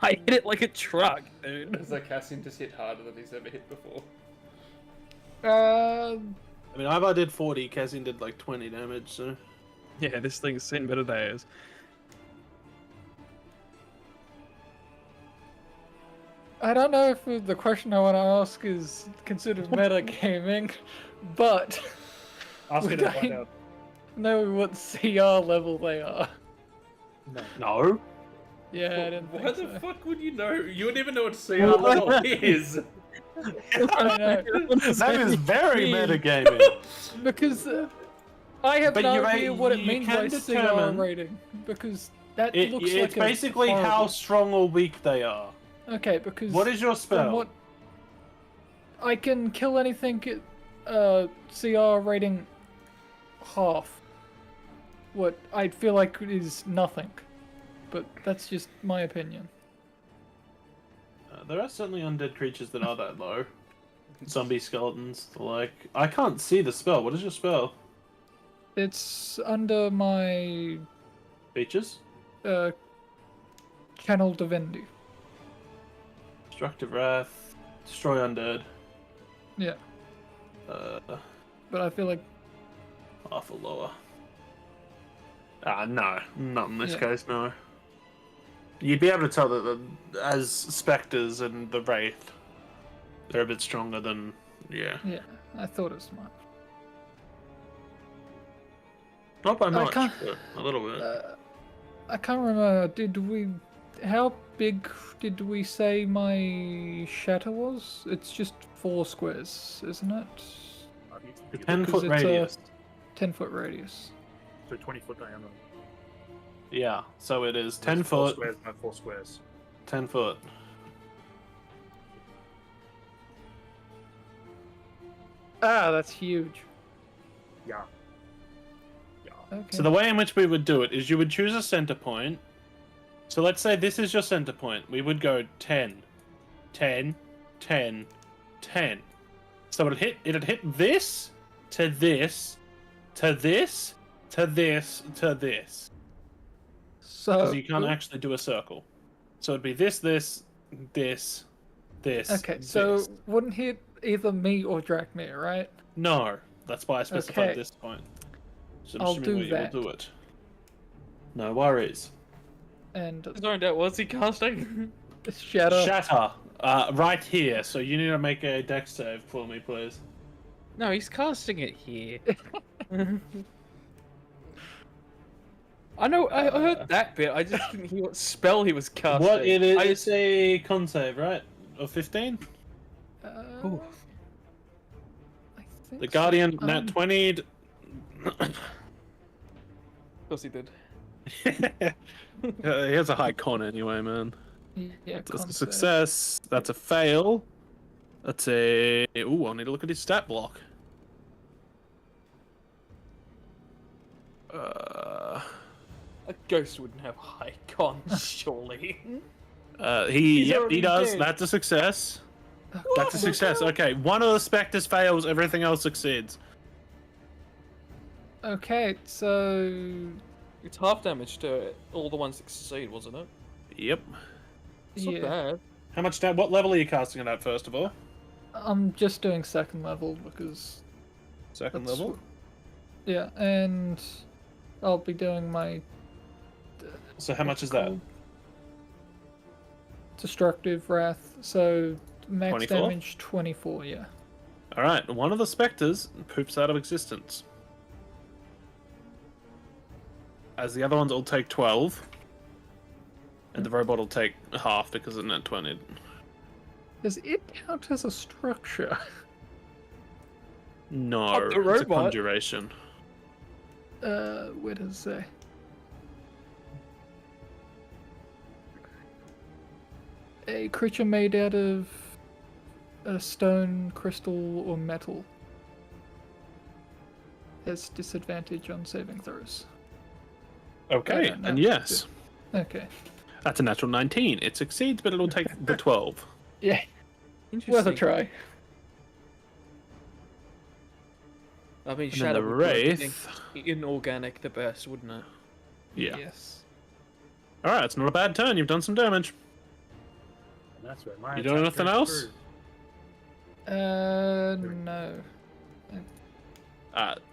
Speaker 9: I hit it like a truck, dude.
Speaker 3: It's like Cassian just hit harder than he's ever hit before.
Speaker 6: I mean, Ivar did 40, Cassian did like 20 damage, so...
Speaker 9: Yeah, this thing's seen better days.
Speaker 1: I don't know if the question I want to ask is considered metagaming, but
Speaker 7: Ask it
Speaker 1: would
Speaker 7: to find
Speaker 1: I
Speaker 7: out.
Speaker 1: know what CR level they are?
Speaker 6: No.
Speaker 1: Yeah, I didn't think
Speaker 3: Why
Speaker 1: so.
Speaker 3: the fuck would you know? You wouldn't even know what CR level is.
Speaker 1: I know.
Speaker 6: That is very metagaming.
Speaker 1: Because I have
Speaker 6: But
Speaker 1: no
Speaker 6: you're right,
Speaker 1: idea what it
Speaker 6: you
Speaker 1: means
Speaker 6: can
Speaker 1: by
Speaker 6: determine-
Speaker 1: CR rating, because that looks like
Speaker 6: It's basically
Speaker 1: a
Speaker 6: how
Speaker 1: horrible...
Speaker 6: strong or weak they are.
Speaker 1: Okay, because...
Speaker 6: What is your
Speaker 1: from
Speaker 6: spell?
Speaker 1: What... I can kill anything at CR rating half. What I feel like is nothing. But that's just my opinion.
Speaker 6: There are certainly undead creatures that are that low. Zombie skeletons, the like. I can't see the spell. What is your spell?
Speaker 1: It's under my
Speaker 6: Features?
Speaker 1: Channel Divinity.
Speaker 6: Destructive Wrath. Destroy undead.
Speaker 1: Yeah, but I feel like
Speaker 6: Half or lower. No. Not in this
Speaker 1: Yeah.
Speaker 6: case, no. You'd be able to tell that as specters and the Wraith, they're a bit stronger than... Yeah.
Speaker 1: yeah, I thought as much.
Speaker 6: Not by much,
Speaker 1: can't-
Speaker 6: but a little bit.
Speaker 1: I can't remember. How big did we say my shatter was? It's just 4 squares, isn't it?
Speaker 6: 10
Speaker 1: Because
Speaker 6: foot
Speaker 1: it's a-
Speaker 6: radius.
Speaker 1: 10-foot radius.
Speaker 7: So 20-foot diameter.
Speaker 6: Yeah, so it is 10
Speaker 7: That's 4
Speaker 6: foot,
Speaker 7: squares, no 4 squares.
Speaker 6: 10 foot.
Speaker 1: Ah, that's huge.
Speaker 7: Yeah.
Speaker 1: Okay.
Speaker 6: So the way in which we would do it is you would choose a center point. So let's say this is your center point. We would go 10, 10, 10, 10. So it'd hit this, to this, to this, to this, to this.
Speaker 1: So
Speaker 6: Because you can't actually do a circle. So it'd be this, this, this, this.
Speaker 1: Okay, so
Speaker 6: this.
Speaker 1: wouldn't hit either me or Drakmir, right?
Speaker 6: No, that's why I specified
Speaker 1: Okay.
Speaker 6: this point. So
Speaker 1: I'll
Speaker 6: assuming
Speaker 1: do
Speaker 6: we will
Speaker 1: that.
Speaker 6: do it. No worries.
Speaker 1: And
Speaker 2: Zoned out. What's he casting?
Speaker 1: shatter.
Speaker 6: Shatter. Right here. So you need to make a dex save for me, please.
Speaker 2: No, he's casting it here. I know. I heard that bit. I just didn't hear what spell he was casting.
Speaker 6: What it is?
Speaker 2: I
Speaker 6: It's a con save, right? Of 15.
Speaker 2: Ooh.
Speaker 1: I think
Speaker 6: The Guardian
Speaker 1: so.
Speaker 6: nat 20'd.
Speaker 2: Of course he did.
Speaker 6: He has a high con anyway, man.
Speaker 1: Yeah,
Speaker 6: That's a
Speaker 1: con save.
Speaker 6: success. That's a fail. That's a. Ooh, I need to look at his stat block.
Speaker 2: A ghost wouldn't have high con, surely.
Speaker 6: He
Speaker 2: He's already
Speaker 6: does.
Speaker 2: dead.
Speaker 6: That's a success. That's a success. Okay, one of the specters fails, everything else succeeds.
Speaker 1: Okay, so
Speaker 2: It's half damage to all the ones that succeed, wasn't it?
Speaker 6: Yep.
Speaker 2: It's
Speaker 1: yeah,
Speaker 2: not bad.
Speaker 6: How much what level are you casting it at, first of all?
Speaker 1: I'm just doing second level because
Speaker 6: Second
Speaker 1: That's-
Speaker 6: level?
Speaker 1: yeah, and I'll be doing my
Speaker 6: So how much is that?
Speaker 1: called? Destructive Wrath. So max
Speaker 6: 24?
Speaker 1: damage 24. Yeah.
Speaker 6: Alright, one of the specters poops out of existence. As the other ones all take 12. And the robot will take half because of net 20.
Speaker 1: Does it count as a structure?
Speaker 6: No,
Speaker 2: Fuck the
Speaker 6: it's a
Speaker 2: robot.
Speaker 6: conjuration.
Speaker 1: Where does it say? A creature made out of a stone, crystal, or metal has disadvantage on saving throws.
Speaker 6: Okay,
Speaker 1: don't know.
Speaker 6: and yes.
Speaker 1: Okay.
Speaker 6: That's a natural 19. It succeeds, but it'll take the 12.
Speaker 1: Yeah.
Speaker 2: Interesting.
Speaker 1: Worth a try.
Speaker 2: I mean,
Speaker 6: And then
Speaker 2: Shadow
Speaker 6: the
Speaker 2: would work
Speaker 6: Wraith.
Speaker 2: inorganic the best, wouldn't it?
Speaker 6: Yeah.
Speaker 1: Yes.
Speaker 6: Alright, it's not a bad turn. You've done some damage.
Speaker 7: And that's where my
Speaker 6: You doing
Speaker 7: attack
Speaker 6: anything
Speaker 7: goes
Speaker 6: else?
Speaker 7: through.
Speaker 1: No.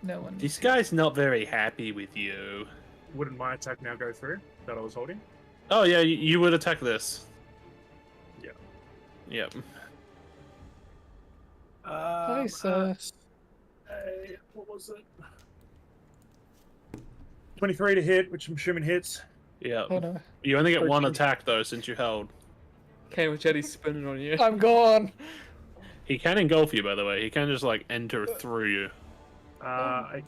Speaker 1: No one.
Speaker 6: This guy's not very happy with you.
Speaker 7: Wouldn't my attack now go through that I was holding?
Speaker 6: Oh, yeah, you would attack this.
Speaker 7: Yeah.
Speaker 6: Yep.
Speaker 1: Hi, sir.
Speaker 7: What was it? 23 to hit, which I'm assuming hits.
Speaker 6: Yeah.
Speaker 1: Oh no.
Speaker 6: You only get one
Speaker 1: 13.
Speaker 6: attack, though, since you held.
Speaker 2: Okay, Machete's spinning on you.
Speaker 1: I'm gone.
Speaker 6: He can engulf you, by the way. He can just, like, enter through you.
Speaker 7: 8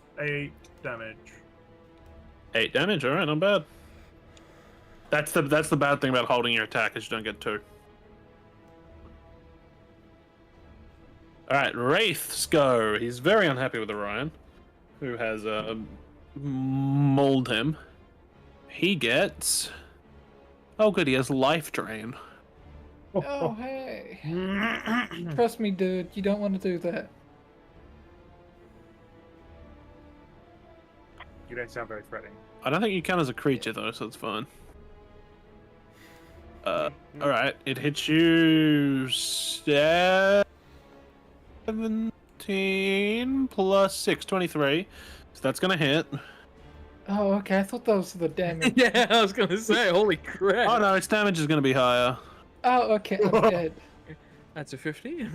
Speaker 7: damage.
Speaker 6: 8 damage, alright, not bad. That's the bad thing about holding your attack, is you don't get 2. Alright, Wraith's go. He's very unhappy with Orion, who has mauled him. He gets... Oh good, he has life drain.
Speaker 1: Oh hey. Trust me, dude. You don't want to do that.
Speaker 7: You don't sound very threatening.
Speaker 6: I don't think you count as a creature though, so it's fine. Alright, it hits you 17 plus 6, 23. So that's gonna hit.
Speaker 1: Oh, okay. I thought that was the damage.
Speaker 2: Yeah, I was gonna say, holy crap.
Speaker 6: Oh no, its damage is gonna be higher.
Speaker 1: Oh, okay. I'm dead.
Speaker 2: That's a 50.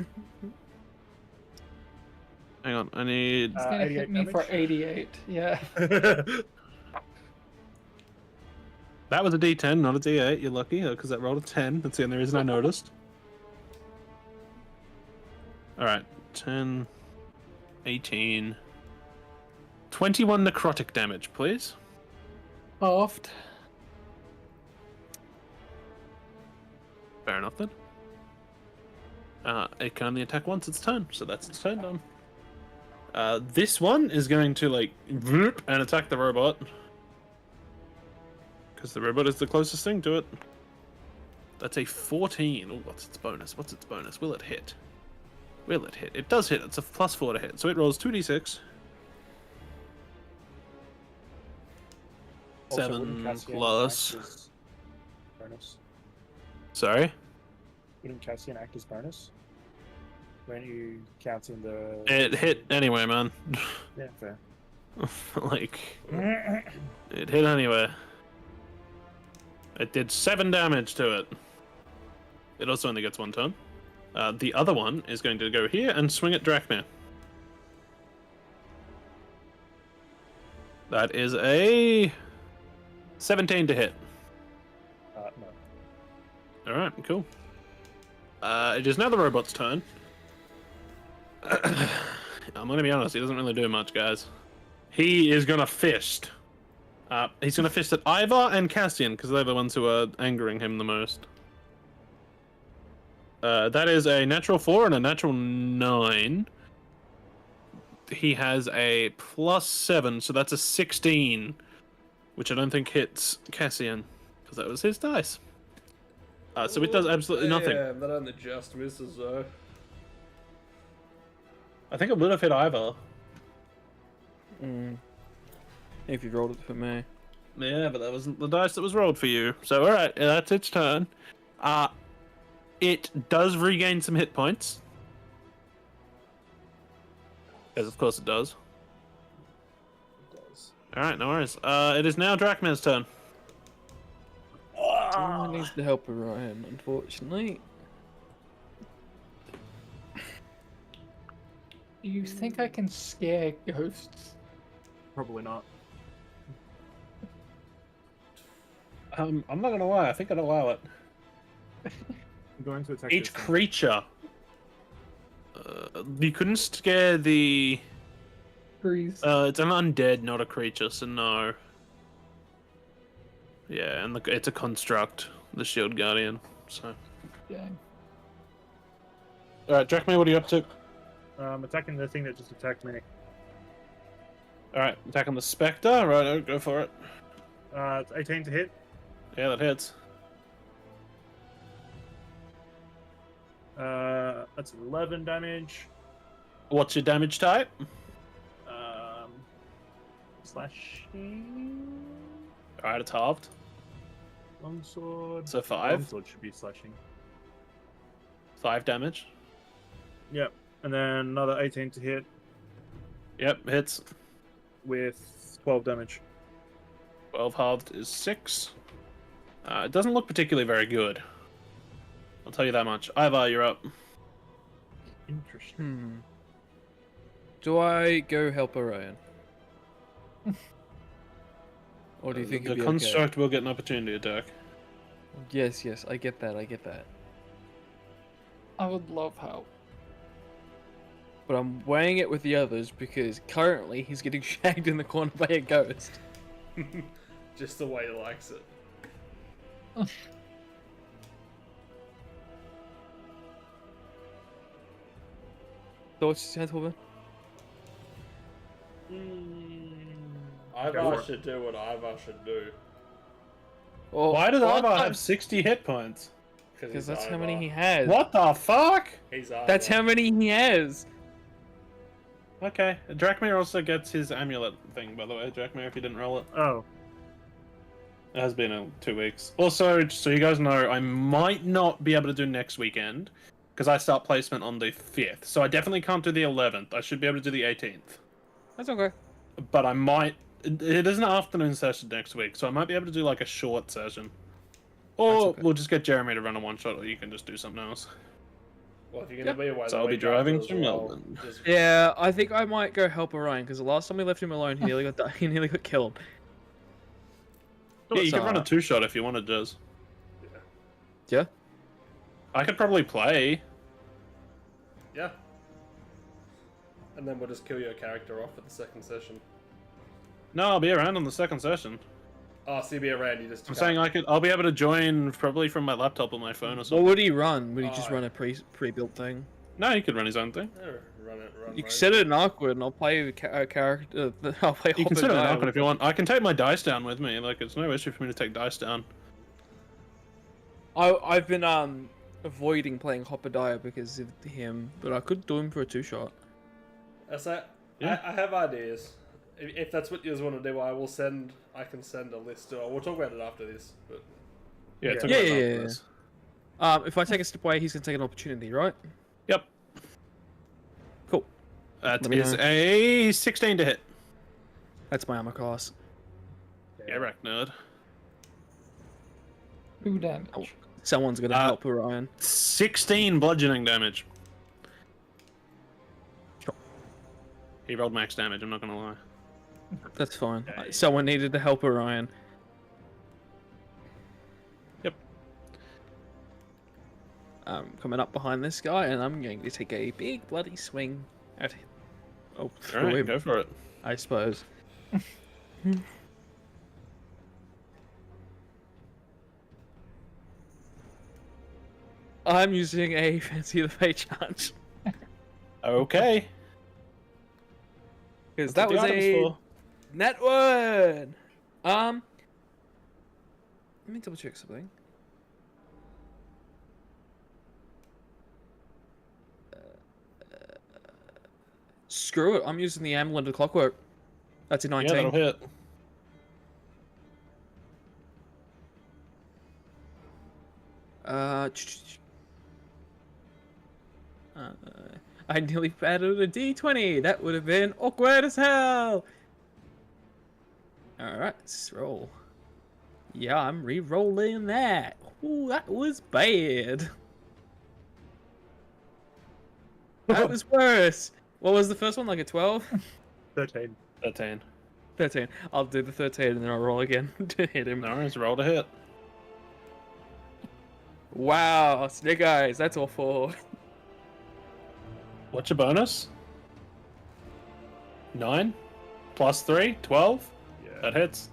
Speaker 6: Hang on, I need...
Speaker 1: It's gonna
Speaker 7: 88
Speaker 1: hit me for
Speaker 7: damage?
Speaker 1: 88. Yeah.
Speaker 6: That was a D10, not a D8. You're lucky, because that rolled a 10. That's the only reason I noticed. Alright, 10, 18. 21 necrotic damage, please.
Speaker 1: Halved.
Speaker 6: Fair enough then. It can only attack once its turn, so that's its turn done. This one is going to like whoop and attack the robot. Because the robot is the closest thing to it. That's a 14. Oh, what's its bonus? What's its bonus? Will it hit? Will it hit? It does hit. It's a +4 to hit. So it rolls 2d6.
Speaker 11: Also,
Speaker 6: 7
Speaker 11: wouldn't Cassian
Speaker 6: plus.
Speaker 11: act as bonus?
Speaker 6: Sorry?
Speaker 11: Wouldn't Cassian act as bonus? When you count in the...
Speaker 6: It hit anyway, man.
Speaker 11: Yeah, fair.
Speaker 6: Like, it hit anyway. It did 7 damage to it. It also only gets 1 turn. The other one is going to go here and swing at Drachmir. That is a 17 to hit.
Speaker 11: No.
Speaker 6: Alright, cool. It is now the robot's turn. I'm gonna be honest, he doesn't really do much, guys. He is gonna fist. He's gonna fist at Ivar and Cassian, because they're the ones who are angering him the most. That is a natural 4 and a natural 9. He has a +7, so that's a 16, which I don't think hits Cassian, because that was his dice. So it does absolutely nothing.
Speaker 3: Yeah, that only just misses though.
Speaker 6: I think it would have hit Ivar.
Speaker 9: If you rolled it for me.
Speaker 6: Yeah, but that wasn't the dice that was rolled for you. So, alright, that's its turn. It does regain some hit points. Because of course it does.
Speaker 11: It does.
Speaker 6: Alright, no worries. It is now Drachmir's turn.
Speaker 9: Someone needs to help Orion, unfortunately.
Speaker 1: Do you think I can scare ghosts?
Speaker 7: Probably not.
Speaker 6: I'm not gonna lie, I think I'd allow it.
Speaker 7: I'm going to attack
Speaker 6: Each
Speaker 7: this thing.
Speaker 6: creature. You couldn't scare the...
Speaker 1: Breeze.
Speaker 6: it's an undead, not a creature, so no. Yeah, and it's a construct, the Shield Guardian, so...
Speaker 1: Dang.
Speaker 6: Alright, Drachmir, what are you up to?
Speaker 7: Attacking the thing that just attacked me.
Speaker 6: Alright, attack on the Spectre. Right, go for it.
Speaker 7: It's 18 to hit.
Speaker 6: Yeah, that hits.
Speaker 7: That's 11 damage.
Speaker 6: What's your damage type?
Speaker 7: Slashing.
Speaker 6: Alright, it's halved.
Speaker 7: Longsword.
Speaker 6: So 5.
Speaker 7: Longsword should be slashing.
Speaker 6: 5 damage.
Speaker 7: Yep. And then another 18 to hit
Speaker 6: Yep, hits.
Speaker 7: with 12 damage.
Speaker 6: 12 halved is 6. It doesn't look particularly very good. I'll tell you that much. Ivar, you're up.
Speaker 7: Interesting.
Speaker 9: Do I go help Orion? Or do you think
Speaker 6: the
Speaker 9: it'd be
Speaker 6: construct will get an opportunity attack?
Speaker 9: Okay? Yes, I get that, I get that.
Speaker 1: I would love help.
Speaker 9: But I'm weighing it with the others because currently he's getting shagged in the corner by a ghost.
Speaker 3: Just the way he likes it.
Speaker 9: Thoughts, gentlemen?
Speaker 3: Ivar should do what Ivar should do.
Speaker 9: Or,
Speaker 6: Why does
Speaker 9: what?
Speaker 6: Ivar have 60 hit points?
Speaker 9: Because that's how many he has.
Speaker 6: What the fuck?
Speaker 3: He's Ivar.
Speaker 9: That's how many he has.
Speaker 6: Okay. Drachmir also gets his amulet thing, by the way. Drachmir, if you didn't roll it.
Speaker 7: Oh.
Speaker 6: It has been 2 weeks. Also, just so you guys know, I might not be able to do next weekend, because I start placement on the 5th. So I definitely can't do the 11th. I should be able to do the 18th.
Speaker 9: That's okay.
Speaker 6: But I might... It is an afternoon session next week, so I might be able to do like a short session. Or
Speaker 9: okay.
Speaker 6: we'll just get Jeremy to run a one-shot, or you can just do something else.
Speaker 3: Well, if you're gonna be away,
Speaker 6: So
Speaker 3: the
Speaker 6: I'll be
Speaker 3: week
Speaker 6: driving
Speaker 3: after
Speaker 6: to
Speaker 3: as well,
Speaker 6: Melbourne.
Speaker 3: just-
Speaker 9: Yeah, I think I might go help Orion because the last time we left him alone, he nearly got he nearly got killed.
Speaker 6: Yeah, you
Speaker 9: So,
Speaker 6: can run a 2-shot if you wanted, Jez.
Speaker 9: Yeah.
Speaker 6: I could probably play.
Speaker 3: Yeah. And then we'll just kill your character off at the second session.
Speaker 6: No, I'll be around on the second session.
Speaker 3: Oh, so you'll be around, you just...
Speaker 6: I'm saying I'll be able to join probably from my laptop or my phone or something.
Speaker 9: What would he run? Would he just run a pre-built thing?
Speaker 6: No, he could run his own thing.
Speaker 3: Run
Speaker 9: You can set it in Arcwyn, and I'll play a character. I'll play.
Speaker 6: You can set it in Arcwyn if you want. I can take my dice down with me. Like, it's no issue for me to take dice down.
Speaker 9: I've been avoiding playing Hoppediah because of him, but I could do him for a 2-shot.
Speaker 3: I have ideas. If that's what you guys want to do, I can send a list. We'll talk about it after this. But
Speaker 9: yeah. If I take a step away, he's gonna take an opportunity, right?
Speaker 6: Yep.
Speaker 9: Cool.
Speaker 6: That is a 16 to hit.
Speaker 9: That's my armor class.
Speaker 6: Yeah, wreck nerd.
Speaker 1: 2 damage.
Speaker 9: Oh, someone's gonna help Orion.
Speaker 6: 16 bludgeoning damage.
Speaker 9: Sure.
Speaker 6: He rolled max damage, I'm not gonna lie.
Speaker 9: That's fine. Someone needed to help Orion.
Speaker 6: Yep.
Speaker 9: I'm coming up behind this guy, and I'm going to take a big bloody swing at him. Oh, through him.
Speaker 6: Go for it.
Speaker 9: I suppose. I'm using a Fancy the Fate charge.
Speaker 6: Okay.
Speaker 9: Because that was a net one. Let me double check something. Screw it. I'm using the Amulet of Clockwork. That's a 19.
Speaker 6: Yeah, that'll hit.
Speaker 9: I nearly battled a D20. That would have been awkward as hell. Alright, let's roll. Yeah, I'm re-rolling that. Ooh, that was bad. That was worse. What was the first one? Like a 12?
Speaker 7: 13.
Speaker 6: 13.
Speaker 9: 13. I'll do the 13 and then I'll roll again to hit him.
Speaker 6: No, it's roll to hit.
Speaker 9: Wow, Snake Eyes, that's awful.
Speaker 6: What's your bonus? 9? Plus 3? 12?
Speaker 7: Yeah.
Speaker 6: That hits.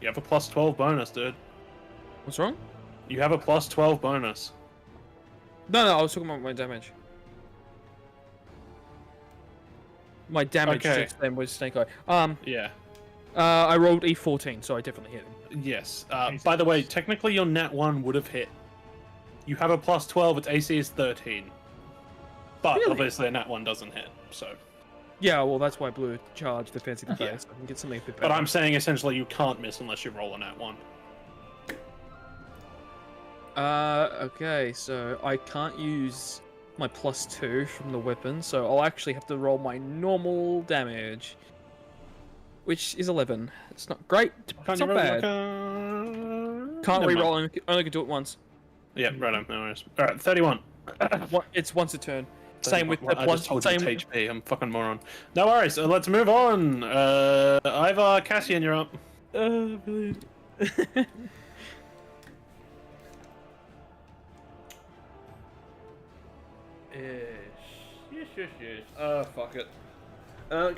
Speaker 6: You have a plus 12 bonus, dude.
Speaker 9: What's wrong?
Speaker 6: You have a plus 12 bonus.
Speaker 9: No, I was talking about my damage. My damage just then was Snake Eye.
Speaker 6: Yeah.
Speaker 9: I rolled a 14, so I definitely hit him.
Speaker 6: Yes. By the way, technically your nat 1 would have hit. You have a plus 12, its AC is 13. But
Speaker 9: Really?
Speaker 6: obviously a nat 1 doesn't hit, so...
Speaker 9: Yeah, well, that's why Blue charged the Fancy the Fate,
Speaker 6: Yeah.
Speaker 9: so I can get something a bit better.
Speaker 6: But I'm saying essentially you can't miss unless you roll a nat 1.
Speaker 9: Okay, so I can't use my plus 2 from the weapon, so I'll actually have to roll my normal damage, which is 11. It's not great, it's not bad. Can't re-roll, only can do it once.
Speaker 6: Yeah, right on, no worries. Alright, 31.
Speaker 9: It's once a turn. Same with the
Speaker 6: I
Speaker 9: plus.
Speaker 6: just told
Speaker 9: Same.
Speaker 6: you it's HP, I'm a fucking moron. No worries, so let's move on. Ivar, Cassian, you're up.
Speaker 9: Brilliant.
Speaker 3: Yes. Fuck it.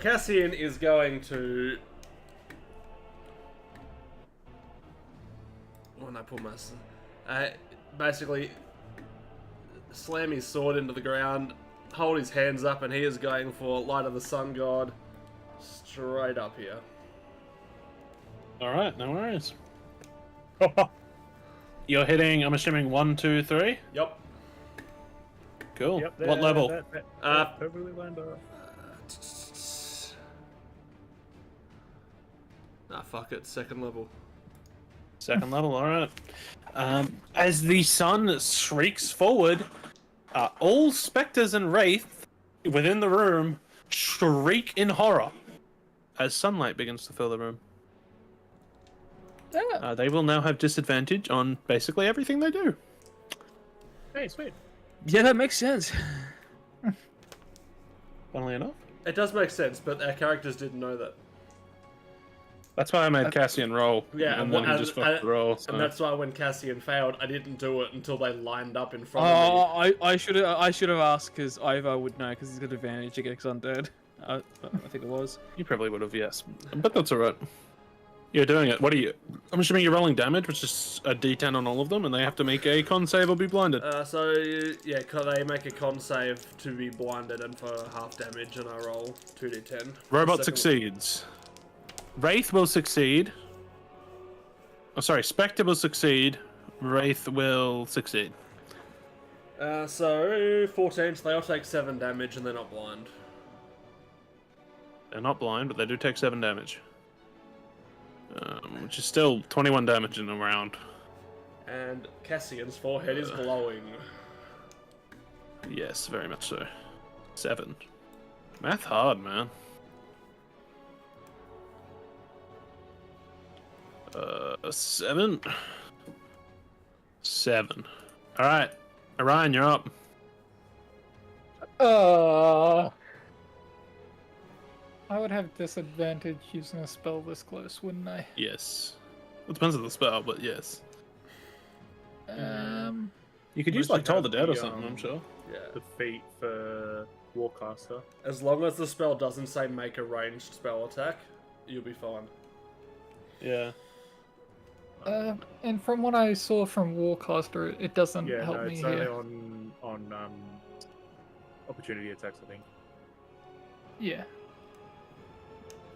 Speaker 3: Cassian is going to... When I pull my... basically, slam his sword into the ground, hold his hands up, and he is going for Light of the Sun God straight up here.
Speaker 6: Alright, no worries. You're hitting, I'm assuming 1, 2, 3?
Speaker 3: Yep.
Speaker 6: Cool.
Speaker 11: Yep,
Speaker 6: What level?
Speaker 11: That perfectly lined up.
Speaker 3: Fuck it, second level.
Speaker 6: Second level, alright. As the sun shrieks forward, all specters and wraith within the room shriek in horror as sunlight begins to fill the room. They will now have disadvantage on basically everything they do.
Speaker 11: Hey, sweet.
Speaker 9: Yeah, that makes sense.
Speaker 6: Funnily enough.
Speaker 3: It does make sense, but our characters didn't know that.
Speaker 6: That's why I made Cassian roll.
Speaker 3: Yeah,
Speaker 6: and then he just fucked the roll. So.
Speaker 3: And that's why when Cassian failed, I didn't do it until they lined up in front of me.
Speaker 9: I should have asked because Ivar would know because he's got advantage against undead. I think it was.
Speaker 6: You probably would have, yes. But that's alright. You're doing it. What are you... I'm assuming you're rolling damage, which is a d10 on all of them, and they have to make a con save or be blinded.
Speaker 3: So, yeah, they make a con save to be blinded and for half damage, and I roll 2d10.
Speaker 6: Robot succeeds. Wraith will succeed. Oh, sorry, Spectre will succeed. Wraith will succeed.
Speaker 3: So, 14, so they all take 7 damage and they're not blind.
Speaker 6: They're not blind, but they do take 7 damage. Which is still 21 damage in a round.
Speaker 3: And Cassian's forehead is glowing.
Speaker 6: Yes, very much so. 7. Math hard, man. 7. 7. Alright. Orion, you're up.
Speaker 1: I would have disadvantage using a spell this close, wouldn't I?
Speaker 6: Yes. Well, it depends on the spell, but yes. You could use like Toll the Dead or something, I'm sure.
Speaker 3: Yeah.
Speaker 7: The feat for Warcaster.
Speaker 3: As long as the spell doesn't say make a ranged spell attack, you'll be fine.
Speaker 6: Yeah.
Speaker 1: And from what I saw from Warcaster, it doesn't help me
Speaker 7: it's
Speaker 1: here.
Speaker 7: only on opportunity attacks, I think.
Speaker 1: Yeah.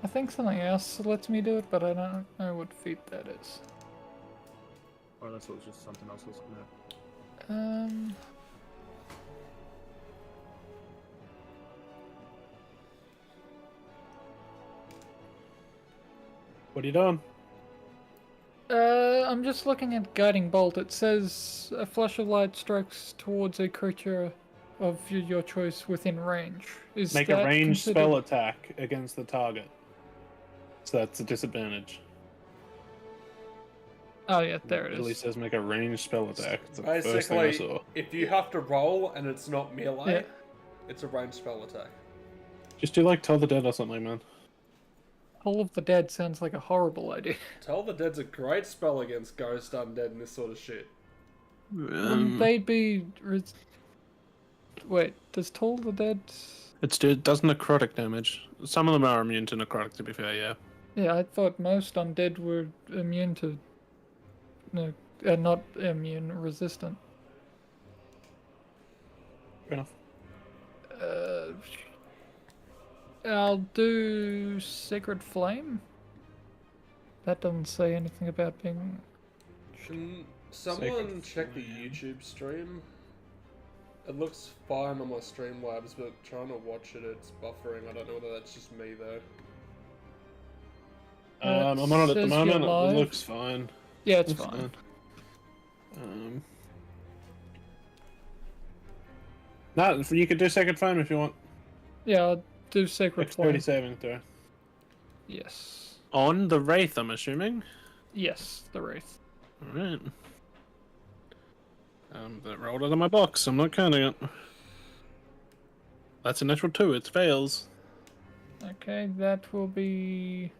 Speaker 1: I think something else lets me do it, but I don't know what feat that is.
Speaker 7: Oh, unless it was just something else I was looking at.
Speaker 6: What are you doing?
Speaker 1: I'm just looking at Guiding Bolt. It says a flash of light strikes towards a creature of your choice within range. Is
Speaker 6: Make
Speaker 1: that
Speaker 6: a ranged
Speaker 1: considered...
Speaker 6: spell attack against the target. So that's a disadvantage.
Speaker 1: Oh yeah, there it
Speaker 6: It really
Speaker 1: is.
Speaker 6: says make a ranged spell attack. It's the first thing I
Speaker 3: Basically,
Speaker 6: saw.
Speaker 3: if you have to roll and it's not melee,
Speaker 1: Yeah.
Speaker 3: it's a ranged spell attack.
Speaker 6: Just do like Toll the Dead or something, man.
Speaker 1: Toll of the Dead sounds like a horrible idea.
Speaker 3: Toll the Dead's a great spell against ghost, undead, and this sort of shit.
Speaker 1: They'd be... Wait, does Toll the Dead...
Speaker 6: It does necrotic damage. Some of them are immune to necrotic, to be fair, yeah.
Speaker 1: Yeah, I thought most undead were immune to... No, not immune, resistant.
Speaker 6: Fair enough.
Speaker 1: I'll do Sacred Flame. That doesn't say anything about being...
Speaker 3: Can someone check the YouTube stream? It looks fine on my Streamlabs, but trying to watch it, it's buffering. I don't know whether that's just me, though.
Speaker 6: I'm on it at the
Speaker 1: says
Speaker 6: moment.
Speaker 1: you're live.
Speaker 6: It looks fine.
Speaker 1: Yeah, it's
Speaker 6: Looks
Speaker 1: fine.
Speaker 6: No, you could do Sacred Flame if you want.
Speaker 1: Yeah, I'll do Sacred
Speaker 6: Dexterity
Speaker 1: Flame.
Speaker 6: saving throw.
Speaker 1: Yes.
Speaker 6: On the Wraith, I'm assuming.
Speaker 1: Yes, the Wraith.
Speaker 6: Alright. That rolled out of my box. I'm not counting it. That's a natural 2. It fails.
Speaker 1: Okay, that will be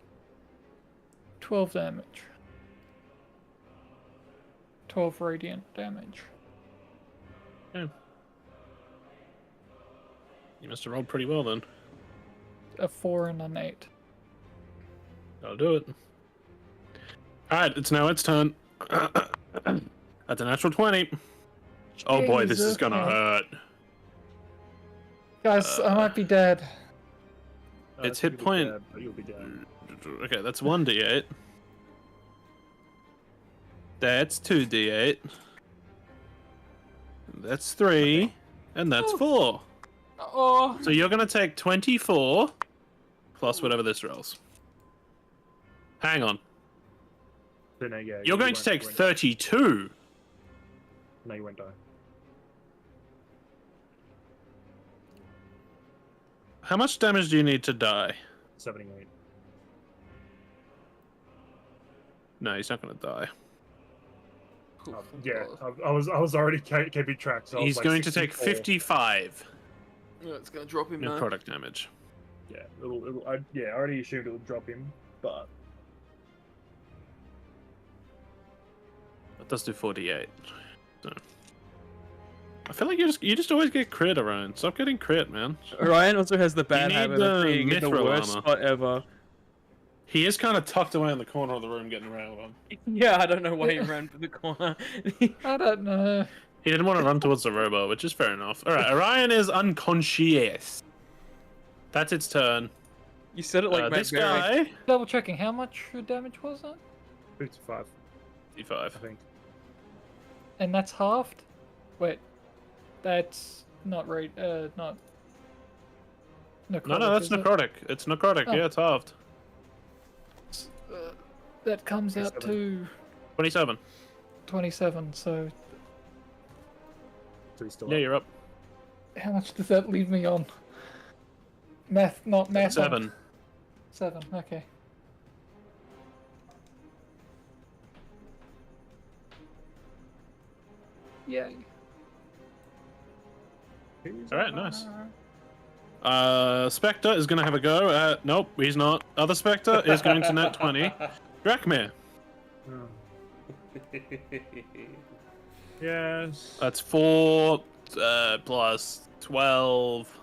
Speaker 1: 12 damage. 12 radiant damage.
Speaker 6: Yeah. You must have rolled pretty well then.
Speaker 1: A 4 and an 8.
Speaker 6: I'll do it. Alright, it's now its turn. That's a natural 20. Oh boy, this is
Speaker 1: Jesus,
Speaker 6: gonna
Speaker 1: man.
Speaker 6: hurt.
Speaker 1: Guys, I might be dead.
Speaker 6: Its hit point.
Speaker 7: You'll be dead.
Speaker 6: Okay, that's 1d8. That's 2d8. That's 3. And that's 4.
Speaker 1: Oh.
Speaker 6: So you're gonna take 24 plus whatever this rolls. Hang on.
Speaker 7: So no, yeah,
Speaker 6: You're going to take 32.
Speaker 7: No, you won't die.
Speaker 6: How much damage do you need to die?
Speaker 7: 78.
Speaker 6: No, he's not gonna die.
Speaker 7: Yeah, I was already keeping track. So I was
Speaker 6: He's
Speaker 7: like
Speaker 6: going to take
Speaker 7: 64.
Speaker 6: 55
Speaker 9: Yeah, it's gonna drop him now.
Speaker 6: necrotic damage.
Speaker 7: Yeah, I already assumed it would drop him, but
Speaker 6: That does do 48. So. I feel like you just always get crit around. Stop getting crit, man.
Speaker 9: Orion also has the bad
Speaker 6: need
Speaker 9: habit of being in the
Speaker 6: mithril
Speaker 9: worst
Speaker 6: armor.
Speaker 9: spot ever.
Speaker 6: He is kind of tucked away in the corner of the room getting around on.
Speaker 9: Yeah, I don't know why he ran for the corner.
Speaker 1: I don't know.
Speaker 6: He didn't want to run towards the robot, which is fair enough. Alright, Orion is unconscious. That's its turn.
Speaker 9: You said it like Matt
Speaker 6: this
Speaker 9: Berry.
Speaker 6: guy...
Speaker 1: Double checking, how much damage was it?
Speaker 7: 55,
Speaker 6: 55.
Speaker 7: I think.
Speaker 1: And that's halved? Wait, that's not right. Not. Necrotic,
Speaker 6: No, that's
Speaker 1: is it?
Speaker 6: necrotic. It's necrotic.
Speaker 1: Oh.
Speaker 6: Yeah, it's halved.
Speaker 1: That comes out to
Speaker 6: 27.
Speaker 1: 27. So
Speaker 7: So he's still
Speaker 6: Yeah,
Speaker 7: up.
Speaker 6: you're up.
Speaker 1: how much does that leave me on? Math, not math.
Speaker 6: 7.
Speaker 1: 7. Okay. Yay.
Speaker 6: Alright, nice. Spectre is going to have a go at... Nope, he's not. Other Spectre is going to net 20. Drakmir.
Speaker 7: Yes.
Speaker 6: That's 4 plus 12...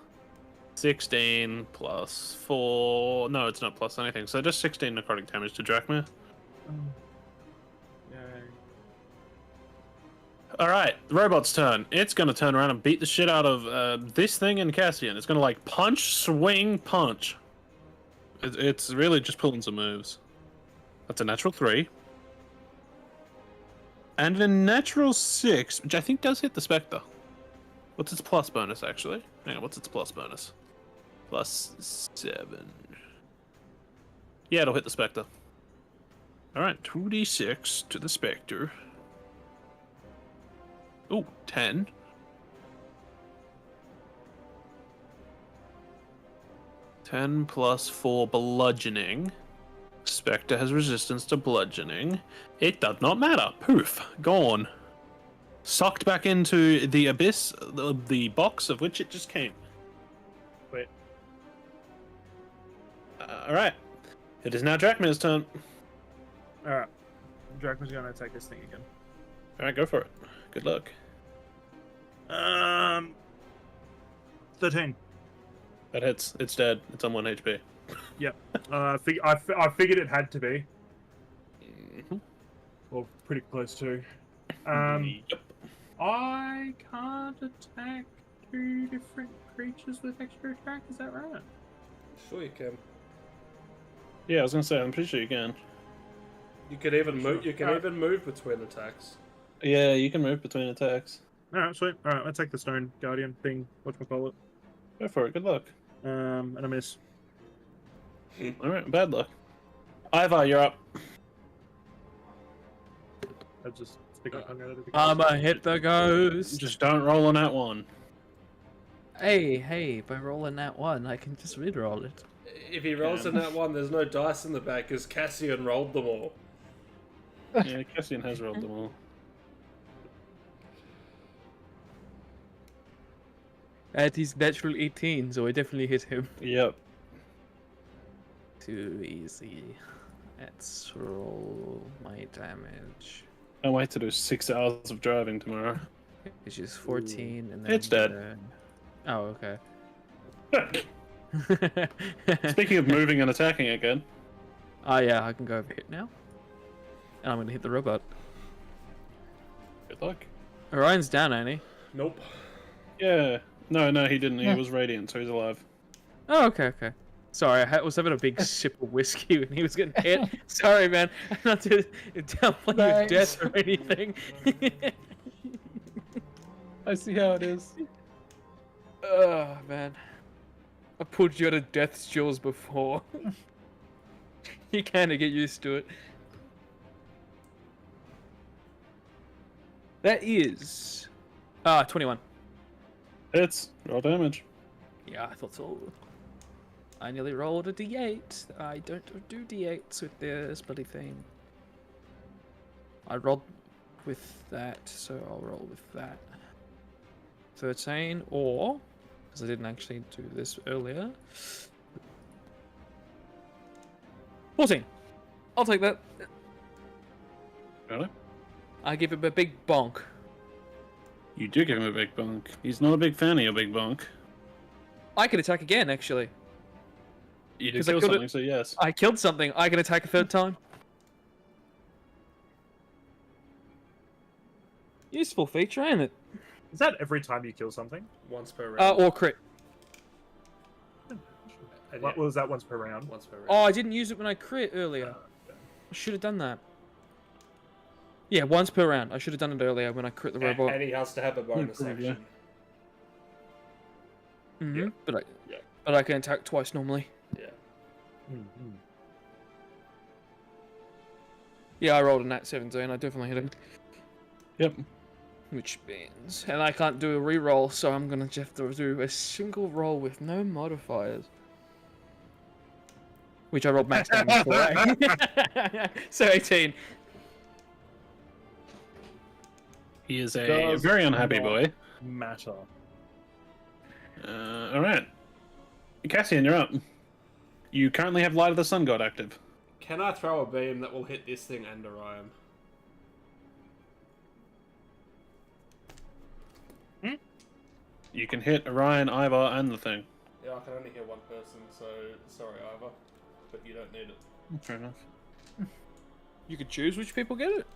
Speaker 6: 16 plus 4... No, it's not plus anything. So just 16 necrotic damage to Drakmir.
Speaker 7: Yay.
Speaker 6: Alright, the robot's turn. It's gonna turn around and beat the shit out of this thing and Cassian. It's gonna like punch, swing, punch. It's really just pulling some moves. That's a natural 3. And a natural 6, which I think does hit the Spectre. What's its plus bonus, actually? Hang on, what's its plus bonus? Plus 7. Yeah, it'll hit the Spectre. Alright, 2d6 to the Spectre. Oh, 10. 10 plus 4 bludgeoning. Spectre has resistance to bludgeoning. It does not matter. Poof. Gone. Sucked back into the abyss, the box of which it just came.
Speaker 7: Wait.
Speaker 6: Alright. It is now Drakmir's turn.
Speaker 7: Alright. Drachma's gonna attack this thing again.
Speaker 6: Alright, go for it. Good luck.
Speaker 7: 13.
Speaker 6: That hits. It's dead. It's on 1 HP.
Speaker 7: Yep. I figured it had to be. Or pretty close to.
Speaker 6: Yep.
Speaker 7: I can't attack 2 different creatures with extra attack, is that right?
Speaker 3: Sure you can.
Speaker 6: Yeah, I was gonna say, I'm pretty sure you can.
Speaker 3: You can even move. You can even move between attacks.
Speaker 6: Yeah, you can move between attacks.
Speaker 7: Alright, sweet. Alright, let's take the stone guardian thing. Whatchamacallit.
Speaker 6: Go for it. Good luck.
Speaker 7: And a miss.
Speaker 6: Alright, bad luck. Ivar, you're up.
Speaker 7: I just stick my tongue out of the
Speaker 9: I'ma hit the ghost.
Speaker 6: Just don't roll on that one.
Speaker 9: Hey, by rolling that one, I can just re-roll it.
Speaker 3: If he rolls in that one, there's no dice in the back because Cassian rolled them all.
Speaker 6: Yeah, Cassian has rolled them all.
Speaker 9: At his natural 18, so I definitely hit him.
Speaker 6: Yep.
Speaker 9: Too easy. Let's roll my damage.
Speaker 6: Can't wait to do 6 hours of driving tomorrow.
Speaker 9: Which is 14, and then...
Speaker 6: It's dead.
Speaker 9: Oh, okay.
Speaker 6: Speaking of moving and attacking again.
Speaker 9: Oh yeah, I can go over here now. And I'm gonna hit the robot.
Speaker 6: Good luck.
Speaker 9: Orion's down, ain't he?
Speaker 3: Nope.
Speaker 6: Yeah. No, he didn't. He was radiant, so he's alive.
Speaker 9: Oh, okay. Sorry, I was having a big sip of whiskey when he was getting hit. Sorry, man. I'm not to downplay your death or anything.
Speaker 1: I see how it is.
Speaker 9: Oh, man. I pulled you out of death's jaws before. You kind of get used to it. That is... 21.
Speaker 6: It's roll damage.
Speaker 9: Yeah, I thought so. I nearly rolled a d8. I don't do d8s with this bloody thing. I rolled with that, so I'll roll with that. 13, or... because I didn't actually do this earlier. 14. I'll take that.
Speaker 6: Really?
Speaker 9: I give him a big bonk.
Speaker 6: You do give him a big bonk. He's not a big fan of your big bonk.
Speaker 9: I can attack again, actually.
Speaker 6: You did
Speaker 9: 'Cause I
Speaker 6: kill
Speaker 9: killed
Speaker 6: something,
Speaker 9: it-
Speaker 6: so yes.
Speaker 9: I killed something. I can attack a third time. Useful feature, ain't it?
Speaker 7: Is that every time you kill something?
Speaker 3: Once per round.
Speaker 9: Or crit.
Speaker 3: And
Speaker 7: What
Speaker 3: yeah,
Speaker 7: was that once per round?
Speaker 3: once per round.
Speaker 9: Oh, I didn't use it when I crit earlier. I should have done that. Yeah, once per round. I should have done it earlier when I crit the robot.
Speaker 3: And he has to have a bonus
Speaker 6: probably.
Speaker 3: action.
Speaker 9: Mm-hmm.
Speaker 3: Yeah.
Speaker 9: But I can attack twice normally.
Speaker 3: Yeah.
Speaker 7: Mm-hmm.
Speaker 9: Yeah, I rolled a nat 17. I definitely hit him.
Speaker 6: Yep.
Speaker 9: Which means, and I can't do a re-roll, so I'm gonna have to do a single roll with no modifiers. Which I rolled max damage for, right? So 18.
Speaker 6: He is a
Speaker 7: Does
Speaker 6: very unhappy
Speaker 7: not
Speaker 6: boy.
Speaker 7: Matter.
Speaker 6: Alright. Cassian, you're up. You currently have Light of the Sun God active.
Speaker 3: Can I throw a beam that will hit this thing and Orion?
Speaker 6: You can hit Orion, Ivar, and the thing.
Speaker 3: Yeah, I can only hit one person, so sorry, Ivor. But you don't need it.
Speaker 6: Fair enough.
Speaker 9: You could choose which people get it.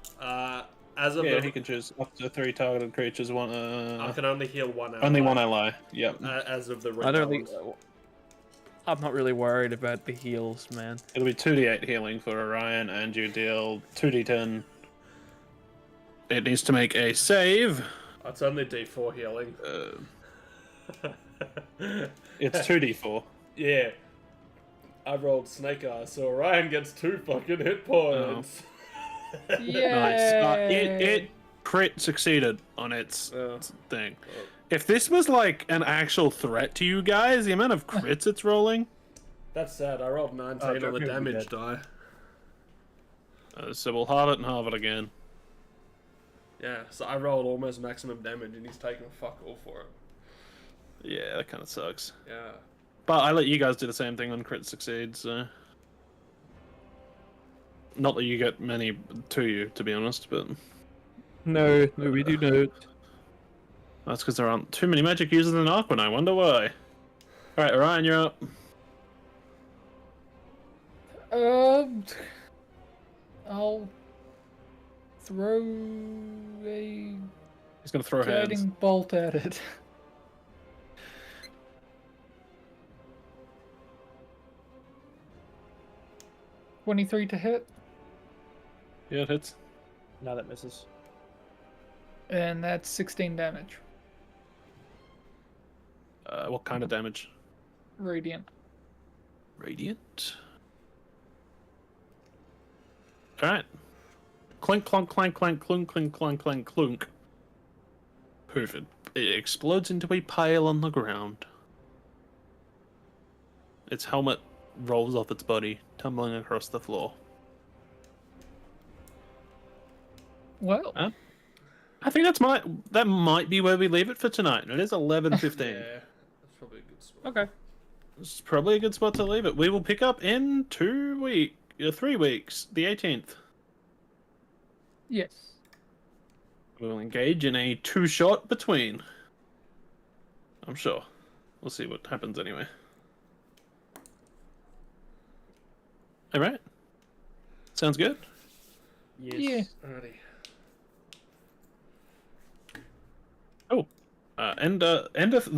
Speaker 3: As of
Speaker 6: Yeah,
Speaker 3: the...
Speaker 6: he can choose up to 3 targeted creatures.
Speaker 3: I can only heal one ally.
Speaker 6: Only one ally. Yep.
Speaker 3: As of the
Speaker 9: I don't think.
Speaker 3: rebalance.
Speaker 9: I'm not really worried about the heals, man.
Speaker 6: It'll be 2d8 healing for Orion, and you deal 2d10. It needs to make a save.
Speaker 3: It's only D4 healing.
Speaker 6: It's 2d4.
Speaker 3: Yeah. I rolled Snake Eyes, so Orion gets 2 fucking hit points.
Speaker 6: Nice. It crit succeeded on its thing. If this was like an actual threat to you guys, the amount of crits it's rolling.
Speaker 3: That's sad. I rolled 19 on the
Speaker 7: Joker
Speaker 3: damage
Speaker 7: dead.
Speaker 3: die.
Speaker 6: So we'll halve it and halve it again.
Speaker 3: Yeah, so I rolled almost maximum damage and he's taking fuck all for it.
Speaker 6: Yeah, that kind of sucks.
Speaker 3: Yeah.
Speaker 6: But I let you guys do the same thing on crit succeed, so. Not that you get many to you, to be honest, but.
Speaker 9: No, we do not.
Speaker 6: That's because there aren't too many magic users in Arcwyn, I wonder why. Alright, Orion, you're up.
Speaker 1: I'll throw a
Speaker 6: He's gonna throw
Speaker 1: guiding
Speaker 6: hands.
Speaker 1: bolt at it. $23 to hit,
Speaker 6: Yeah, it hits.
Speaker 11: No, that misses.
Speaker 1: and that's 16 damage.
Speaker 6: What kind of damage?
Speaker 1: Radiant.
Speaker 6: Radiant. Alright. Clink, clunk, clank, clank, clunk, clink, clank, clank, clunk. Perfect. It explodes into a pile on the ground. Its helmet rolls off its body, tumbling across the floor.
Speaker 1: Well,
Speaker 6: I think that might be where we leave it for tonight. It is 11:15.
Speaker 3: Yeah, that's probably a good spot.
Speaker 9: Okay.
Speaker 6: It's probably a good spot to leave it. We will pick up in 3 weeks, the 18th.
Speaker 1: yes.
Speaker 6: We will engage in a 2-shot between. I'm sure. We'll see what happens anyway. Alright. Sounds good.
Speaker 11: Yes.
Speaker 1: Yeah.
Speaker 3: Alrighty.
Speaker 6: Oh. End of